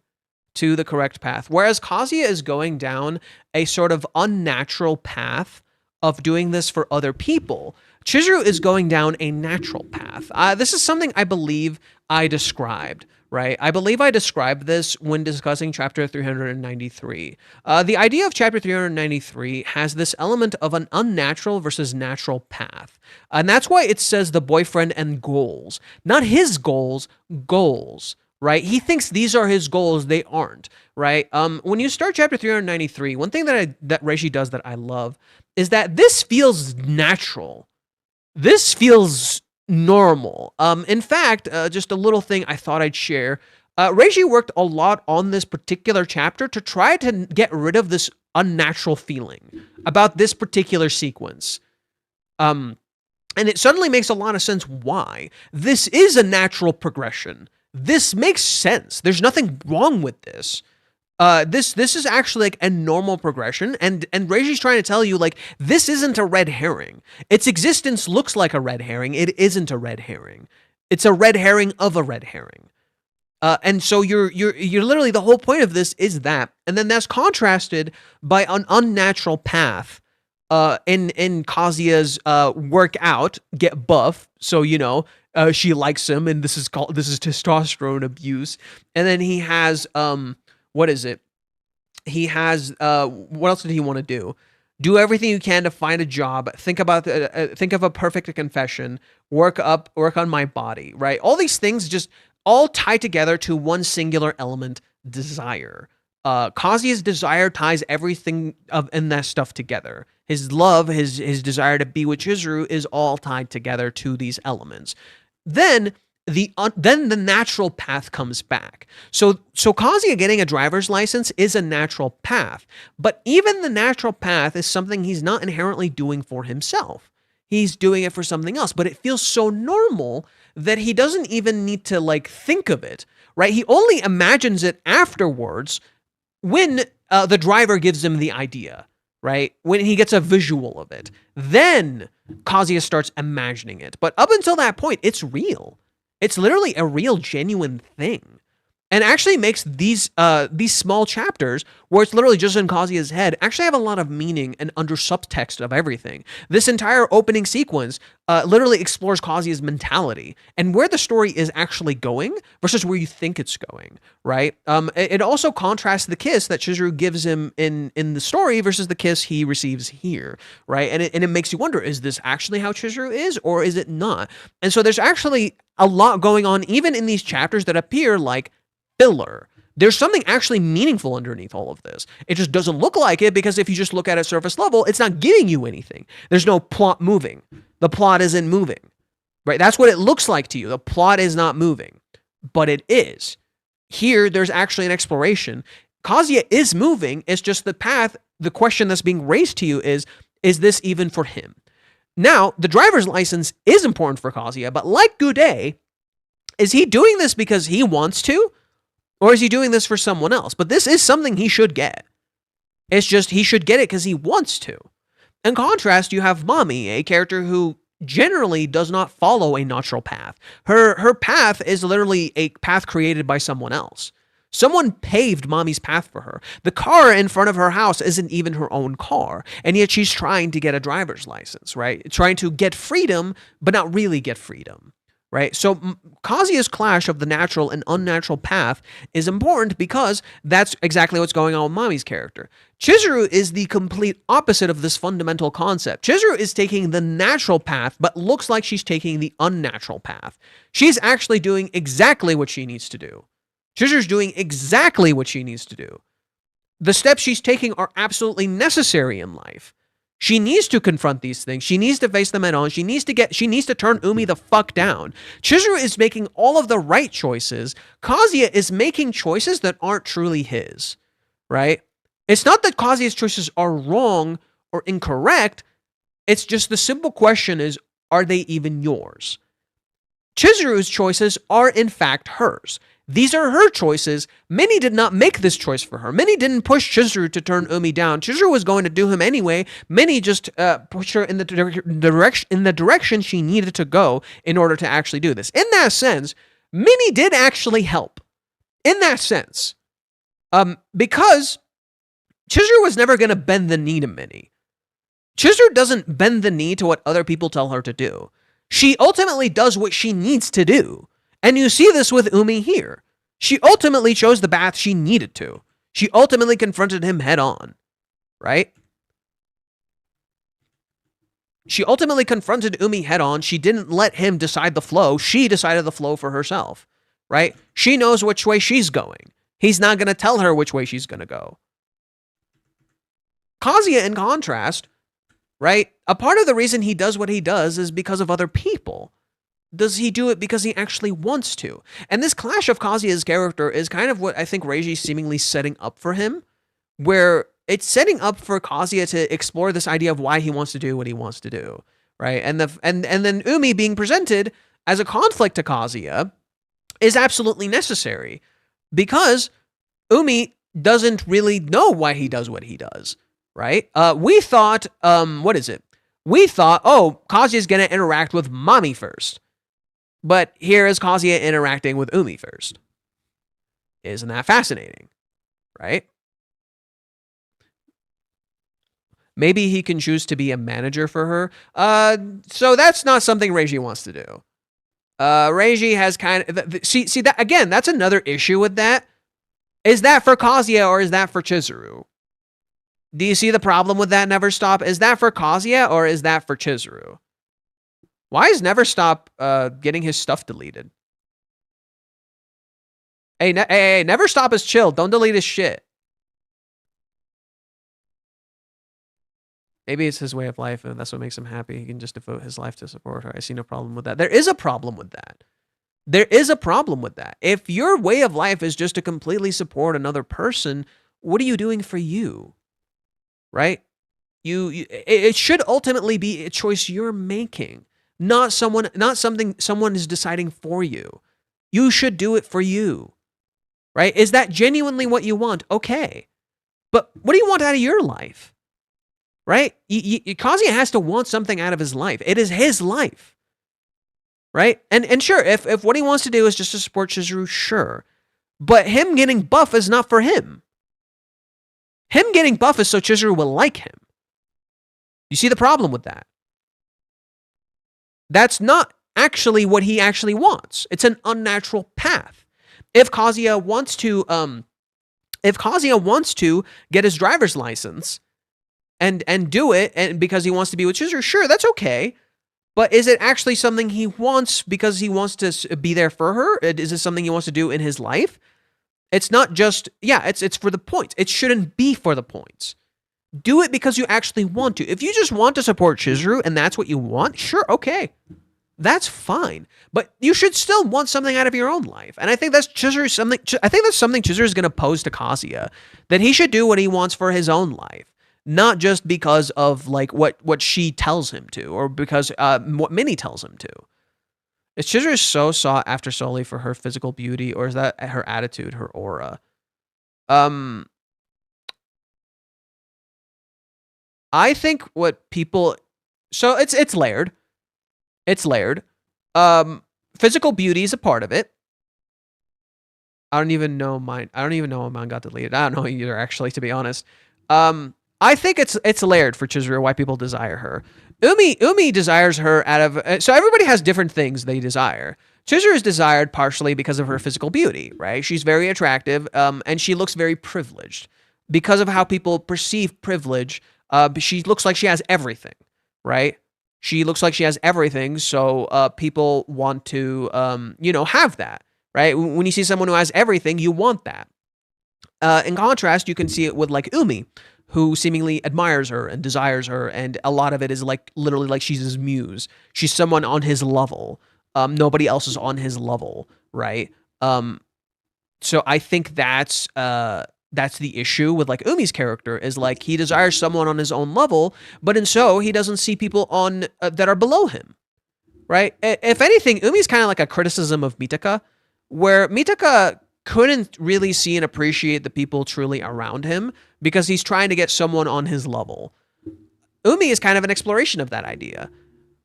to the correct path. Whereas Kazuya is going down a sort of unnatural path of doing this for other people, Chizuru is going down a natural path. This is something I believe I described, right? I believe I described this when discussing chapter 393. The idea of chapter 393 has this element of an unnatural versus natural path. And that's why it says the boyfriend and goals. Not his goals, goals, right? He thinks these are his goals, they aren't, right? When you start chapter 393, one thing that Reishi does that I love is that this feels natural. This feels normal. In fact, just a little thing I thought I'd share. Reishi worked a lot on this particular chapter to try to get rid of this unnatural feeling about this particular sequence. And it suddenly makes a lot of sense why. This is a natural progression. This makes sense. There's nothing wrong with this. This is actually like a normal progression, and Reishi's trying to tell you, like, this isn't a red herring. Its existence looks like a red herring. It isn't a red herring. It's a red herring of a red herring. And so you're literally, the whole point of this is that, and then that's contrasted by an unnatural path in Kazuya's workout, get buff, so she likes him, and this is testosterone abuse. And then he has what is it? He has what else did he want to do? Do everything you can to find a job. Think of a perfect confession. Work on my body. Right? All these things just all tie together to one singular element: desire. Kazuya's desire ties everything in that stuff together. His love, his desire to be with Chizuru is all tied together to these elements. Then the natural path comes back. So Kazuya getting a driver's license is a natural path, but even the natural path is something he's not inherently doing for himself. He's doing it for something else, but it feels so normal that he doesn't even need to think of it, right? He only imagines it afterwards when the driver gives him the idea, right? When he gets a visual of it, then Kazuya starts imagining it. But up until that point, it's real. It's literally a real, genuine thing. And actually makes these small chapters, where it's literally just in Kazuya's head, actually have a lot of meaning and under subtext of everything. This entire opening sequence literally explores Kazuya's mentality and where the story is actually going versus where you think it's going, right? It also contrasts the kiss that Chizuru gives him in the story versus the kiss he receives here, right? And it makes you wonder, is this actually how Chizuru is, or is it not? And so there's actually a lot going on even in these chapters that appear like filler. There's something actually meaningful underneath all of this. It just doesn't look like it, because if you just look at it surface level, it's not giving you anything. There's no plot moving. The plot isn't moving, right? That's what it looks like to you. The plot is not moving, but it is. Here, there's actually an exploration. Kazuya is moving. It's just the path. The question that's being raised to you is this even for him? Now, the driver's license is important for Kazuya, but like Gude, is he doing this because he wants to? Or is he doing this for someone else? But this is something he should get. It's just he should get it because he wants to. In contrast, you have Mami, a character who generally does not follow a natural path. Her path is literally a path created by someone else. Someone paved Mami's path for her. The car in front of her house isn't even her own car, and yet she's trying to get a driver's license, right? Trying to get freedom, but not really get freedom. Right? So Kazuya's clash of the natural and unnatural path is important because that's exactly what's going on with Mami's character. Chizuru is the complete opposite of this fundamental concept. Chizuru is taking the natural path, but looks like she's taking the unnatural path. She's actually doing exactly what she needs to do. Chizuru's doing exactly what she needs to do. The steps she's taking are absolutely necessary in life. She needs to confront these things. She needs to face them head on. She needs to turn Umi the fuck down. Chizuru is making all of the right choices. Kazuya is making choices that aren't truly his, right? It's not that Kazuya's choices are wrong or incorrect. It's just the simple question is, are they even yours? Chizuru's choices are in fact hers. These are her choices. Many did not make this choice for her. Many didn't push Chizuru to turn Umi down. Chizuru was going to do him anyway. Many just pushed her in the direction she needed to go in order to actually do this. In that sense, Minnie did actually help. In that sense. Because Chizuru was never going to bend the knee to Minnie. Chizuru doesn't bend the knee to what other people tell her to do. She ultimately does what she needs to do. And you see this with Umi here. She ultimately chose the path she needed to. She ultimately confronted him head on, right? She ultimately confronted Umi head on. She didn't let him decide the flow. She decided the flow for herself, right? She knows which way she's going. He's not going to tell her which way she's going to go. Kazuya, in contrast, right? A part of the reason he does what he does is because of other people. Does he do it because he actually wants to? And this clash of Kazuya's character is kind of what I think Reiji's seemingly setting up for him, where it's setting up for Kazuya to explore this idea of why he wants to do what he wants to do, right? And then Umi being presented as a conflict to Kazuya is absolutely necessary because Umi doesn't really know why he does what he does, right? We thought, We thought, oh, Kazuya's going to interact with Mommy first. But here is Kazuya interacting with Umi first. Isn't that fascinating? Right? Maybe he can choose to be a manager for her. So that's not something Reiji wants to do. Reiji has kind of... See that again, that's another issue with that. Is that for Kazuya or is that for Chizuru? Do you see the problem with that Never Stop? Is that for Kazuya or is that for Chizuru? Why is Never Stop getting his stuff deleted? Hey, Never Stop is chill. Don't delete his shit. Maybe it's his way of life and that's what makes him happy. He can just devote his life to support her. I see no problem with that. There is a problem with that. There is a problem with that. If your way of life is just to completely support another person, what are you doing for you? Right? It should ultimately be a choice you're making, not something someone is deciding for you. You should do it for you. Right? Is that genuinely what you want? Okay. But what do you want out of your life? Right? Kazuya has to want something out of his life. It is his life. Right? And sure, if what he wants to do is just to support Chizuru, sure. But him getting buff is not for him. Him getting buff is so Chizuru will like him. You see the problem with that? That's not actually what he actually wants. It's an unnatural path. If Kazuya wants to get his driver's license and do it and because he wants to be with Chizuru, sure, that's okay. But is it actually something he wants because he wants to be there for her? Is it something he wants to do in his life? It's not just, it's for the points. It shouldn't be for the points. Do it because you actually want to. If you just want to support Chizuru and that's what you want, sure, okay. That's fine. But you should still want something out of your own life. And I think that's something Chizuru is going to pose to Kazuya, that he should do what he wants for his own life. Not just because of like what she tells him to, or because what Minnie tells him to. Is Chizuru so sought after solely for her physical beauty, or is that her attitude, her aura? I think what people... So it's layered. It's layered. Physical beauty is a part of it. I don't even know when mine got deleted. I don't know either, actually, to be honest. I think it's layered for Chizuru, why people desire her. Umi desires her out of... So everybody has different things they desire. Chizuru is desired partially because of her physical beauty, right? She's very attractive, and she looks very privileged. Because of how people perceive privilege, she looks like she has everything, right? She looks like she has everything, so people want to, have that, right? When you see someone who has everything, you want that. In contrast, you can see it with like Umi, who seemingly admires her and desires her, and a lot of it is like literally like she's his muse. She's someone on his level. Nobody else is on his level, right? So I think that's the issue with like Umi's character, is like he desires someone on his own level, but in so he doesn't see people on that are below him, right? If anything, Umi's kind of like a criticism of Mitaka, where Mitaka couldn't really see and appreciate the people truly around him because he's trying to get someone on his level. Umi is kind of an exploration of that idea,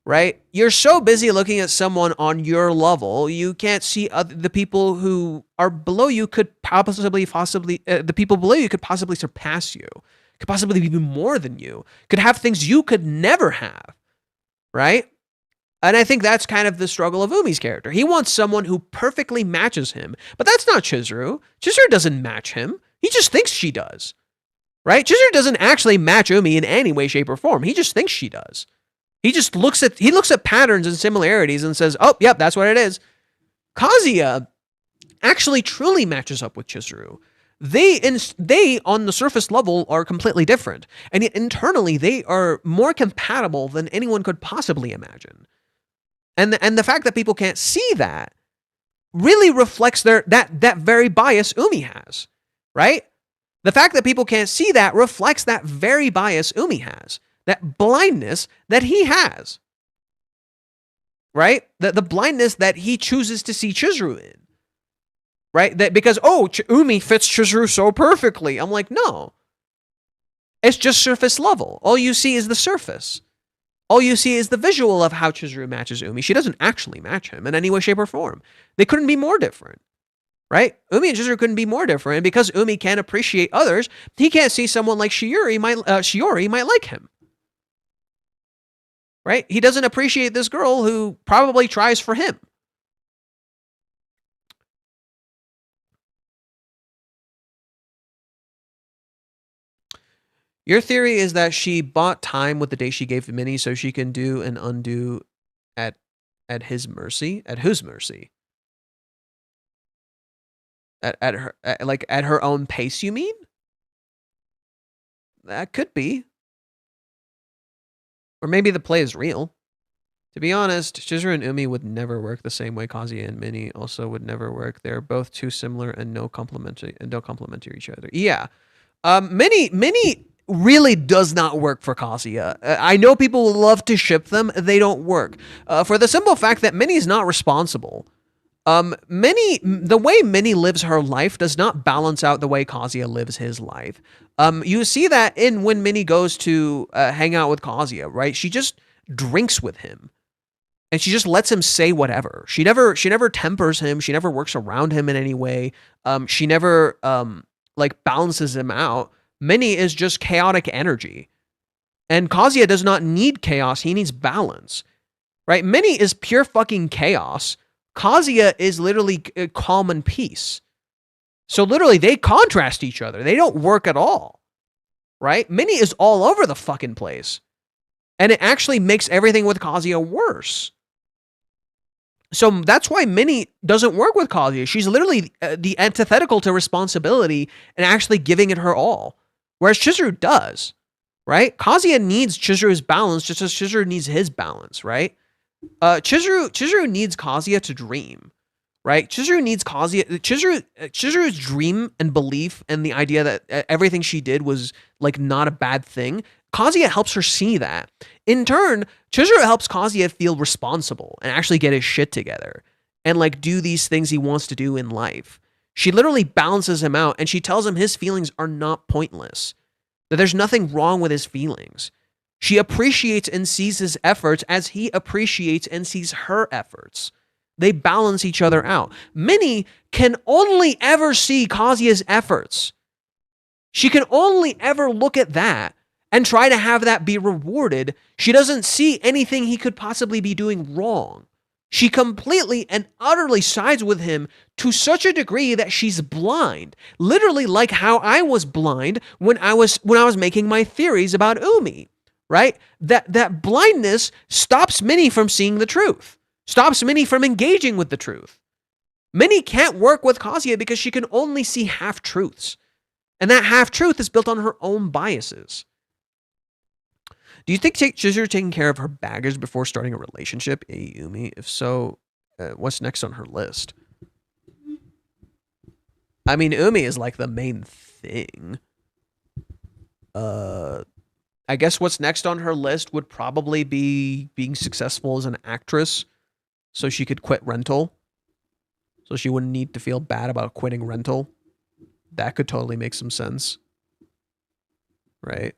right? You're so busy looking at someone on your level, you can't see the people who are below you could the people below you could possibly surpass you, could possibly be more than you, could have things you could never have, right? And I think that's kind of the struggle of Umi's character. He wants someone who perfectly matches him, but that's not Chizuru. Chizuru doesn't match him. He just thinks she does, right? Chizuru doesn't actually match Umi in any way, shape, or form. He just thinks she does. He just looks at patterns and similarities and says, oh, yep, that's what it is. Kazuya actually truly matches up with Chizuru. They on the surface level are completely different, and yet internally they are more compatible than anyone could possibly imagine. And the fact that people can't see that really reflects that very bias Umi has, right? The fact that people can't see that reflects that very bias Umi has, that blindness that he has, right? The blindness that he chooses to see Chizuru in, right? That because, Umi fits Chizuru so perfectly. I'm like, no. It's just surface level. All you see is the surface. All you see is the visual of how Chizuru matches Umi. She doesn't actually match him in any way, shape, or form. They couldn't be more different, right? Umi and Chizuru couldn't be more different. And because Umi can't appreciate others, he can't see someone like Shiori might like him, right? He doesn't appreciate this girl who probably tries for him. Your theory is that she bought time with the day she gave Minnie so she can do and undo at his mercy? At whose mercy? At her own pace, you mean? That could be. Or maybe the play is real. To be honest, Chizuru and Umi would never work the same way Kazuya and Minnie also would never work. They're both too similar and don't complement each other. Yeah. Minnie really does not work for Kazuya. I know people love to ship them. They don't work. For the simple fact that Minnie is not responsible. The way Minnie lives her life does not balance out the way Kazuya lives his life. You see that when Minnie goes to hang out with Kazuya, right? She just drinks with him. And she just lets him say whatever. She never tempers him. She never works around him in any way. She never balances him out. Minnie is just chaotic energy. And Kazuya does not need chaos. He needs balance. Right? Minnie is pure fucking chaos. Kazuya is literally calm and peace. So literally they contrast each other. They don't work at all. Right? Minnie is all over the fucking place. And it actually makes everything with Kazuya worse. So that's why Minnie doesn't work with Kazuya. She's literally the antithetical to responsibility and actually giving it her all. Whereas Chizuru does, right? Kazuya needs Chizuru's balance just as Chizuru needs his balance, right? Chizuru needs Kazuya to dream, right? Chizuru needs Kazuya. Chizuru's dream and belief and the idea that everything she did was like not a bad thing. Kazuya helps her see that. In turn, Chizuru helps Kazuya feel responsible and actually get his shit together and like do these things he wants to do in life. She literally balances him out and she tells him his feelings are not pointless, that there's nothing wrong with his feelings. She appreciates and sees his efforts as he appreciates and sees her efforts. They balance each other out. Minnie can only ever see Kazuya's efforts. She can only ever look at that and try to have that be rewarded. She doesn't see anything he could possibly be doing wrong. She completely and utterly sides with him to such a degree that she's blind. Literally like how I was blind when I was making my theories about Umi, right? That blindness stops Minnie from seeing the truth. Stops Minnie from engaging with the truth. Minnie can't work with Kazuya because she can only see half-truths. And that half-truth is built on her own biases. Do you think Chizuru taking care of her baggage before starting a relationship? Umi? If so, what's next on her list? I mean, Umi is like the main thing. I guess what's next on her list would probably be being successful as an actress so she could quit rental. So she wouldn't need to feel bad about quitting rental. That could totally make some sense. Right?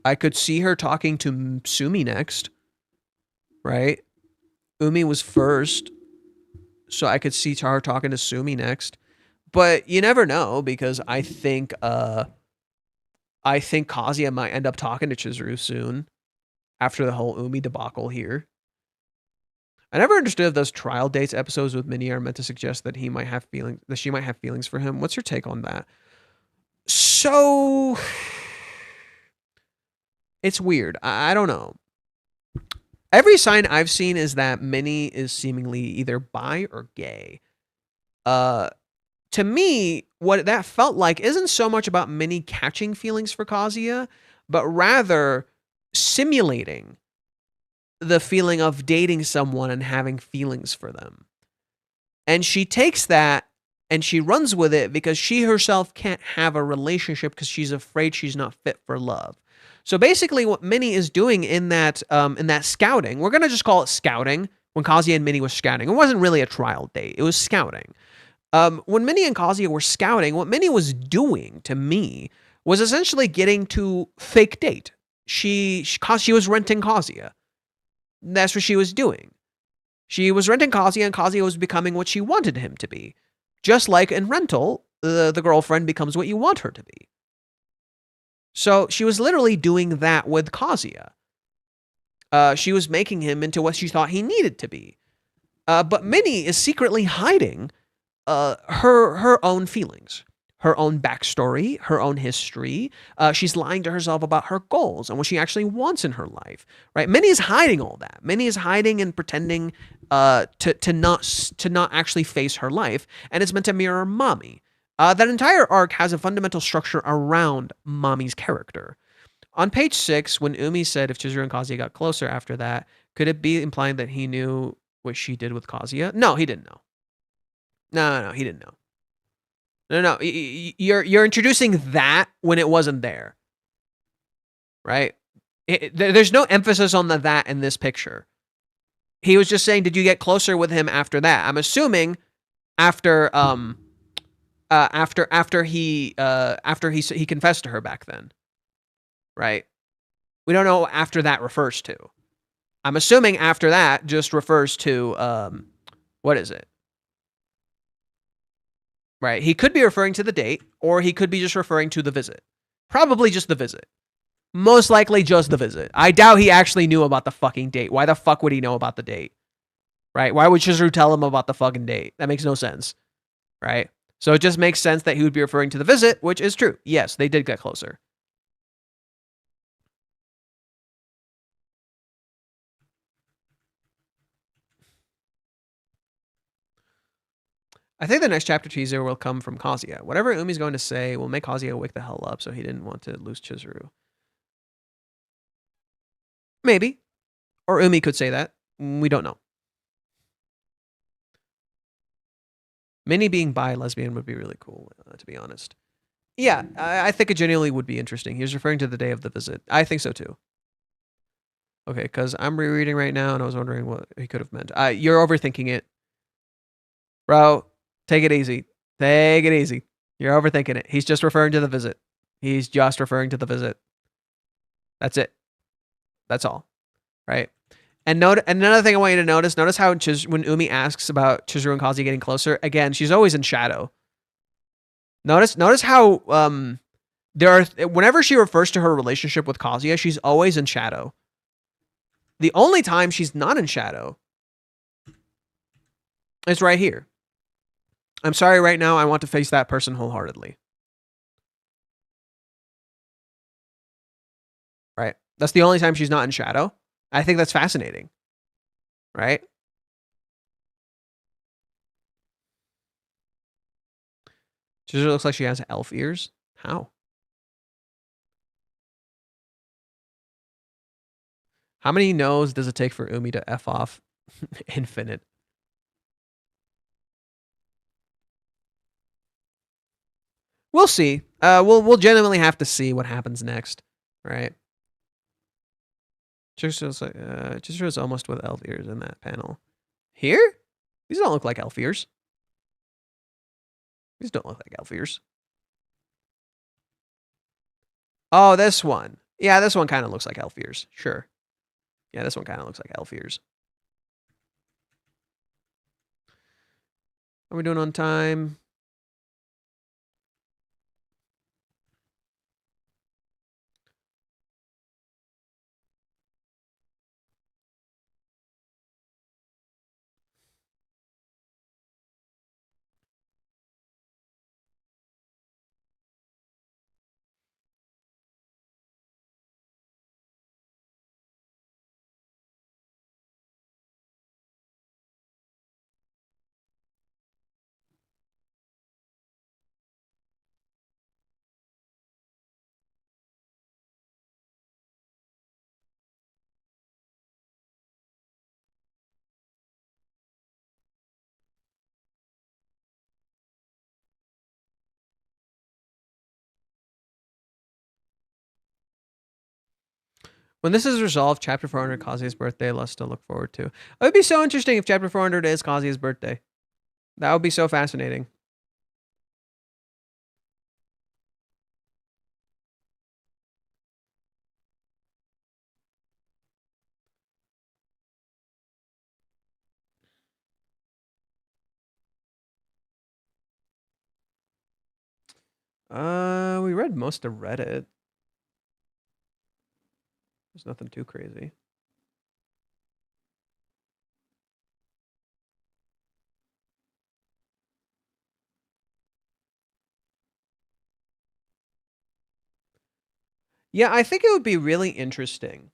I could see her talking to Sumi next, right? Umi was first, so I could see her talking to Sumi next. But you never know, because I think Kazuya might end up talking to Chizuru soon. after the whole Umi debacle here. I never understood if those trial dates episodes with Minnie are meant to suggest that he might have feelings, that she might have feelings for him. What's your take on that? So it's weird. I don't know. Every sign I've seen is that Minnie is seemingly either bi or gay. To me, what that felt like isn't so much about Minnie catching feelings for Kazuya, but rather simulating the feeling of dating someone and having feelings for them. And she takes that and she runs with it because she herself can't have a relationship because she's afraid she's not fit for love. So basically what Minnie is doing in that scouting, we're going to just call it scouting, when Kazuya and Minnie was scouting. It wasn't really a trial date. It was scouting. When Minnie and Kazuya were scouting, what Minnie was doing to me was essentially getting to fake date. She was renting Kazuya. That's what she was doing. She was renting Kazuya, and Kazuya was becoming what she wanted him to be. Just like in Rental, the girlfriend becomes what you want her to be. So she was literally doing that with Kazuya. She was making him into what she thought he needed to be. But Minnie is secretly hiding her own feelings, her own backstory, her own history. She's lying to herself about her goals and what she actually wants in her life. Right? Minnie is hiding all that. Minnie is hiding and pretending to not actually face her life, and it's meant to mirror Mommy. That entire arc has a fundamental structure around Mommy's character. On page 6, when Umi said if Chizuru and Kazuya got closer after that, could it be implying that he knew what she did with Kazuya? No, he didn't know. No, he didn't know. No. You're introducing that when it wasn't there, right? There's no emphasis on the that in this picture. He was just saying, did you get closer with him after that? I'm assuming after he confessed to her back then, right? We don't know what after that refers to. I'm assuming after that just refers to what is it? Right. He could be referring to the date, or he could be just referring to the visit. Probably just the visit. Most likely just the visit. I doubt he actually knew about the fucking date. Why the fuck would he know about the date? Right? Why would Chizuru tell him about the fucking date? That makes no sense. Right? So it just makes sense that he would be referring to the visit, which is true. Yes, they did get closer. I think the next chapter teaser will come from Kazuya. Whatever Umi's going to say will make Kazuya wake the hell up, so he didn't want to lose Chizuru. Maybe. Or Umi could say that. We don't know. Minnie being bi-lesbian would be really cool, to be honest. Yeah, I think it genuinely would be interesting. He was referring to the day of the visit. I think so too. Okay, because I'm rereading right now, and I was wondering what he could have meant. You're overthinking it. Bro, take it easy. Take it easy. You're overthinking it. He's just referring to the visit. He's just referring to the visit. That's it. That's all. Right? And another thing I want you to notice how when Umi asks about Chizuru and Kazuya getting closer, again, she's always in shadow. Notice how whenever she refers to her relationship with Kazuya, she's always in shadow. The only time she's not in shadow is right here. I'm sorry right now, I want to face that person wholeheartedly. Right? That's the only time she's not in shadow. I think that's fascinating. Right? Chizuru looks like she has elf ears. How? How many no's does it take for Umi to F off Infinite? We'll see. We'll genuinely have to see what happens next, right? Chizuru's almost with elf ears in that panel. Here? These don't look like elf ears. These don't look like elf ears. Oh, this one. Yeah, this one kind of looks like elf ears. Sure. Yeah, this one kind of looks like elf ears. Are we doing on time? When this is resolved, Chapter 400, Kazuya's birthday, lots to look forward to. It would be so interesting if Chapter 400 is Kazuya's birthday. That would be so fascinating. We read most of Reddit. There's nothing too crazy. Yeah, I think it would be really interesting.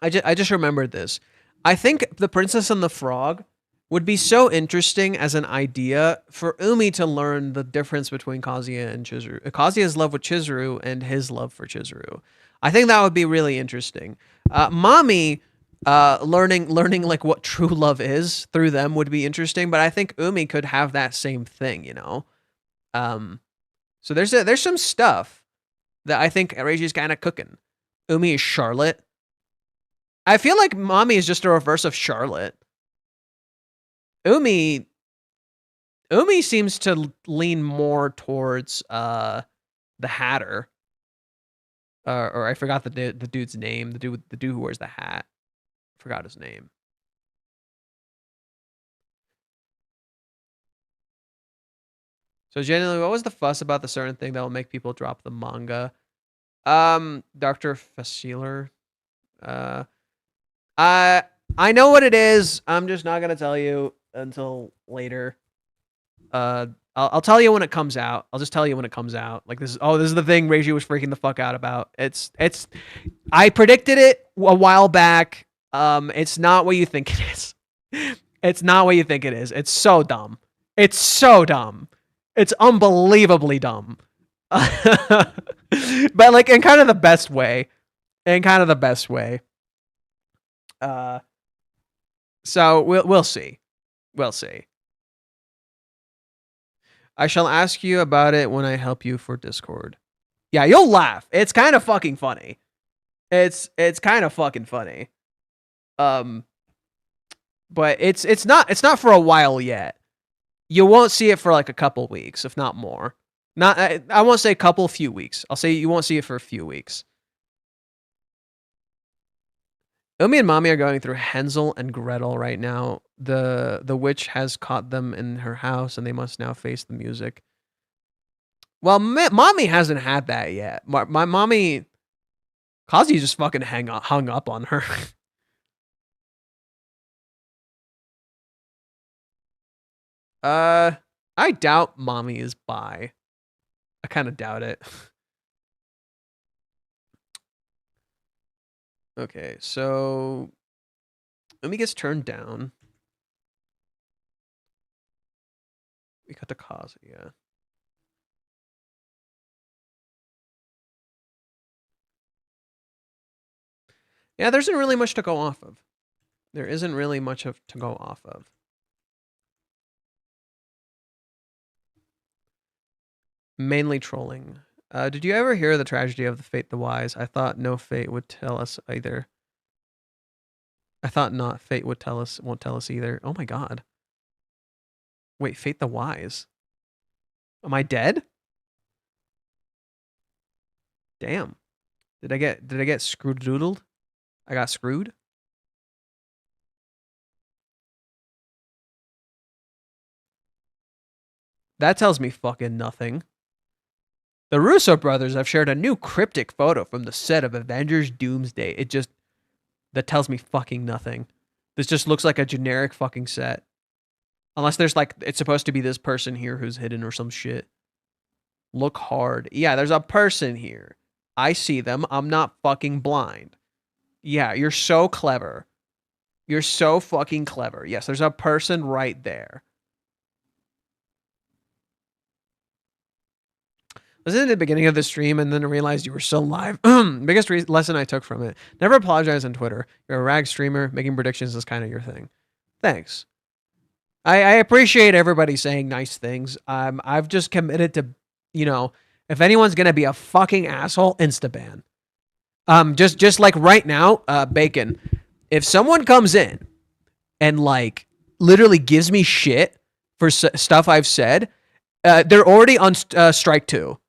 I just remembered this. I think The Princess and the Frog would be so interesting as an idea for Umi to learn the difference between Kazuya and Chizuru. Kazuya's love with Chizuru and his love for Chizuru. I think that would be really interesting. Mami learning like what true love is through them would be interesting, but I think Umi could have that same thing, you know. So there's some stuff that I think Reiji's kind of cooking. Umi is Charlotte. I feel like Mami is just a reverse of Charlotte. Umi seems to lean more towards the Hatter. Or I forgot the dude's name. The dude who wears the hat. Forgot his name. So genuinely, what was the fuss about the certain thing that will make people drop the manga? Dr. Faciler. I know what it is. I'm just not gonna tell you until later. I'll tell you when it comes out. I'll just tell you when it comes out. Like this is the thing Reiji was freaking the fuck out about. It's I predicted it a while back. It's not what you think it is. It's not what you think it is. It's so dumb. It's so dumb. It's unbelievably dumb. But like in kind of the best way. So we'll see. We'll see. I shall ask you about it when I help you for Discord. Yeah, you'll laugh. It's kind of fucking funny. It's kind of fucking funny. But it's not for a while yet. You won't see it for like a couple weeks, if not more. Not I won't say few weeks. I'll say you won't see it for a few weeks. Umi and Mami are going through Hansel and Gretel right now. The witch has caught them in her house, and they must now face the music. Well, Mami hasn't had that yet. My mommy, Kazi just fucking hung up on her. I doubt Mommy is bi. I kind of doubt it. Okay, so Umi gets turned down. We got the Kazuya. Yeah, there isn't really much to go off of. There isn't really much to go off of. Mainly trolling. Did you ever hear the tragedy of the Fate the Wise? I thought no fate would tell us either. I thought not fate would won't tell us either. Oh my god. Wait, Fate the Wise. Am I dead? Damn. Did I get screwed doodled? I got screwed? That tells me fucking nothing. The Russo brothers have shared a new cryptic photo from the set of Avengers Doomsday. That tells me fucking nothing. This just looks like a generic fucking set. Unless there's like, it's supposed to be this person here who's hidden or some shit. Look hard. Yeah, there's a person here. I see them. I'm not fucking blind. Yeah, you're so clever. You're so fucking clever. Yes, there's a person right there. Was it in the beginning of the stream and then I realized you were still live? Biggest lesson I took from it. Never apologize on Twitter. You're a rag streamer. Making predictions is kind of your thing. Thanks. I appreciate everybody saying nice things. I've just committed to, if anyone's going to be a fucking asshole, Instaban. Just like right now, Bacon. If someone comes in and like literally gives me shit for stuff I've said, they're already on strike 2.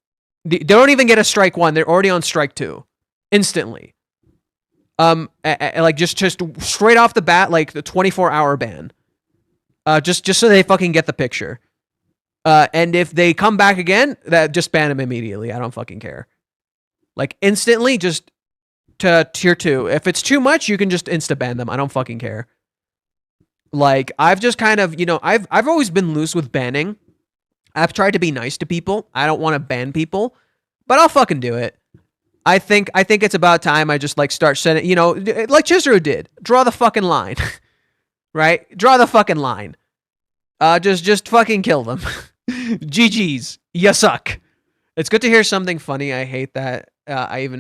They don't even get a strike 1. They're already on strike 2 instantly. Like just straight off the bat, like the 24-hour ban. Just so they fucking get the picture. And if they come back again, that just ban them immediately. I don't fucking care. Like instantly, just to tier 2. If it's too much, you can just insta ban them. I don't fucking care. Like I've just kind of, I've always been loose with banning. I've tried to be nice to people. I don't want to ban people, but I'll fucking do it. I think it's about time I just like start sending, like Chizuru did. Draw the fucking line. Right? Draw the fucking line. Just fucking kill them. GG's. You suck. It's good to hear something funny. I hate that I even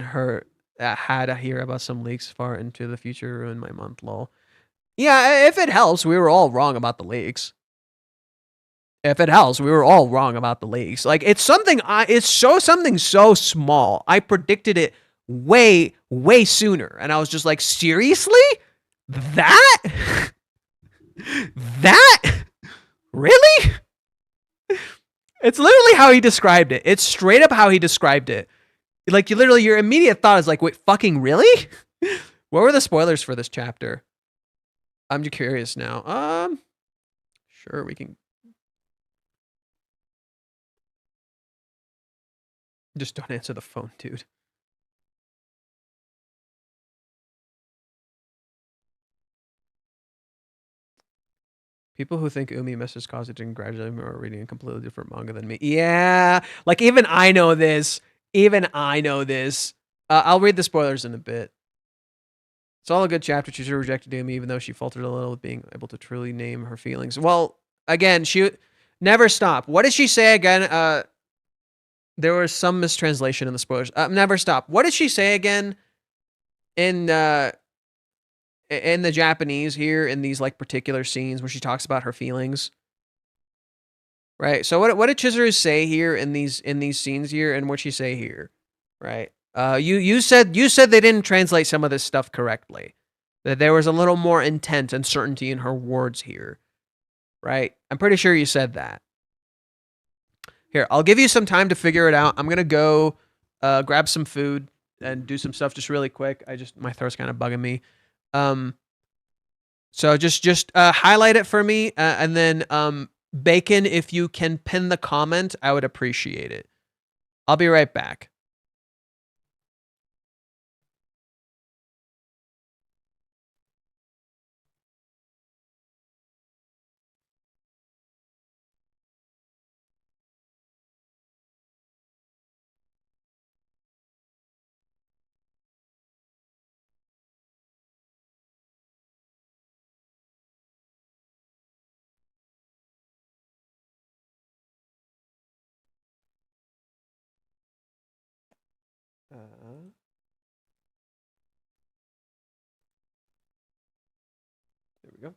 had to hear about some leaks far into the future ruin my month, lol. Yeah, if it helps, we were all wrong about the leaks. If it helps, we were all wrong about the leaks. Like it's something something so small. I predicted it way sooner, and I was just like, seriously? That? That? Really? It's literally how he described it. It's straight up how he described it. Like your immediate thought is like, wait, fucking really? What were the spoilers for this chapter? I'm just curious now. Sure, we can. Just don't answer the phone, dude. People who think Umi misses Kazuya to congratulate him are reading a completely different manga than me. Yeah, like even I know this. I'll read the spoilers in a bit. It's all a good chapter. Chizuru rejected Umi, even though she faltered a little with being able to truly name her feelings. Well, again, she never stop. What did she say again? There was some mistranslation in the spoilers. Never stop. What did she say again in the Japanese here in these like particular scenes where she talks about her feelings? Right. So what did Chizuru say here in these scenes here, and what she say here? Right. You said they didn't translate some of this stuff correctly. That there was a little more intent and certainty in her words here. Right. I'm pretty sure you said that. Here, I'll give you some time to figure it out. I'm gonna go grab some food and do some stuff just really quick. My throat's kind of bugging me. So just highlight it for me, and then Bacon, if you can pin the comment, I would appreciate it. I'll be right back. There we go.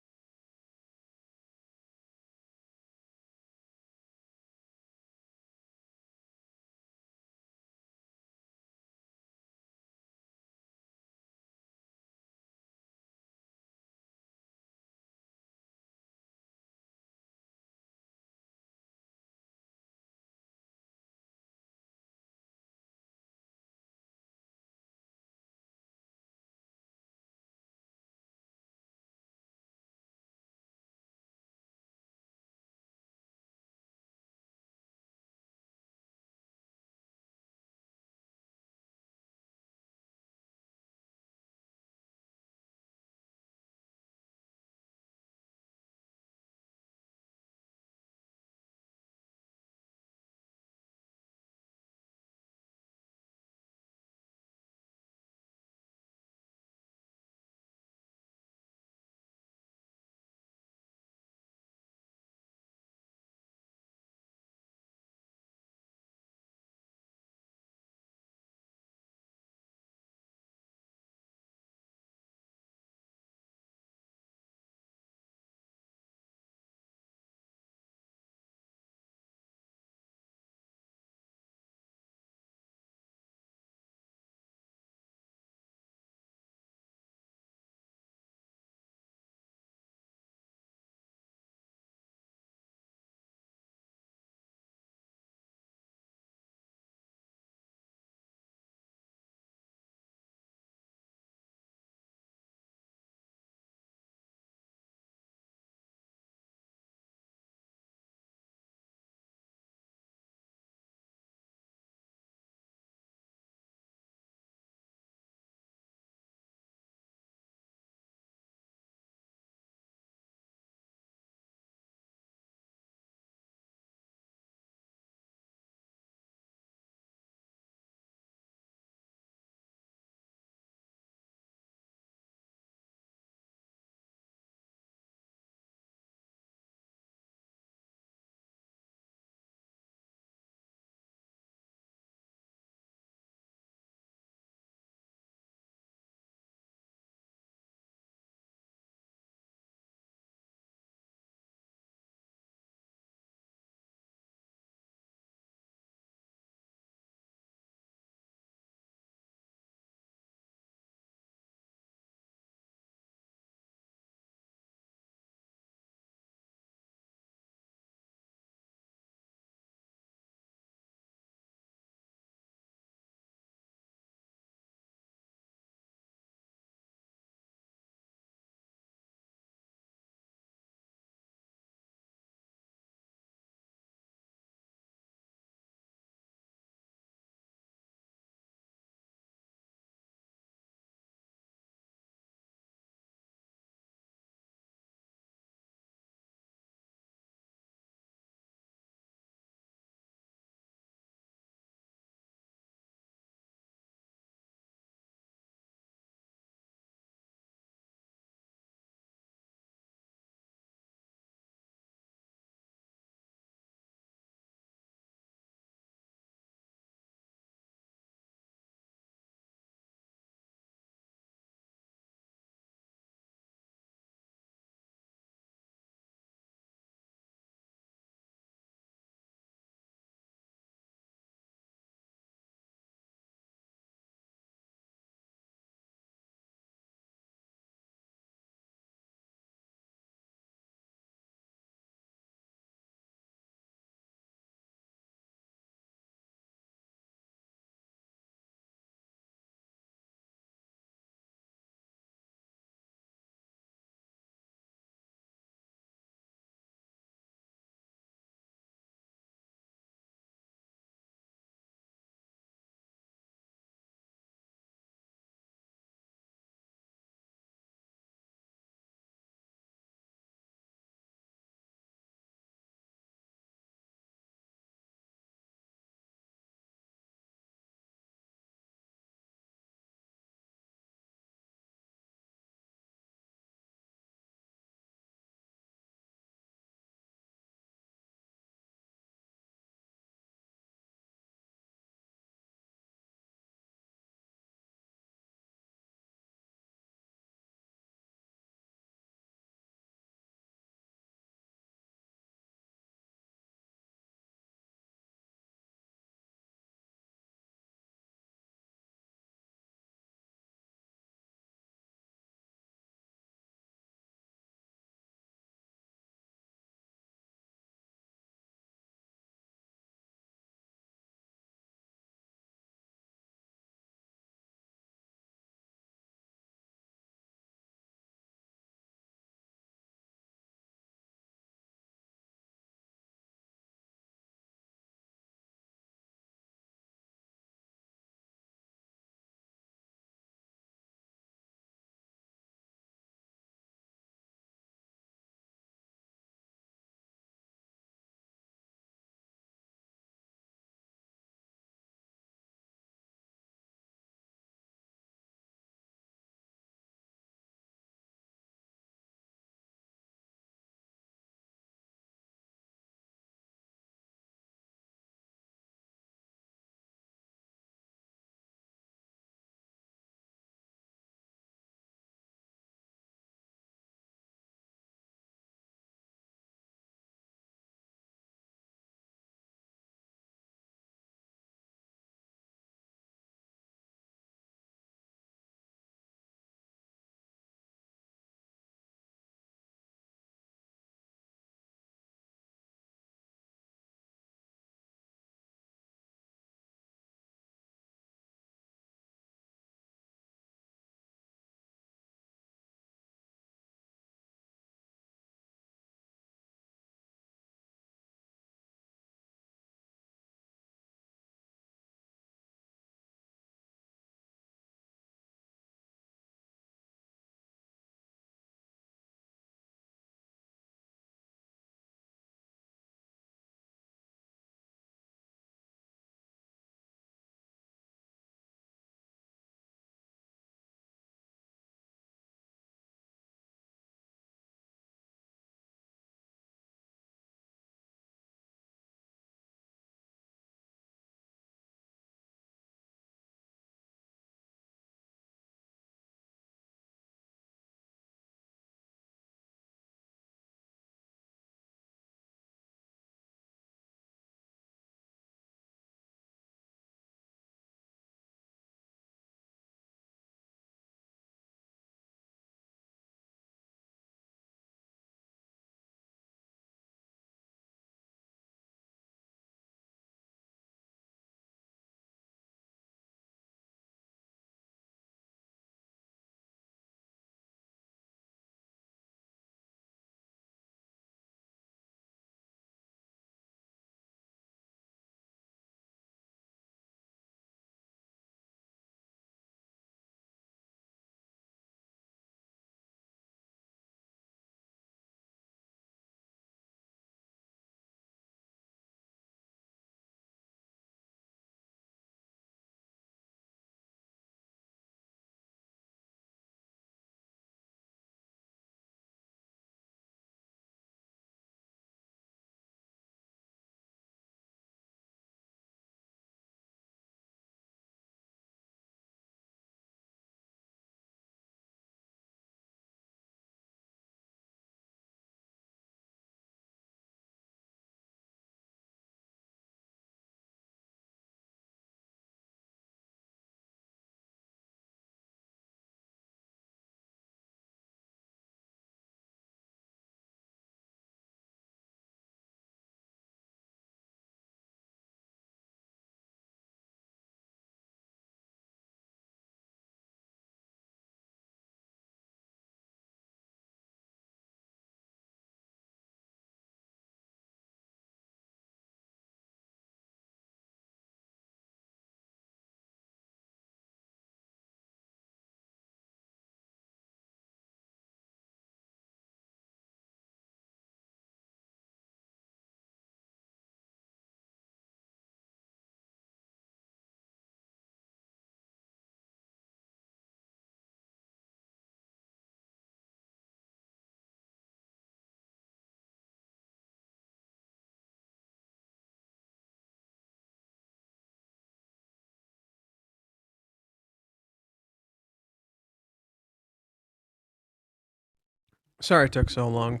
Sorry it took so long.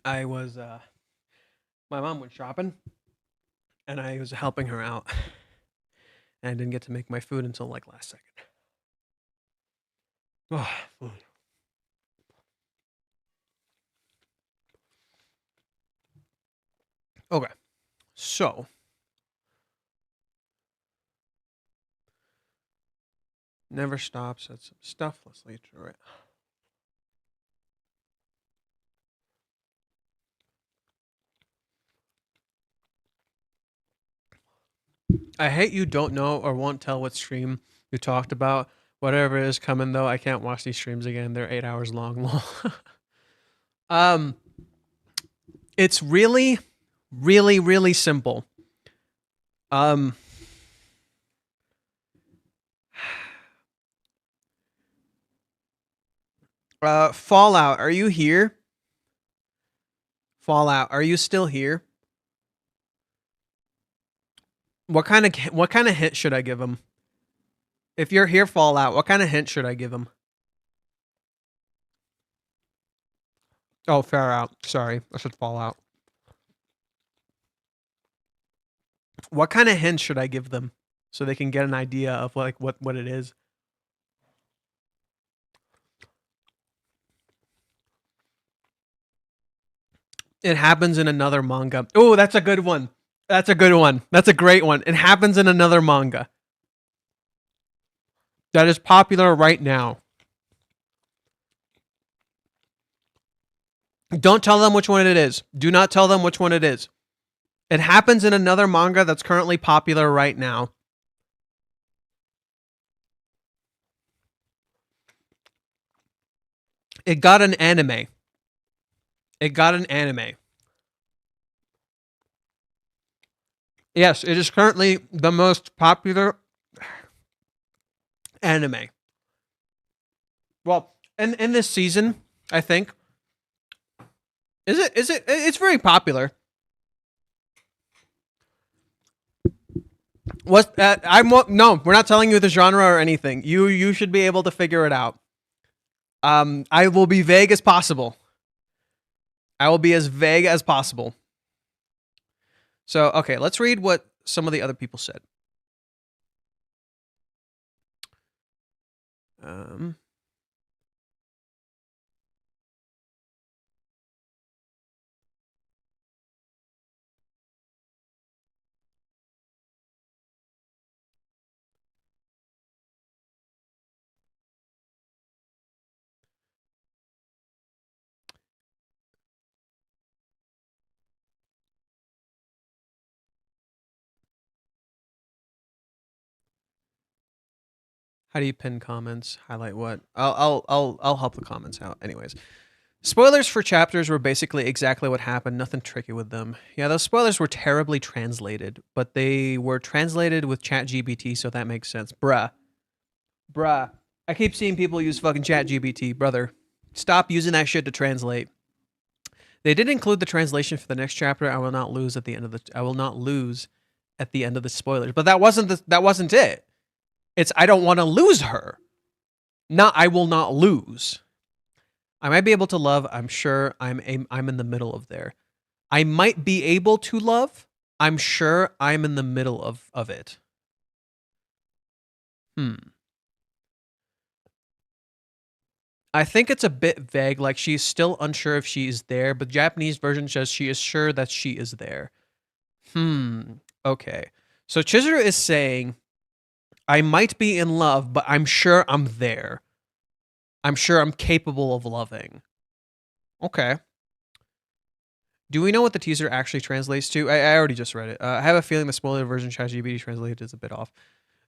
I was my mom went shopping and I was helping her out. And I didn't get to make my food until like last second. Oh, food. Okay. So never stops at some stuff. Let's lead through it. I hate you don't know or won't tell what stream you talked about. Whatever is coming though, I can't watch these streams again. They're 8 hours long. It's really, really, really simple. Fallout, are you here? Fallout, are you still here? What kind of hint should I give him? If you're here, Fallout, what kind of hint should I give him? Oh, fair out. Sorry, I said Fallout. What kind of hint should I give them so they can get an idea of like what it is? It happens in another manga. Oh, that's a good one. That's a good one. That's a great one. It happens in another manga that is popular right now. Don't tell them which one it is. Do not tell them which one it is. It happens in another manga that's currently popular right now. It got an anime. It got an anime. Yes, it is currently the most popular anime. Well, in this season, I think. Is it? It's very popular. No, we're not telling you the genre or anything. You should be able to figure it out. I will be vague as possible. I will be as vague as possible. So, okay, let's read what some of the other people said. How do you pin comments? Highlight what? I'll help the comments out. Anyways, spoilers for chapters were basically exactly what happened. Nothing tricky with them. Yeah, those spoilers were terribly translated, but they were translated with ChatGPT, so that makes sense. Bruh. I keep seeing people use fucking ChatGPT, brother. Stop using that shit to translate. They did include the translation for the next chapter. I will not lose at the end of the spoilers. But that wasn't it. It's I don't want to lose her. Not I will not lose. I might be able to love. I'm sure I'm in the middle of there. I might be able to love. I'm sure I'm in the middle of it. I think it's a bit vague. Like she's still unsure if she is there, but the Japanese version says she is sure that she is there. Okay. So Chizuru is saying, I might be in love, but I'm sure I'm there. I'm sure I'm capable of loving. Okay. Do we know what the teaser actually translates to? I already just read it. I have a feeling the spoiler version ChatGPT translated is a bit off.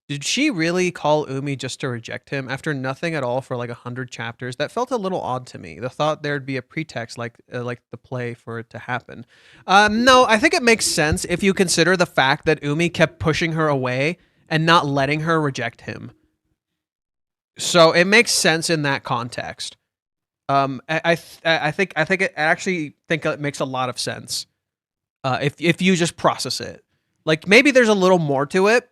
Did she really call Umi just to reject him after nothing at all for like 100 chapters? That felt a little odd to me. The thought there'd be a pretext like the play for it to happen. No, I think it makes sense if you consider the fact that Umi kept pushing her away and not letting her reject him. So it makes sense in that context. I think it makes a lot of sense. If you just process it, like maybe there's a little more to it,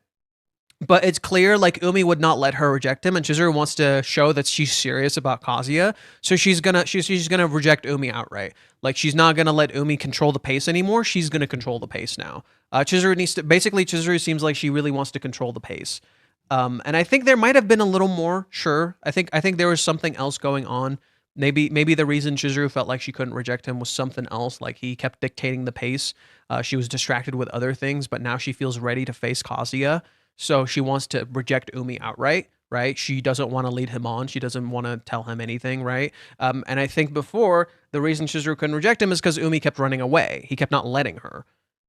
But it's clear like Umi would not let her reject him, and Chizuru wants to show that she's serious about Kazuya, so she's gonna reject Umi outright. Like she's not gonna let Umi control the pace anymore. She's gonna control the pace now. Chizuru seems like she really wants to control the pace. And I think there might have been a little more. Sure, I think there was something else going on. Maybe the reason Chizuru felt like she couldn't reject him was something else. Like he kept dictating the pace. She was distracted with other things, but now she feels ready to face Kazuya. So she wants to reject Umi outright, right? She doesn't want to lead him on. She doesn't want to tell him anything, right? And I think before, the reason Chizuru couldn't reject him is because Umi kept running away. He kept not letting her.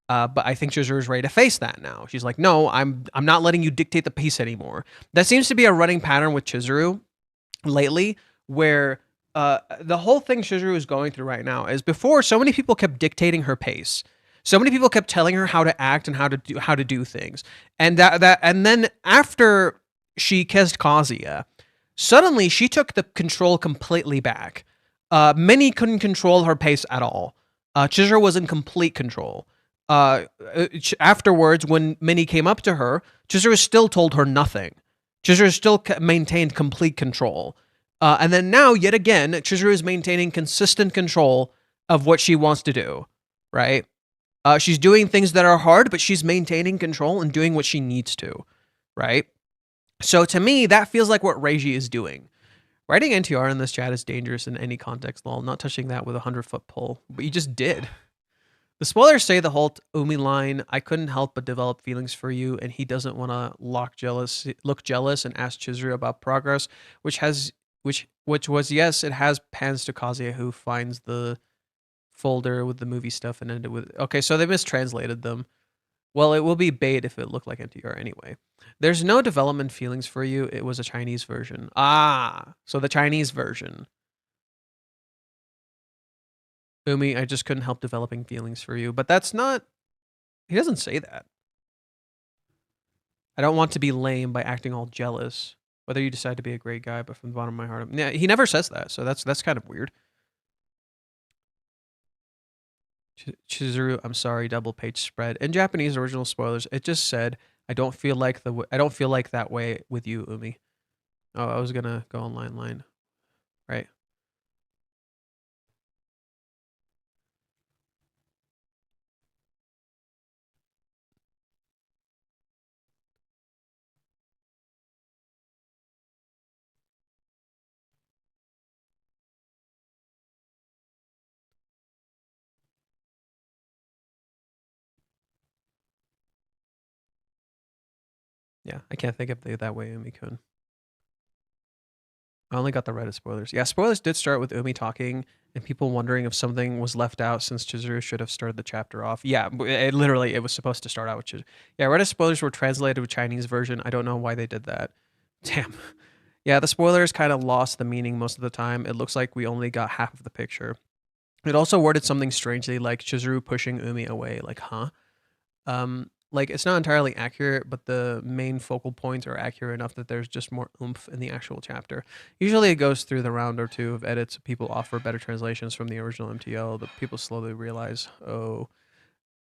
But I think Chizuru is ready to face that now. She's like, no, I'm not letting you dictate the pace anymore. That seems to be a running pattern with Chizuru lately, where the whole thing Chizuru is going through right now is before so many people kept dictating her pace. So many people kept telling her how to act and how to do things. And and then after she kissed Kazuya, suddenly she took the control completely back. Minnie couldn't control her pace at all. Chizuru was in complete control. Afterwards, when Minnie came up to her, Chizuru still told her nothing. Chizuru still maintained complete control. And then now, yet again, Chizuru is maintaining consistent control of what she wants to do, right? She's doing things that are hard, but she's maintaining control and doing what she needs to, right? So to me, that feels like what Reiji is doing. Writing NTR in this chat is dangerous in any context, lol. Not touching that with a 100-foot pole, but you just did. The spoilers say the whole Umi line, I couldn't help but develop feelings for you, and he doesn't want to look jealous and ask Chizuru about progress, which was, yes, it has pans to Kazuya, who finds the folder with the movie stuff and ended with, okay, so they mistranslated them. Well, it will be bait if it looked like NTR anyway. There's no development feelings for you. It was a Chinese version. Ah, so the Chinese version. Umi, I just couldn't help developing feelings for you. But that's not... He doesn't say that. I don't want to be lame by acting all jealous. Whether you decide to be a great guy, but from the bottom of my heart... Yeah, he never says that, so that's kind of weird. Chizuru, I'm sorry, double page spread. In Japanese original spoilers, it just said, I don't feel like that way with you, Umi. Oh, I was gonna go on line. Right. Yeah, I can't think of it that way, Umi-kun. I only got the Reddit spoilers. Yeah, spoilers did start with Umi talking and people wondering if something was left out since Chizuru should have started the chapter off. Yeah, it was supposed to start out with Chizuru. Yeah, Reddit spoilers were translated with Chinese version. I don't know why they did that. Damn. Yeah, the spoilers kind of lost the meaning most of the time. It looks like we only got half of the picture. It also worded something strangely like Chizuru pushing Umi away. Like, huh? Like, it's not entirely accurate, but the main focal points are accurate enough that there's just more oomph in the actual chapter. Usually it goes through the round or two of edits. People offer better translations from the original MTL that people slowly realize, oh,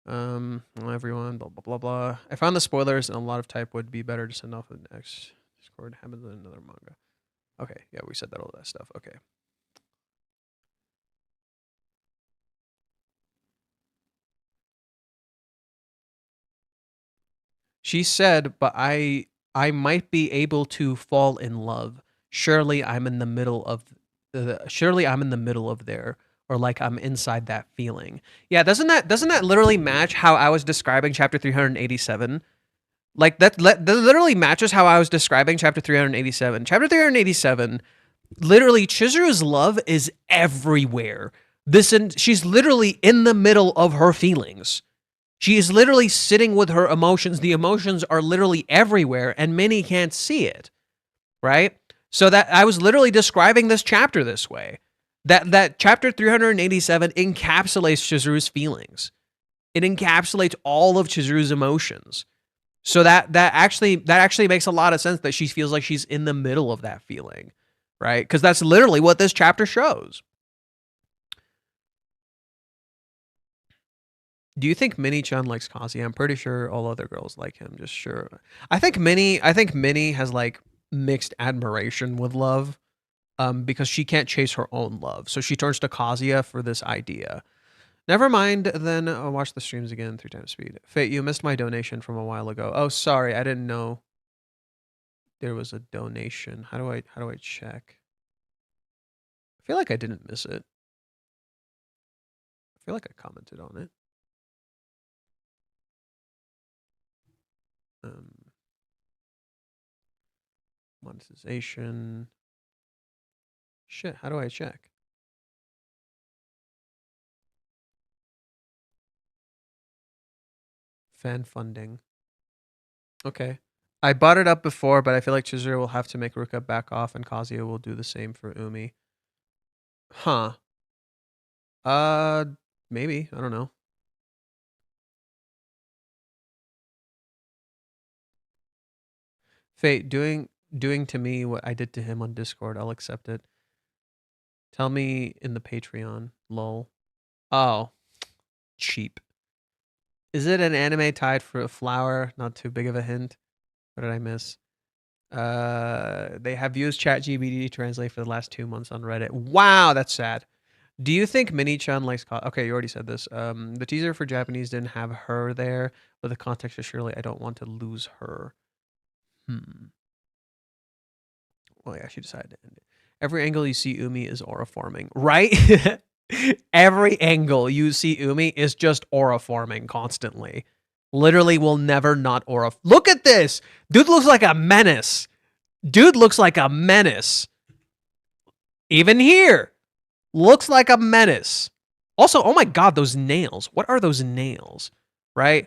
everyone, blah, blah, blah, blah. I found the spoilers and a lot of type would be better to send off the next Discord. Happens in another manga. Okay, yeah, we said all that stuff. Okay. She said, but I might be able to fall in love. Surely I'm in the middle of there, or like I'm inside that feeling. Yeah, doesn't that literally match how I was describing chapter 387? Like that literally matches how I was describing chapter 387. Chapter 387, literally Chizuru's love is everywhere. She's literally in the middle of her feelings. She is literally sitting with her emotions. The emotions are literally everywhere, and many can't see it, right? So that I was literally describing this chapter this way. That chapter 387 encapsulates Chizuru's feelings. It encapsulates all of Chizuru's emotions. So that actually makes a lot of sense that she feels like she's in the middle of that feeling, right? Because that's literally what this chapter shows. Do you think Mini-chan likes Kazuya? I'm pretty sure all other girls like him. Just sure. I think Minnie has like mixed admiration with love, because she can't chase her own love, so she turns to Kazuya for this idea. Never mind. Then I'll watch the streams again 3 times speed. Fate, you missed my donation from a while ago. Oh, sorry, I didn't know there was a donation. How do I check? I feel like I didn't miss it. I feel like I commented on it. Monetization. Shit, how do I check? Fan funding. Okay. I bought it up before, but I feel like Chizuru will have to make Ruka back off, and Kazuya will do the same for Umi. Huh. Maybe. I don't know. Fate, doing to me what I did to him on Discord. I'll accept it. Tell me in the Patreon. Lol. Oh. Cheap. Is it an anime tied for a flower? Not too big of a hint. What did I miss? They have used ChatGPT to translate for the last 2 months on Reddit. Wow, that's sad. Do you think Mini-chan likes... Okay, you already said this. The teaser for Japanese didn't have her there, but the context is surely I don't want to lose her. Well, yeah, she decided to end it. Every angle you see Umi is aura forming, right? Every angle you see Umi is just aura forming constantly. Literally will never not aura. Look at this. Dude looks like a menace. Dude looks like a menace. Even here. Looks like a menace. Also, oh my god, those nails. What are those nails? Right?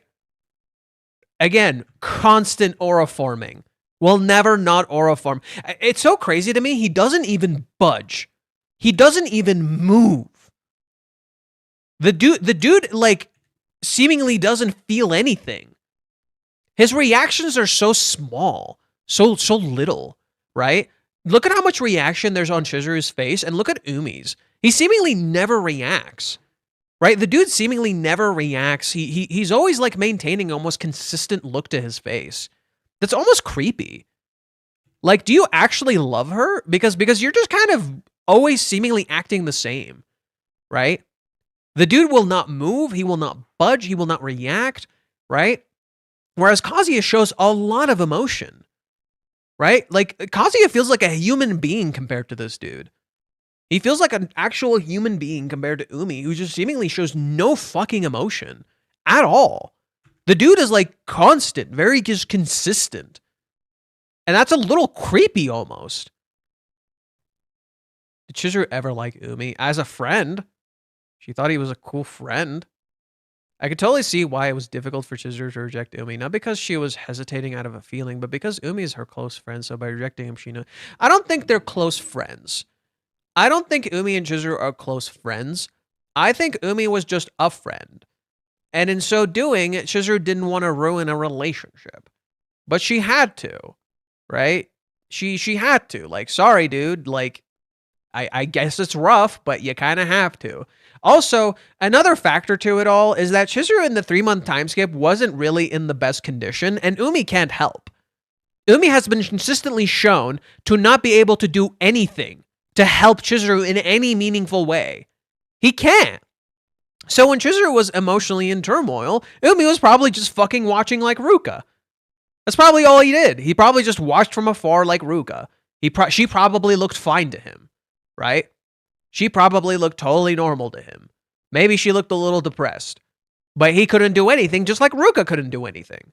Again, constant aura forming. Will never not aura form. It's so crazy to me. He doesn't even budge. He doesn't even move. The dude, like, seemingly doesn't feel anything. His reactions are so small, so little, right? Look at how much reaction there's on Chizuru's face, and look at Umi's. He seemingly never reacts, right? The dude seemingly never reacts. He's always like maintaining almost consistent look to his face. That's almost creepy. Like, do you actually love her? Because you're just kind of always seemingly acting the same, right? The dude will not move. He will not budge. He will not react, right? Whereas Kazuya shows a lot of emotion, right? Like, Kazuya feels like a human being compared to this dude. He feels like an actual human being compared to Umi, who just seemingly shows no fucking emotion at all. The dude is like constant, very just consistent. And that's a little creepy almost. Did Chizuru ever like Umi? As a friend, she thought he was a cool friend. I could totally see why it was difficult for Chizuru to reject Umi. Not because she was hesitating out of a feeling, but because Umi is her close friend, so by rejecting him, she knows. I don't think they're close friends. I don't think Umi and Chizuru are close friends. I think Umi was just a friend. And in so doing, Chizuru didn't want to ruin a relationship. But she had to, right? She had to. Like, sorry, dude. Like, I guess it's rough, but you kind of have to. Also, another factor to it all is that Chizuru in the 3-month time skip wasn't really in the best condition, and Umi can't help. Umi has been consistently shown to not be able to do anything to help Chizuru in any meaningful way. He can't. So when Chizuru was emotionally in turmoil, Umi was probably just fucking watching like Ruka. That's probably all he did. He probably just watched from afar like Ruka. She probably looked fine to him, right? She probably looked totally normal to him. Maybe she looked a little depressed. But he couldn't do anything, just like Ruka couldn't do anything.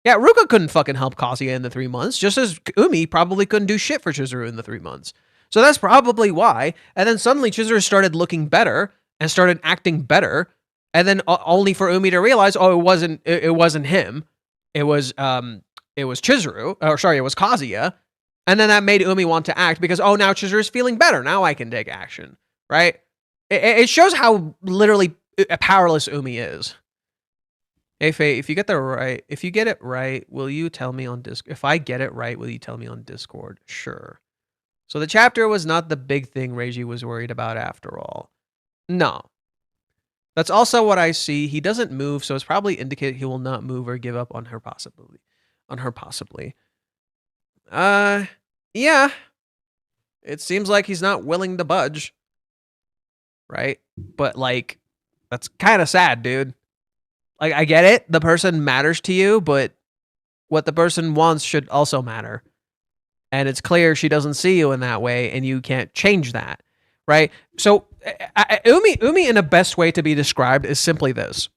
Yeah, Ruka couldn't fucking help Kazuya in the 3 months, just as Umi probably couldn't do shit for Chizuru in the 3 months. So that's probably why. And then suddenly Chizuru started looking better and started acting better, and then only for Umi to realize, oh, it wasn't him. It was Chizuru, or sorry, it was Kazuya. And then that made Umi want to act because, oh, now Chizuru's feeling better. Now I can take action, right? It shows how literally powerless Umi is. Hey, Faye, if you get it right, will you tell me on Discord? If I get it right, will you tell me on Discord? Sure. So the chapter was not the big thing Reiji was worried about after all. No. That's also what I see. He doesn't move, so it's probably indicated he will not move or give up on her possibly. Yeah. It seems like he's not willing to budge. Right? But like, that's kind of sad, dude. Like, I get it. The person matters to you, but what the person wants should also matter. And it's clear she doesn't see you in that way, and you can't change that, right? So, Umi in the best way to be described is simply this.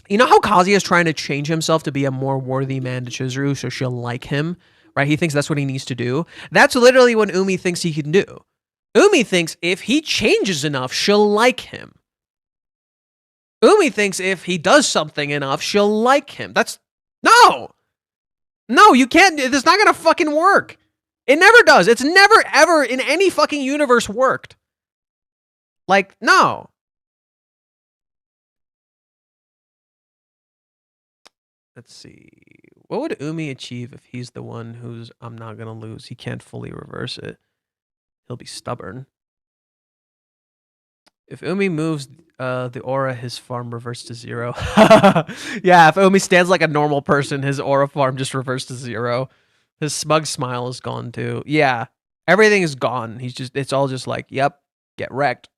You know how Kazuya is trying to change himself to be a more worthy man to Chizuru so she'll like him, right? He thinks that's what he needs to do. That's literally what Umi thinks he can do. Umi thinks if he changes enough, she'll like him. Umi thinks if he does something enough, she'll like him. No, you can't. It's not gonna fucking work. It never does. It's never ever in any fucking universe worked. Like, no. Let's see. What would Umi achieve if he's the one who's I'm not gonna lose? He can't fully reverse it. He'll be stubborn. If Umi moves the aura, his farm reverts to 0. Yeah, if Umi stands like a normal person, his aura farm just reverts to 0. His smug smile is gone too. Yeah, everything is gone. It's all just like, yep, get wrecked.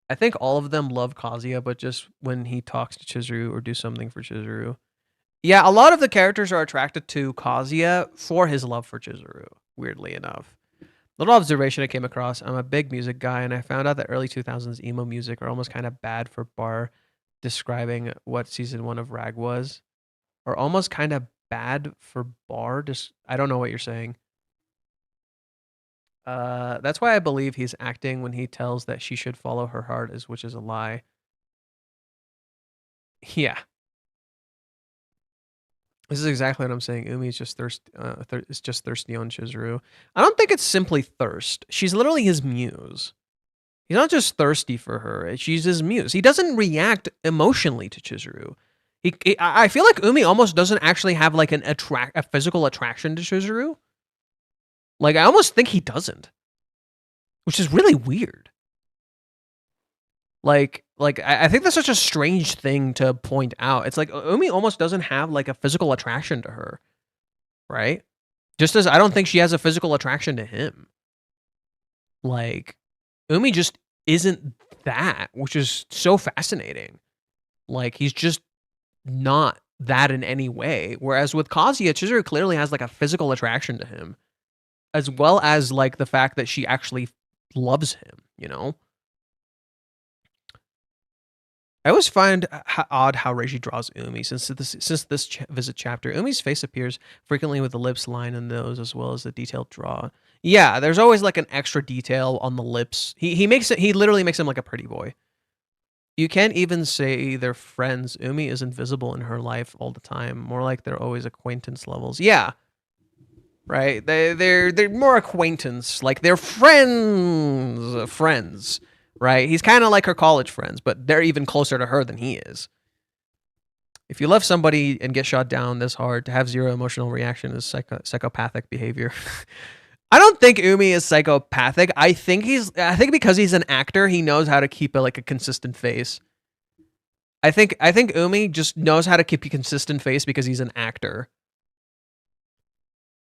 I think all of them love Kazuya, but just when he talks to Chizuru or do something for Chizuru. Yeah, a lot of the characters are attracted to Kazuya for his love for Chizuru, weirdly enough. Little observation I came across. I'm a big music guy, and I found out that early 2000s emo music are almost kind of bad for bar, describing what season 1 of Rag was. Or almost kind of bad for bar. I don't know what you're saying. That's why I believe he's acting when he tells that she should follow her heart, which is a lie. Yeah. This is exactly what I'm saying. Umi is just thirsty on Chizuru. I don't think it's simply thirst. She's literally his muse. He's not just thirsty for her. She's his muse. He doesn't react emotionally to Chizuru. I feel like Umi almost doesn't actually have like a physical attraction to Chizuru. Like, I almost think he doesn't, which is really weird. Like I think that's such a strange thing to point out. It's like Umi almost doesn't have like a physical attraction to her, right? Just as I don't think she has a physical attraction to him. Like, Umi just isn't that, which is so fascinating. Like, he's just not that in any way. Whereas with Kazuya, Chizuru clearly has like a physical attraction to him, as well as like the fact that she actually loves him, you know? I always find odd how Reishi draws Umi. Since this visit chapter, Umi's face appears frequently with the lips, line, and nose, as well as the detailed draw. Yeah, there's always like an extra detail on the lips. He literally makes him like a pretty boy. You can't even say they're friends. Umi is invisible in her life all the time. More like they're always acquaintance levels. Yeah. Right? They're more acquaintance. Like, they're friends. Right? He's kind of like her college friends, but they're even closer to her than he is. If you love somebody and get shot down this hard, to have zero emotional reaction is psychopathic behavior. I don't think Umi is psychopathic. I think because he's an actor, he knows how to keep a consistent face. I think Umi just knows how to keep a consistent face because he's an actor.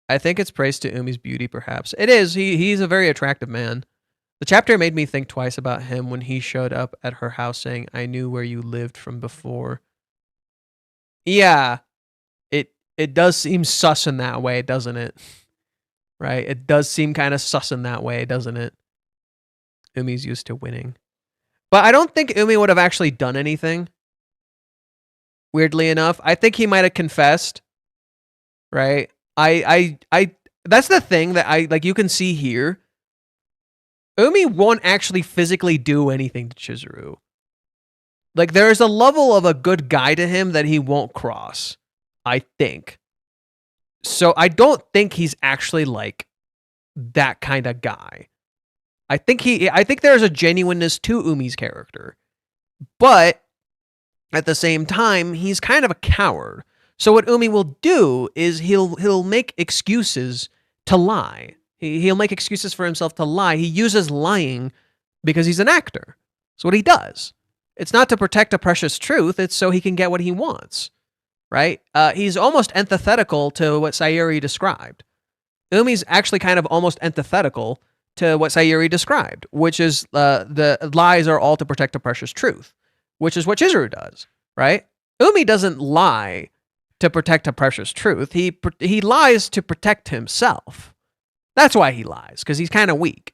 I think it's praise to Umi's beauty, perhaps. It is. He's a very attractive man. The chapter made me think twice about him when he showed up at her house saying, "I knew where you lived from before." Yeah, it does seem sus in that way, doesn't it? Right? It does seem kind of sus in that way, doesn't it? Umi's used to winning. But I don't think Umi would have actually done anything. Weirdly enough, I think he might have confessed. Right? I that's the thing that you can see here. Umi won't actually physically do anything to Chizuru. Like, there's a level of a good guy to him that he won't cross, I think. So I don't think he's actually like that kind of guy. I think there's a genuineness to Umi's character. But at the same time, he's kind of a coward. So what Umi will do is he'll make excuses to lie. He'll make excuses for himself to lie. He uses lying because he's an actor. That's what he does. It's not to protect a precious truth. It's so he can get what he wants, right? He's almost antithetical to what Sayuri described. Umi's actually kind of almost antithetical to what Sayuri described, which is the lies are all to protect a precious truth, which is what Chizuru does, right? Umi doesn't lie to protect a precious truth. He lies to protect himself. That's why he lies, because he's kind of weak.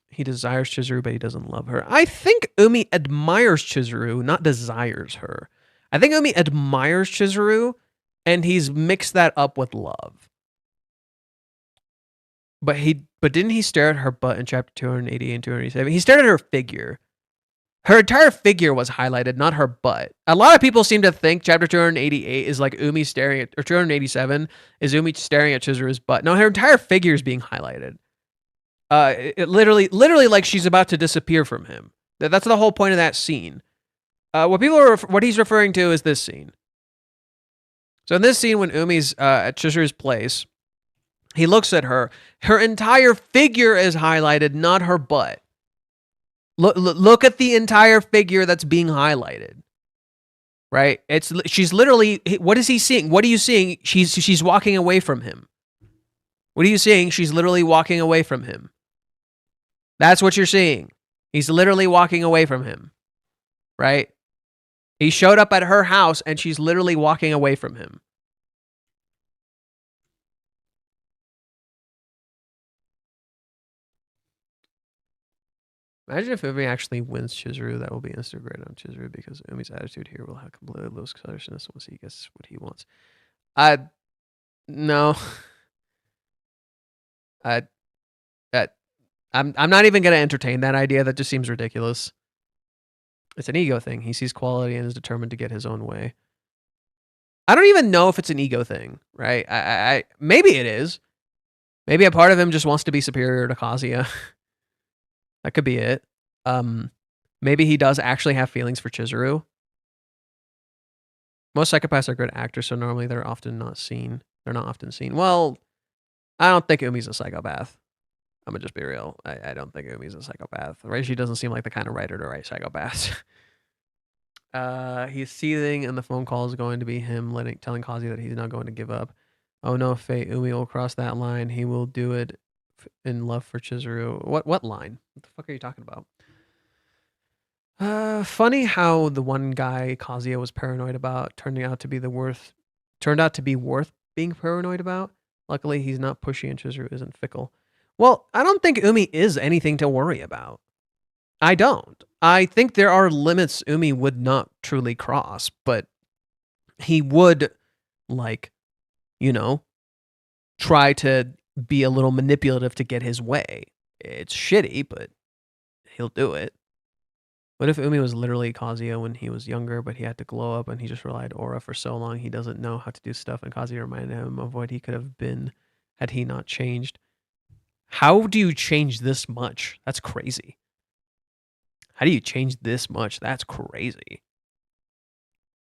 He desires Chizuru, but he doesn't love her. I think Umi admires Chizuru, not desires her. I think Umi admires Chizuru, and he's mixed that up with love. But didn't he stare at her butt in chapter 288 and 287? He stared at her figure. Her entire figure was highlighted, not her butt. A lot of people seem to think chapter 288 is like Umi staring at, or 287 is Umi staring at Chizuru's butt. No, her entire figure is being highlighted. It literally like she's about to disappear from him. That's the whole point of that scene. What he's referring to is this scene. So in this scene, when Umi's at Chizuru's place, he looks at her. Her entire figure is highlighted, not her butt. Look at the entire figure that's being highlighted. Right? She's literally. What is he seeing? What are you seeing? She's walking away from him. What are you seeing? She's literally walking away from him. That's what you're seeing. He's literally walking away from him. Right? He showed up at her house and she's literally walking away from him. Imagine if Umi actually wins Chizuru. That will be instant grade on Chizuru because Umi's attitude here will have completely lose colorlessness once he gets what he wants. No. I'm not even going to entertain that idea. That just seems ridiculous. It's an ego thing. He sees quality and is determined to get his own way. I don't even know if it's an ego thing, right? I maybe it is. Maybe a part of him just wants to be superior to Kazuya. That could be it. Maybe he does actually have feelings for Chizuru. Most psychopaths are good actors, so normally they're often not seen. They're not often seen. Well, I don't think Umi's a psychopath. I'm gonna just be real. I don't think Umi's a psychopath. Right? She doesn't seem like the kind of writer to write psychopaths. He's seething, and the phone call is going to be him telling Kazuya that he's not going to give up. Oh no, fate. Umi will cross that line. He will do it in love for Chizuru. What line? What the fuck are you talking about? Funny how the one guy Kazuya was paranoid about turned out to be worth being paranoid about. Luckily, he's not pushy and Chizuru isn't fickle. Well, I don't think Umi is anything to worry about. I don't. I think there are limits Umi would not truly cross, but he would, try to be a little manipulative to get his way. It's shitty, but he'll do it. What if Umi was literally Kazuya when he was younger, but he had to glow up and he just relied aura for so long he doesn't know how to do stuff, and Kazuya reminded him of what he could have been had he not changed? How do you change this much? That's crazy. How do you change this much? That's crazy.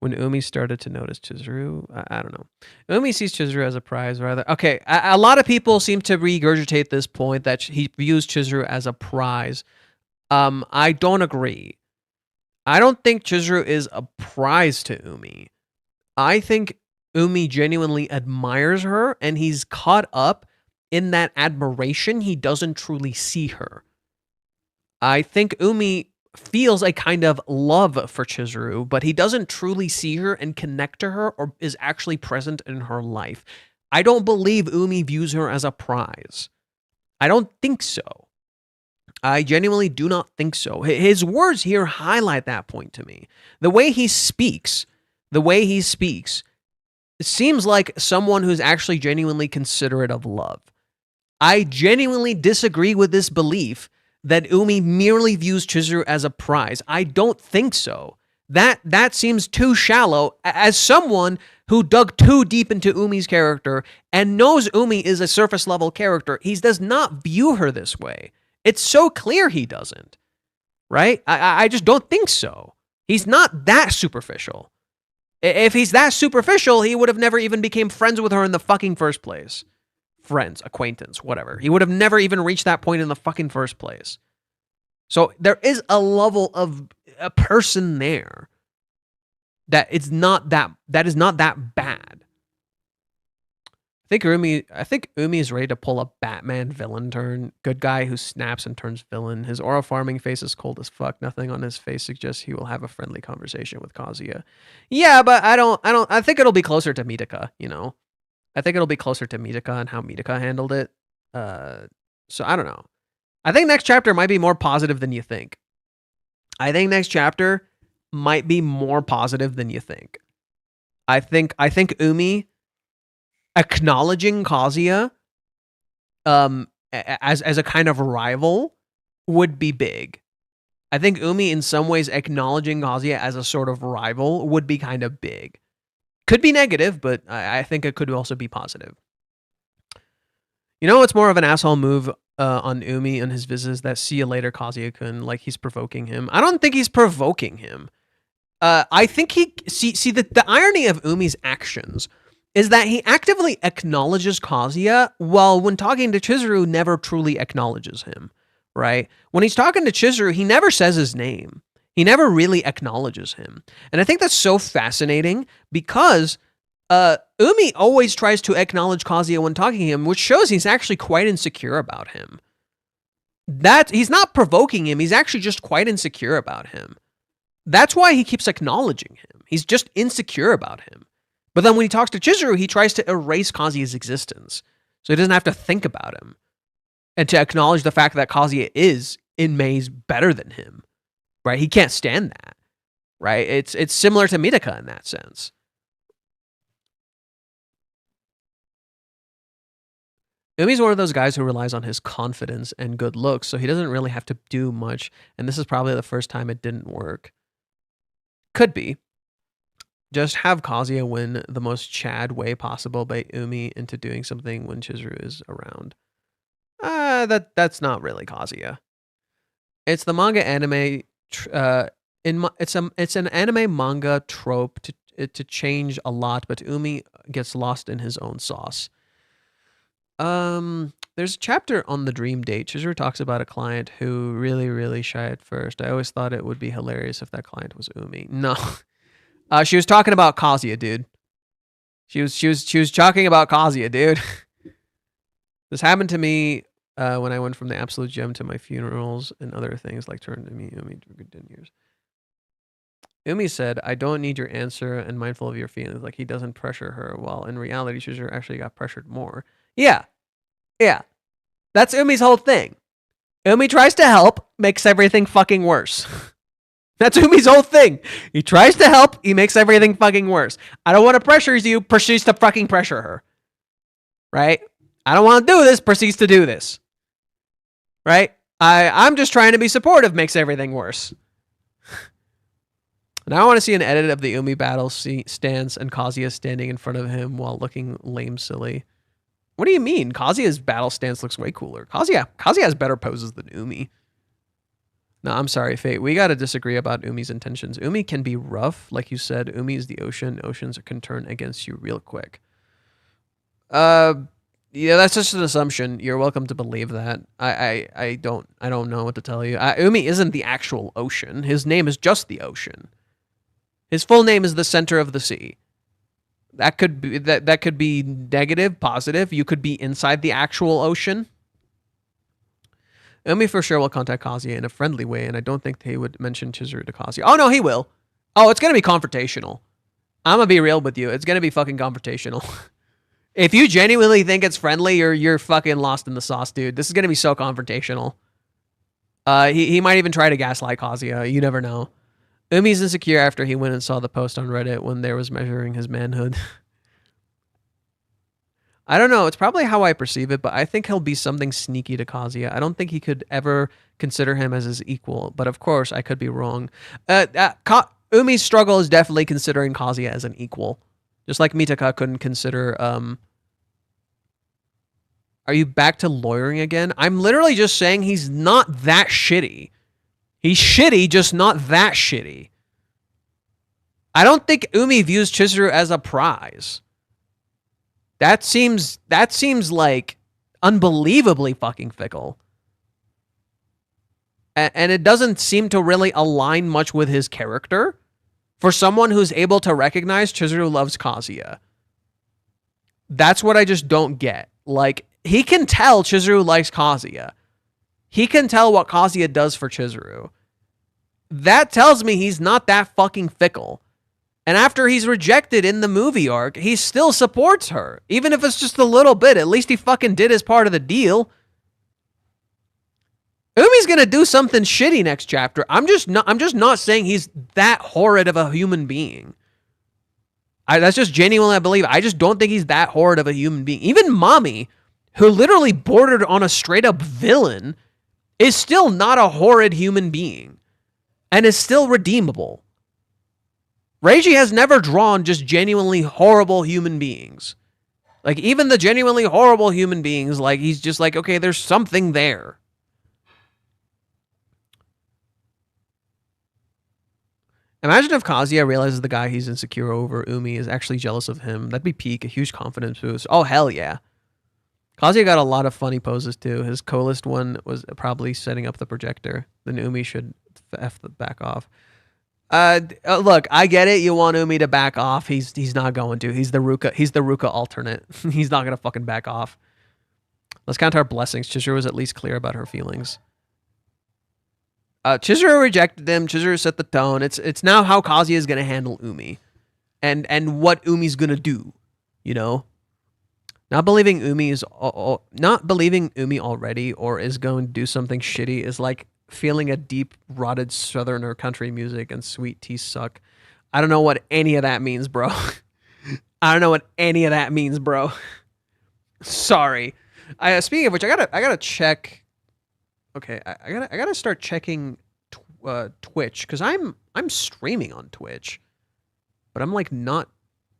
When Umi started to notice Chizuru, I don't know. Umi sees Chizuru as a prize, rather. Okay, a lot of people seem to regurgitate this point that he views Chizuru as a prize. I don't agree. I don't think Chizuru is a prize to Umi. I think Umi genuinely admires her, and he's caught up in that admiration. He doesn't truly see her. I think Umi feels a kind of love for Chizuru, but he doesn't truly see her and connect to her or is actually present in her life. I don't believe Umi views her as a prize. I don't think so. I genuinely do not think so. His words here highlight that point to me. The way he speaks, it seems like someone who's actually genuinely considerate of love. I genuinely disagree with this belief that Umi merely views Chizuru as a prize. I don't think so. That seems too shallow. As someone who dug too deep into Umi's character and knows Umi is a surface level character, he does not view her this way. It's so clear he doesn't, right? I just don't think so. He's not that superficial. If he's that superficial, he would have never even became friends with her in the fucking first place. friends, acquaintance, whatever. He would have never even reached that point in the fucking first place. So there is a level of a person there that is not that bad. I think Umi is ready to pull a Batman villain turn. Good guy who snaps and turns villain. His aura farming face is cold as fuck. Nothing on his face suggests he will have a friendly conversation with Kazuya. Yeah, but I think it'll be closer to Mitaka, you know. I think it'll be closer to Mitaka and how Mitaka handled it. So I don't know. I think next chapter might be more positive than you think. I think next chapter might be more positive than you think. I think Umi acknowledging Kazuya as a kind of rival would be big. I think Umi in some ways acknowledging Kazuya as a sort of rival would be kind of big. Could be negative, but I think it could also be positive. You know what's more of an asshole move on Umi and his visits? That see you later Kazuya-kun, like he's provoking him. I don't think he's provoking him. I think he see the irony of Umi's actions is that he actively acknowledges Kazuya while when talking to Chizuru never truly acknowledges him, right? When he's talking to Chizuru, he never says his name. He never really acknowledges him. And I think that's so fascinating because Umi always tries to acknowledge Kazuya when talking to him, which shows he's actually quite insecure about him. That he's not provoking him, he's actually just quite insecure about him. That's why he keeps acknowledging him. He's just insecure about him. But then when he talks to Chizuru, he tries to erase Kazuya's existence. So he doesn't have to think about him. And to acknowledge the fact that Kazuya is, in Maze, better than him. Right? He can't stand that. Right? It's similar to Mitaka in that sense. Umi's one of those guys who relies on his confidence and good looks, so he doesn't really have to do much. And this is probably the first time it didn't work. Could be. Just have Kazuya win the most Chad way possible by Umi into doing something when Chizuru is around. That's not really Kazuya. It's the manga anime. It's an anime manga trope to change a lot, but Umi gets lost in his own sauce. There's a chapter on the dream date. Chizuru talks about a client who really shy at first. I always thought it would be hilarious if that client was Umi. No. She was talking about Kazuya, dude. She was talking about Kazuya, dude. This happened to me when I went from the absolute gem to my funerals and other things like turned to me Umi for good 10 years. Umi said, "I don't need your answer and mindful of your feelings." Like he doesn't pressure her, while in reality, Chizuru actually got pressured more. Yeah. That's Umi's whole thing. Umi tries to help, makes everything fucking worse. That's Umi's whole thing. He tries to help, he makes everything fucking worse. I don't want to pressure you, proceeds to fucking pressure her. Right? I don't want to do this, proceeds to do this. Right? I'm just trying to be supportive, makes everything worse. Now I want to see an edit of the Umi battle stance and Kazuya standing in front of him while looking lame silly. What do you mean? Kazuya's battle stance looks way cooler. Kazuya has better poses than Umi. No, I'm sorry, Fate. We got to disagree about Umi's intentions. Umi can be rough. Like you said, Umi is the ocean. Oceans can turn against you real quick. Yeah, that's just an assumption. You're welcome to believe that. I don't know what to tell you. Umi isn't the actual ocean. His name is just the ocean. His full name is the center of the sea. That could be negative, positive. You could be inside the actual ocean. Umi for sure will contact Kazuya in a friendly way, and I don't think they would mention Chizuru to Kazuya. Oh, no, he will. Oh, it's going to be confrontational. I'm going to be real with you. It's going to be fucking confrontational. If you genuinely think it's friendly, you're fucking lost in the sauce, dude. This is going to be so confrontational. He might even try to gaslight Kazuya. You never know. Umi's insecure after he went and saw the post on Reddit when there was measuring his manhood. I don't know. It's probably how I perceive it, but I think he'll be something sneaky to Kazuya. I don't think he could ever consider him as his equal, but of course, I could be wrong. Umi's struggle is definitely considering Kazuya as an equal. Just like Mitaka couldn't consider... Are you back to lawyering again? I'm literally just saying he's not that shitty. He's shitty, just not that shitty. I don't think Umi views Chizuru as a prize. That seems like unbelievably fucking fickle. And it doesn't seem to really align much with his character for someone who's able to recognize Chizuru loves Kazuya. That's what I just don't get. Like, he can tell Chizuru likes Kazuya. He can tell what Kazuya does for Chizuru. That tells me he's not that fucking fickle. And after he's rejected in the movie arc, he still supports her. Even if it's just a little bit, at least he fucking did his part of the deal. Umi's gonna do something shitty next chapter. I'm just not saying he's that horrid of a human being. That's just genuinely I believe. I just don't think he's that horrid of a human being. Even Mommy, who literally bordered on a straight up villain, is still not a horrid human being. And is still redeemable. Reiji has never drawn just genuinely horrible human beings. Like, even the genuinely horrible human beings, like, he's just like, okay, there's something there. Imagine if Kazuya realizes the guy he's insecure over, Umi, is actually jealous of him. That'd be peak, a huge confidence boost. Oh, hell yeah. Kazuya got a lot of funny poses, too. His coolest one was probably setting up the projector. Then Umi should F the back off. Look, I get it. You want Umi to back off. He's not going to. He's the Ruka alternate. He's not going to fucking back off. Let's count our blessings. Chizuru was at least clear about her feelings. Chizuru rejected him. Chizuru set the tone. It's now how Kazuya is going to handle Umi. And what Umi's going to do, you know? Not believing Umi already or is going to do something shitty is like feeling a deep rotted southerner country music and sweet tea suck. I don't know what any of that means, bro. I don't know what any of that means, bro. Sorry. Speaking of which, I gotta check. Okay, I gotta start checking Twitch because I'm streaming on Twitch, but I'm like not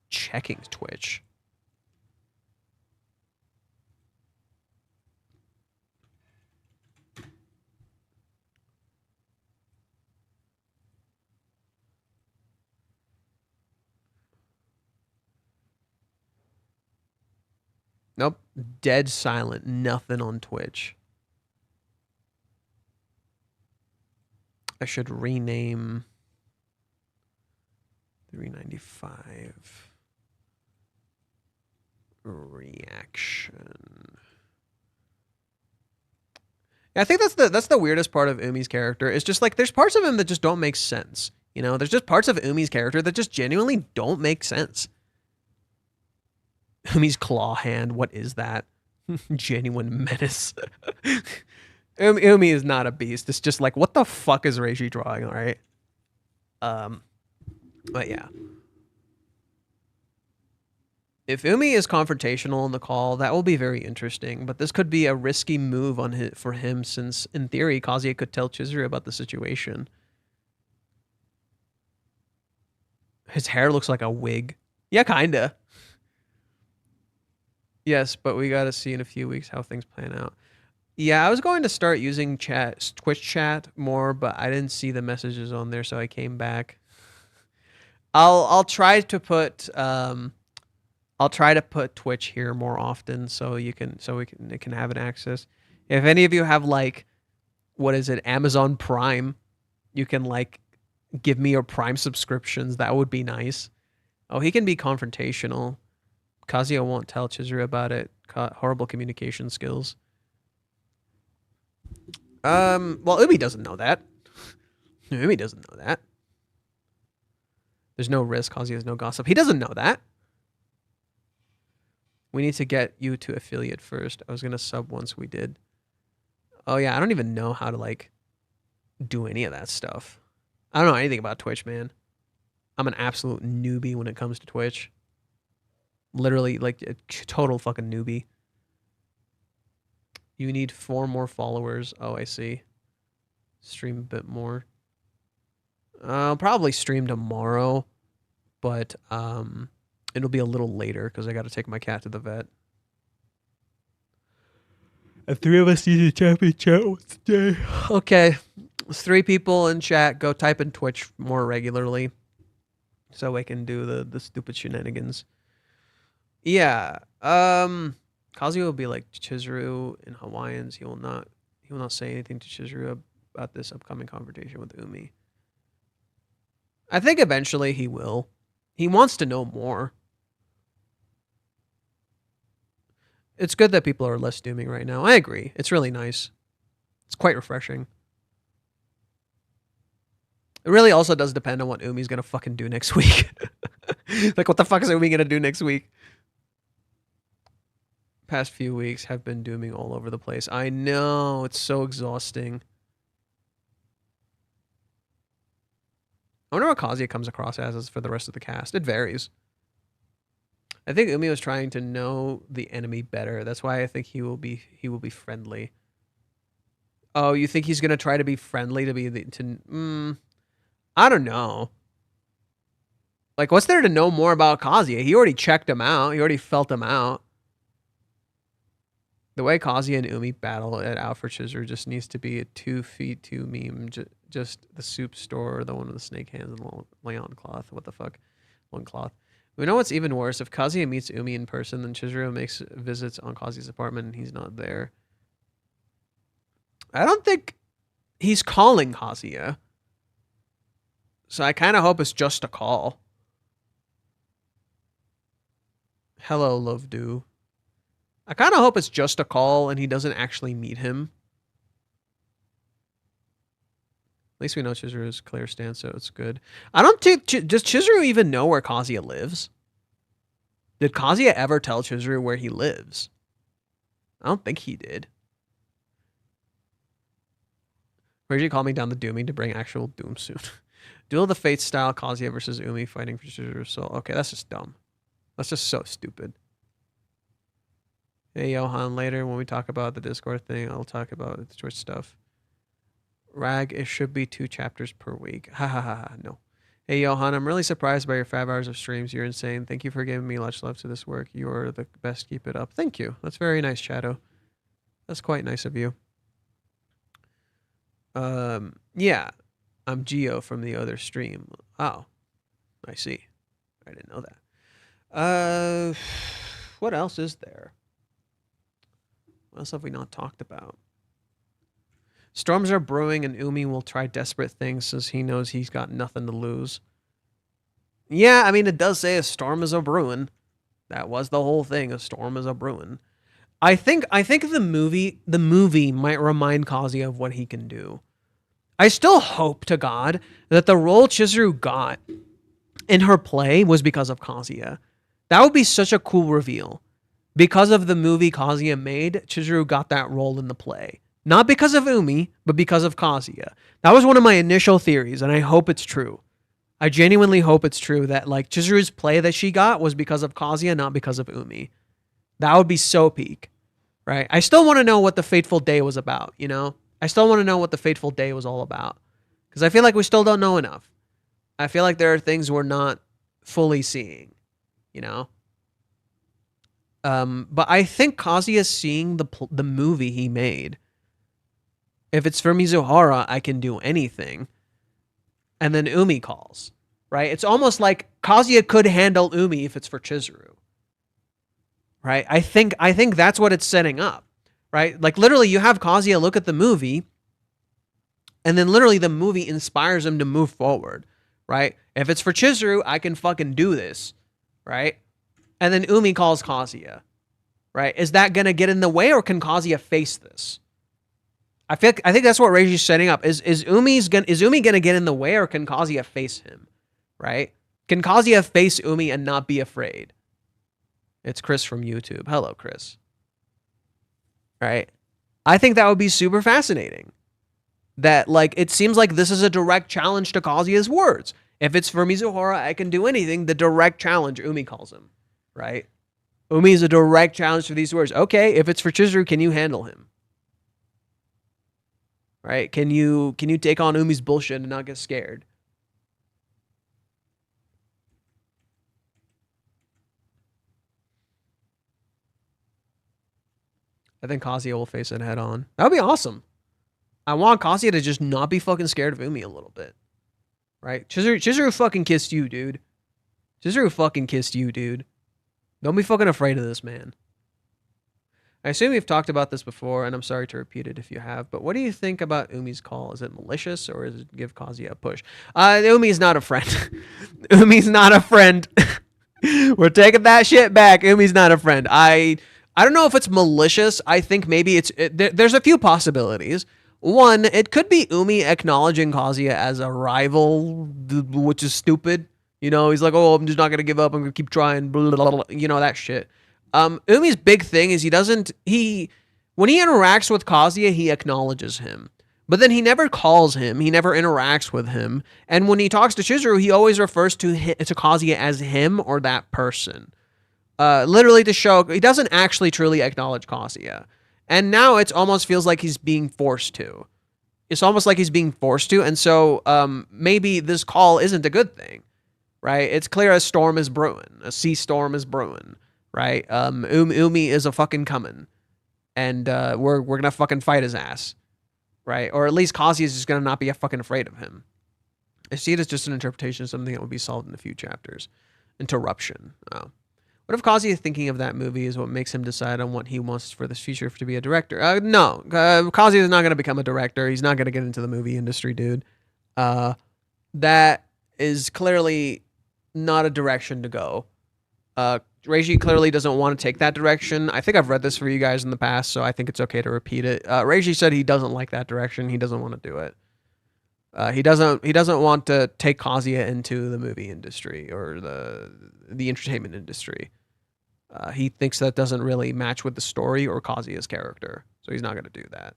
checking Twitch. Nope, dead silent. Nothing on Twitch. I should rename 395 reaction. Yeah, I think that's the weirdest part of Umi's character. It's just like there's parts of him that just don't make sense. You know, there's just parts of Umi's character that just genuinely don't make sense. Umi's claw hand, what is that? Genuine menace. Umi is not a beast. It's just like, what the fuck is Reiji drawing, all right? But yeah. If Umi is confrontational in the call, that will be very interesting. But this could be a risky move for him since, in theory, Kazuya could tell Chizuru about the situation. His hair looks like a wig. Yeah, kinda. Yes, but we gotta see in a few weeks how things plan out. Yeah, I was going to start using Twitch chat more, but I didn't see the messages on there, so I came back. I'll try to put Twitch here more often so it can have an access. If any of you have like, what is it, Amazon Prime, you can like give me your Prime subscriptions. That would be nice. Oh, he can be confrontational. Kazuya won't tell Chizuru about it. Horrible communication skills. Well, Umi doesn't know that. Umi doesn't know that. There's no risk. Kazuya has no gossip. He doesn't know that. We need to get you to affiliate first. I was going to sub once we did. Oh, yeah. I don't even know how to, like, do any of that stuff. I don't know anything about Twitch, man. I'm an absolute newbie when it comes to Twitch. Literally, like, a total fucking newbie. You need 4 more followers. Oh, I see. Stream a bit more. I'll probably stream tomorrow, but it'll be a little later because I got to take my cat to the vet. And 3 of us need to type in chat today. Okay. There's 3 people in chat. Go type in Twitch more regularly so I can do the stupid shenanigans. Yeah. Kazuya will be like Chizuru in Hawaiians. He will not say anything to Chizuru about this upcoming confrontation with Umi. I think eventually he will. He wants to know more. It's good that people are less dooming right now. I agree. It's really nice. It's quite refreshing. It really also does depend on what Umi's gonna fucking do next week. Like, what the fuck is Umi gonna do next week? Past few weeks have been dooming all over the place. I know. It's so exhausting. I wonder what Kazuya comes across as for the rest of the cast. It varies. I think Umi was trying to know the enemy better. That's why I think he will be friendly. Oh, you think he's gonna try to be friendly to be I don't know. Like, what's there to know more about Kazuya? He already checked him out. He already felt him out. The way Kazuya and Umi battle it out for Chizuru just needs to be a 2 feet 2 meme. Just the soup store, the one with the snake hands and the layon cloth. What the fuck? One cloth. We know what's even worse. If Kazuya meets Umi in person, then Chizuru makes visits on Kazuya's apartment and he's not there. I don't think he's calling Kazuya. So I kind of hope it's just a call. Hello, Love Do. I kind of hope it's just a call and he doesn't actually meet him. At least we know Chizuru's clear stance, so it's good. I don't think... Does Chizuru even know where Kazuya lives? Did Kazuya ever tell Chizuru where he lives? I don't think he did. Where'd you call me down the dooming to bring actual doom soon? Duel of the Fates style Kazuya versus Umi fighting for Chizuru's soul. Okay, that's just dumb. That's just so stupid. Hey, Johan, later when we talk about the Discord thing, I'll talk about the Twitch stuff. Rag, it should be 2 chapters per week. Ha ha ha ha, no. Hey, Johan, I'm really surprised by your 5 hours of streams. You're insane. Thank you for giving me much love to this work. You're the best. Keep it up. Thank you. That's very nice, Shadow. That's quite nice of you. Yeah. I'm Geo from the other stream. Oh, I see. I didn't know that. What else is there? What else have we not talked about? Storms are brewing and Umi will try desperate things since he knows he's got nothing to lose. Yeah, I mean, it does say a storm is a brewing. That was the whole thing. A storm is a brewing. I think the movie might remind Kazuya of what he can do. I still hope to God that the role Chizuru got in her play was because of Kazuya. That would be such a cool reveal. Because of the movie Kazuya made, Chizuru got that role in the play. Not because of Umi, but because of Kazuya. That was one of my initial theories, and I hope it's true. I genuinely hope it's true that like Chizuru's play that she got was because of Kazuya, not because of Umi. That would be so peak, right? I still want to know what the Fateful Day was about, you know? I still want to know what the Fateful Day was all about. Because I feel like we still don't know enough. I feel like there are things we're not fully seeing, you know? But I think Kazuya's seeing the movie he made. If it's for Mizuhara, I can do anything. And then Umi calls, right? It's almost like Kazuya could handle Umi if it's for Chizuru, right? I think that's what it's setting up, right? Like literally you have Kazuya look at the movie and then literally the movie inspires him to move forward, right? If it's for Chizuru, I can fucking do this, right? And then Umi calls Kazuya, right? Is that going to get in the way or can Kazuya face this? I think that's what Reiji's setting up. Is Umi gonna get in the way or can Kazuya face him? Right? Can Kazuya face Umi and not be afraid? It's Chris from YouTube. Hello, Chris. Right? I think that would be super fascinating. That like it seems like this is a direct challenge to Kazuya's words. If it's for Mizuhara, I can do anything. The direct challenge, Umi calls him. Right? Umi is a direct challenge for these words. Okay, if it's for Chizuru, can you handle him? Right? Can you take on Umi's bullshit and not get scared? I think Kazuya will face it head on. That would be awesome. I want Kazuya to just not be fucking scared of Umi a little bit. Right? Chizuru fucking kissed you, dude. Chizuru fucking kissed you, dude. Don't be fucking afraid of this man. I assume we've talked about this before, and I'm sorry to repeat it if you have, but what do you think about Umi's call? Is it malicious, or is it give Kazuya a push? Umi's not a friend. Umi's not a friend. We're taking that shit back. Umi's not a friend. I don't know if it's malicious. I think maybe there's a few possibilities. One, it could be Umi acknowledging Kazuya as a rival, which is stupid. You know, he's like, oh, I'm just not going to give up. I'm going to keep trying. Blah, blah, blah, you know, that shit. Umi's big thing is when he interacts with Kazuya, he acknowledges him. But then he never calls him. He never interacts with him. And when he talks to Chizuru, he always refers to Kazuya as him or that person. Literally to show he doesn't actually truly acknowledge Kazuya. And now it almost feels like he's being forced to. It's almost like he's being forced to. And so maybe this call isn't a good thing, right? It's clear a storm is brewing. A sea storm is brewing, right? Umi is a fucking coming. And we're going to fucking fight his ass, right? Or at least Kazuya is just going to not be fucking afraid of him. I see it as just an interpretation of something that will be solved in a few chapters. Interruption. Oh. What if Kazuya thinking of that movie is what makes him decide on what he wants for this future to be a director? No. Kazuya is not going to become a director. He's not going to get into the movie industry, dude. That is clearly not a direction to go. Reiji clearly doesn't want to take that direction. I think I've read this for you guys in the past, so I think it's okay to repeat it. Reiji said he doesn't like that direction. He doesn't want to do it. He doesn't want to take Kazuya into the movie industry or the entertainment industry. He thinks that doesn't really match with the story or Kazuya's character, so he's not going to do that.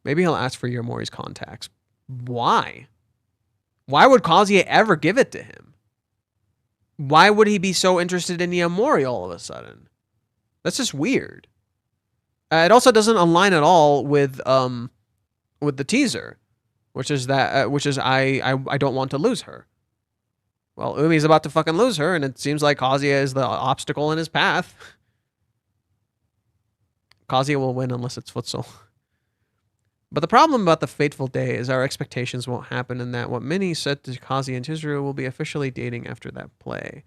Maybe he'll ask for Yamori's contacts. Why? Why would Kazuya ever give it to him? Why would he be so interested in Yamori all of a sudden? That's just weird. It also doesn't align at all with the teaser, which is I don't want to lose her. Well, Umi's about to fucking lose her, and it seems like Kazuya is the obstacle in his path. Kazuya will win unless it's futsal. But the problem about the fateful day is our expectations won't happen, and that what Minnie said to Kazuya and Chizuru will be officially dating after that play.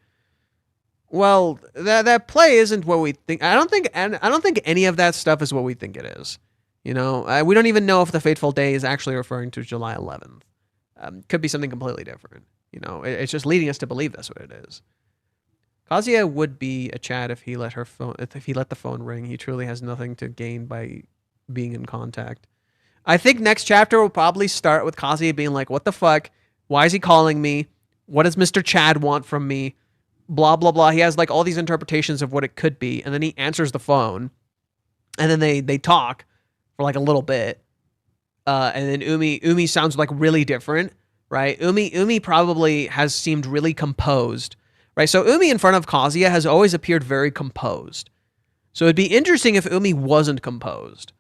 Well, that play isn't what we think. I don't think any of that stuff is what we think it is. You know, we don't even know if the fateful day is actually referring to July 11th. Could be something completely different. You know, it's just leading us to believe that's what it is. Kazuya would be a Chad if he let the phone ring. He truly has nothing to gain by being in contact. I think next chapter will probably start with Kazuya being like, what the fuck? Why is he calling me? What does Mr. Chad want from me? Blah, blah, blah. He has like all these interpretations of what it could be. And then he answers the phone. And then they talk for like a little bit. And then Umi sounds like really different, right? Umi probably has seemed really composed, right? So Umi in front of Kazuya has always appeared very composed. So it'd be interesting if Umi wasn't composed.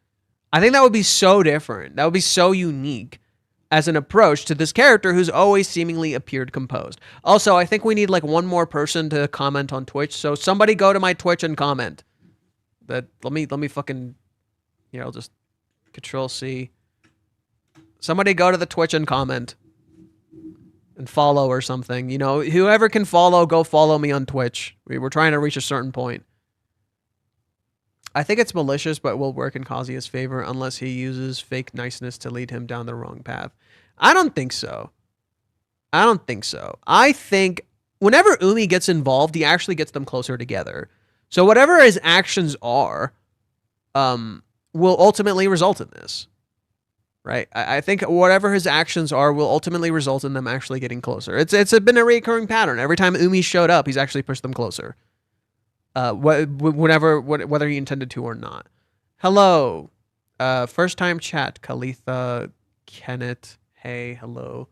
I think that would be so different. That would be so unique as an approach to this character who's always seemingly appeared composed. Also, I think we need like one more person to comment on Twitch. So somebody go to my Twitch and comment. Let me fucking, I'll just Control C. Somebody go to the Twitch and comment and follow or something. You know, whoever can follow, go follow me on Twitch. We're trying to reach a certain point. I think it's malicious, but will work in Kazuya's favor unless he uses fake niceness to lead him down the wrong path. I don't think so. I think whenever Umi gets involved, he actually gets them closer together. So whatever his actions are, will ultimately result in this. Right? I think whatever his actions are will ultimately result in them actually getting closer. It's been a recurring pattern. Every time Umi showed up, he's actually pushed them closer. Whether he intended to or not. Hello. First time chat. Kalitha, Kenneth. Hey, hello.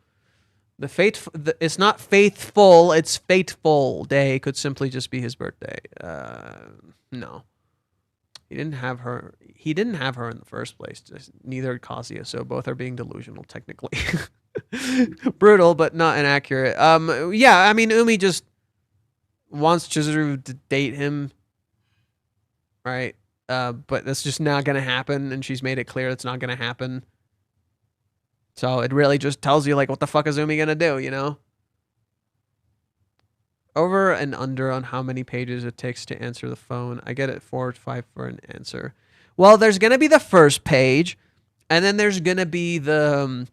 It's not faithful, it's fateful day. Could simply just be his birthday. No. He didn't have her in the first place. Neither did Kazuya, so both are being delusional technically. Brutal, but not inaccurate. Yeah, I mean, Umi just wants Chizuru to date him, right? But that's just not going to happen, and she's made it clear it's not going to happen. So it really just tells you, like, what the fuck is Umi going to do, you know? Over and under on how many pages it takes to answer the phone. I get it 4 or 5 for an answer. Well, there's gonna be the first page, and then there's gonna be the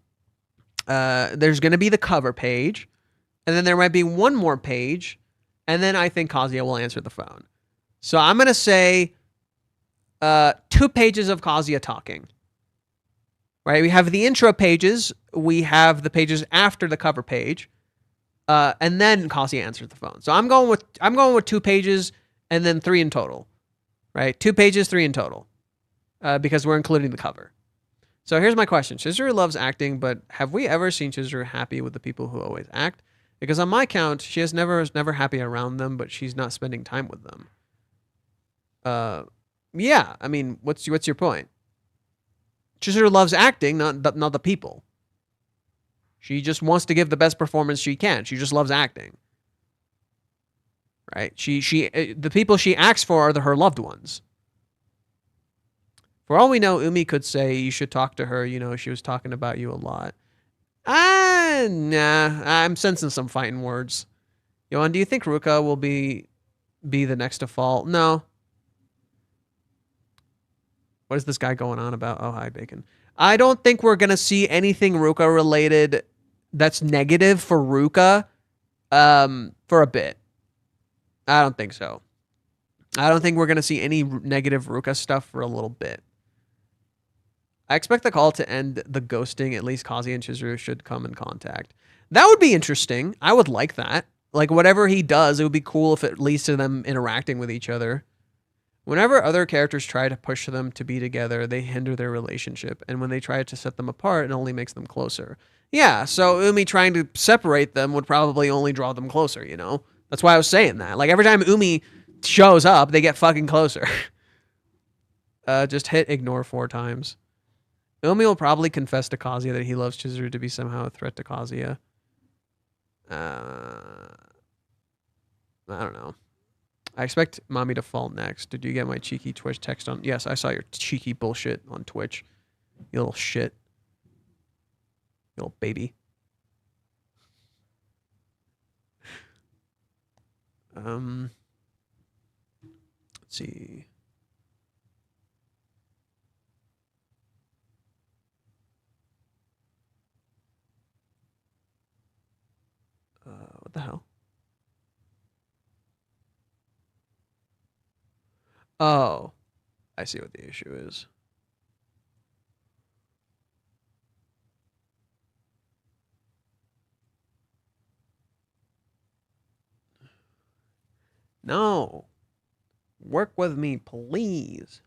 cover page, and then there might be one more page, and then I think Kazuya will answer the phone. So I'm gonna say 2 pages of Kazuya talking. Right? We have the intro pages, we have the pages after the cover page. And then Kazuya answers the phone. So I'm going with 2 pages and then 3 in total, right? 2 pages, 3 in total, because we're including the cover. So here's my question: Chizuru loves acting, but have we ever seen Chizuru happy with the people who always act? Because on my count, she is never happy around them, but she's not spending time with them. Yeah. I mean, what's your point? Chizuru loves acting, not the people. She just wants to give the best performance she can. She just loves acting. Right? The people she acts for are her loved ones. For all we know, Umi could say you should talk to her. You know, she was talking about you a lot. Nah. I'm sensing some fighting words. Yohan, do you think Ruka will be the next to fall? No. What is this guy going on about? Oh, hi, Bacon. I don't think we're going to see anything Ruka related that's negative for Ruka for a bit. I don't think so. I don't think we're going to see any negative Ruka stuff for a little bit. I expect the call to end the ghosting. At least Kazuya and Chizuru should come in contact. That would be interesting. I would like that. Like, whatever he does, it would be cool if it leads to them interacting with each other. Whenever other characters try to push them to be together, they hinder their relationship. And when they try to set them apart, it only makes them closer. Yeah, so Umi trying to separate them would probably only draw them closer, you know? That's why I was saying that. Like, every time Umi shows up, they get fucking closer. Just hit ignore 4 times. Umi will probably confess to Kazuya that he loves Chizuru to be somehow a threat to Kazuya. I don't know. I expect Mommy to fall next. Did you get my cheeky Twitch text on? Yes, I saw your cheeky bullshit on Twitch. You little shit. You little baby. Let's see. What the hell? Oh, I see what the issue is. No. Work with me, please.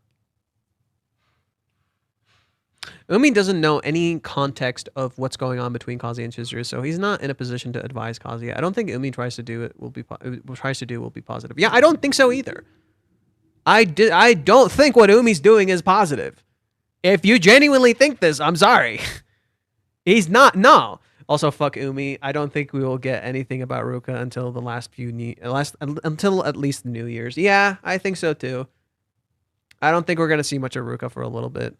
Umi doesn't know any context of what's going on between Kazuya and Chizuru, so he's not in a position to advise Kazuya. I don't think Umi tries to do will be positive. Yeah, I don't think so either. I don't think what Umi's doing is positive. If you genuinely think this, I'm sorry. He's not. No. Also, fuck Umi. I don't think we will get anything about Ruka until the until at least New Year's. Yeah, I think so too. I don't think we're gonna see much of Ruka for a little bit.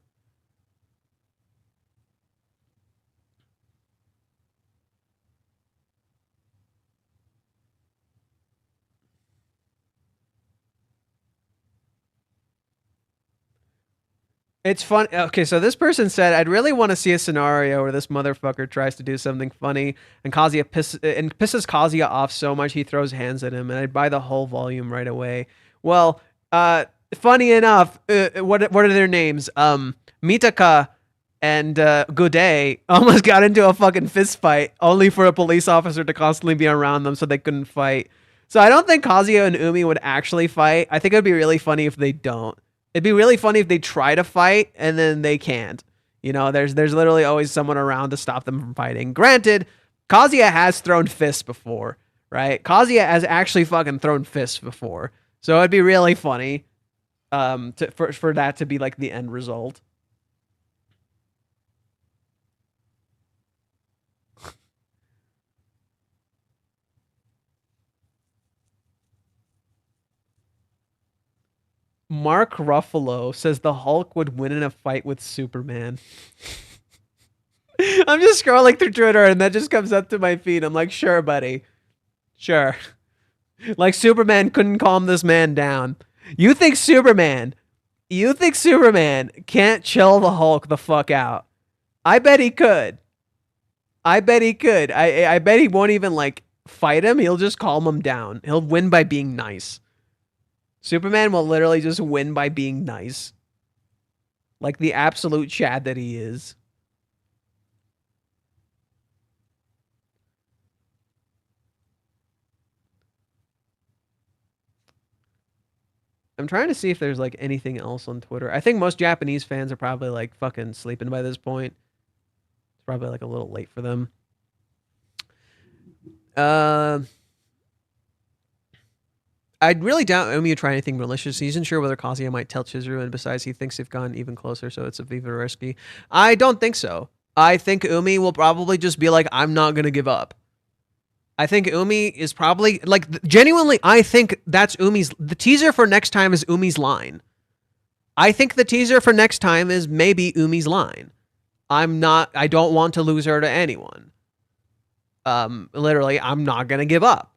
It's fun. Okay, so this person said, I'd really want to see a scenario where this motherfucker tries to do something funny and Kazuya pisses Kazuya off so much he throws hands at him, and I'd buy the whole volume right away. Well, funny enough, what are their names? Mitaka and Goudet almost got into a fucking fist fight only for a police officer to constantly be around them so they couldn't fight. So I don't think Kazuya and Umi would actually fight. I think it would be really funny if they don't. It'd be really funny if they try to fight and then they can't. You know, there's literally always someone around to stop them from fighting. Granted, Kazuya has thrown fists before, right? Kazuya has actually fucking thrown fists before. So it'd be really funny for that to be like the end result. Mark Ruffalo says the Hulk would win in a fight with Superman. I'm just scrolling through Twitter and that just comes up to my feed. I'm like, sure, buddy. Sure. Like Superman couldn't calm this man down. You think Superman can't chill the Hulk the fuck out? I bet he could. I bet he could. I bet he won't even like fight him. He'll just calm him down. He'll win by being nice. Superman will literally just win by being nice. Like the absolute Chad that he is. I'm trying to see if there's like anything else on Twitter. I think most Japanese fans are probably like fucking sleeping by this point. It's probably like a little late for them. I'd really doubt Umi would try anything malicious. He's unsure whether Kazuya might tell Chizuru, and besides, he thinks they've gone even closer, so it's a viva risky. I don't think so. I think Umi will probably just be like, I'm not going to give up. I think Umi is probably, like, genuinely, I think that's Umi's, the teaser for next time is Umi's line. I think the teaser for next time is maybe Umi's line. I don't want to lose her to anyone. Literally, I'm not going to give up.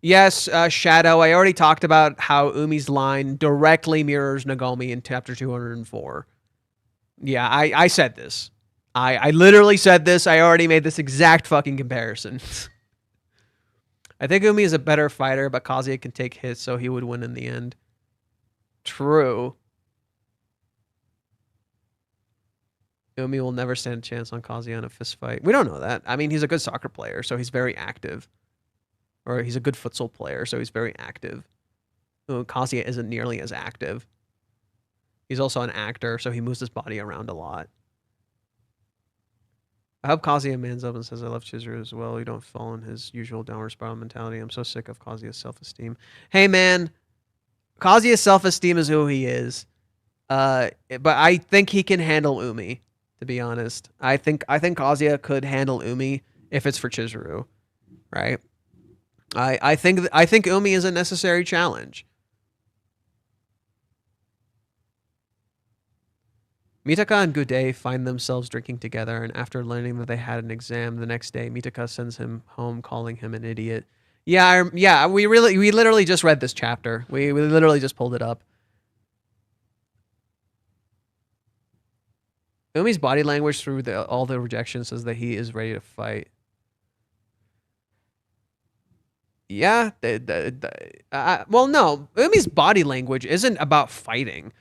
Yes, Shadow, I already talked about how Umi's line directly mirrors Nagomi in chapter 204. Yeah, I said this. I literally said this. I already made this exact fucking comparison. I think Umi is a better fighter, but Kazuya can take hits, so he would win in the end. True. Umi will never stand a chance on Kazuya in a fist fight. We don't know that. I mean, he's a good soccer player, so he's very active. Or he's a good futsal player, so he's very active. Kazuya isn't nearly as active. He's also an actor, so he moves his body around a lot. I hope Kazuya mans up and says, I love Chizuru as well. You don't fall in his usual downward spiral mentality. I'm so sick of Kazuya's self-esteem. Hey, man. Kazuya's self-esteem is who he is. But I think he can handle Umi, to be honest. I think Kazuya could handle Umi if it's for Chizuru, right? I think Umi is a necessary challenge. Mitaka and Gude find themselves drinking together, and after learning that they had an exam the next day, Mitaka sends him home, calling him an idiot. Yeah, we literally just read this chapter. We literally just pulled it up. Umi's body language through all the rejection says that he is ready to fight. Yeah, well, no. Umi's body language isn't about fighting.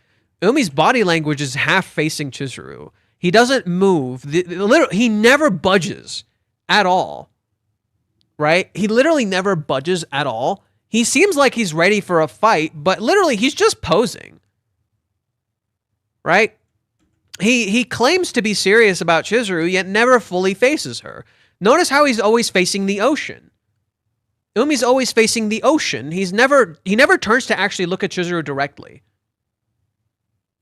Umi's body language is half facing Chizuru. He doesn't move. He never budges at all. Right? He literally never budges at all. He seems like he's ready for a fight, but literally he's just posing. Right? He claims to be serious about Chizuru, yet never fully faces her. Notice how he's always facing the ocean. Umi's always facing the ocean. He never turns to actually look at Chizuru directly.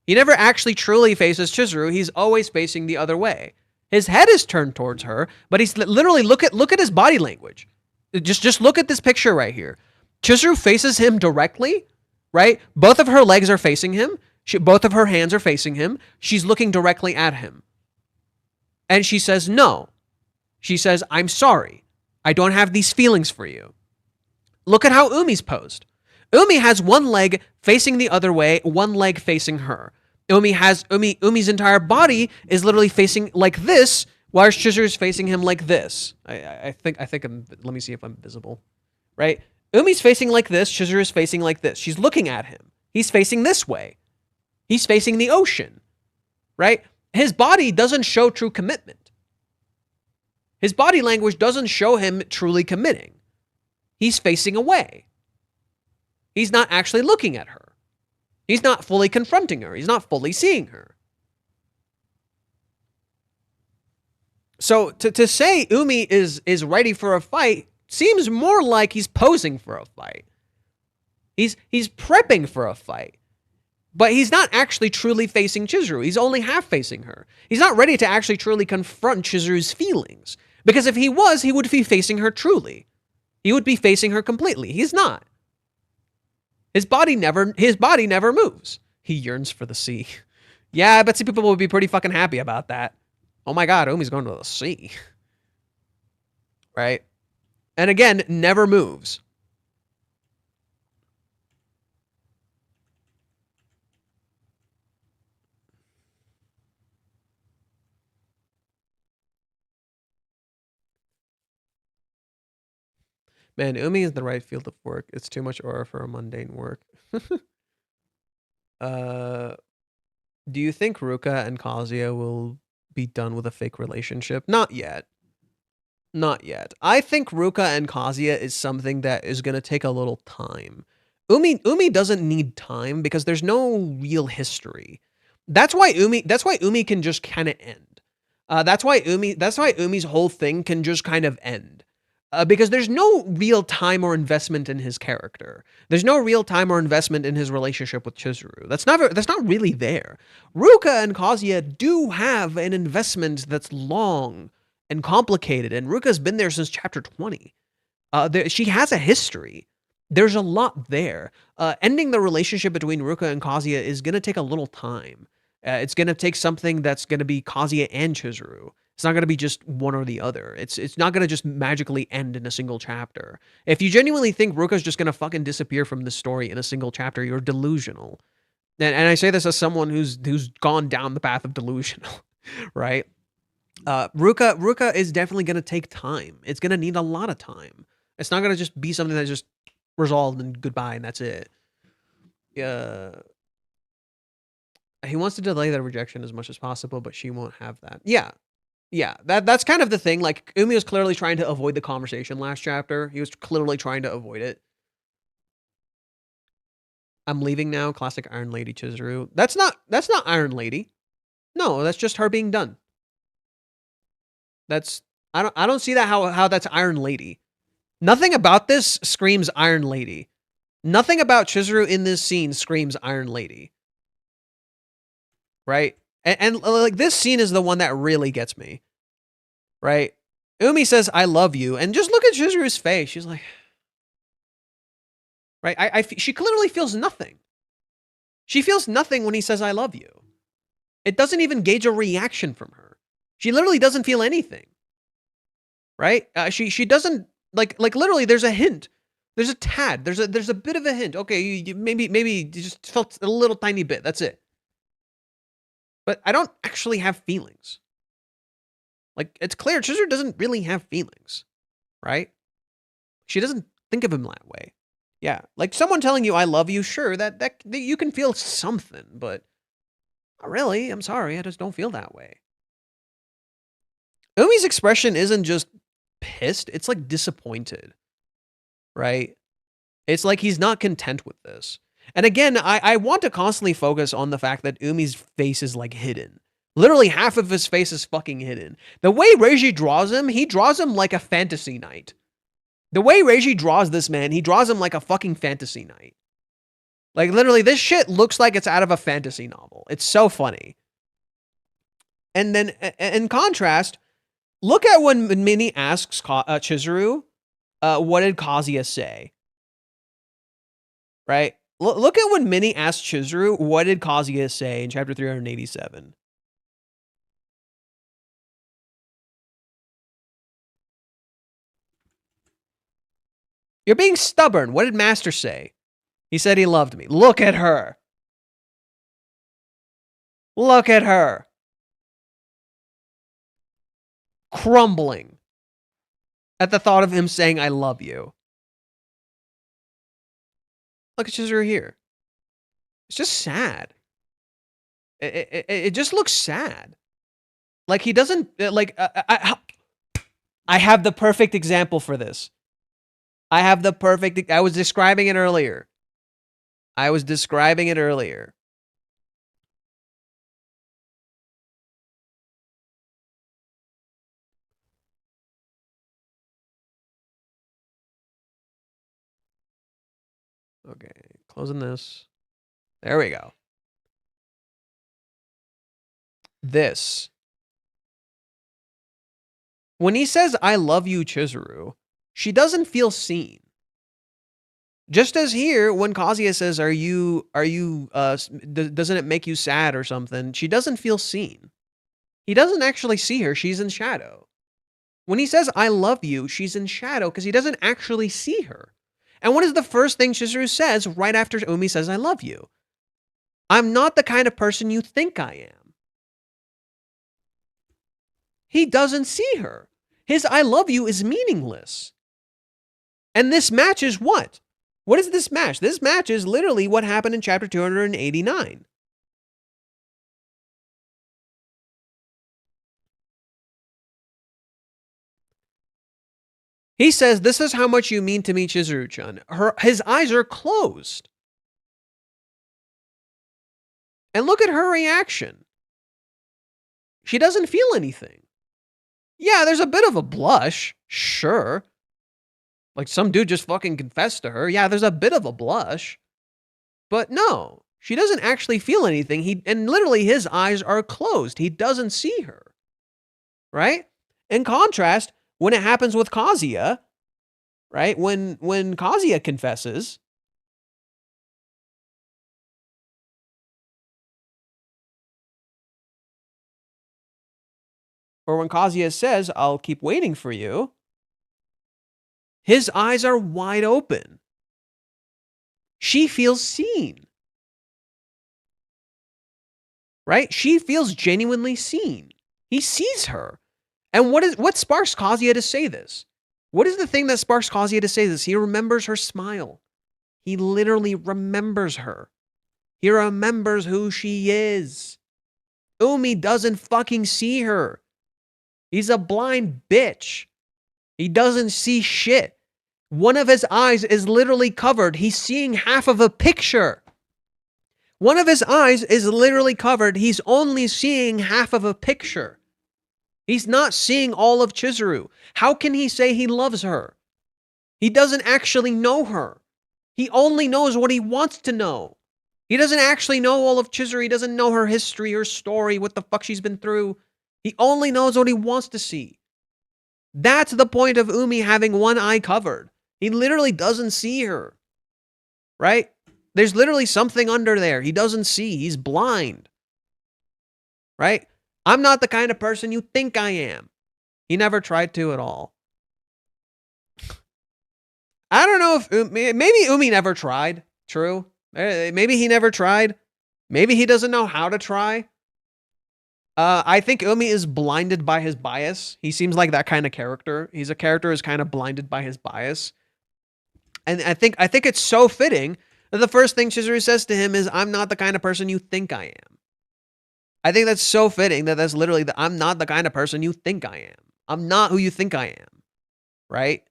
He never actually truly faces Chizuru. He's always facing the other way. His head is turned towards her, but he's literally look at his body language. Just look at this picture right here. Chizuru faces him directly, right? Both of her legs are facing him. Both of her hands are facing him. She's looking directly at him. And she says no. She says, I'm sorry. I don't have these feelings for you. Look at how Umi's posed. Umi has one leg facing the other way, one leg facing her. Umi's entire body is literally facing like this, while Chizuru is facing him like this. I think let me see if I'm visible. Right? Umi's facing like this, Chizuru is facing like this. She's looking at him. He's facing this way. He's facing the ocean. Right? His body doesn't show true commitment. His body language doesn't show him truly committing. He's facing away. He's not actually looking at her. He's not fully confronting her. He's not fully seeing her. So to say Umi is ready for a fight seems more like he's posing for a fight. He's prepping for a fight. But he's not actually truly facing Chizuru. He's only half facing her. He's not ready to actually truly confront Chizuru's feelings. Because if he was, he would be facing her truly. He would be facing her completely. He's not. His body never moves. He yearns for the sea. Yeah, I bet some people would be pretty fucking happy about that. Oh my god, Umi's going to the sea. right? And again, never moves. Man, Umi is the right field of work. It's too much aura for a mundane work. Do you think Ruka and Kazuya will be done with a fake relationship? Not yet. Not yet. I think Ruka and Kazuya is something that is going to take a little time. Umi doesn't need time because there's no real history. That's why Umi can just kind of end. That's why Umi's whole thing can just kind of end. Because there's no real time or investment in his character. There's no real time or investment in his relationship with Chizuru. That's not really there. Ruka and Kazuya do have an investment that's long and complicated, and Ruka's been there since chapter 20. She has a history. There's a lot there. Ending the relationship between Ruka and Kazuya is going to take a little time. It's going to take something that's going to be Kazuya and Chizuru. It's not going to be just one or the other. It's not going to just magically end in a single chapter. If you genuinely think Ruka's just going to fucking disappear from the story in a single chapter, you're delusional. And I say this as someone who's gone down the path of delusional, right? Ruka is definitely going to take time. It's going to need a lot of time. It's not going to just be something that's just resolved and goodbye and that's it. He wants to delay the rejection as much as possible, but she won't have that. Yeah, that's kind of the thing. Like, Umi was clearly trying to avoid the conversation last chapter. He was clearly trying to avoid it. I'm leaving now. Classic Iron Lady Chizuru. That's not Iron Lady. No, that's just her being done. I don't see that how that's Iron Lady. Nothing about this screams Iron Lady. Nothing about Chizuru in this scene screams Iron Lady. Right? And like this scene is the one that really gets me. Right? Umi says, I love you. And just look at Chizuru's face. She's like, right? She clearly feels nothing. She feels nothing when he says, I love you. It doesn't even gauge a reaction from her. She literally doesn't feel anything. Right? She doesn't, like literally there's a hint. There's a tad. There's a bit of a hint. Okay, you maybe you just felt a little tiny bit. That's it. But I don't actually have feelings. Like, it's clear Chizuru doesn't really have feelings, right? She doesn't think of him that way. Yeah, like someone telling you I love you, sure, that you can feel something, but not really. I'm sorry, I just don't feel that way. Umi's expression isn't just pissed, it's like disappointed, right? It's like he's not content with this. And again, I want to constantly focus on the fact that Umi's face is like hidden. Literally half of his face is fucking hidden. The way Reiji draws him, he draws him like a fantasy knight. The way Reiji draws this man, he draws him like a fucking fantasy knight. Like literally, this shit looks like it's out of a fantasy novel. It's so funny. And then, in contrast, look at when Minnie asks Chizuru, what did Kazuya say? Right? Look at when Minnie asked Chizuru, what did Kazuya say in chapter 387? You're being stubborn. What did Master say? He said he loved me. Look at her. Look at her. Crumbling at the thought of him saying, I love you. Look at Chizuru here. It's just sad. It just looks sad. Like he doesn't, like, I have the perfect example for this. I was describing it earlier. Okay, closing this. There we go. This. When he says, I love you, Chizuru, she doesn't feel seen. Just as here, when Kazuya says, doesn't it make you sad or something? She doesn't feel seen. He doesn't actually see her. She's in shadow. When he says, I love you, she's in shadow because he doesn't actually see her. And what is the first thing Chizuru says right after Umi says, I love you? I'm not the kind of person you think I am. He doesn't see her. His I love you is meaningless. And this matches what? What is this match? This match is literally what happened in chapter 289. He says, this is how much you mean to me, Chizuru-chan. His eyes are closed. And look at her reaction. She doesn't feel anything. Yeah, there's a bit of a blush, sure. Like some dude just fucking confessed to her. Yeah, there's a bit of a blush. But no, she doesn't actually feel anything. And literally his eyes are closed. He doesn't see her. Right? In contrast, when it happens with Kazuya, right? When Kazuya confesses, or when Kazuya says, I'll keep waiting for you, his eyes are wide open. She feels seen. Right? She feels genuinely seen. He sees her. And what sparks Kazuya to say this? What is the thing that sparks Kazuya to say this? He remembers her smile. He literally remembers her. He remembers who she is. Umi doesn't fucking see her. He's a blind bitch. He doesn't see shit. One of his eyes is literally covered. He's seeing half of a picture. One of his eyes is literally covered. He's only seeing half of a picture. He's not seeing all of Chizuru. How can he say he loves her? He doesn't actually know her. He only knows what he wants to know. He doesn't actually know all of Chizuru. He doesn't know her history, her story, what the fuck she's been through. He only knows what he wants to see. That's the point of Umi having one eye covered. He literally doesn't see her. Right? There's literally something under there. He doesn't see. He's blind. Right? I'm not the kind of person you think I am. He never tried to at all. I don't know if maybe Umi never tried. True. Maybe he never tried. Maybe he doesn't know how to try. I think Umi is blinded by his bias. He seems like that kind of character. He's a character who's kind of blinded by his bias. And I think it's so fitting that the first thing Chizuru says to him is, I'm not the kind of person you think I am. I think that's so fitting that that's literally I'm not the kind of person you think I am. I'm not who you think I am. Right?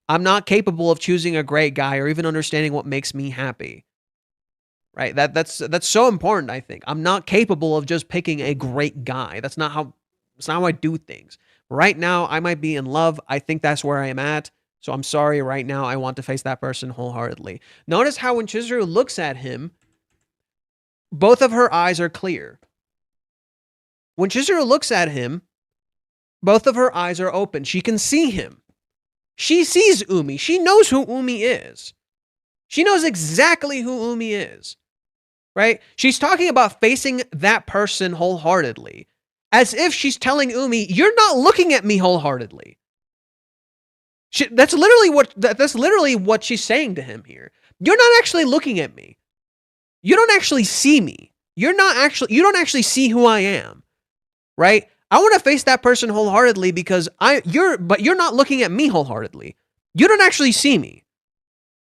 I'm not capable of choosing a great guy or even understanding what makes me happy. Right? That's so important, I think. I'm not capable of just picking a great guy. That's not how I do things. Right now, I might be in love. I think that's where I am at. So I'm sorry right now. I want to face that person wholeheartedly. Notice how when Chizuru looks at him, both of her eyes are clear. When Chizuru looks at him, both of her eyes are open. She can see him. She sees Umi. She knows who Umi is. She knows exactly who Umi is. Right? She's talking about facing that person wholeheartedly. As if she's telling Umi, you're not looking at me wholeheartedly. That's literally what she's saying to him here. You're not actually looking at me. You don't actually see me. You don't actually see who I am. Right? I want to face that person wholeheartedly because but you're not looking at me wholeheartedly. You don't actually see me.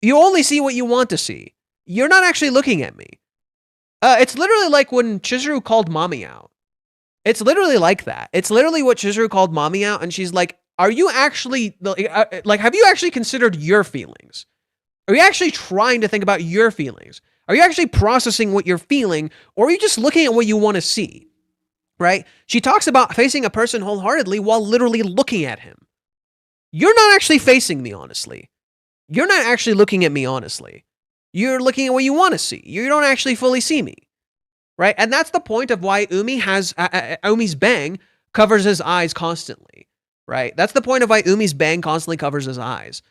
You only see what you want to see. You're not actually looking at me. It's literally like when Chizuru called Mommy out. It's literally like that. It's literally what Chizuru called Mommy out, and she's like, are you actually, have you actually considered your feelings? Are you actually trying to think about your feelings? Are you actually processing what you're feeling, or are you just looking at what you want to see? Right? She talks about facing a person wholeheartedly while literally looking at him. You're not actually facing me, honestly. You're not actually looking at me, honestly. You're looking at what you want to see. You don't actually fully see me. Right? And that's the point of why Umi's bang covers his eyes constantly. Right? That's the point of why Umi's bang constantly covers his eyes.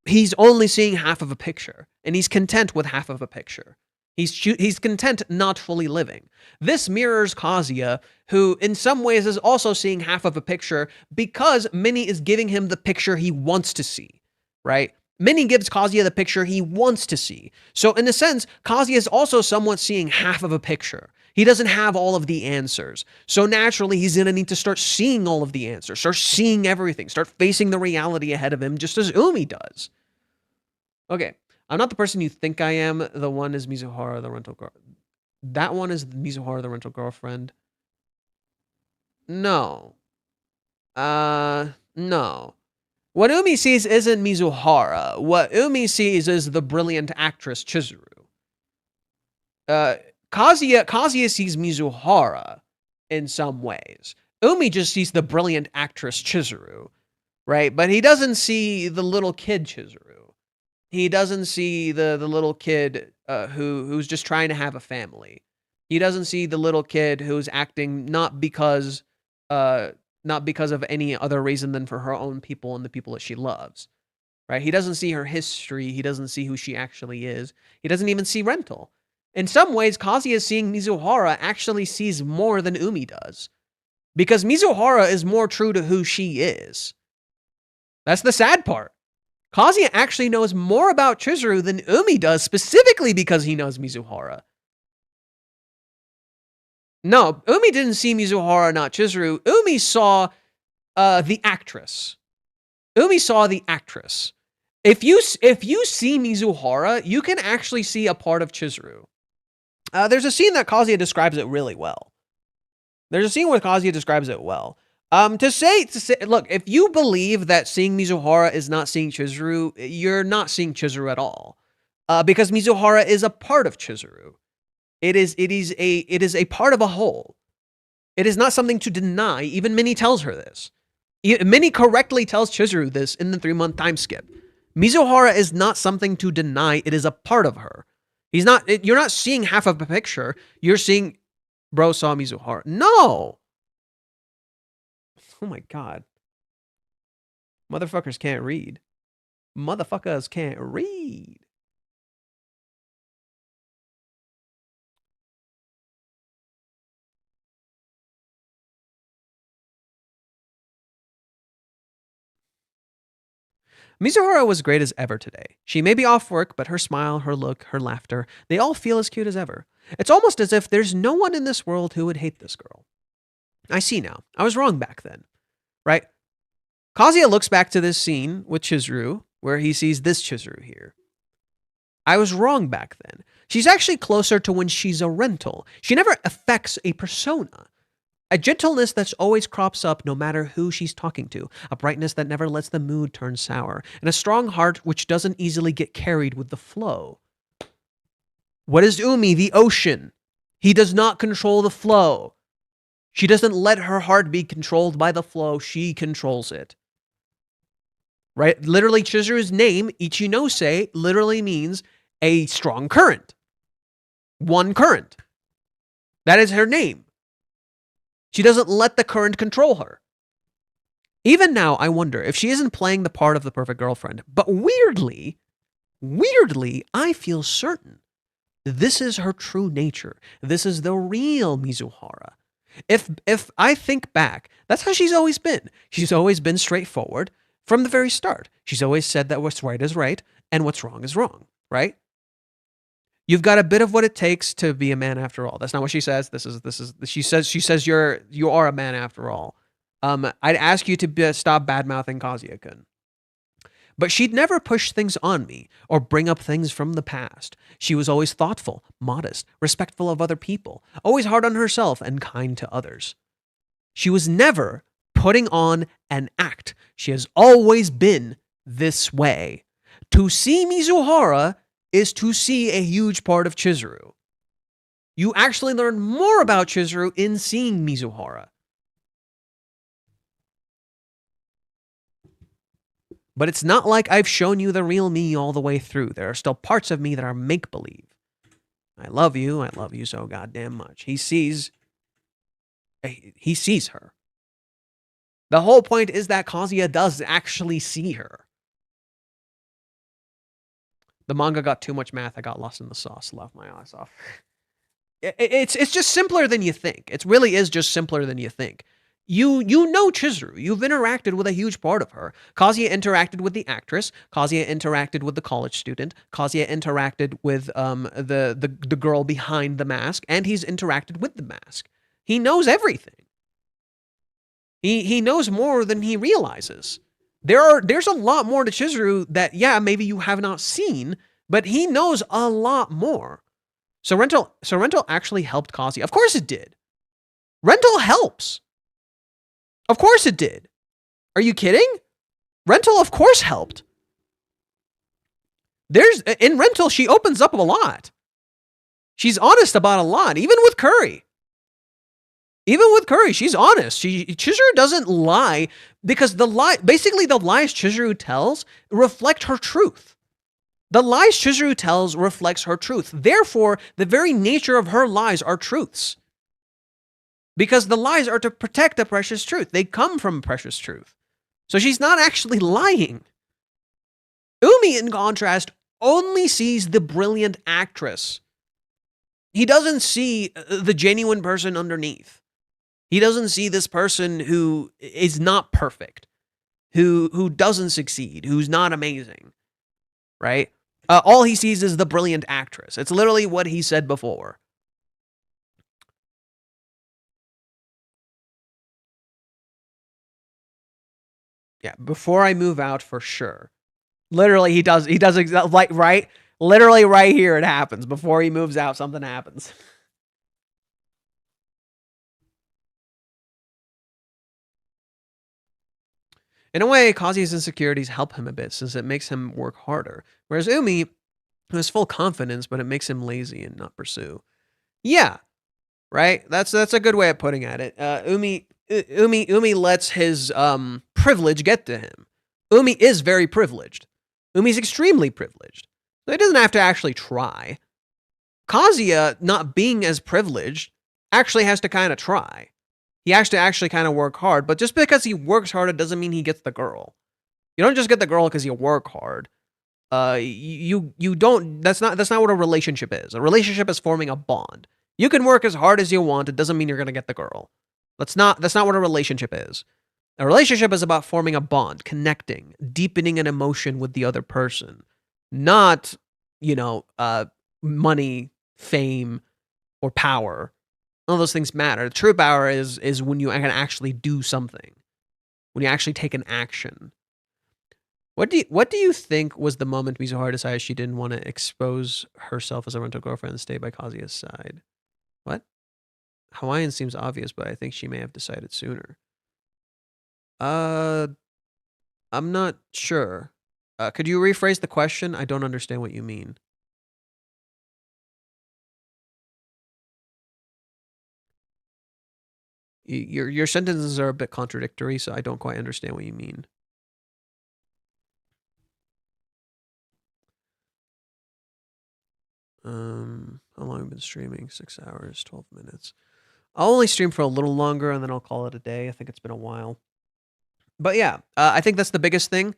He's only seeing half of a picture, and he's content with half of a picture. He's content not fully living. This mirrors Kazuya, who in some ways is also seeing half of a picture because Minnie is giving him the picture he wants to see, right? Minnie gives Kazuya the picture he wants to see. So in a sense, Kazuya is also somewhat seeing half of a picture. He doesn't have all of the answers. So naturally, he's going to need to start seeing all of the answers, start seeing everything, start facing the reality ahead of him, just as Umi does. Okay, I'm not the person you think I am. The one is Mizuhara, the rental girl. That one is Mizuhara, the rental girlfriend. No. No. What Umi sees isn't Mizuhara. What Umi sees is the brilliant actress Chizuru. Kazuya sees Mizuhara in some ways. Umi just sees the brilliant actress Chizuru, right? But he doesn't see the little kid Chizuru. He doesn't see the little kid who's just trying to have a family. He doesn't see the little kid who's acting not because of any other reason than for her own people and the people that she loves, right? He doesn't see her history. He doesn't see who she actually is. He doesn't even see rental. In some ways, Kazuya seeing Mizuhara actually sees more than Umi does, because Mizuhara is more true to who she is. That's the sad part. Kazuya actually knows more about Chizuru than Umi does, specifically because he knows Mizuhara. No, Umi didn't see Mizuhara, not Chizuru. Umi saw the actress. Umi saw the actress. If you see Mizuhara, you can actually see a part of Chizuru. There's a scene that Kazuya describes it really well. There's a scene where Kazuya describes it well. To say, look, if you believe that seeing Mizuhara is not seeing Chizuru, you're not seeing Chizuru at all. Because Mizuhara is a part of Chizuru. It is a part of a whole. It is not something to deny. Even Minnie tells her this. Minnie correctly tells Chizuru this in the 3-month time skip. Mizuhara is not something to deny. It is a part of her. You're not seeing half of a picture. You're seeing, bro saw Mizuhara. No. Oh my God. Motherfuckers can't read. Motherfuckers can't read. Mizuhara was great as ever today. She may be off work, but her smile, her look, her laughter, they all feel as cute as ever. It's almost as if there's no one in this world who would hate this girl. I see now. I was wrong back then. Right? Kazuya looks back to this scene with Chizuru, where he sees this Chizuru here. I was wrong back then. She's actually closer to when she's a rental. She never affects a persona. A gentleness that always crops up no matter who she's talking to. A brightness that never lets the mood turn sour. And a strong heart which doesn't easily get carried with the flow. What is Umi? The ocean. He does not control the flow. She doesn't let her heart be controlled by the flow. She controls it. Right? Literally, Chizuru's name, Ichinose, literally means a strong current. One current. That is her name. She doesn't let the current control her. Even now, I wonder if she isn't playing the part of the perfect girlfriend. But weirdly, I feel certain this is her true nature. This is the real Mizuhara. If I think back, that's how she's always been. She's always been straightforward from the very start. She's always said that what's right is right and what's wrong is wrong, right? You've got a bit of what it takes to be a man after all. That's not what she says. She says you are a man after all. I'd ask you to stop bad-mouthing Kazuya-kun. But she'd never push things on me or bring up things from the past. She was always thoughtful, modest, respectful of other people, always hard on herself and kind to others. She was never putting on an act. She has always been this way. To see Mizuhara is to see a huge part of Chizuru. You actually learn more about Chizuru in seeing Mizuhara. But it's not like I've shown you the real me all the way through. There are still parts of me that are make-believe. I love you so goddamn much. He sees her. The whole point is that Kazuya does actually see her. The manga got too much math. I got lost in the sauce. Laughed my ass off. It's just simpler than you think. It really is just simpler than you think. You know Chizuru. You've interacted with a huge part of her. Kazuya interacted with the actress. Kazuya interacted with the college student. Kazuya interacted with the girl behind the mask, and he's interacted with the mask. He knows everything. He knows more than he realizes. There's a lot more to Chizuru that, yeah, maybe you have not seen, but he knows a lot more. So Rental actually helped Kazuya. Of course it did. Rental helps. Of course it did. Are you kidding? Rental, of course, helped. In Rental, she opens up a lot. She's honest about a lot, even with Curry. Even with Curry, she's honest. Chizuru doesn't lie because basically the lies Chizuru tells reflect her truth. The lies Chizuru tells reflects her truth. Therefore, the very nature of her lies are truths. Because the lies are to protect a precious truth. They come from a precious truth. So she's not actually lying. Umi, in contrast, only sees the brilliant actress. He doesn't see the genuine person underneath. He doesn't see this person who is not perfect, who doesn't succeed, who's not amazing, right? All he sees is the brilliant actress. It's literally what he said before. Yeah, before I move out, for sure. Literally, he does exactly like right. Literally, right here, it happens. Before he moves out, something happens. In a way, Kazuya's insecurities help him a bit, since it makes him work harder. Whereas Umi has full confidence, but it makes him lazy and not pursue. Yeah, right. That's a good way of putting it. Umi lets his privilege get to him. Umi is very privileged. Umi's extremely privileged. So he doesn't have to actually try. Kazuya, not being as privileged, actually has to kind of try. He has to actually kind of work hard, but just because he works hard, it doesn't mean he gets the girl. You don't just get the girl because you work hard. You don't. That's not what a relationship is. A relationship is forming a bond. You can work as hard as you want. It doesn't mean you're gonna get the girl. That's not what a relationship is. A relationship is about forming a bond, connecting, deepening an emotion with the other person, not, money, fame, or power. All those things matter. The true power is when you can actually do something, when you actually take an action. What do you think was the moment Mizuhara decided she didn't want to expose herself as a rental girlfriend and stay by Kazuya's side? What? Hawaiian seems obvious, but I think she may have decided sooner. I'm not sure. Could you rephrase the question? I don't understand what you mean. Your sentences are a bit contradictory, so I don't quite understand what you mean. How long have I been streaming? 6 hours, 12 minutes. I'll only stream for a little longer, and then I'll call it a day. I think it's been a while. But yeah, I think that's the biggest thing.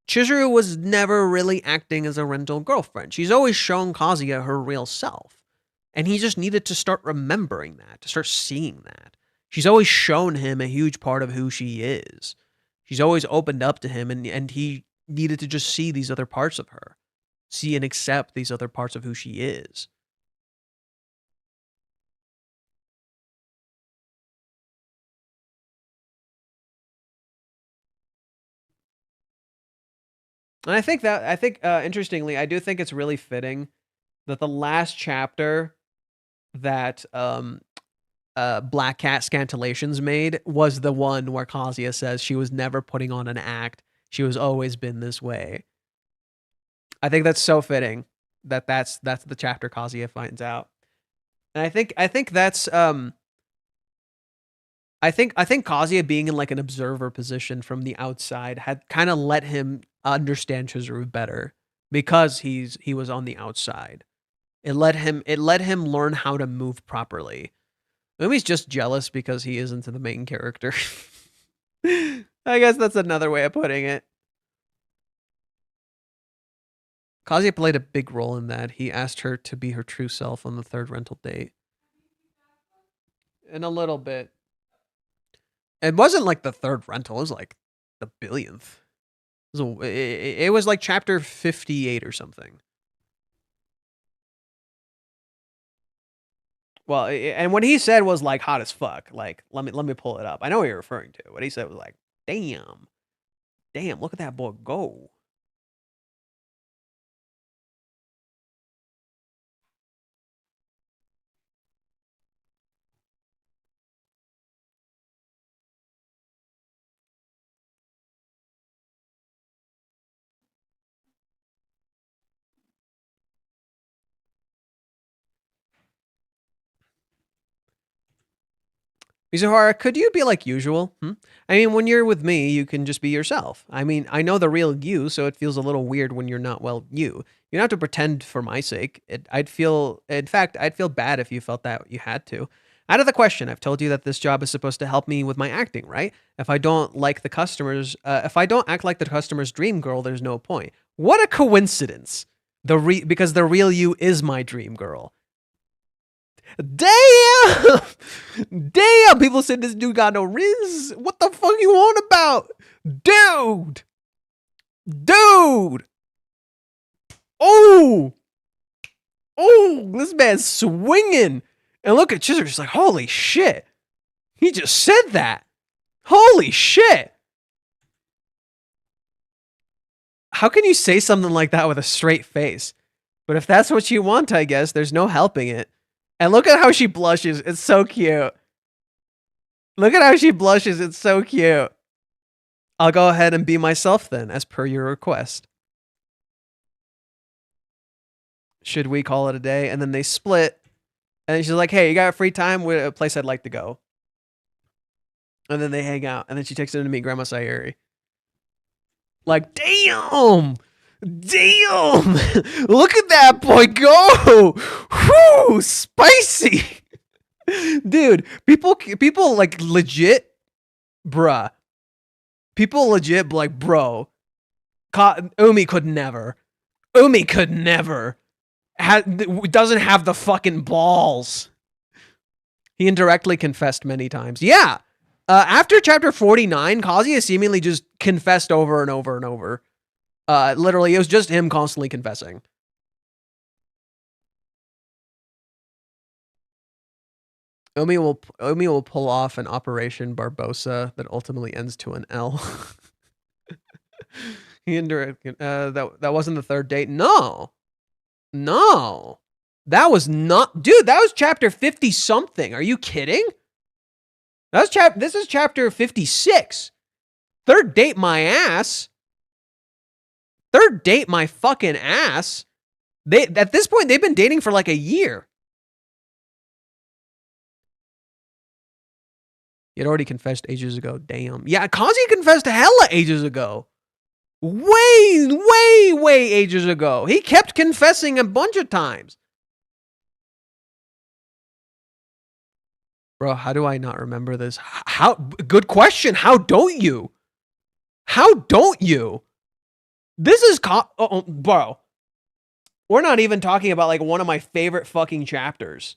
Chizuru was never really acting as a rental girlfriend. She's always shown Kazuya her real self. And he just needed to start remembering that, to start seeing that. She's always shown him a huge part of who she is. She's always opened up to him, and he needed to just see these other parts of her. See and accept these other parts of who she is. And I think interestingly, I do think it's really fitting that the last chapter that Black Cat Scantillations made was the one where Kazuya says she was never putting on an act. She was always been this way. I think that's so fitting that's the chapter Kazuya finds out. And I think that's I think Kazuya being in like an observer position from the outside had kind of let him understand Chizuru better because he was on the outside. It let him learn how to move properly. Maybe he's just jealous because he isn't the main character. I guess that's another way of putting it. Kazuya played a big role in that. He asked her to be her true self on the third rental date. In a little bit. It wasn't like the third rental. It was like the billionth. It was like chapter 58 or something. Well, and what he said was like hot as fuck. Like, let me pull it up. I know what you're referring to. What he said was like, damn, look at that boy go. Mizuhara, could you be like usual? I mean, when you're with me, you can just be yourself. I mean, I know the real you, so it feels a little weird when you're not, well, you. You don't have to pretend for my sake. I'd feel bad if you felt that you had to. Out of the question, I've told you that this job is supposed to help me with my acting, right? If I don't like the customers, if I don't act like the customer's dream girl, there's no point. What a coincidence. Because the real you is my dream girl. Damn! Damn! People said this dude got no riz. What the fuck you on about? Dude! Oh! This man's swinging. And look at Chizuru, just like, holy shit. He just said that. Holy shit. How can you say something like that with a straight face? But if that's what you want, I guess, there's no helping it. And look at how she blushes. It's so cute. Look at how she blushes. It's so cute. I'll go ahead and be myself then, as per your request. Should we call it a day? And then they split. And she's like, hey, you got free time? With a place I'd like to go. And then they hang out. And then she takes him to meet Grandma Sayuri. Like, damn! Damn! Look at that boy go! Whew! Spicy! Dude, people like legit, bruh. People legit like, bro. Umi could never. Doesn't have the fucking balls. He indirectly confessed many times. Yeah! After chapter 49, Kazuya seemingly just confessed over and over and over. Literally, it was just him constantly confessing. Umi will pull off an Operation Barbosa that ultimately ends to an L. That wasn't the third date. No. That was not, dude. That was chapter 50 something. Are you kidding? This is chapter 56. Third date my ass. Third date my fucking ass. At this point, they've been dating for like a year. He had already confessed ages ago. Damn. Yeah, Kazuya confessed hella ages ago. Way ages ago. He kept confessing a bunch of times. Bro, how do I not remember this? Good question. How don't you? This is bro. We're not even talking about like one of my favorite fucking chapters.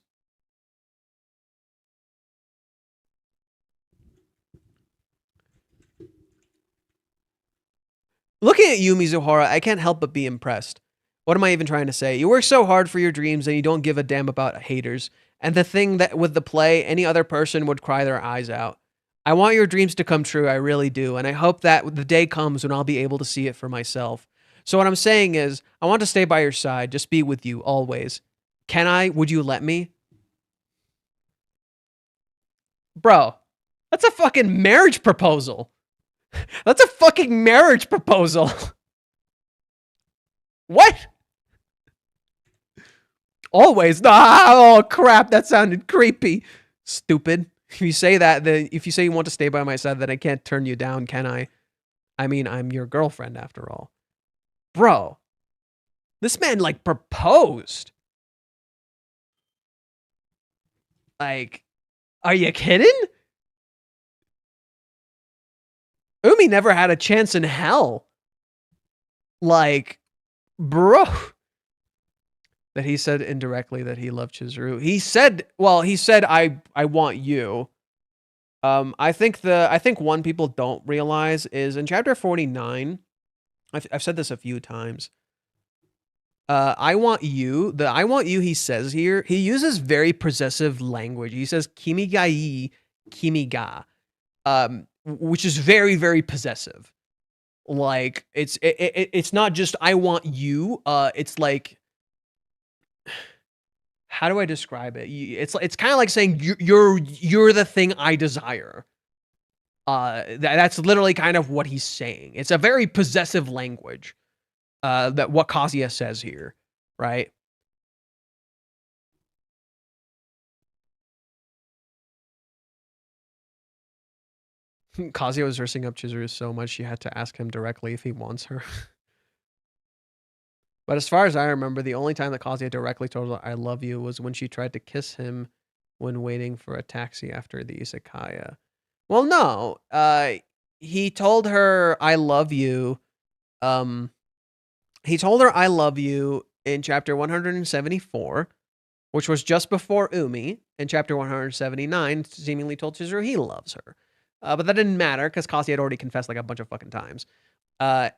Looking at you, Mizuhara, I can't help but be impressed. What am I even trying to say? You work so hard for your dreams and you don't give a damn about haters. And the thing that with the play, any other person would cry their eyes out. I want your dreams to come true, I really do. And I hope that the day comes when I'll be able to see it for myself. So what I'm saying is, I want to stay by your side, just be with you always. Can I? Would you let me? Bro, that's a fucking marriage proposal. That's a fucking marriage proposal. What? Always. Oh, crap. That sounded creepy. Stupid. If you say that, then if you say you want to stay by my side, then I can't turn you down, can I? I mean, I'm your girlfriend after all. Bro. This man, like, proposed. Like, are you kidding? Umi never had a chance in hell. Like, bro. That he said indirectly that he loved Chizuru. He said, I want you. I think one people don't realize is in chapter 49. I've said this a few times. I want you. The I want you he says here, he uses very possessive language. He says kimi ga ii, kimi ga, which is very, very possessive. Like it's not just I want you. It's like, how do I describe it? It's kind of like saying you're the thing I desire. That's literally kind of what he's saying. It's a very possessive language. That what Kazuya says here, right? Kazuya was dressing up Chizuru so much she had to ask him directly if he wants her. But as far as I remember, the only time that Kazuya directly told her I love you was when she tried to kiss him when waiting for a taxi after the izakaya. Well, no. He told her I love you. He told her I love you in chapter 174, which was just before Umi. In chapter 179, seemingly told Chizuru he loves her. But that didn't matter because Kazuya had already confessed like a bunch of fucking times.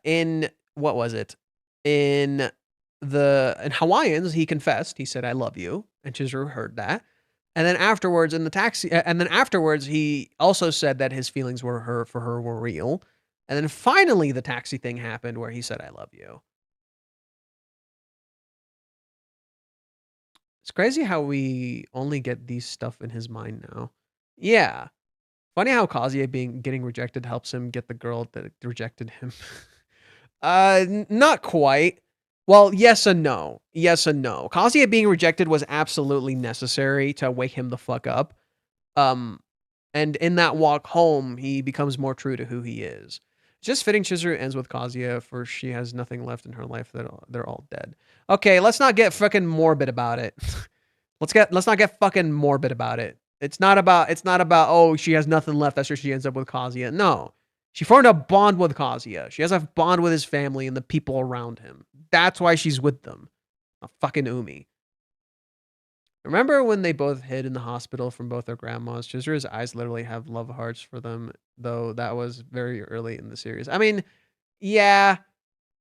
In what was it? In Hawaiians, he confessed. He said, I love you. And Chizuru heard that. And then afterwards in the taxi, he also said that his feelings for her were real. And then finally the taxi thing happened where he said, I love you. It's crazy how we only get these stuff in his mind now. Yeah. Funny how Kazuya getting rejected helps him get the girl that rejected him. Not quite. Well, yes and no. Yes and no. Kazuya being rejected was absolutely necessary to wake him the fuck up. And in that walk home, he becomes more true to who he is. Just fitting Chizuru ends with Kazuya, for she has nothing left in her life. They're all dead. Okay, let's not get fucking morbid about it. Let's not get fucking morbid about it. It's not about, oh, she has nothing left. That's where she ends up with Kazuya. No. She formed a bond with Kazuya. She has a bond with his family and the people around him. That's why she's with them. A fucking Umi. Remember when they both hid in the hospital from both their grandmas? Chizuru's eyes literally have love hearts for them, though that was very early in the series. I mean, yeah,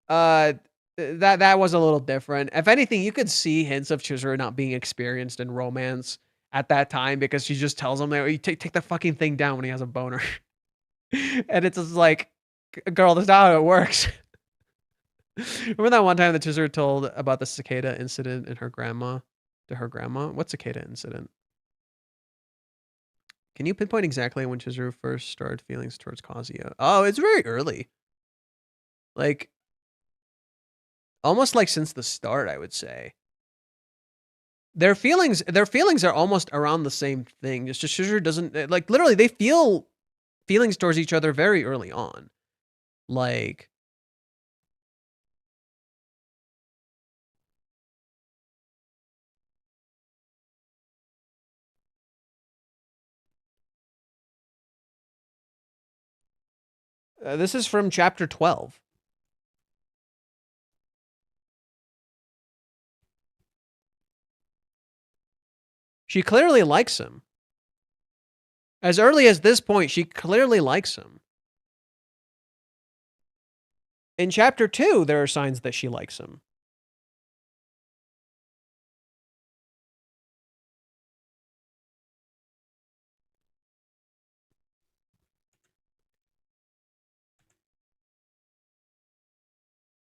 that was a little different. If anything, you could see hints of Chizuru not being experienced in romance at that time because she just tells him, like, you take the fucking thing down when he has a boner. And it's just like, girl, that's not how it works. Remember that one time that Chizuru told about the cicada incident in her grandma? To her grandma? What cicada incident? Can you pinpoint exactly when Chizuru first started feelings towards Kazuya? Oh, it's very early. Like, almost like since the start, I would say. Their feelings are almost around the same thing. Just Chizuru doesn't, like, literally, they feel feelings towards each other very early on. Like, this is from chapter 12. She clearly likes him. As early as this point, she clearly likes him. In chapter 2, there are signs that she likes him.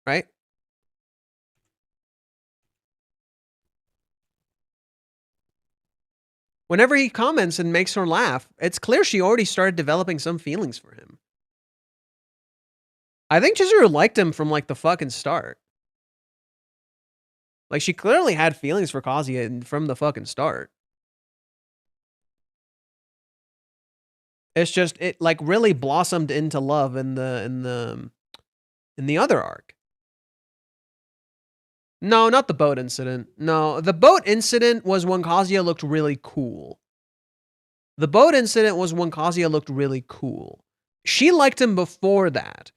Right? Whenever he comments and makes her laugh, it's clear she already started developing some feelings for him. I think Chizuru liked him from, like, the fucking start. Like, she clearly had feelings for Kazuya from the fucking start. It's just, it, like, really blossomed into love in the other arc. No, not the boat incident. No, the boat incident was when Kazuya looked really cool. The boat incident was when Kazuya looked really cool. She liked him before that.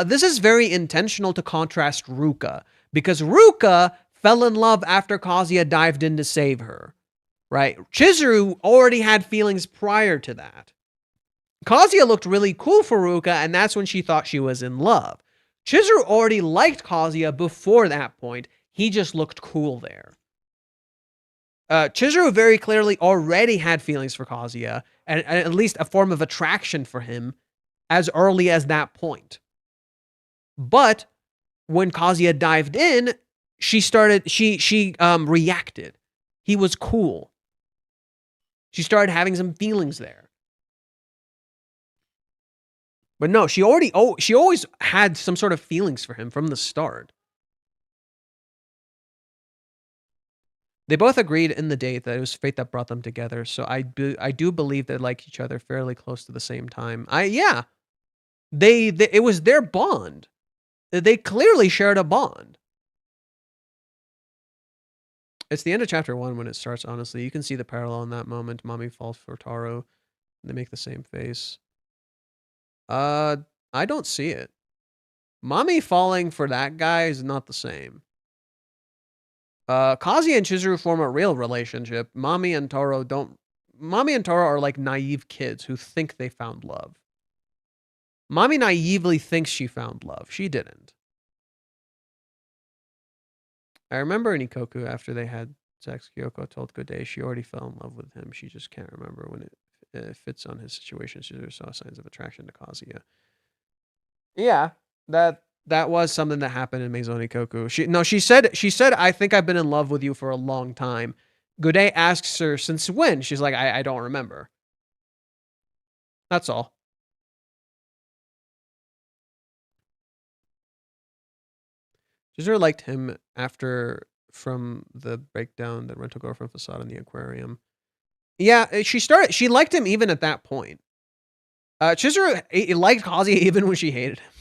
This is very intentional to contrast Ruka, because Ruka fell in love after Kazuya dived in to save her, right? Chizuru already had feelings prior to that. Kazuya looked really cool for Ruka, and that's when she thought she was in love. Chizuru already liked Kazuya before that point. He just looked cool there. Chizuru very clearly already had feelings for Kazuya, and at least a form of attraction for him as early as that point. But when Kazuya dived in, she reacted. He was cool. She started having some feelings there. But no, she always had some sort of feelings for him from the start. They both agreed in the date that it was fate that brought them together. So I do believe they like each other fairly close to the same time. It was their bond. They clearly shared a bond. It's the end of chapter 1 when it starts, honestly. You can see the parallel in that moment. Mommy falls for Taro. They make the same face. I don't see it. Mommy falling for that guy is not the same. Kazuya and Chizuru form a real relationship. Mommy and Taro are like naive kids who think they found love. Mommy naively thinks she found love. She didn't. I remember in Ikoku, after they had sex, Kyoko told Good Day she already fell in love with him. She just can't remember when it fits on his situation. She saw signs of attraction to Kazuya. Yeah, that was something that happened in Maison Ikoku. She said, I think I've been in love with you for a long time. Good Day asks her, since when? She's like, I don't remember. That's all. Chizuru liked him from the breakdown that rental girlfriend facade in the aquarium. Yeah, she liked him even at that point. Chizuru liked Kazuya even when she hated him.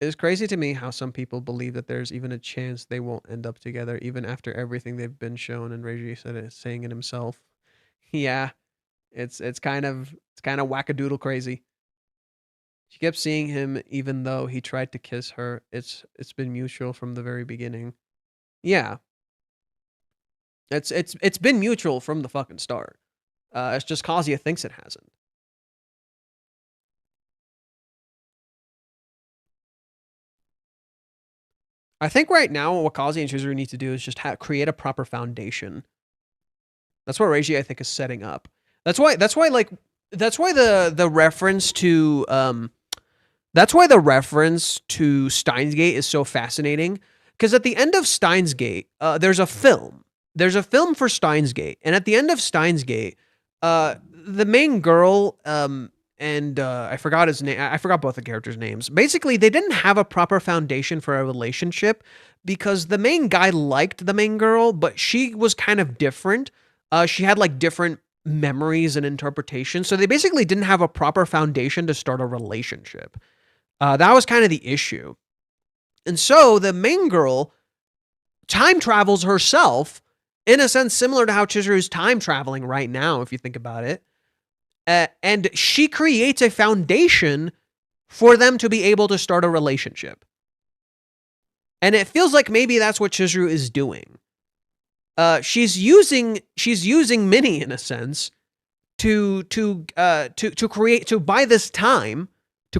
It's crazy to me how some people believe that there's even a chance they won't end up together, even after everything they've been shown, and Reiji saying it himself. Yeah, it's kind of wackadoodle crazy. She kept seeing him even though he tried to kiss her. It's been mutual from the very beginning. Yeah. It's been mutual from the fucking start. It's just Kazuya thinks it hasn't. I think right now what Kazuya and Chizuru need to do is just create a proper foundation. That's what Reiji, I think, is setting up. That's why the reference to Steins Gate is so fascinating, because at the end of Steins Gate, there's a film. There's a film for Steins Gate, and at the end of Steins Gate, the main girl and I forgot his name. I forgot both the characters' names. Basically, they didn't have a proper foundation for a relationship because the main guy liked the main girl, but she was kind of different. She had like different memories and interpretations, so they basically didn't have a proper foundation to start a relationship. That was kind of the issue. And so the main girl time travels herself, in a sense similar to how Chizuru's time traveling right now, if you think about it. And she creates a foundation for them to be able to start a relationship. And it feels like maybe that's what Chizuru is doing. She's using Minnie in a sense to create this time to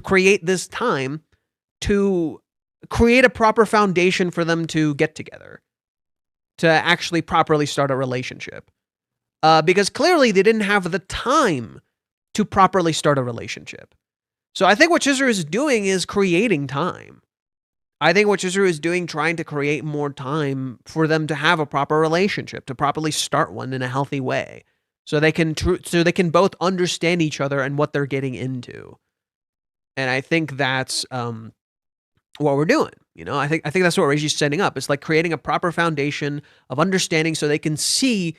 create a proper foundation for them to get together, to actually properly start a relationship. Because clearly they didn't have the time to properly start a relationship. So I think what Chizuru is doing is creating time. I think what Chizuru is doing, trying to create more time for them to have a proper relationship, to properly start one in a healthy way, so they can both understand each other and what they're getting into. And I think that's what we're doing. You know, I think that's what Reiji's setting up. It's like creating a proper foundation of understanding, so they can see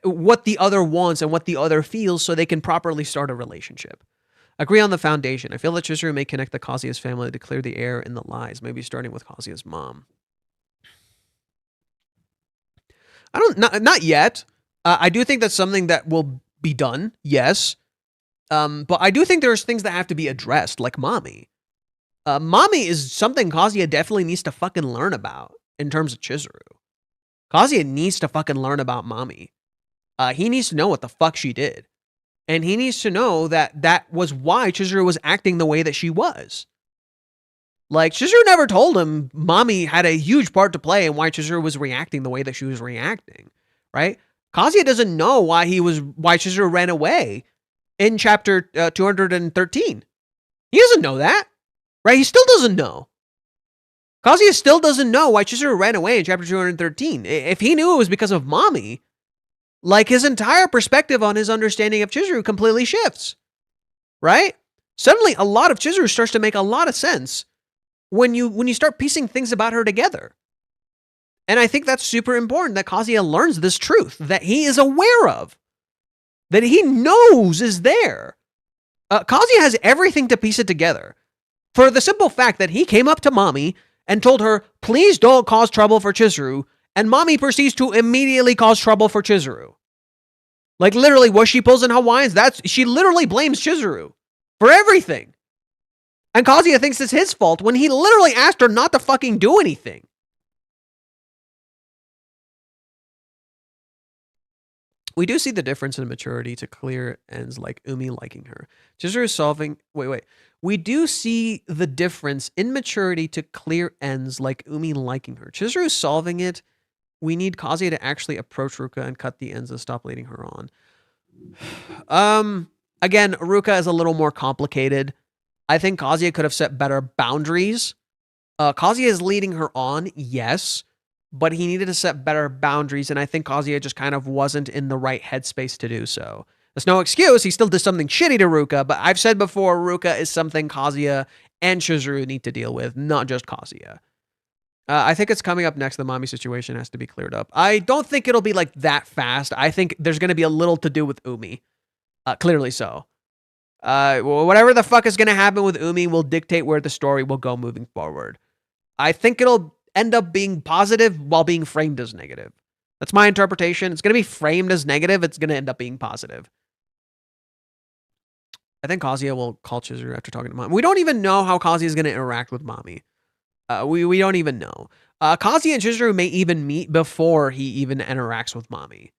what the other wants and what the other feels, so they can properly start a relationship. Agree on the foundation. I feel that Chizuru may connect the Kazuya's family to clear the air in the lies, maybe starting with Kazuya's mom. Not yet. I do think that's something that will be done, yes. But I do think there's things that have to be addressed, like mommy. Mami is something Kazuya definitely needs to fucking learn about in terms of Chizuru. Kazuya needs to fucking learn about Mami. He needs to know what the fuck she did. And he needs to know that that was why Chizuru was acting the way that she was. Like, Chizuru never told him Mami had a huge part to play in why Chizuru was reacting the way that she was reacting, right? Kazuya doesn't know why Chizuru ran away in chapter 213. He doesn't know that, right? He still doesn't know. Kazuya still doesn't know why Chizuru ran away in chapter 213. If he knew it was because of Mami, like, his entire perspective on his understanding of Chizuru completely shifts, right? Suddenly, a lot of Chizuru starts to make a lot of sense when you start piecing things about her together. And I think that's super important that Kazuya learns this truth that he is aware of, that he knows is there. Kazuya has everything to piece it together for the simple fact that he came up to Mami and told her, please don't cause trouble for Chizuru, and Mami proceeds to immediately cause trouble for Chizuru. Like, literally, what she pulls in Hawaiians, she literally blames Chizuru for everything. And Kazuya thinks it's his fault when he literally asked her not to fucking do anything. We do see the difference in maturity to clear ends like Umi liking her. Chizuru solving... Wait. We do see the difference in maturity to clear ends like Umi liking her. Chizuru solving it. We need Kazuya to actually approach Ruka and cut the ends and stop leading her on. Again, Ruka is a little more complicated. I think Kazuya could have set better boundaries. Kazuya is leading her on, yes, but he needed to set better boundaries, and I think Kazuya just kind of wasn't in the right headspace to do so. There's no excuse. He still did something shitty to Ruka, but I've said before, Ruka is something Kazuya and Chizuru need to deal with, not just Kazuya. I think it's coming up next. The Mami situation has to be cleared up. I don't think it'll be like that fast. I think there's going to be a little to do with Umi. Clearly so. Whatever the fuck is going to happen with Umi will dictate where the story will go moving forward. I think it'll end up being positive while being framed as negative. That's my interpretation. It's going to be framed as negative. It's going to end up being positive. I think Kazuya will call Chizuru after talking to Mami. We don't even know how Kazuya is going to interact with Mami. We don't even know. Kazuya and Chizuru may even meet before he even interacts with Mami.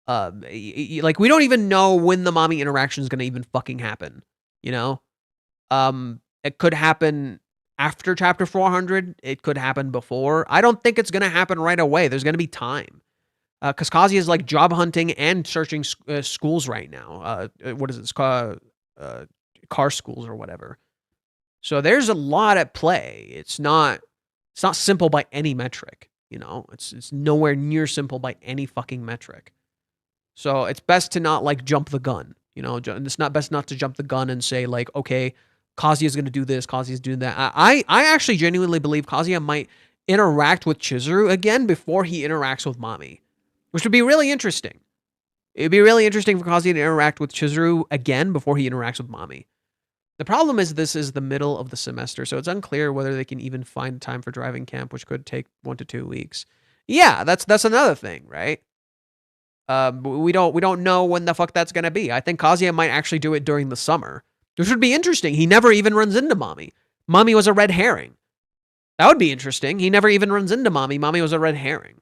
Like, we don't even know when the Mami interaction is going to even fucking happen, you know? It could happen after chapter 400. It could happen before. I don't think it's going to happen right away. There's going to be time. Because Kazuya is like job hunting and searching schools right now. What is it? It's called car schools or whatever. So there's a lot at play. It's not simple by any metric, you know? It's nowhere near simple by any fucking metric. So it's best to not like jump the gun, you know? It's not best not to jump the gun and say like, okay, Kazuya's going to do this, Kazuya's doing that. I actually genuinely believe Kazuya might interact with Chizuru again before he interacts with Mami, which would be really interesting. It'd be really interesting for Kazuya to interact with Chizuru again before he interacts with Mami. The problem is this is the middle of the semester, so it's unclear whether they can even find time for driving camp, which could take 1 to 2 weeks. Yeah, that's another thing, right? We don't know when the fuck that's gonna be. I think Kazuya might actually do it during the summer, which would be interesting. He never even runs into Mami. Mami was a red herring. That would be interesting. He never even runs into Mami. Mami was a red herring.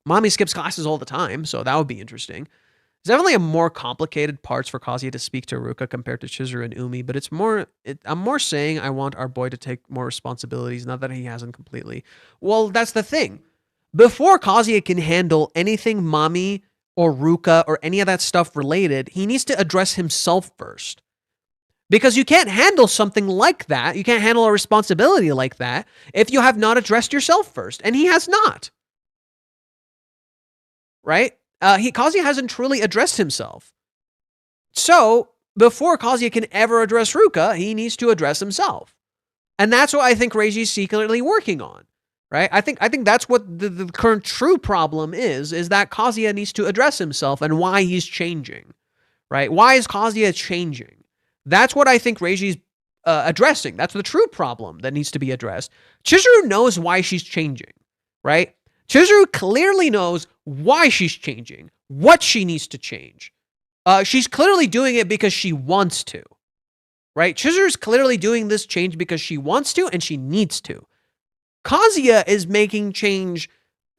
Mami skips classes all the time, so that would be interesting. There's definitely a more complicated parts for Kazuya to speak to Ruka compared to Chizuru and Umi, but I'm more saying I want our boy to take more responsibilities, not that he hasn't completely. Well, that's the thing. Before Kazuya can handle anything Mami or Ruka or any of that stuff related, he needs to address himself first. Because you can't handle something like that, you can't handle a responsibility like that if you have not addressed yourself first, and he has not. Right? Kazuya hasn't truly addressed himself. So, before Kazuya can ever address Ruka, he needs to address himself. And that's what I think Reiji's secretly working on. Right? I think that's what the current true problem is that Kazuya needs to address himself and why he's changing. Right? Why is Kazuya changing? That's what I think Reiji's addressing. That's the true problem that needs to be addressed. Chizuru knows why she's changing. Right? Chizuru clearly knows why she's changing, what she needs to change. She's clearly doing it because she wants to, right? Chizuru's clearly doing this change because she wants to and she needs to. Kazuya is making change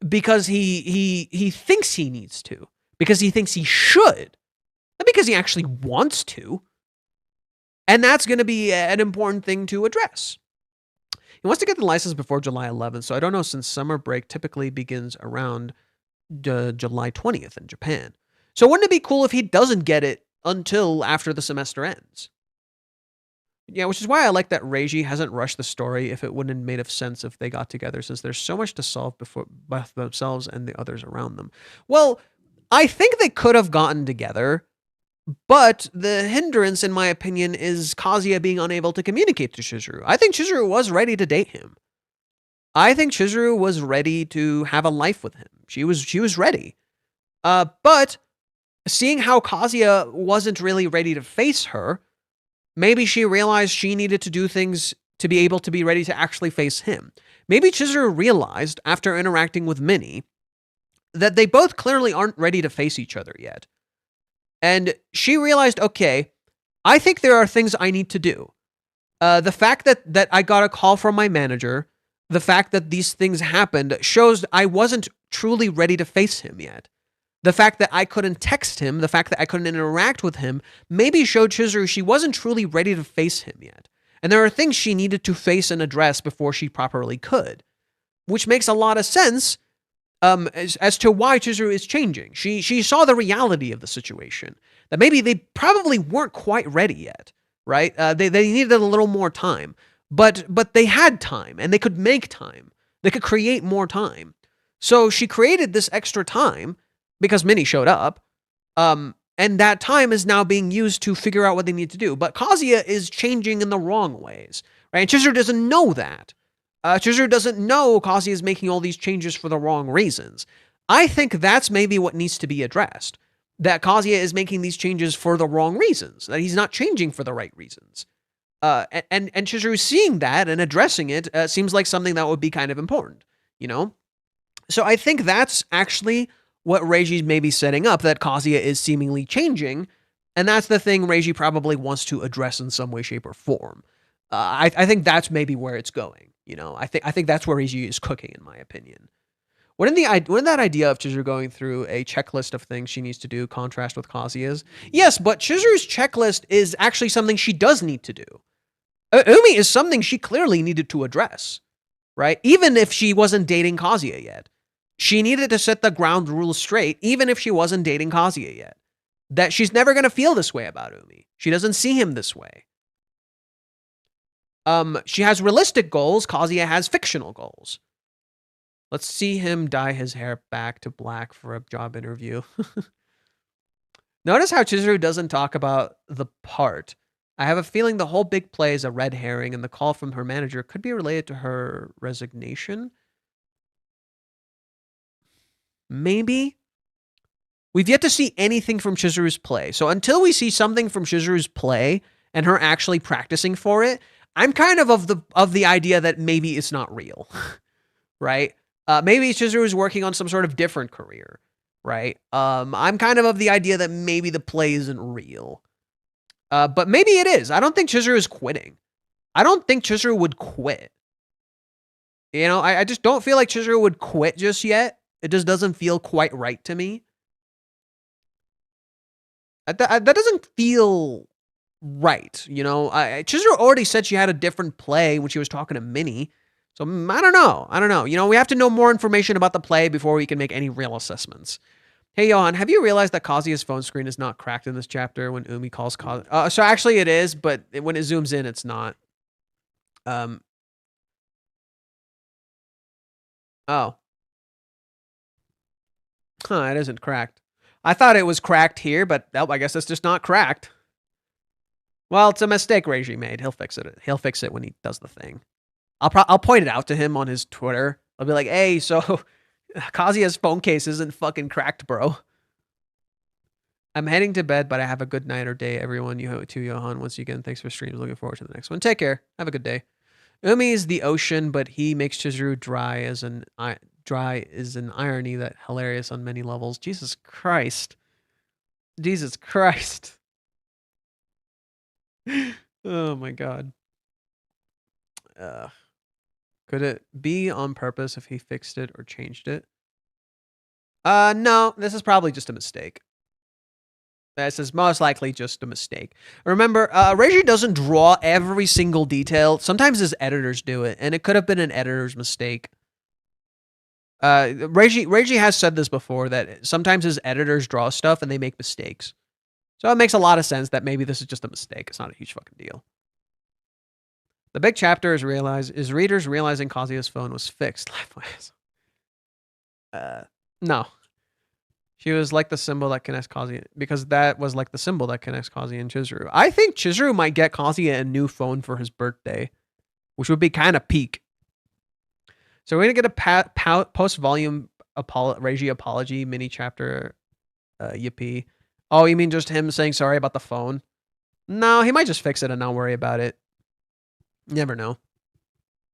because he thinks he needs to, because he thinks he should, not because he actually wants to. And that's going to be an important thing to address. He wants to get the license before July 11th, so I don't know, since summer break typically begins around July 20th in Japan. So wouldn't it be cool if he doesn't get it until after the semester ends? Yeah, which is why I like that Reiji hasn't rushed the story if it wouldn't have made sense if they got together, since there's so much to solve before both themselves and the others around them. Well, I think they could have gotten together, but the hindrance, in my opinion, is Kazuya being unable to communicate to Chizuru. I think Chizuru was ready to date him. I think Chizuru was ready to have a life with him. She was ready. But seeing how Kazuya wasn't really ready to face her, maybe she realized she needed to do things to be able to be ready to actually face him. Maybe Chizuru realized, after interacting with Minnie, that they both clearly aren't ready to face each other yet. And she realized, okay, I think there are things I need to do. The fact that I got a call from my manager, the fact that these things happened, shows I wasn't truly ready to face him yet. The fact that I couldn't text him, the fact that I couldn't interact with him, maybe showed Chizuru she wasn't truly ready to face him yet. And there are things she needed to face and address before she properly could. Which makes a lot of sense as to why Chizuru is changing. She saw the reality of the situation. That maybe they probably weren't quite ready yet, right? They needed a little more time. But they had time, and they could make time. They could create more time. So she created this extra time because Minnie showed up, and that time is now being used to figure out what they need to do. But Kazuya is changing in the wrong ways, right? And Chizuru doesn't know that. Chizuru doesn't know Kazuya is making all these changes for the wrong reasons. I think that's maybe what needs to be addressed. That Kazuya is making these changes for the wrong reasons. That he's not changing for the right reasons. And Chizuru seeing that and addressing it seems like something that would be kind of important, you know? So I think that's actually what Reiji's maybe setting up, that Kazuya is seemingly changing, and that's the thing Reiji probably wants to address in some way, shape, or form. I think that's maybe where it's going, you know? I think that's where Reiji is cooking, in my opinion. Wouldn't that idea of Chizuru going through a checklist of things she needs to do contrast with Kazuya's? Yes, but Chizuru's checklist is actually something she does need to do. Umi is something she clearly needed to address, right? Even if she wasn't dating Kazuya yet. She needed to set the ground rules straight, even if she wasn't dating Kazuya yet. That she's never going to feel this way about Umi. She doesn't see him this way. She has realistic goals. Kazuya has fictional goals. Let's see him dye his hair back to black for a job interview. Notice how Chizuru doesn't talk about the part. I have a feeling the whole big play is a red herring, and the call from her manager could be related to her resignation. Maybe. We've yet to see anything from Chizuru's play. So until we see something from Chizuru's play and her actually practicing for it, I'm kind of the idea that maybe it's not real, right? Maybe Chizuru is working on some sort of different career, right? I'm kind of the idea that maybe the play isn't real. But maybe it is. I don't think Chizuru is quitting. I don't think Chizuru would quit. You know, I just don't feel like Chizuru would quit just yet. It just doesn't feel quite right to me. That doesn't feel right, you know? Chizuru already said she had a different play when she was talking to Minnie. So I don't know. You know, we have to know more information about the play before we can make any real assessments. Hey, Johan, have you realized that Kazuya's phone screen is not cracked in this chapter when Umi calls Kazuya? So actually it is, but when it zooms in, it's not. Oh. Huh, it isn't cracked. I thought it was cracked here, but I guess it's just not cracked. Well, it's a mistake Reiji made. He'll fix it. He'll fix it when he does the thing. I'll point it out to him on his Twitter. I'll be like, hey, so Kazuya's phone case isn't fucking cracked, bro. I'm heading to bed, but I have a good night or day, everyone. You too, Johan. Once again, thanks for streams. Looking forward to the next one. Take care. Have a good day. Umi is the ocean, but he makes Chizuru dry is an irony that hilarious on many levels. Jesus Christ. Jesus Christ. Oh my god. Could it be on purpose if he fixed it or changed it? No, this is probably just a mistake. This is most likely just a mistake. Remember, Reiji doesn't draw every single detail. Sometimes his editors do it, and it could have been an editor's mistake. Reiji has said this before, that sometimes his editors draw stuff and they make mistakes. So it makes a lot of sense that maybe this is just a mistake. It's not a huge fucking deal. The big chapter is readers realizing Kazuya's phone was fixed. No. She was like the symbol that connects Kazuya, because that was like the symbol that connects Kazuya and Chizuru. I think Chizuru might get Kazuya a new phone for his birthday, which would be kind of peak. So we're going to get a post-volume Reiji apology mini chapter, yippee. Oh, you mean just him saying sorry about the phone? No, he might just fix it and not worry about it. You never know.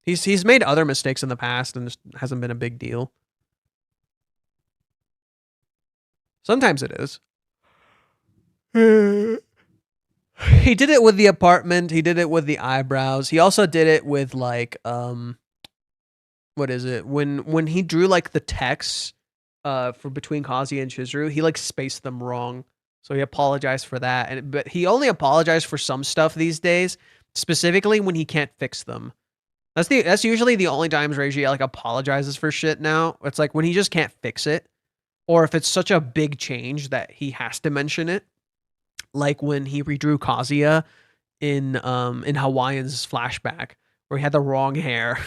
He's made other mistakes in the past and just hasn't been a big deal. Sometimes it is. He did it with the apartment. He did it with the eyebrows. He also did it with like what is it? When he drew like the text for between Kazuya and Chizuru, he like spaced them wrong. So he apologized for that. But he only apologized for some stuff these days, specifically when he can't fix them. That's usually the only times Reiji like apologizes for shit now. It's like when he just can't fix it, or if it's such a big change that he has to mention it. Like when he redrew Kazuya in Hawaiian's flashback, where he had the wrong hair.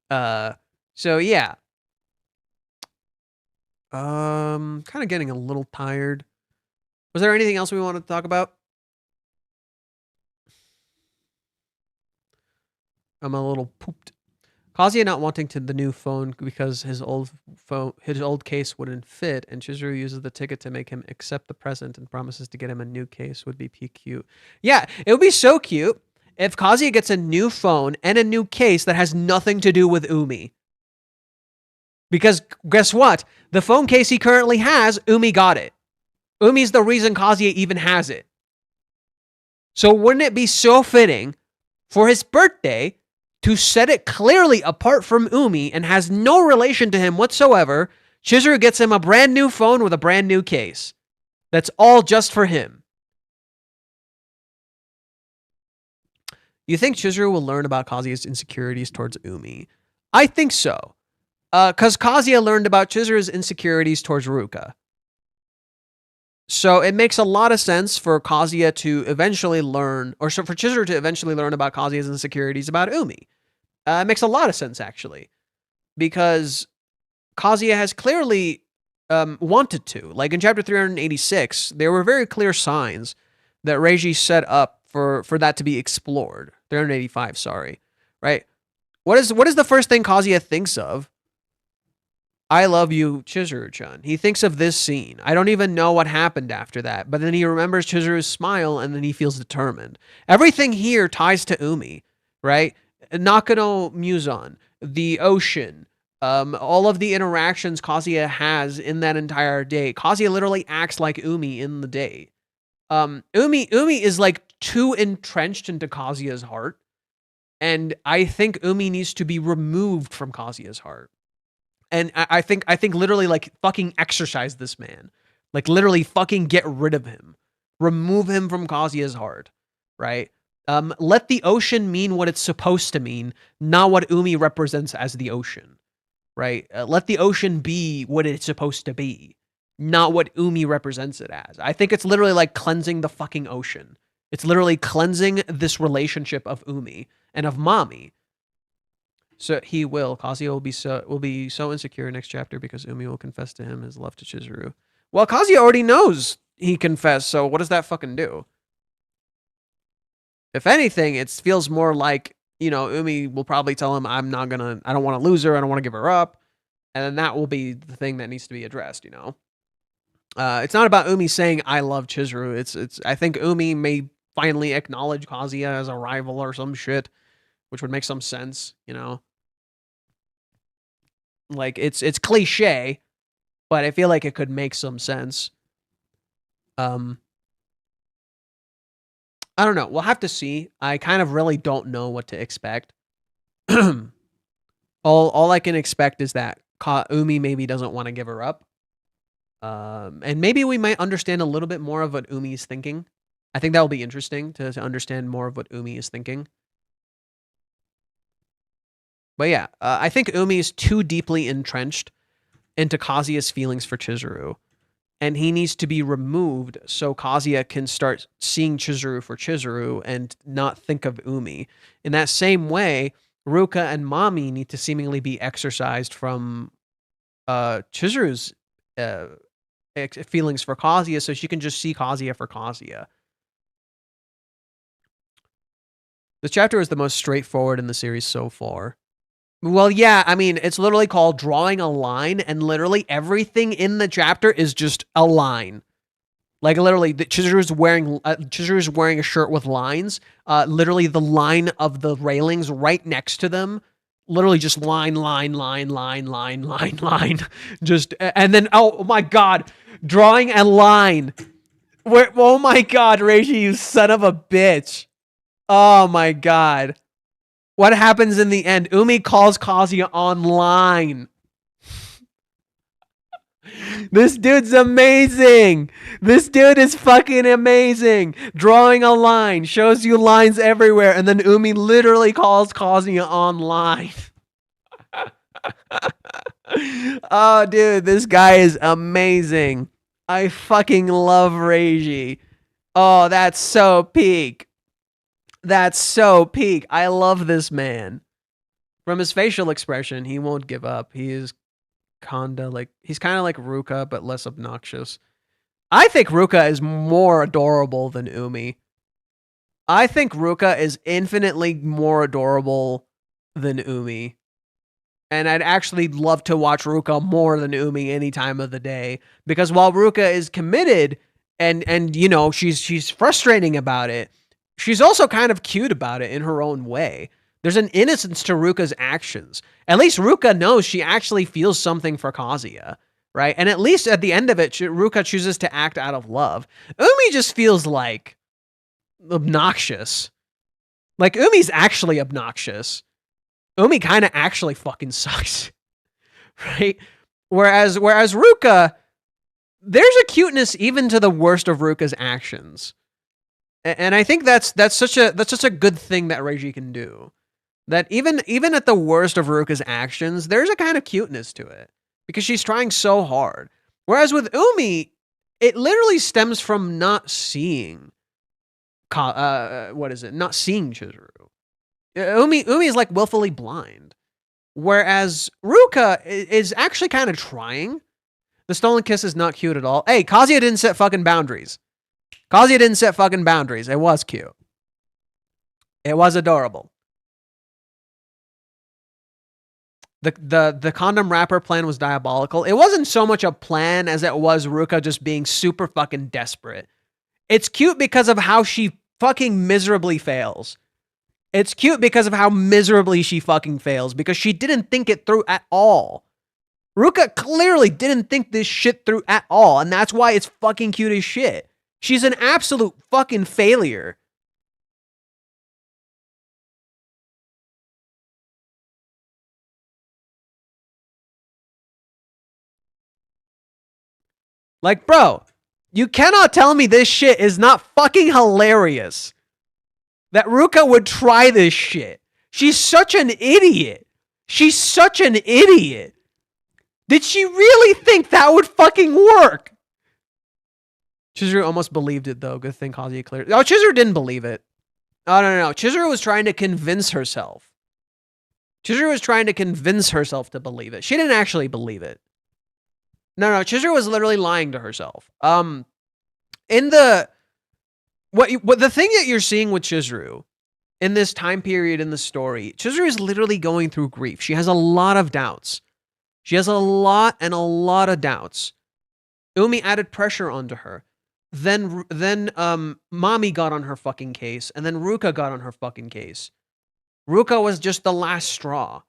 So yeah. Kind of getting a little tired. Was there anything else we wanted to talk about? I'm a little pooped. Kazuya not wanting the new phone because his old case wouldn't fit, and Chizuru uses the ticket to make him accept the present and promises to get him a new case would be cute. Yeah, it would be so cute if Kazuya gets a new phone and a new case that has nothing to do with Umi. Because guess what? The phone case he currently has, Umi got it. Umi's the reason Kazuya even has it. So wouldn't it be so fitting for his birthday to set it clearly apart from Umi and has no relation to him whatsoever? Chizuru gets him a brand new phone with a brand new case. That's all just for him. You think Chizuru will learn about Kazuya's insecurities towards Umi? I think so. Because Kazuya learned about Chizuru's insecurities towards Ruka. So it makes a lot of sense for Kazuya to eventually learn, or for Chizuru to eventually learn about Kazuya's insecurities about Umi. It makes a lot of sense, actually. Because Kazuya has clearly wanted to. Like in chapter 386, there were very clear signs that Reiji set up for that to be explored. 385, sorry. Right? What is the first thing Kazuya thinks of? I love you, Chizuru-chan. He thinks of this scene. I don't even know what happened after that, but then he remembers Chizuru's smile and then he feels determined. Everything here ties to Umi, right? Nakano Muson, the ocean, all of the interactions Kazuya has in that entire day. Kazuya literally acts like Umi in the day. Umi is like too entrenched into Kazuya's heart, and I think Umi needs to be removed from Kazuya's heart. And I think literally like fucking exercise this man. Like literally fucking get rid of him. Remove him from Kazuya's heart, right? Let the ocean mean what it's supposed to mean, not what Umi represents as the ocean, right? Let the ocean be what it's supposed to be, not what Umi represents it as. I think it's literally like cleansing the fucking ocean. It's literally cleansing this relationship of Umi and of Mami. So he will. Kazuya will be so insecure next chapter because Umi will confess to him his love to Chizuru. Well, Kazuya already knows he confessed, so what does that fucking do? If anything, it feels more like, you know, Umi will probably tell him, I don't want to lose her, I don't want to give her up. And then that will be the thing that needs to be addressed, you know? It's not about Umi saying, I love Chizuru. I think Umi may finally acknowledge Kazuya as a rival or some shit, which would make some sense, you know? Like, it's cliche, but I feel like it could make some sense. I don't know. We'll have to see. I kind of really don't know what to expect. all I can expect is that Umi maybe doesn't want to give her up. And maybe we might understand a little bit more of what Umi is thinking. I think that will be interesting to understand more of what Umi is thinking. But yeah, I think Umi is too deeply entrenched into Kazuya's feelings for Chizuru. And he needs to be removed so Kazuya can start seeing Chizuru for Chizuru and not think of Umi. In that same way, Ruka and Mami need to seemingly be exorcised from Chizuru's feelings for Kazuya so she can just see Kazuya for Kazuya. The chapter is the most straightforward in the series so far. Well, yeah, I mean, it's literally called drawing a line, and literally everything in the chapter is just a line. Like, literally, Chizuru's wearing a shirt with lines. Literally, the line of the railings right next to them. Literally just line. Just, and then, oh my god, drawing a line. Oh my god, Reishi, you son of a bitch. Oh my god. What happens in the end? Umi calls Kazuya online. This dude's amazing. This dude is fucking amazing. Drawing a line, shows you lines everywhere, and then Umi literally calls Kazuya online. Oh, dude, this guy is amazing. I fucking love Reiji. Oh, that's so peak. That's so peak. I love this man. From his facial expression, he won't give up. He's kind of like Ruka, but less obnoxious. I think Ruka is more adorable than Umi. I think Ruka is infinitely more adorable than Umi. And I'd actually love to watch Ruka more than Umi any time of the day. Because while Ruka is committed and you know, she's frustrating about it, she's also kind of cute about it in her own way. There's an innocence to Ruka's actions. At least Ruka knows she actually feels something for Kazuya, right? And at least at the end of it, Ruka chooses to act out of love. Umi just feels like obnoxious. Like, Umi's actually obnoxious. Umi kind of actually fucking sucks, right? Whereas Ruka, there's a cuteness even to the worst of Ruka's actions. And I think that's such a good thing that Reiji can do. That even at the worst of Ruka's actions, there's a kind of cuteness to it because she's trying so hard. Whereas with Umi, it literally stems from not seeing not seeing Chizuru. Umi is like willfully blind. Whereas Ruka is actually kind of trying. The stolen kiss is not cute at all. Hey, Kazuya didn't set fucking boundaries. Kazuya didn't set fucking boundaries. It was cute. It was adorable. The condom wrapper plan was diabolical. It wasn't so much a plan as it was Ruka just being super fucking desperate. It's cute because of how she fucking miserably fails. It's cute because of how miserably she fucking fails because she didn't think it through at all. Ruka clearly didn't think this shit through at all, and that's why it's fucking cute as shit. She's an absolute fucking failure. Like, bro, you cannot tell me this shit is not fucking hilarious. That Ruka would try this shit. She's such an idiot. She's such an idiot. Did she really think that would fucking work? Chizuru almost believed it, though. Good thing Kazuya cleared. Oh, Chizuru didn't believe it. Oh, no. Chizuru was trying to convince herself. Chizuru was trying to convince herself to believe it. She didn't actually believe it. No. Chizuru was literally lying to herself. In the what the thing that you're seeing with Chizuru in this time period in the story, Chizuru is literally going through grief. She has a lot of doubts. She has a lot of doubts. Umi added pressure onto her. Then Mami got on her fucking case, and then Ruka got on her fucking case. Ruka was just the last straw,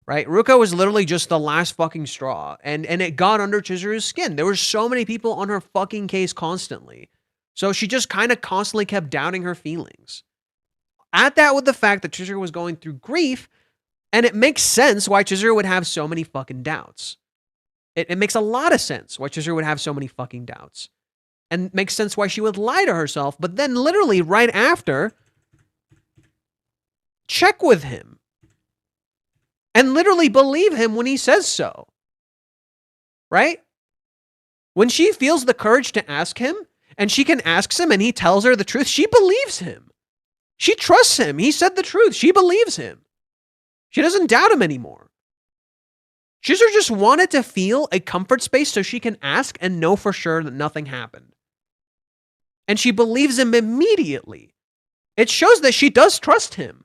right? Ruka was literally just the last fucking straw, and it got under Chizuru's skin. There were so many people on her fucking case constantly. So she just kind of constantly kept doubting her feelings. Add that with the fact that Chizuru was going through grief, and it makes sense why Chizuru would have so many fucking doubts. It makes a lot of sense why Chizuru would have so many fucking doubts. And makes sense why she would lie to herself, but then literally right after, check with him. And literally believe him when he says so. Right? When she feels the courage to ask him, and she can ask him and he tells her the truth, she believes him. She trusts him. He said the truth. She believes him. She doesn't doubt him anymore. Chizuru just wanted to feel a comfort space so she can ask and know for sure that nothing happened. And she believes him immediately. It shows that she does trust him.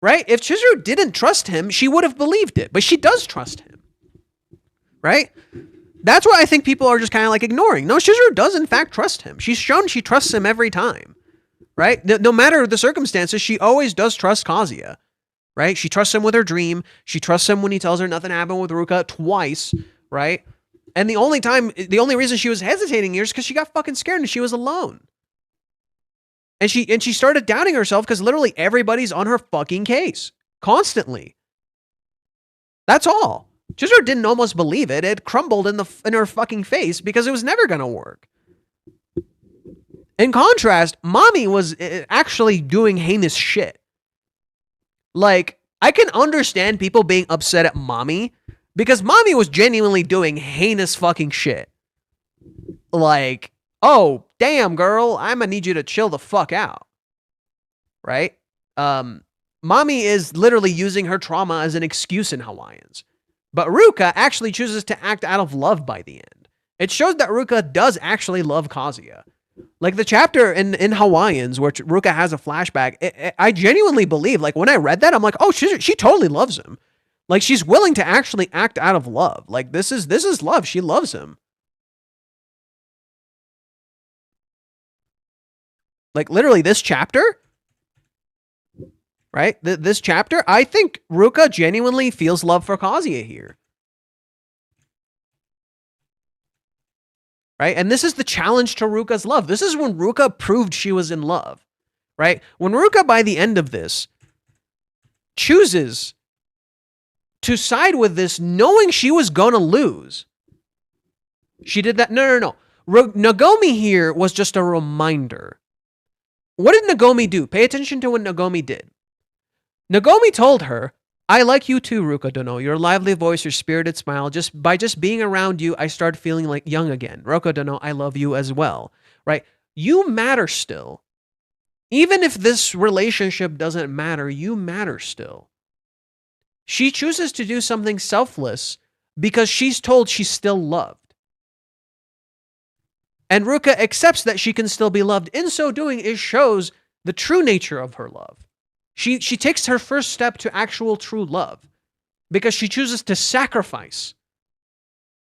Right? If Chizuru didn't trust him, she would have believed it. But she does trust him. Right? That's what I think people are just kind of like ignoring. No, Chizuru does in fact trust him. She's shown she trusts him every time. Right? No matter the circumstances, she always does trust Kazuya. Right? She trusts him with her dream. She trusts him when he tells her nothing happened with Ruka twice. Right? And the only reason she was hesitating here is because she got fucking scared and she was alone. And she started doubting herself because literally everybody's on her fucking case. Constantly. That's all. Chizuru didn't almost believe it. It crumbled in her fucking face because it was never going to work. In contrast, Mommy was actually doing heinous shit. Like, I can understand people being upset at Mommy because Mommy was genuinely doing heinous fucking shit. Like, oh, damn, girl, I'm gonna need you to chill the fuck out. Right? Mommy is literally using her trauma as an excuse in Hawaiians. But Ruka actually chooses to act out of love by the end. It shows that Ruka does actually love Kazuya. Like the chapter in Hawaiians where Ruka has a flashback, I genuinely believe, like when I read that, I'm like, oh, she totally loves him. Like she's willing to actually act out of love. Like this is love. She loves him. Like literally this chapter, right? This chapter, I think Ruka genuinely feels love for Kazuya here. Right? And this is the challenge to Ruka's love. This is when Ruka proved she was in love. Right? When Ruka, by the end of this, chooses to side with this knowing she was going to lose. She did that. No. Nagomi here was just a reminder. What did Nagomi do? Pay attention to what Nagomi did. Nagomi told her, I like you too, Ruka Dono. Your lively voice, your spirited smile. By being around you, I start feeling like young again. Ruka Dono, I love you as well. Right? You matter still. Even if this relationship doesn't matter, you matter still. She chooses to do something selfless because she's told she's still loved. And Ruka accepts that she can still be loved. In so doing, it shows the true nature of her love. She takes her first step to actual true love because she chooses to sacrifice.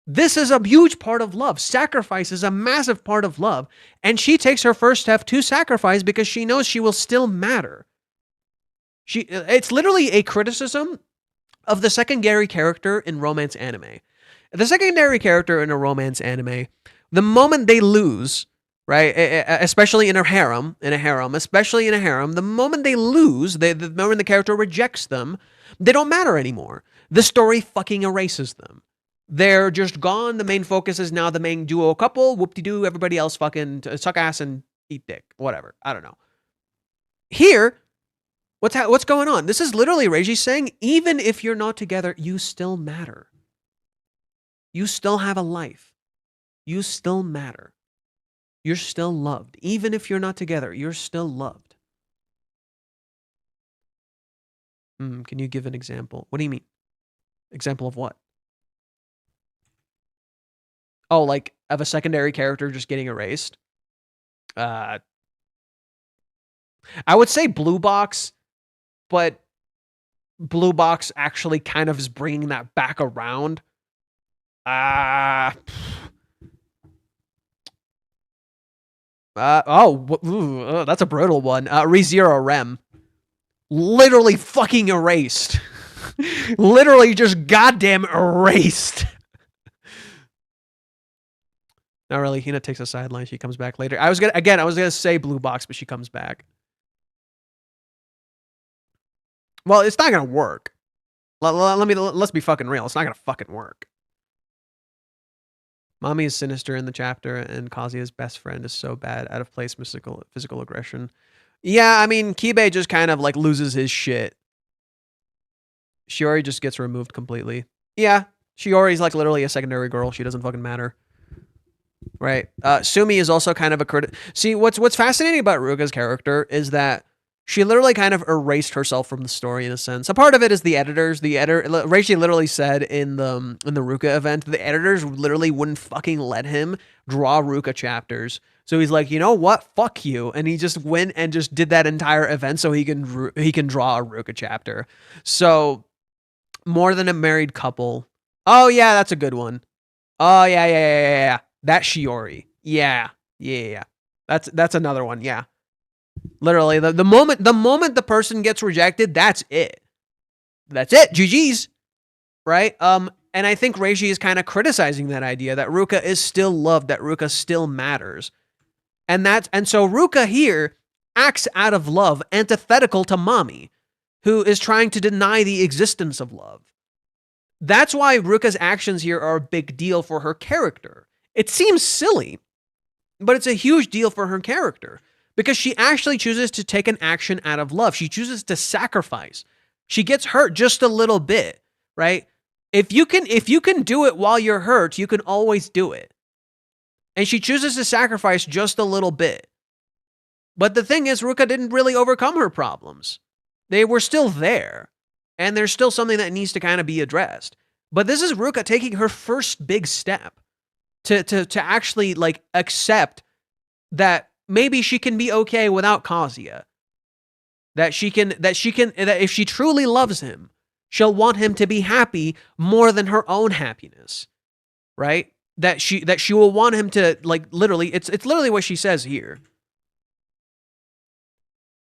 This is a huge part of love. Sacrifice is a massive part of love. And she takes her first step to sacrifice because she knows she will still matter. It's literally a criticism of the secondary character in romance anime. The secondary character in a romance anime, the moment they lose, right, especially in a harem, the moment they lose, the moment the character rejects them, they don't matter anymore. The story fucking erases them. They're just gone. The main focus is now the main duo couple. Whoop-de-doo. Everybody else fucking suck ass and eat dick. Whatever. I don't know. Here, what's going on? This is literally Reiji saying, even if you're not together, you still matter. You still have a life. You still matter. You're still loved. Even if you're not together, you're still loved. Can you give an example? What do you mean? Example of what? Oh, like of a secondary character just getting erased? I would say Blue Box, but Blue Box actually kind of is bringing that back around. That's a brutal one. ReZero Rem. Literally fucking erased. Literally just goddamn erased. Not really. Hina takes a sideline. She comes back later. I was gonna say blue box, but she comes back. Well, it's not gonna work. Let's be fucking real. It's not gonna fucking work. Mommy is sinister in the chapter, and Kazuya's best friend is so bad, out of place, physical aggression. Yeah, I mean, Kibe just kind of like loses his shit. Shiori just gets removed completely. Yeah, Shiori's like literally a secondary girl. She doesn't fucking matter. Right. Sumi is also kind of a critic. See, what's fascinating about Ruka's character is that she literally kind of erased herself from the story in a sense. A part of it is the editors. Reishi literally said in the Ruka event, the editors literally wouldn't fucking let him draw Ruka chapters. So he's like, you know what? Fuck you. And he just went and just did that entire event so he can draw a Ruka chapter. So more than a married couple. Oh yeah, that's a good one. Oh yeah. That Shiori. Yeah. That's another one. Yeah. Literally, the moment the person gets rejected, that's it. That's it. GG's. Right? And I think Reishi is kind of criticizing that idea that Ruka is still loved, that Ruka still matters. And so Ruka here acts out of love, antithetical to Mommy, who is trying to deny the existence of love. That's why Ruka's actions here are a big deal for her character. It seems silly, but it's a huge deal for her character. Because she actually chooses to take an action out of love. She chooses to sacrifice. She gets hurt just a little bit, right? If you can do it while you're hurt, you can always do it. And she chooses to sacrifice just a little bit. But the thing is, Ruka didn't really overcome her problems. They were still there. And there's still something that needs to kind of be addressed. But this is Ruka taking her first big step to actually like accept that maybe she can be okay without Kazuya. That if she truly loves him, she'll want him to be happy more than her own happiness. Right? That she will want him to, like, literally, it's literally what she says here.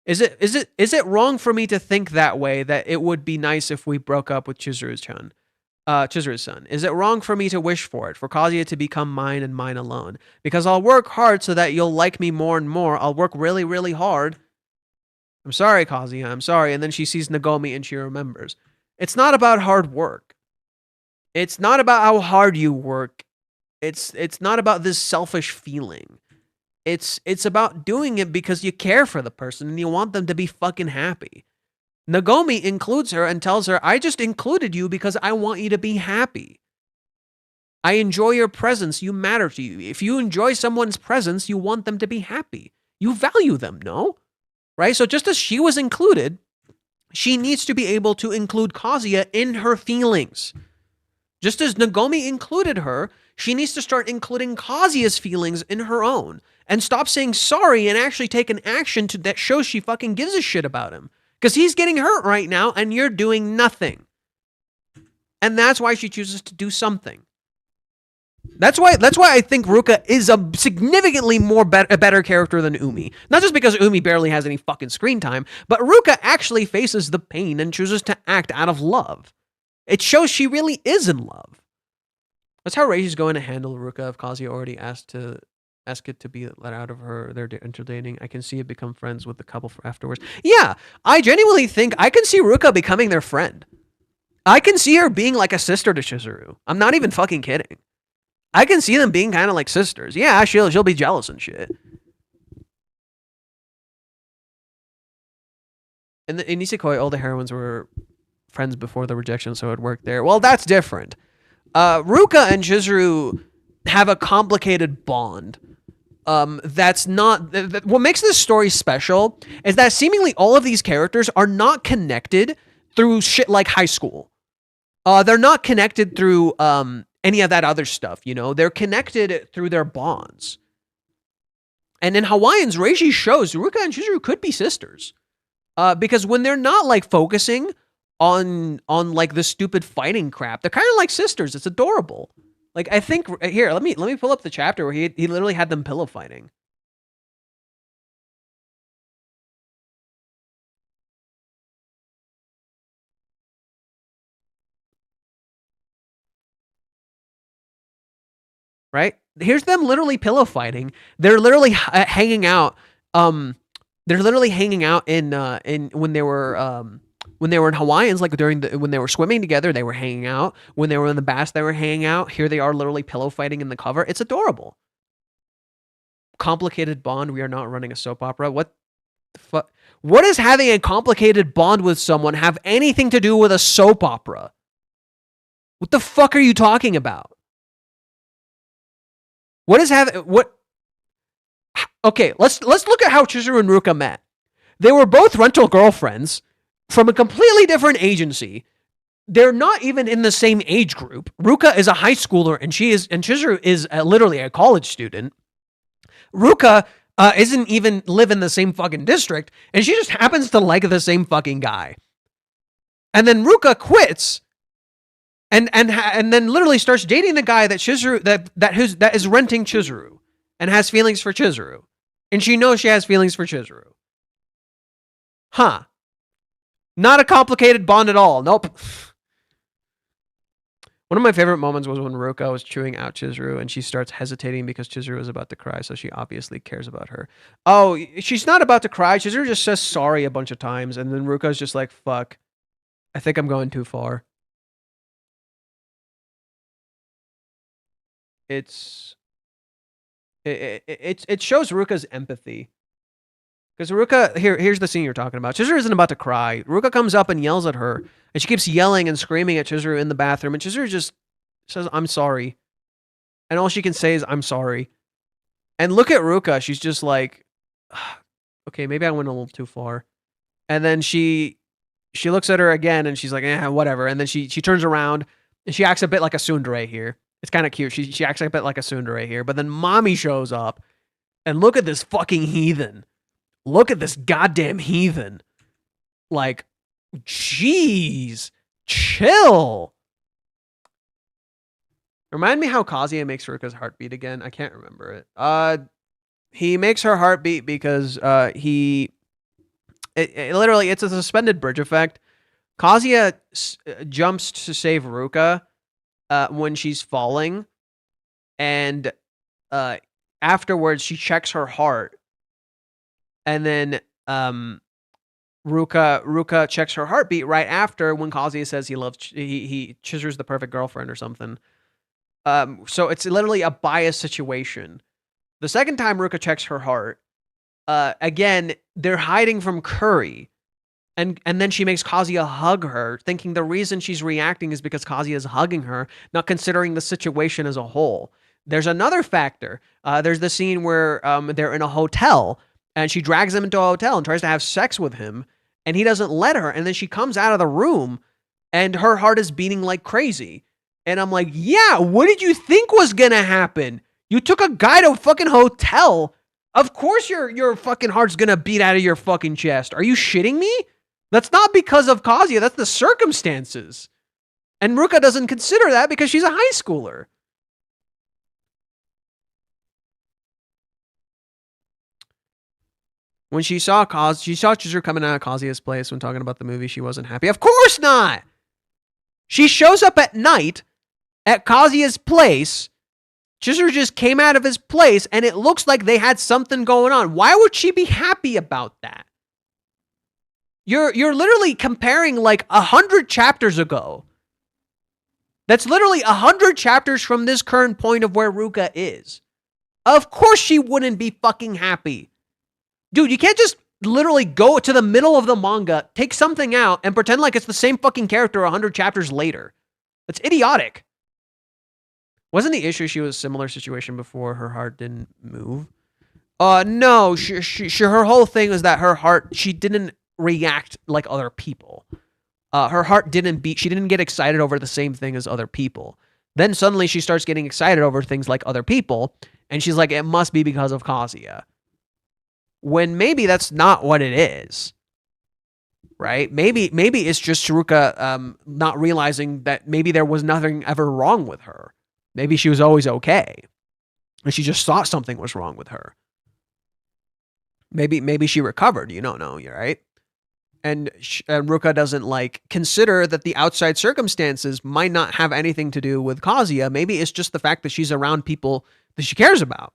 Is it wrong for me to think that way, that it would be nice if we broke up with Chizuru's son? Is it wrong for me to wish for it, for Kazuya to become mine and mine alone? Because I'll work hard so that you'll like me more and more. I'll work really, really hard. I'm sorry, Kazuya, I'm sorry. And then she sees Nagomi and she remembers. It's not about hard work. It's not about how hard you work. It's not about this selfish feeling. It's about doing it because you care for the person and you want them to be fucking happy. Nagomi includes her and tells her, I just included you because I want you to be happy. I enjoy your presence. You matter to you. If you enjoy someone's presence, you want them to be happy. You value them, no? Right? So just as she was included, she needs to be able to include Kazuya in her feelings. Just as Nagomi included her, she needs to start including Kazuya's feelings in her own and stop saying sorry and actually take an action that shows she fucking gives a shit about him. Because he's getting hurt right now and you're doing nothing. And that's why she chooses to do something. That's why I think Ruka is a significantly a better character than Umi. Not just because Umi barely has any fucking screen time, but Ruka actually faces the pain and chooses to act out of love. It shows she really is in love. That's how Reishi's going to handle Ruka if Kazuya already asked it to be let out of her. They're interdating. I can see it become friends with the couple for afterwards. Yeah, I genuinely think I can see Ruka becoming their friend. I can see her being like a sister to Chizuru. I'm not even fucking kidding. I can see them being kind of like sisters. Yeah, she'll be jealous and shit. In Nisekoi, all the heroines were friends before the rejection, so it worked there. Well, that's different. Ruka and Chizuru have a complicated bond. That's not... What makes this story special is that seemingly all of these characters are not connected through shit like high school. They're not connected through any of that other stuff, you know? They're connected through their bonds. And in Hawaiians, Reishi shows Ruka and Chizuru could be sisters. Because when they're not, like, focusing on like, the stupid fighting crap, they're kind of like sisters. It's adorable. Like, I think... Here, let me pull up the chapter where he literally had them pillow fighting. Right? here's them literally pillow fighting. They're literally hanging out. They're literally hanging out in when they were in Hawaiians, like when they were swimming together, they were hanging out. When they were in the baths, they were hanging out. Here they are literally pillow fighting in the cover. It's adorable. Complicated bond. We are not running a soap opera. What the fuck? What does having a complicated bond with someone have anything to do with a soap opera? What the fuck are you talking about? What is having what? Okay, let's look at how Chizuru and Ruka met. They were both rental girlfriends from a completely different agency. They're not even in the same age group. Ruka is a high schooler and Chizuru is literally a college student. Ruka isn't even live in the same fucking district, and she just happens to like the same fucking guy. And then Ruka quits and then literally starts dating the guy that Chizuru that is renting Chizuru and has feelings for Chizuru. And she knows she has feelings for Chizuru. Huh. Not a complicated bond at all. Nope. One of my favorite moments was when Ruka was chewing out Chizuru and she starts hesitating because Chizuru is about to cry, so she obviously cares about her. Oh, she's not about to cry. Chizuru just says sorry a bunch of times, and then Ruka's just like, fuck. I think I'm going too far. It shows Ruka's empathy. Because Ruka, here's the scene you're talking about. Chizuru isn't about to cry. Ruka comes up and yells at her, and she keeps yelling and screaming at Chizuru in the bathroom, and Chizuru just says, I'm sorry. And all she can say is, I'm sorry. And look at Ruka. She's just like, okay, maybe I went a little too far. And then she looks at her again, and she's like, whatever. And then she turns around, and she acts a bit like a tsundere here. It's kind of cute. She acts a bit like a tsundere here. But then mommy shows up, and look at this fucking heathen. Look at this goddamn heathen. Like, jeez, chill. Remind me how Kazuya makes Ruka's heart beat again. I can't remember it. He makes her heart beat because literally, it's a suspended bridge effect. Kazuya jumps to save Ruka when she's falling, and afterwards she checks her heart. And then Ruka checks her heartbeat right after when Kazuya says he Chizuru's the perfect girlfriend or something. So it's literally a biased situation. The second time Ruka checks her heart, again, they're hiding from Curry. And then she makes Kazuya hug her, thinking the reason she's reacting is because Kazuya is hugging her, not considering the situation as a whole. There's another factor. There's the scene where they're in a hotel, and she drags him into a hotel and tries to have sex with him, and he doesn't let her. And then she comes out of the room, and her heart is beating like crazy. And I'm like, yeah, what did you think was gonna happen? You took a guy to a fucking hotel. Of course your fucking heart's gonna beat out of your fucking chest. Are you shitting me? That's not because of Kazuya. That's the circumstances. And Ruka doesn't consider that because she's a high schooler. When she saw Chizuru coming out of Kazuya's place when talking about the movie, she wasn't happy. Of course not! She shows up at night at Kazuya's place. Chizuru just came out of his place, and it looks like they had something going on. Why would she be happy about that? You're literally comparing like 100 chapters ago. That's literally 100 chapters from this current point of where Ruka is. Of course she wouldn't be fucking happy. Dude, you can't just literally go to the middle of the manga, take something out, and pretend like it's the same fucking character 100 chapters later. That's idiotic. Wasn't the issue she was a similar situation before her heart didn't move? No, her whole thing was that her heart, she didn't react like other people. Her heart didn't beat, she didn't get excited over the same thing as other people. Then suddenly she starts getting excited over things like other people, and she's like, it must be because of Kazuya. When maybe that's not what it is, right? Maybe it's just Ruka not realizing that maybe there was nothing ever wrong with her. Maybe she was always okay, and she just thought something was wrong with her. Maybe she recovered. You don't know, right? And Ruka doesn't like consider that the outside circumstances might not have anything to do with Kazuya. Maybe it's just the fact that she's around people that she cares about.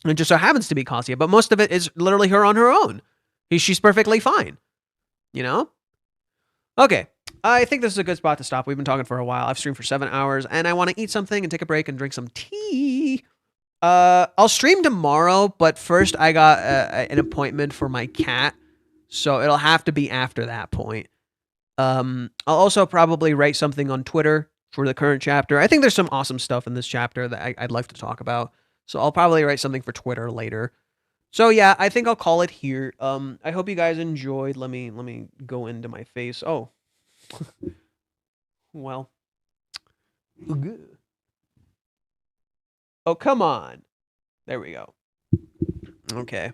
And it just so happens to be Kazuya, but most of it is literally her on her own. She's perfectly fine, you know? Okay, I think this is a good spot to stop. We've been talking for a while. I've streamed for 7 hours, and I want to eat something and take a break and drink some tea. I'll stream tomorrow, but first I got an appointment for my cat, so it'll have to be after that point. I'll also probably write something on Twitter for the current chapter. I think there's some awesome stuff in this chapter that I'd like to talk about, so I'll probably write something for Twitter later. So yeah, I think I'll call it here. I hope you guys enjoyed. Let me go into my face. Oh, well. Oh, come on. There we go. Okay.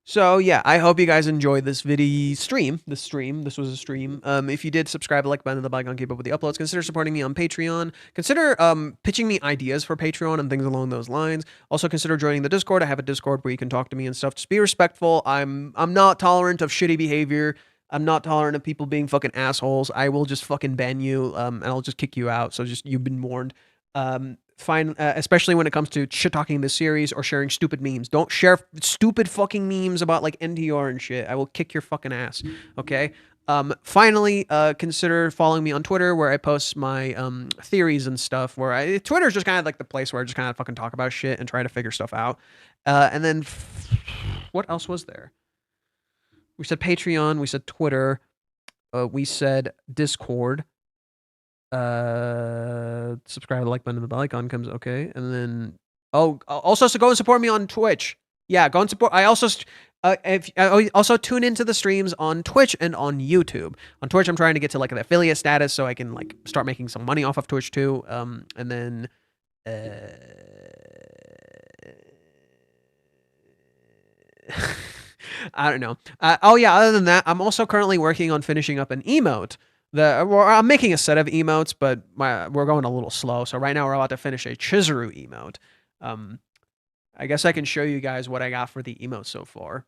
So yeah, I hope you guys enjoyed this stream. This was a stream. If you did, subscribe, like button, the bell icon, keep up with the uploads. Consider supporting me on Patreon. Consider pitching me ideas for Patreon and things along those lines. Also consider joining the Discord. I have a Discord where you can talk to me and stuff. Just be respectful. I'm not tolerant of shitty behavior. I'm not tolerant of people being fucking assholes. I will just fucking ban you, and I'll just kick you out. So just you've been warned. Fine, especially when it comes to shit talking this series or sharing stupid memes. Don't share stupid fucking memes about like NTR and shit. I will kick your fucking ass. Okay. Finally, consider following me on Twitter where I post my theories and stuff. Twitter is just kind of like the place where I just kind of fucking talk about shit and try to figure stuff out. And then what else was there? We said Patreon. We said Twitter. We said Discord. Subscribe, like button, the bell icon comes. Okay, and then also so go and support me on Twitch. Yeah, go and support. I also also tune into the streams on Twitch and on YouTube. On Twitch, I'm trying to get to like an affiliate status so I can like start making some money off of Twitch too. And then I don't know. Oh yeah, other than that, I'm also currently working on finishing up an emote. I'm making a set of emotes, but we're going a little slow. So right now we're about to finish a Chizuru emote. I guess I can show you guys what I got for the emote so far.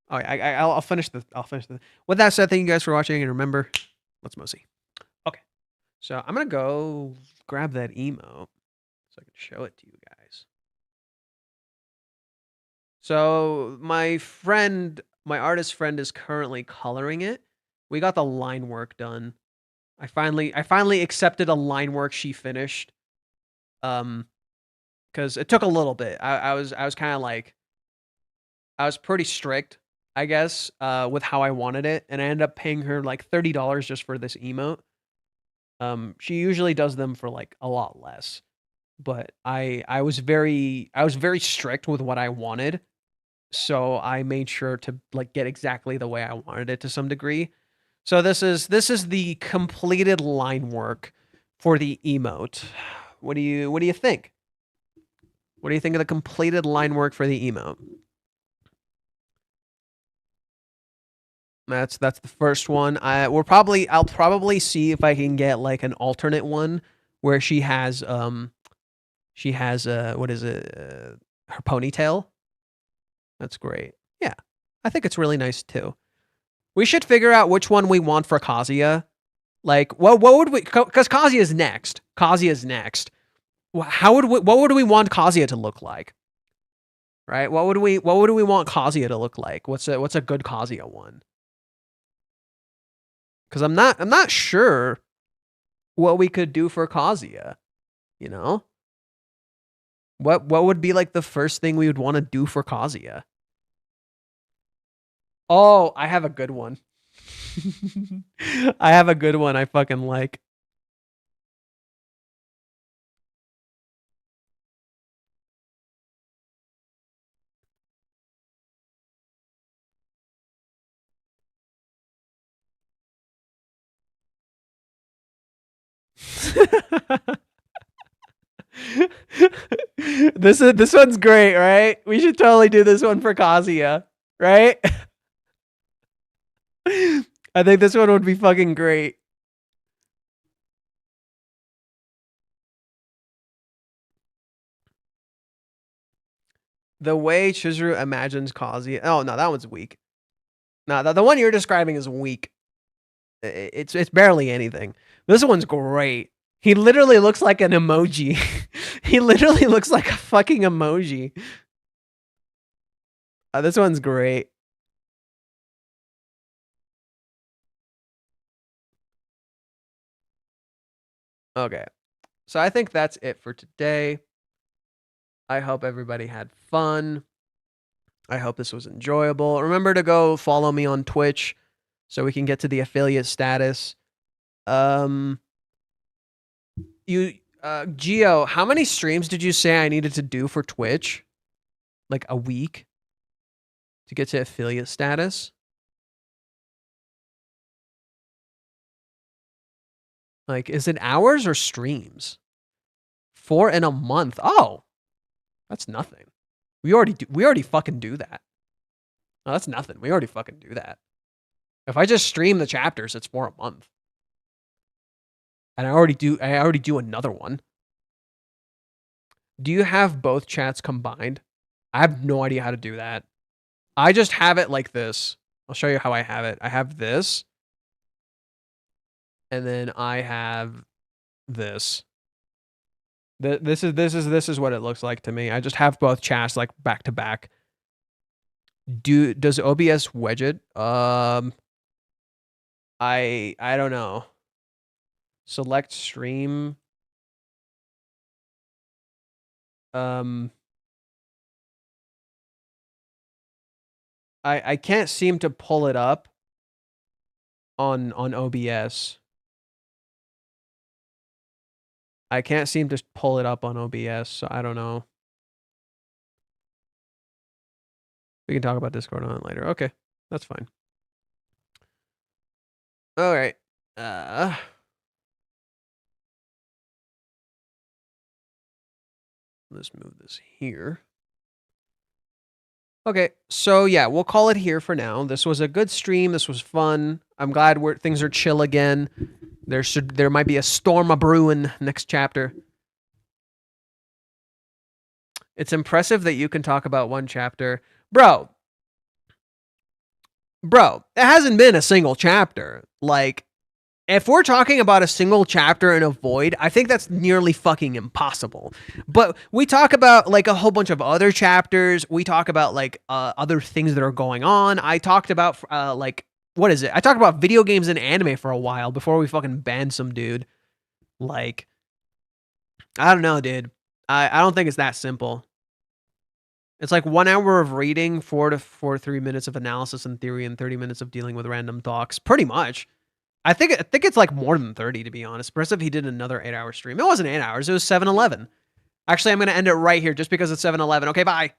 Oh, I'll finish the. With that said, thank you guys for watching, and remember, let's mosey. Okay, so I'm gonna go grab that emote so I can show it to you guys. So my artist friend is currently coloring it. We got the line work done. I finally accepted a line work she finished. Because it took a little bit. I was kind of like, I was pretty strict, I guess, with how I wanted it, and I ended up paying her like $30 just for this emote. She usually does them for like a lot less, but I was very strict with what I wanted. So I made sure to like get exactly the way I wanted it to some degree. So this is the completed line work for the emote. What do you think? What do you think of the completed line work for the emote? That's the first one. I'll probably see if I can get like an alternate one where she has what is it? Her ponytail. That's great. Yeah. I think it's really nice too. We should figure out which one we want for Kazuya. Like, what would we, because Kazuya's next. What would we want Kazuya to look like? Right? What would we want Kazuya to look like? What's a good Kazuya one? Because I'm not sure what we could do for Kazuya. You know? What would be like the first thing we would want to do for Kazuya? Oh, I have a good one. I have a good one I fucking like. This one's great, right? We should totally do this one for Kazuya, right? I think this one would be fucking great. The way Chizuru imagines Kazuya. Oh no, that one's weak. No, the one you're describing is weak. It's barely anything. This one's great. He literally looks like an emoji. He literally looks like a fucking emoji. This one's great. Okay. So I think that's it for today. I hope everybody had fun. I hope this was enjoyable. Remember to go follow me on Twitch so we can get to the affiliate status. Gio, how many streams did you say I needed to do for Twitch? Like a week to get to affiliate status? Like, is it hours or streams? 4 in a month. Oh, that's nothing. We already fucking do that. No, that's nothing. We already fucking do that. If I just stream the chapters, it's 4 a month. And I already do another one. Do you have both chats combined? I have no idea how to do that. I just have it like this. I'll show you how I have it. I have this. And then I have this. This is what it looks like to me. I just have both chats like back to back. Does OBS wedge it? I don't know. Select stream. I can't seem to pull it up on OBS. I can't seem to pull it up on OBS, so I don't know. We can talk about Discord on it later. Okay, that's fine. All right. Let's move this here. Okay, so yeah, we'll call it here for now. This was a good stream. This was fun. I'm glad things are chill again. There might be a storm a brewing next chapter. It's impressive that you can talk about one chapter. Bro, it hasn't been a single chapter. Like, if we're talking about a single chapter in a void, I think that's nearly fucking impossible. But we talk about like a whole bunch of other chapters. We talk about like other things that are going on. I talked about like, what is it? I talked about video games and anime for a while before we fucking banned some dude. Like, I don't know, dude. I don't think it's that simple. It's like 1 hour of reading, 4 to 3 minutes of analysis and theory, and 30 minutes of dealing with random talks. Pretty much. I think it's like more than 30, to be honest. Impressive he did another 8-hour stream. It wasn't 8 hours. It was 7-11. Actually, I'm going to end it right here just because it's 7-11. Okay, bye.